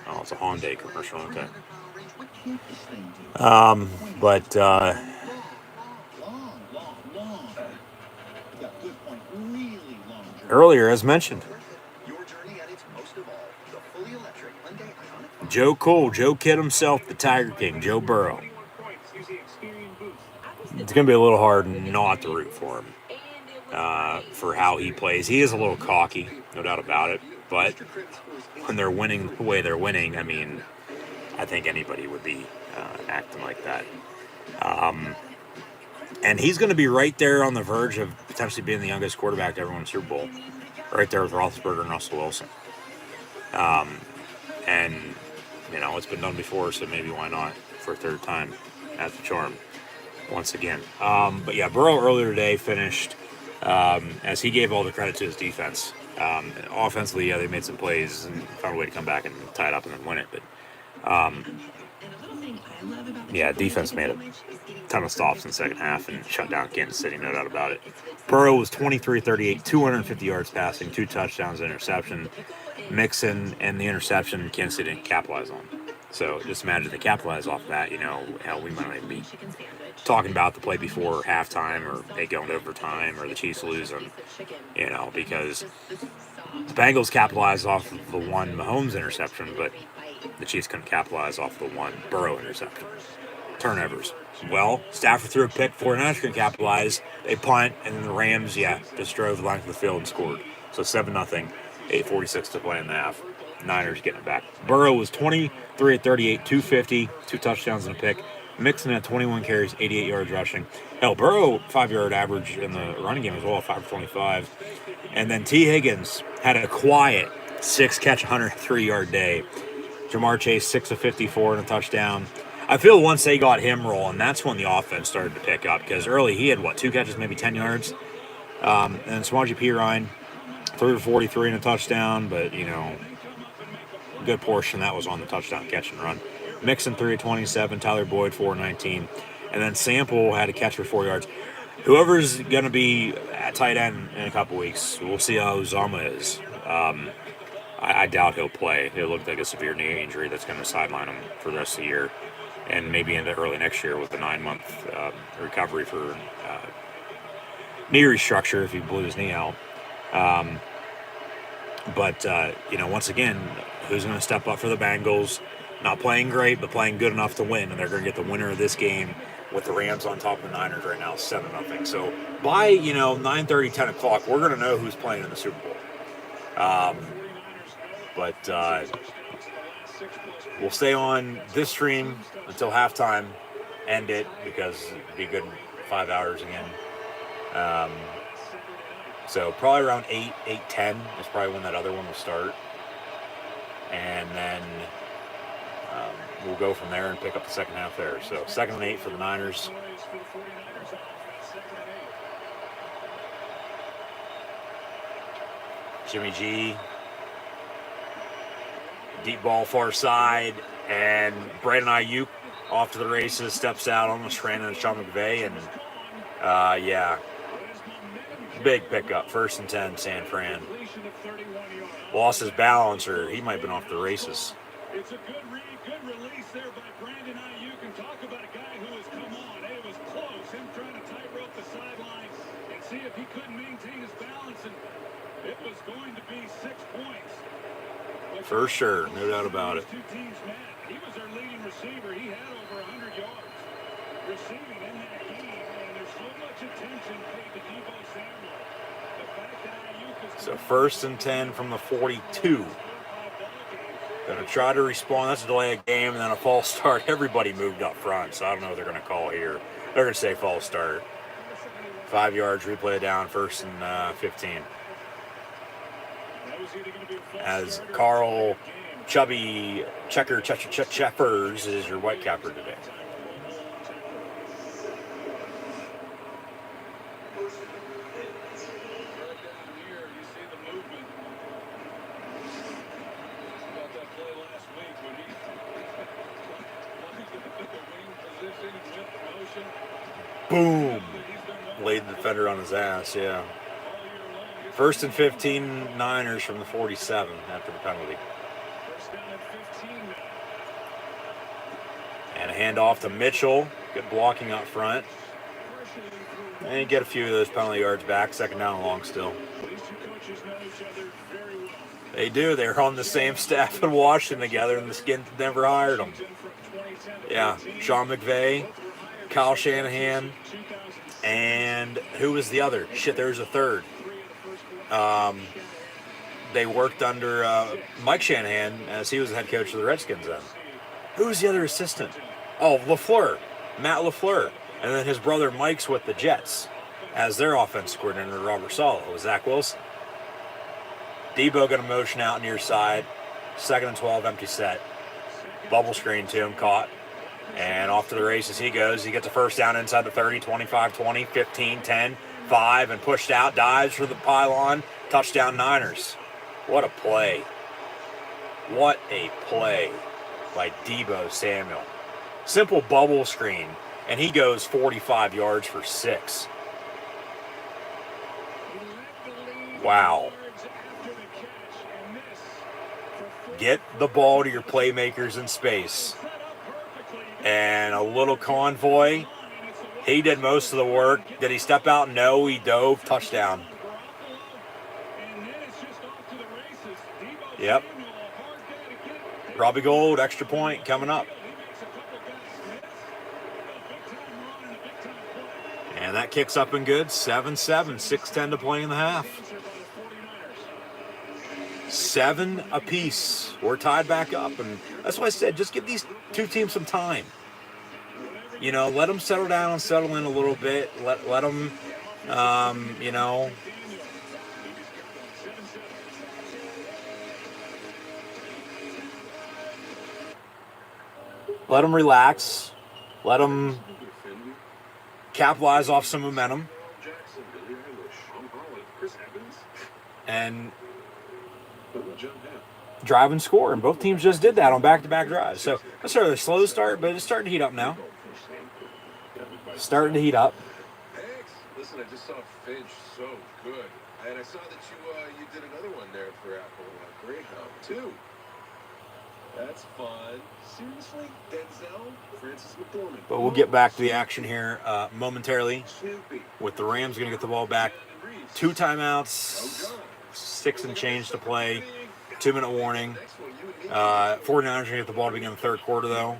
Oh, it's a Hyundai commercial. Okay. But earlier, as mentioned, Joe Cole, Joe Kidd himself, the Tiger King, Joe Burrow. It's going to be a little hard not to root for him for how he plays. He is a little cocky, no doubt about it. But when they're winning the way they're winning, I mean, I think anybody would be acting like that. And he's going to be right there on the verge of potentially being the youngest quarterback to ever win a Super Bowl. Right there with Roethlisberger and Russell Wilson. And, you know, it's been done before, so maybe why not for a third time at the charm once again. But yeah, Burrow earlier today finished as he gave all the credit to his defense. Offensively, yeah, they made some plays and found a way to come back and tie it up and then win it. But yeah, defense made a ton of stops in the second half and shut down Kansas City, no doubt about it. Burrow was 23-38, 250 yards passing, 2 touchdowns, interception. Mixon and the interception, Kansas City didn't capitalize on. So just imagine they capitalize off of that, you know, hell, we might not even be talking about the play before halftime or they go into overtime or the Chiefs losing, you know, because the Bengals capitalized off of the one Mahomes interception, but the Chiefs couldn't capitalize off the one Burrow interception. Turnovers. Well, Stafford threw a pick, 49ers couldn't capitalize. They punt, and then the Rams, just drove the length of the field and scored. So 7-0, 8:46 to play in the half. Niners getting it back. Burrow was 23-38, 250, 2 touchdowns and a pick. Mixon at 21 carries, 88 yards rushing. Hell, Burrow, 5-yard average in the running game as well, 5-25. And then T. Higgins had a quiet 6-catch, 103-yard day. Jamar Chase, 6-54 and a touchdown. I feel once they got him rolling, that's when the offense started to pick up. Because early he had, 2 catches, maybe 10 yards. And then Samaje Perine, 3-43 and a touchdown. But, you know, a good portion of that was on the touchdown catch and run. Mixon, 3-27. Tyler Boyd, 4-19. And then Sample had a catch for 4 yards. Whoever's going to be at tight end in a couple weeks, we'll see how Uzama is. I doubt he'll play. It looked like a severe knee injury that's going to sideline him for the rest of the year. And maybe into early next year with a 9-month recovery for knee restructure if he blew his knee out. But you know, once again, who's going to step up for the Bengals? Not playing great, but playing good enough to win. And they're going to get the winner of this game with the Rams on top of the Niners right now, 7-0. So by, 9:30, 10 o'clock, we're going to know who's playing in the Super Bowl. But we'll stay on this stream until halftime, end it, because it'd be good 5 hours again. So probably around 8:10 is probably when that other one will start. And then we'll go from there and pick up the second half there. So 2nd and 8 for the Niners. Jimmy G. Deep ball far side. And Brandon Ayuk off to the races, steps out, almost ran into Sean McVay. And, big pickup. 1st and 10, San Fran. Lost his balance, or he might have been off the races. It's a good release there by Brandon Ayuk, and talk about a guy who has come on. It was close, him trying to tightrope the sideline and see if he couldn't maintain his balance, and it was going to be 6 points. But for sure, no doubt about it. Two teams mad. He was their leading receiver. He had over 100 yards receiving in that game, and there's so much attention paid to Deebo Samuel. The fact that Ayuk is so 1st and 10 from the 42. Going to try to respond. That's a delay of game and then a false start. Everybody moved up front, so I don't know what they're going to call here. They're going to say false start. 5 yards, replay down, 1st and 15. As Carl Chubby Checkers is your white capper today. Boom. Laid the defender on his ass, yeah. First and 15 Niners from the 47 after the penalty. And a handoff to Mitchell. Good blocking up front. And you get a few of those penalty yards back. Second down and long still. They do. They're on the same staff in Washington together, and the Skins never hired them. Yeah, Sean McVay, Kyle Shanahan, and who was the other? Shit, there's a third. They worked under Mike Shanahan as he was the head coach of the Redskins then. Who was the other assistant? Oh, LaFleur. Matt LaFleur. And then his brother Mike's with the Jets as their offensive coordinator, Robert Saleh, with Zach Wilson. Debo got a motion out near side. 2nd and 12, empty set. Bubble screen to him, caught. And off to the races he goes. He gets a first down inside the 30, 25, 20, 15, 10, 5, and pushed out. Dives for the pylon. Touchdown Niners. What a play. What a play by Debo Samuel. Simple bubble screen, and he goes 45 yards for 6. Wow. Get the ball to your playmakers in space. And a little convoy. He did most of the work. Did he step out? No, he dove. Touchdown. Yep. Robbie Gould, extra point coming up. And that kicks up and good. 7-7, 6:10 to play in the half. 7 apiece. We're tied back up, and that's why I said just give these two teams some time. You know, let them settle down and settle in a little bit. Let them, you know. Let them relax. Let them capitalize off some momentum. And drive and score. And both teams just did that on back-to-back drives. So that's sort of a slow start, but it's starting to heat up now. Starting to heat up. Thanks. Listen, I just saw Finch so good. And I saw that you did another one there for Apple Greyhound, too. That's fun. Seriously? Denzel? Francis McDormand. But we'll get back to the action here momentarily with the Rams going to get the ball back. 2 timeouts, 6 and change to play, 2-minute warning. 49ers going to get the ball to begin the third quarter, though.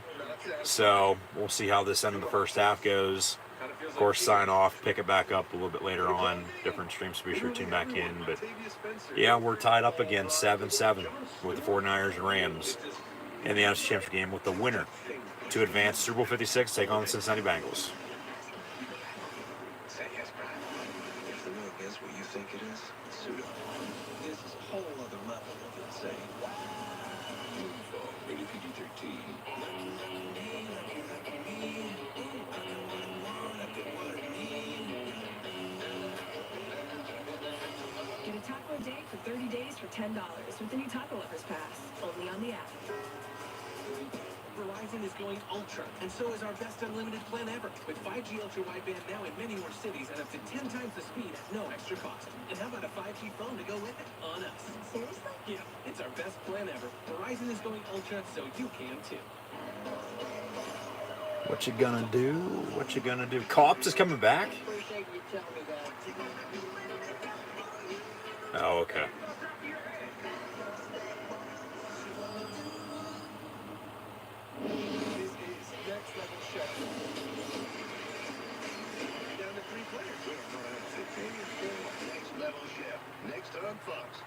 So we'll see how this end of the first half goes. Of course, sign off, pick it back up a little bit later on. Different streams, so be sure to tune back in. But yeah, we're tied up again, 7-7 with the 49ers and Rams in the NFC Championship game, with the winner to advance Super Bowl 56, take on the Cincinnati Bengals. Say yes, Brian. If the real is what you think it is, pseudo. This is a whole other level of insane. Rated PG-13. Get a taco a day for 30 days for $10 with the new Taco Lovers Pass. Only on the app. Verizon is going ultra, and so is our best unlimited plan ever. With 5G ultra wideband now in many more cities and up to 10 times the speed at no extra cost. And how about a 5G phone to go with it? On us. Seriously? Yeah, it's our best plan ever. Verizon is going ultra, so you can too. What you gonna do? What you gonna do? Cops is coming back? Appreciate you telling me that. Oh, okay. This is next level show. Down to 3 players. We don't know how to fit Damian Lillard. Next level chef. Next on Fox.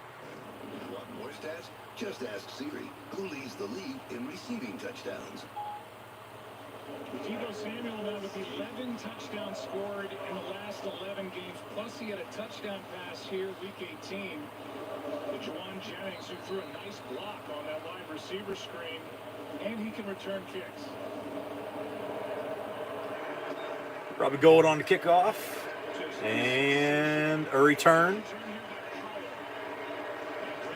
Want more stats? Just ask Siri, who leads the league in receiving touchdowns. Debo Samuel now with 11 touchdowns scored in the last 11 games. Plus, he had a touchdown pass here, week 18. To Juwan Jennings, who threw a nice block on that wide receiver screen. And he can return kicks. Robbie Gould on the kickoff. And a return.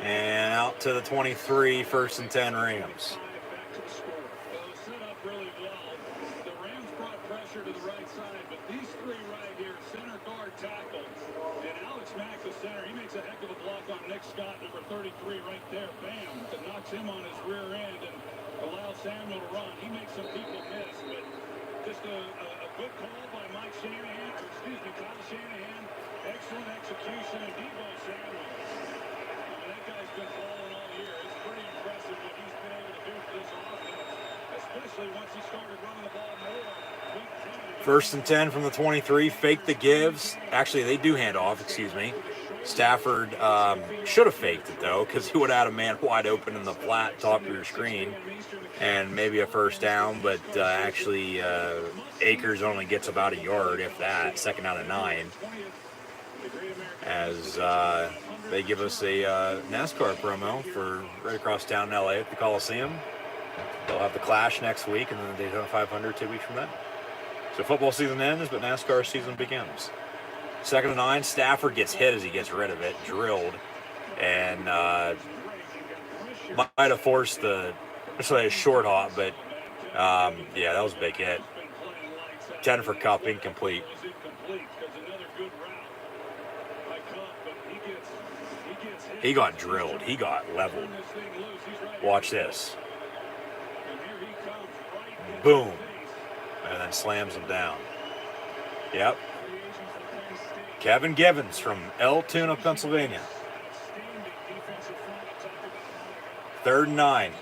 And out to the 23, 1st and 10 Rams. Back to the score. Well, set up really well. The Rams brought pressure. pressure to the right side, but these three right here, center guard tackle, and Alex Mack, the center, he makes a heck of a block on Nick Scott, number 33 right there, bam, that knocks him on his rear end and allows Samuel to run. He makes some people miss, but just a good call by Mike Shanahan, or excuse me, Kyle Shanahan, excellent execution, and Deebo Samuel. I mean, that guy's been balling all year. It's pretty impressive what he's been able to do for this offense, especially once he started running the ball more. First and 10 from the 23. Fake the gives. Actually, they do hand off. Excuse me. Stafford should have faked it, though, because he would have had a man wide open in the flat top of your screen and maybe a first down. But actually, Akers only gets about a yard, if that. Second down and 9. As they give us a NASCAR promo for right across town in LA at the Coliseum. They'll have the Clash next week, and then the Daytona 500 2 weeks from then. So football season ends, but NASCAR season begins. Second and 9, Stafford gets hit as he gets rid of it, drilled, and might have forced a short hop, but yeah, that was a big hit. 10 for Kupp, incomplete. He got drilled. He got leveled. Watch this. Boom. And then slams him down. Yep. Kevin Givens from Altoona, Pennsylvania. 3rd and 9.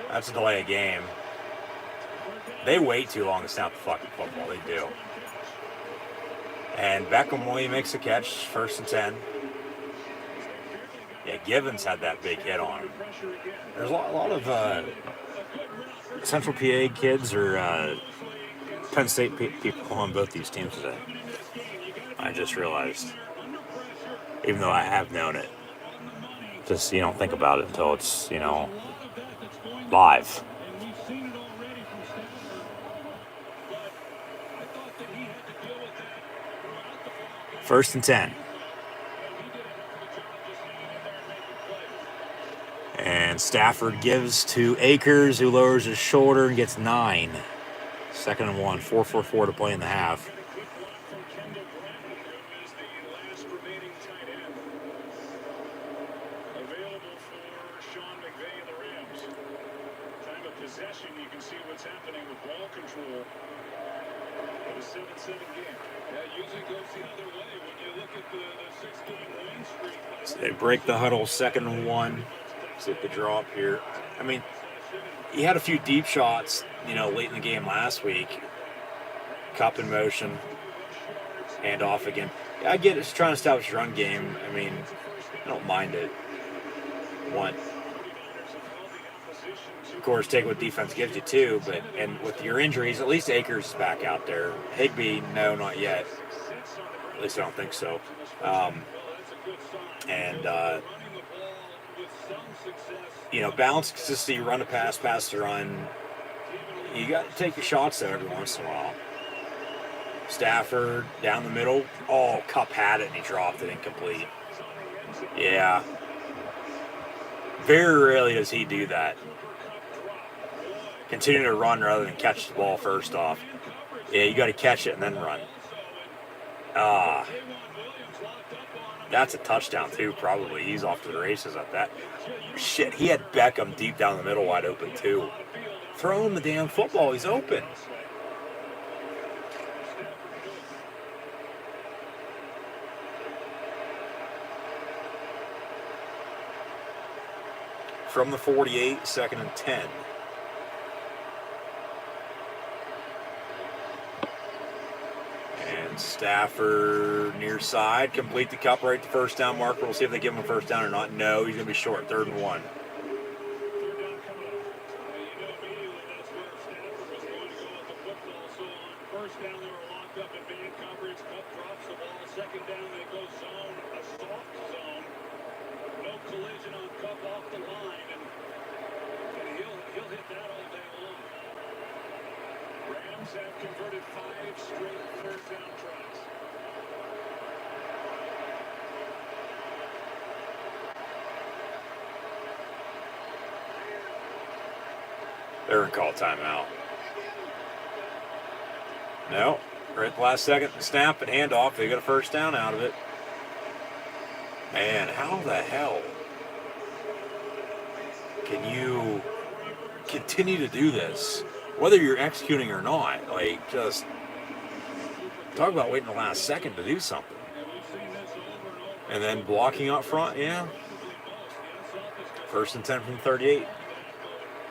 That's a delay of game. They wait too long to snap the fucking football. They do. And Beckham Williams makes a catch. 1st and 10. Yeah, Givens had that big hit on him. There's a lot of Central PA kids or Penn State people on both these teams today. I just realized. Even though I have known it. Just, you don't think about it until it's, live. 1st and 10. And Stafford gives to Akers, who lowers his shoulder and gets 9. 2nd and 1, 4:44 to play in the half. So they break the huddle, 2nd and 1. See if they draw up here. I mean, he had a few deep shots, late in the game last week. Kupp in motion. Hand off again. Yeah, I get it. It's trying to establish a run game. I mean, I don't mind it. Of course, take what defense gives you too, and with your injuries, at least Akers is back out there. Higbee, no, not yet. At least I don't think so. Balance consistency, run to pass, pass to run. You got to take your shots there every once in a while. Stafford down the middle. Oh, Kupp had it and he dropped it incomplete. Yeah. Very rarely does he do that. Continue to run rather than catch the ball first off. Yeah, you got to catch it and then run. That's a touchdown too, probably. He's off to the races at that. Shit, he had Beckham deep down the middle wide open too. Throw him the damn football, he's open. From the 48, 2nd and 10. And Stafford near side, complete the Kupp right to first down marker. We'll see if they give him a first down or not. No, he's going to be short, 3rd and 1. First down, they were locked up in man coverage. Kupp drops the ball. 2nd down, they go zone, a soft zone. No collision on Kupp off the line, and he'll hit that all day long. Rams have converted 5 straight 3rd down tries. They're going to call timeout. No. Right at the last second, snap and handoff. They get a first down out of it. Man, how the hell can you continue to do this, whether you're executing or not? Like, just talk about waiting the last second to do something. And then blocking up front, yeah. First and 10 from 38.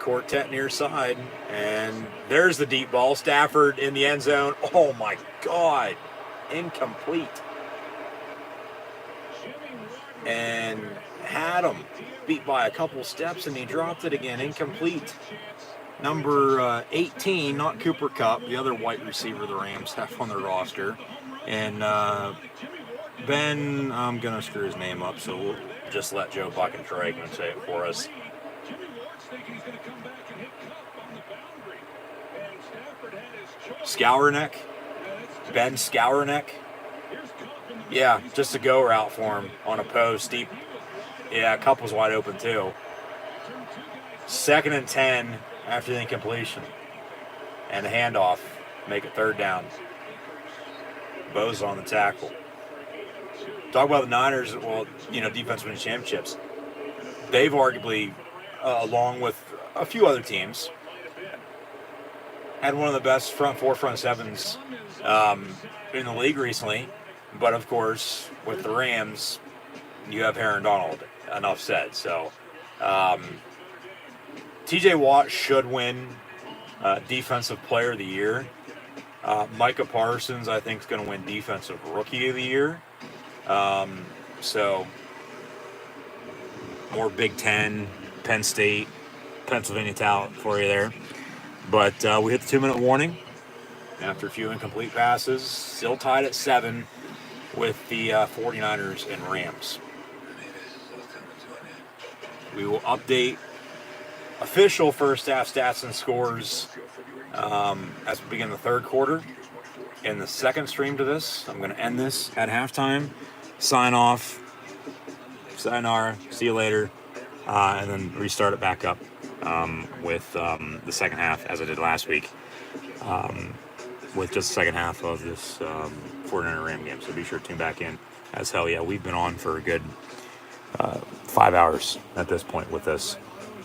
Quartet near side. And there's the deep ball. Stafford in the end zone. Oh, my God. Incomplete. And had him beat by a couple steps, and he dropped it again. Incomplete. Number 18, not Cooper Kupp, the other white receiver the Rams have on their roster. And Ben, I'm going to screw his name up, so we'll just let Joe Buck and Troy Aikman say it for us. Skowronek? Ben Skowronek? Yeah, just a go route for him on a post. Deep. Yeah, Kupp was wide open too. 2nd and 10 after the incompletion. And the handoff. Make it 3rd down. Bo's on the tackle. Talk about the Niners, well, defense winning championships. They've arguably, along with a few other teams, had one of the best front 4, front 7s in the league recently. But, of course, with the Rams, you have Aaron Donald. Enough said. So, TJ Watt should win Defensive Player of the Year. Micah Parsons, I think, is going to win Defensive Rookie of the Year. So, more Big Ten, Penn State, Pennsylvania talent for you there. But we hit the 2-minute warning after a few incomplete passes. Still tied at 7 with the 49ers and Rams. We will update official first half stats and scores as we begin the 3rd quarter. In the 2nd stream to this, I'm going to end this at halftime, sign off, sayonara, see you later, and then restart it back up with the 2nd half as I did last week, with just the 2nd half of this 49er Ram game. So be sure to tune back in. As hell, yeah, we've been on for a good 5 hours at this point with this.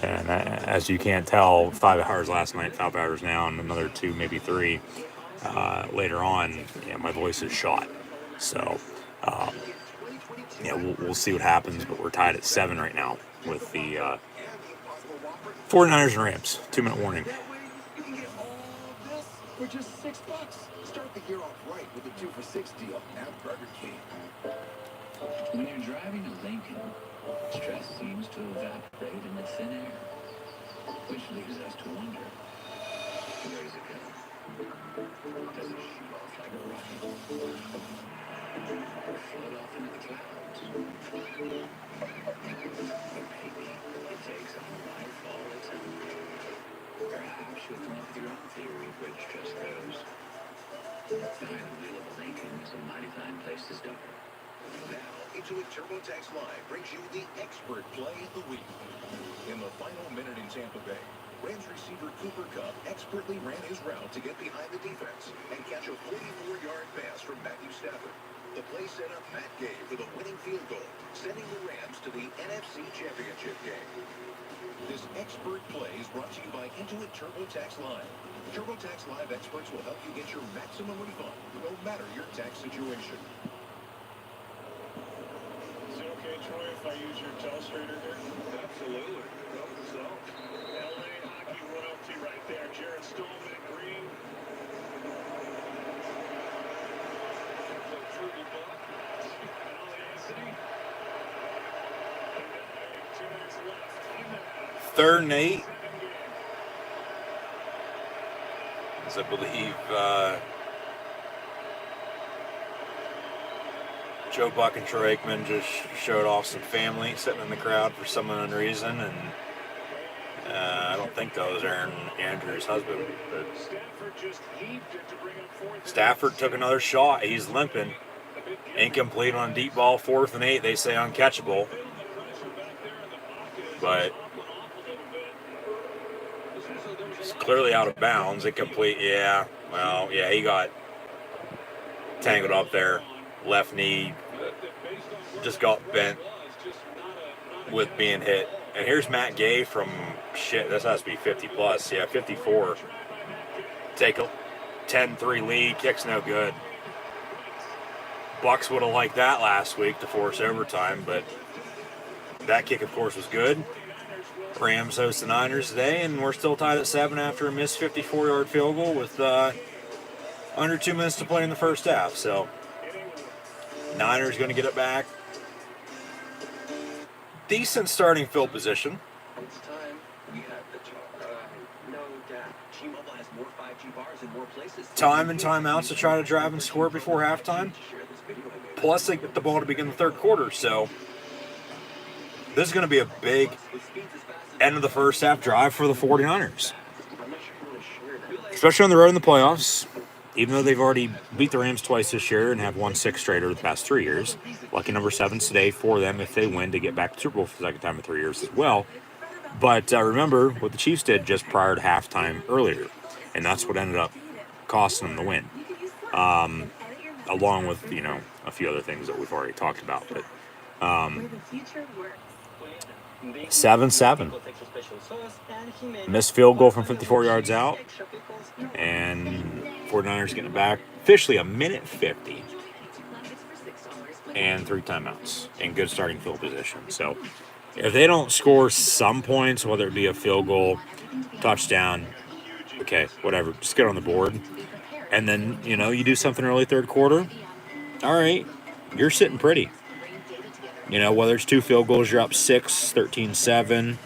And as you can't tell, 5 hours last night, 5 hours now, and another 2, maybe 3 later on. Yeah, my voice is shot. So, we'll see what happens. But we're tied at 7 right now with the 49ers and Rams. 2-minute warning. You can get all this for just $6. Start the year off right with the 2 for $6 deal at Burger King. When you're driving a Lincoln, stress seems to evaporate into thin air, which leaves us to wonder, where does it go? Does it shoot off like a rocket? Or float off into the clouds? Or maybe it takes on life all its own. Perhaps you'll come up with your own theory of where the stress goes. Behind the wheel of a Lincoln is a mighty fine place to start. Now, Intuit TurboTax Live brings you the expert play of the week. In the final minute in Tampa Bay, Rams receiver Cooper Kupp expertly ran his route to get behind the defense and catch a 44-yard pass from Matthew Stafford. The play set up Matt Gay for the winning field goal, sending the Rams to the NFC Championship game. This expert play is brought to you by Intuit TurboTax Live. TurboTax Live experts will help you get your maximum refund, no matter your tax situation. Is it okay, Troy, if I use your telestrator here? Absolutely. So, LA hockey royalty right there. Jared Stallman in green. Trudy Buck. Anthony. 2 minutes left in the half. 3rd and 8. As I believe Joe Buck and Troy Aikman just showed off some family sitting in the crowd for some unknown reason, and I don't think that was Aaron Andrews' husband. But Stafford took another shot. He's limping. Incomplete on a deep ball, 4th and 8. They say uncatchable. But It's clearly out of bounds. He got tangled up there. Left knee just got bent with being hit. And here's Matt Gay from, this has to be 50 plus. Yeah, 54. Take a 10-3 lead. Kick's no good. Bucks would have liked that last week to force overtime, but that kick, of course, was good. Rams host the Niners today, and we're still tied at 7 after a missed 54-yard field goal with under 2 minutes to play in the first half. So, Niners going to get it back. Decent starting field position. It's time. We have the talk. No doubt. T-Mobile has more 5G bars in more places. Time and timeouts to try to drive and score before halftime. Plus, they get the ball to begin the third quarter. So, this is going to be a big end of the first half drive for the 49ers. Especially on the road in the playoffs. Even though they've already beat the Rams twice this year and have won 6 straight over the past 3 years. Lucky number 7 today for them if they win to get back to the Super Bowl for the second time in 3 years as well. But remember what the Chiefs did just prior to halftime earlier. And that's what ended up costing them the win. Along with, a few other things that we've already talked about. But 7-7. Missed field goal from 54 yards out. And 49ers getting it back. Officially a minute 50. And 3 timeouts. In good starting field position. So, if they don't score some points, whether it be a field goal, touchdown, okay, whatever, just get on the board. And then, you do something early third quarter. All right, you're sitting pretty. Whether it's 2 field goals, you're up 6, 13-7.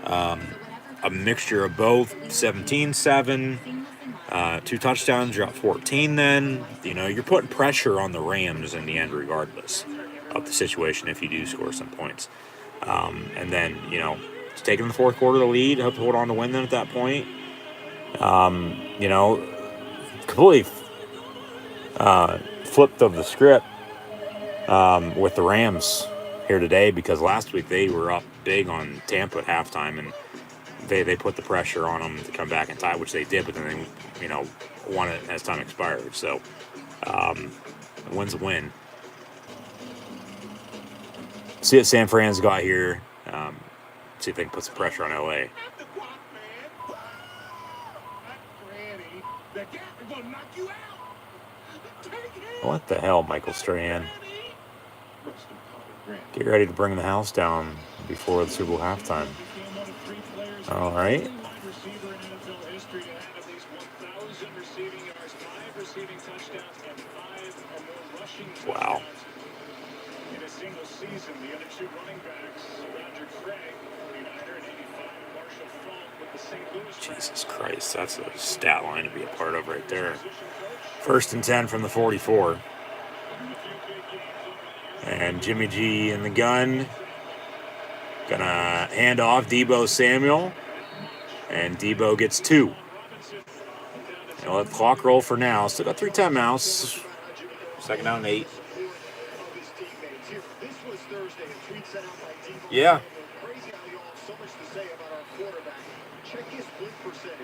A mixture of both, 17-7. 2 touchdowns, you're up 14 then. You're putting pressure on the Rams in the end regardless of the situation if you do score some points. And then, taking the fourth quarter the lead, hope to hold on to win then at that point. Completely flipped of the script with the Rams here today because last week they were up big on Tampa at halftime and they put the pressure on them to come back and tie, which they did, but then they, won it as time expired. So, a win's a win. See what San Fran's got here. See if they can put some pressure on LA. What the hell, Michael Strahan? Get ready to bring the house down before the Super Bowl halftime. All right. Wow. In a single season, the other 2 running backs, Roger Craig, 49er, and 85, Marshall Faulk with the St. Louis. Jesus Christ, that's a stat line to be a part of right there. 1st and 10 from the 44. And Jimmy G in the gun. Gonna hand off Deebo Samuel. And Deebo gets 2. And let the clock roll for now. Still got 3 timeouts. 2nd down and 8. Yeah.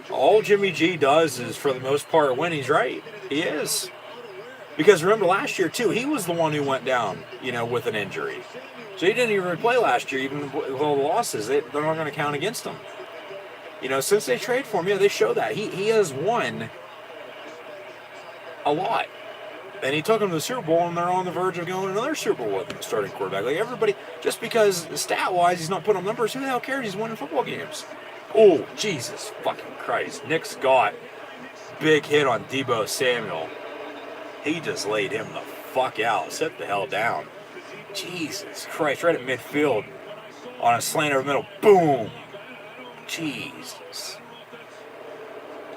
All Jimmy G does is, for the most part, win. He's right. He is. Because remember last year, too, he was the one who went down, with an injury. So he didn't even play last year, even with all the losses. They're not going to count against him. Since they trade for him, they show that. He has won a lot. And he took them to the Super Bowl, and they're on the verge of going to another Super Bowl with him, starting quarterback. Like, everybody, just because stat-wise he's not putting up numbers, who the hell cares? He's winning football games. Oh, Jesus fucking Christ. Nick Scott, big hit on Deebo Samuel. He just laid him the fuck out. Sit the hell down. Jesus Christ, right at midfield on a slant over the middle. Boom. Jesus.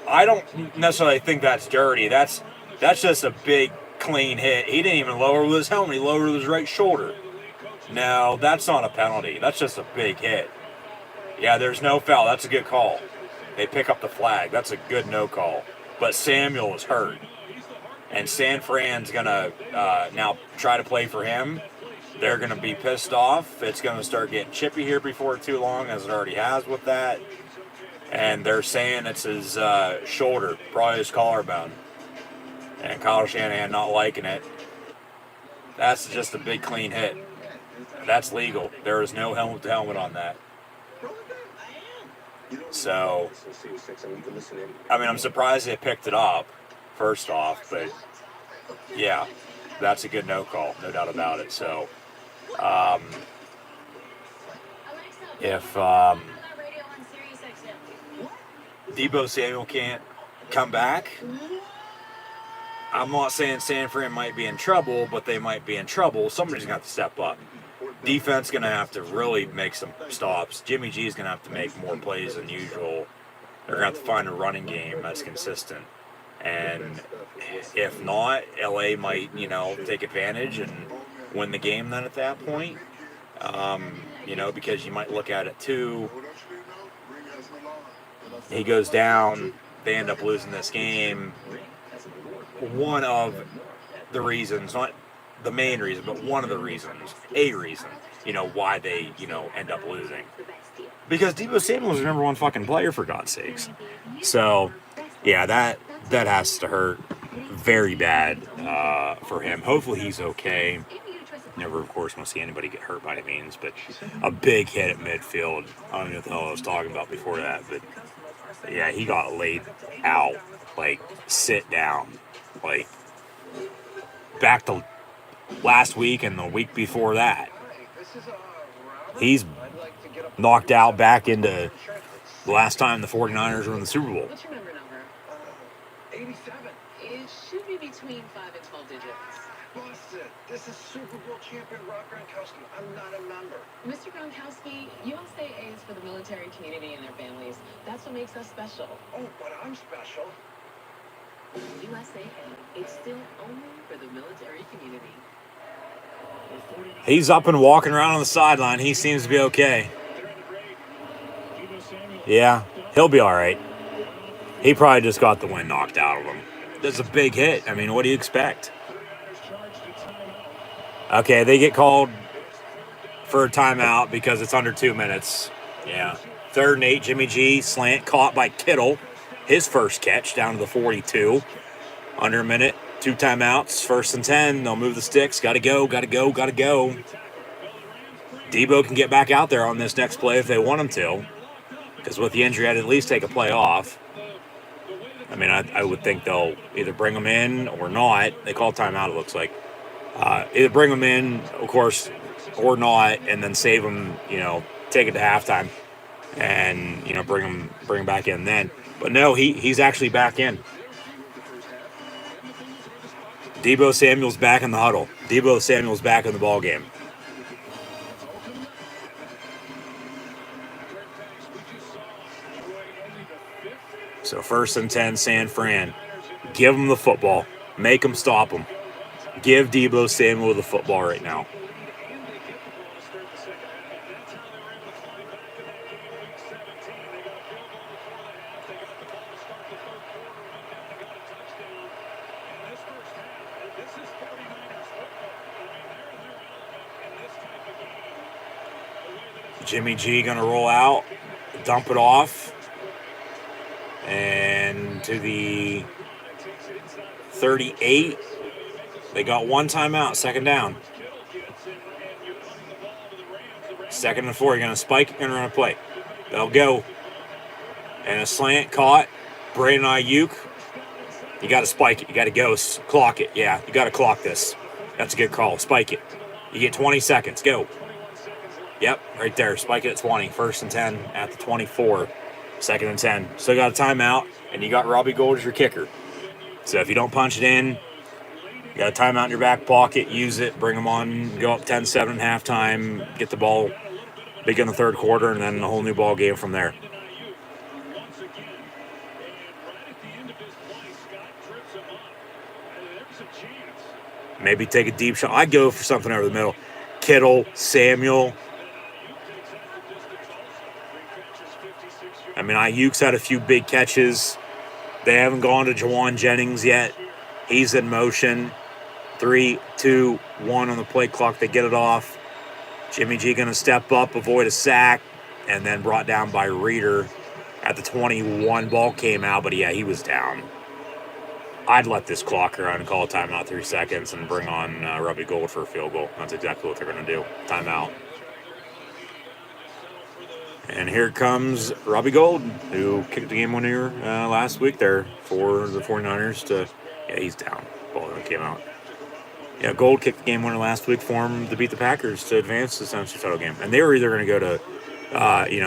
I don't necessarily think that's dirty. That's just a big, clean hit. He didn't even lower with his helmet. He lowered with his right shoulder. No, that's not a penalty. That's just a big hit. Yeah, there's no foul. That's a good call. They pick up the flag. That's a good no call. But Samuel is hurt. And San Fran's going to now try to play for him. They're going to be pissed off. It's going to start getting chippy here before too long, as it already has with that. and they're saying it's his shoulder, probably his collarbone. And Kyle Shanahan not liking it. That's just a big clean hit. That's legal. There is no helmet to helmet on that. So, I mean, I'm surprised they picked it up, first off, but yeah, that's a good no call, no doubt about it. So, if Deebo Samuel can't come back, I'm not saying San Fran might be in trouble, but they might be in trouble. Somebody's going to have to step up. Defense going to have to really make some stops. Jimmy G is going to have to make more plays than usual. They're going to have to find a running game that's consistent. And if not, LA might, take advantage and win the game then at that point. Because you might look at it too. He goes down, they end up losing this game. One of the reasons, not the main reason, but one of the reasons, why they, end up losing. Because Deebo Samuel is the number one fucking player, for God's sakes. So, yeah, that has to hurt very bad for him. Hopefully he's okay. Never, of course, want to see anybody get hurt by any means, but a big hit at midfield. I don't know what the hell I was talking about before that, but yeah, he got laid out, sit down. Back to last week and the week before that. He's knocked out back into the last time the 49ers were in the Super Bowl. What's your number? 87. It should be between 5 and 12 digits. Busted. This is Super Bowl champion Rob Gronkowski. I'm not a member. Mr. Gronkowski, USAA is for the military community and their families. That's what makes us special. Oh, but I'm special. USAA, it's still only for the military community. He's up and walking around on the sideline. He seems to be okay. Yeah, he'll be all right. He probably just got the wind knocked out of him. That's a big hit. I mean, what do you expect? Okay, they get called for a timeout because it's under 2 minutes. Yeah. 3rd and 8, Jimmy G, slant caught by Kittle. His first catch down to the 42. Under a minute, 2 timeouts. 1st and 10, they'll move the sticks. Gotta go. Deebo can get back out there on this next play if they want him to. Because with the injury, I'd at least take a play off. I mean, I would think they'll either bring him in or not. They call timeout, it looks like. Either bring him in, of course, or not, and then save him, take it to halftime and, bring him back in then. But no, he's actually back in. Deebo Samuel's back in the huddle. Deebo Samuel's back in the ball game. So 1st and 10, San Fran. Give him the football. Make him stop him. Give Deebo Samuel the football right now. Jimmy G going to roll out, dump it off, and to the 38. They got 1 timeout, 2nd down. 2nd and 4, you're going to spike, you're going to run a play. They'll go. And a slant caught. Brandon Ayuk. You got to spike it. You got to go. Clock it. Yeah, you got to clock this. That's a good call. Spike it. You get 20 seconds. Go. Yep, right there. Spike it at 20. 1st and 10 at the 24. 2nd and 10. Still got a timeout, and you got Robbie Gould as your kicker. So if you don't punch it in, you got a timeout in your back pocket, use it, bring them on, go up 10-7 at halftime, get the ball, begin the 3rd quarter, and then a whole new ball game from there. Maybe take a deep shot. I'd go for something over the middle. Kittle, Samuel. I mean, Ayuk's had a few big catches. They haven't gone to Jawan Jennings yet. He's in motion. 3, 2, 1 on the play clock. They get it off. Jimmy G going to step up, avoid a sack, and then brought down by Reeder at the 21. Ball came out, but yeah, he was down. I'd let this clock run and call a timeout 3 seconds and bring on Robbie Gould for a field goal. That's exactly what they're going to do. Timeout. And here comes Robbie Gould, who kicked the game winner last week there for the 49ers. Yeah, he's down. Ball came out. Yeah, Gould kicked the game winner last week for him to beat the Packers to advance to the NFC title game. And they were either going to go to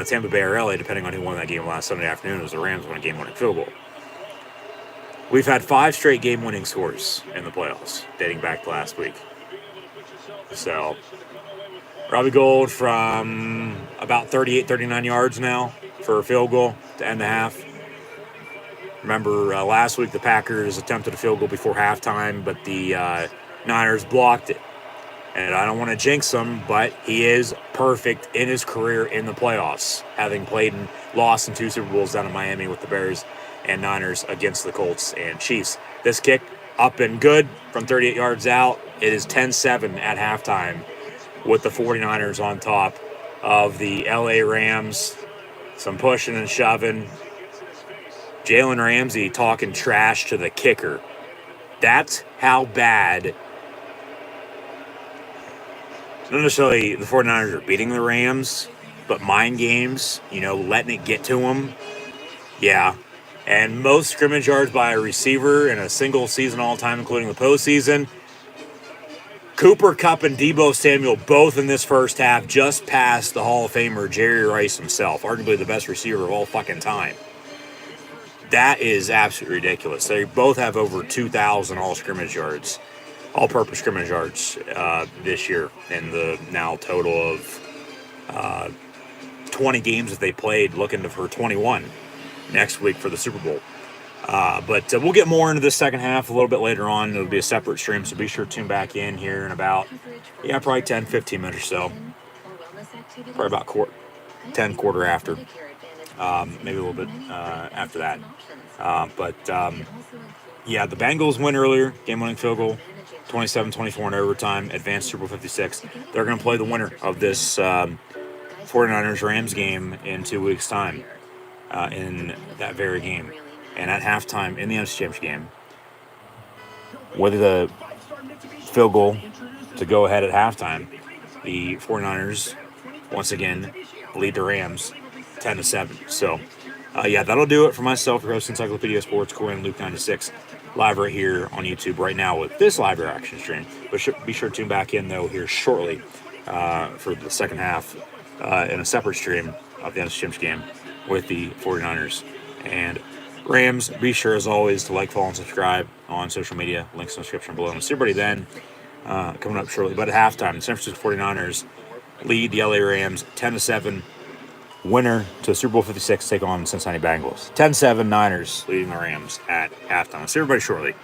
Tampa Bay or LA, depending on who won that game last Sunday afternoon. It was the Rams won a game-winning field goal. We've had 5 straight game-winning scores in the playoffs, dating back to last week. So, Robbie Gould from about 38, 39 yards now for a field goal to end the half. Remember, last week the Packers attempted a field goal before halftime, but the Niners blocked it. And I don't want to jinx him, but he is perfect in his career in the playoffs, having played and lost in 2 Super Bowls down in Miami with the Bears and Niners against the Colts and Chiefs. This kick up and good from 38 yards out. It is 10-7 at halftime with the 49ers on top of the LA Rams. Some pushing and shoving. Jalen Ramsey talking trash to the kicker. That's how bad, not necessarily the 49ers are beating the Rams, but mind games, letting it get to them. Yeah. And most scrimmage yards by a receiver in a single season all time, including the postseason. Cooper Kupp and Deebo Samuel, both in this first half, just passed the Hall of Famer Jerry Rice himself, arguably the best receiver of all fucking time. That is absolutely ridiculous. They both have over 2,000 all-scrimmage yards, all-purpose scrimmage yards this year, in the now total of 20 games that they played, looking for 21 next week for the Super Bowl. But we'll get more into the second half a little bit later on. It'll be a separate stream, so be sure to tune back in here in about, probably 10, 15 minutes or so. Probably about 10 quarter after. Maybe a little bit after that. The Bengals win earlier, game-winning field goal, 27-24 in overtime, advanced Super Bowl 56. They're going to play the winner of this 49ers-Rams game in 2 weeks' time. In that very game. And at halftime in the NFC Championship game, with the field goal to go ahead at halftime, the 49ers, once again, lead the Rams 10-7. So, that'll do it for myself, your host, Encyclopedia Sports, Corey and Luke 96, live right here on YouTube right now with this live reaction stream. But be sure to tune back in, though, here shortly for the second half in a separate stream of the NFC Championship game with the 49ers and Rams. Be sure, as always, to like, follow, and subscribe on social media. Links in the description below. And see everybody then coming up shortly. But at halftime, the San Francisco 49ers lead the LA Rams 10-7. Winner to Super Bowl 56 take on Cincinnati Bengals. 10-7 Niners leading the Rams at halftime. See everybody shortly.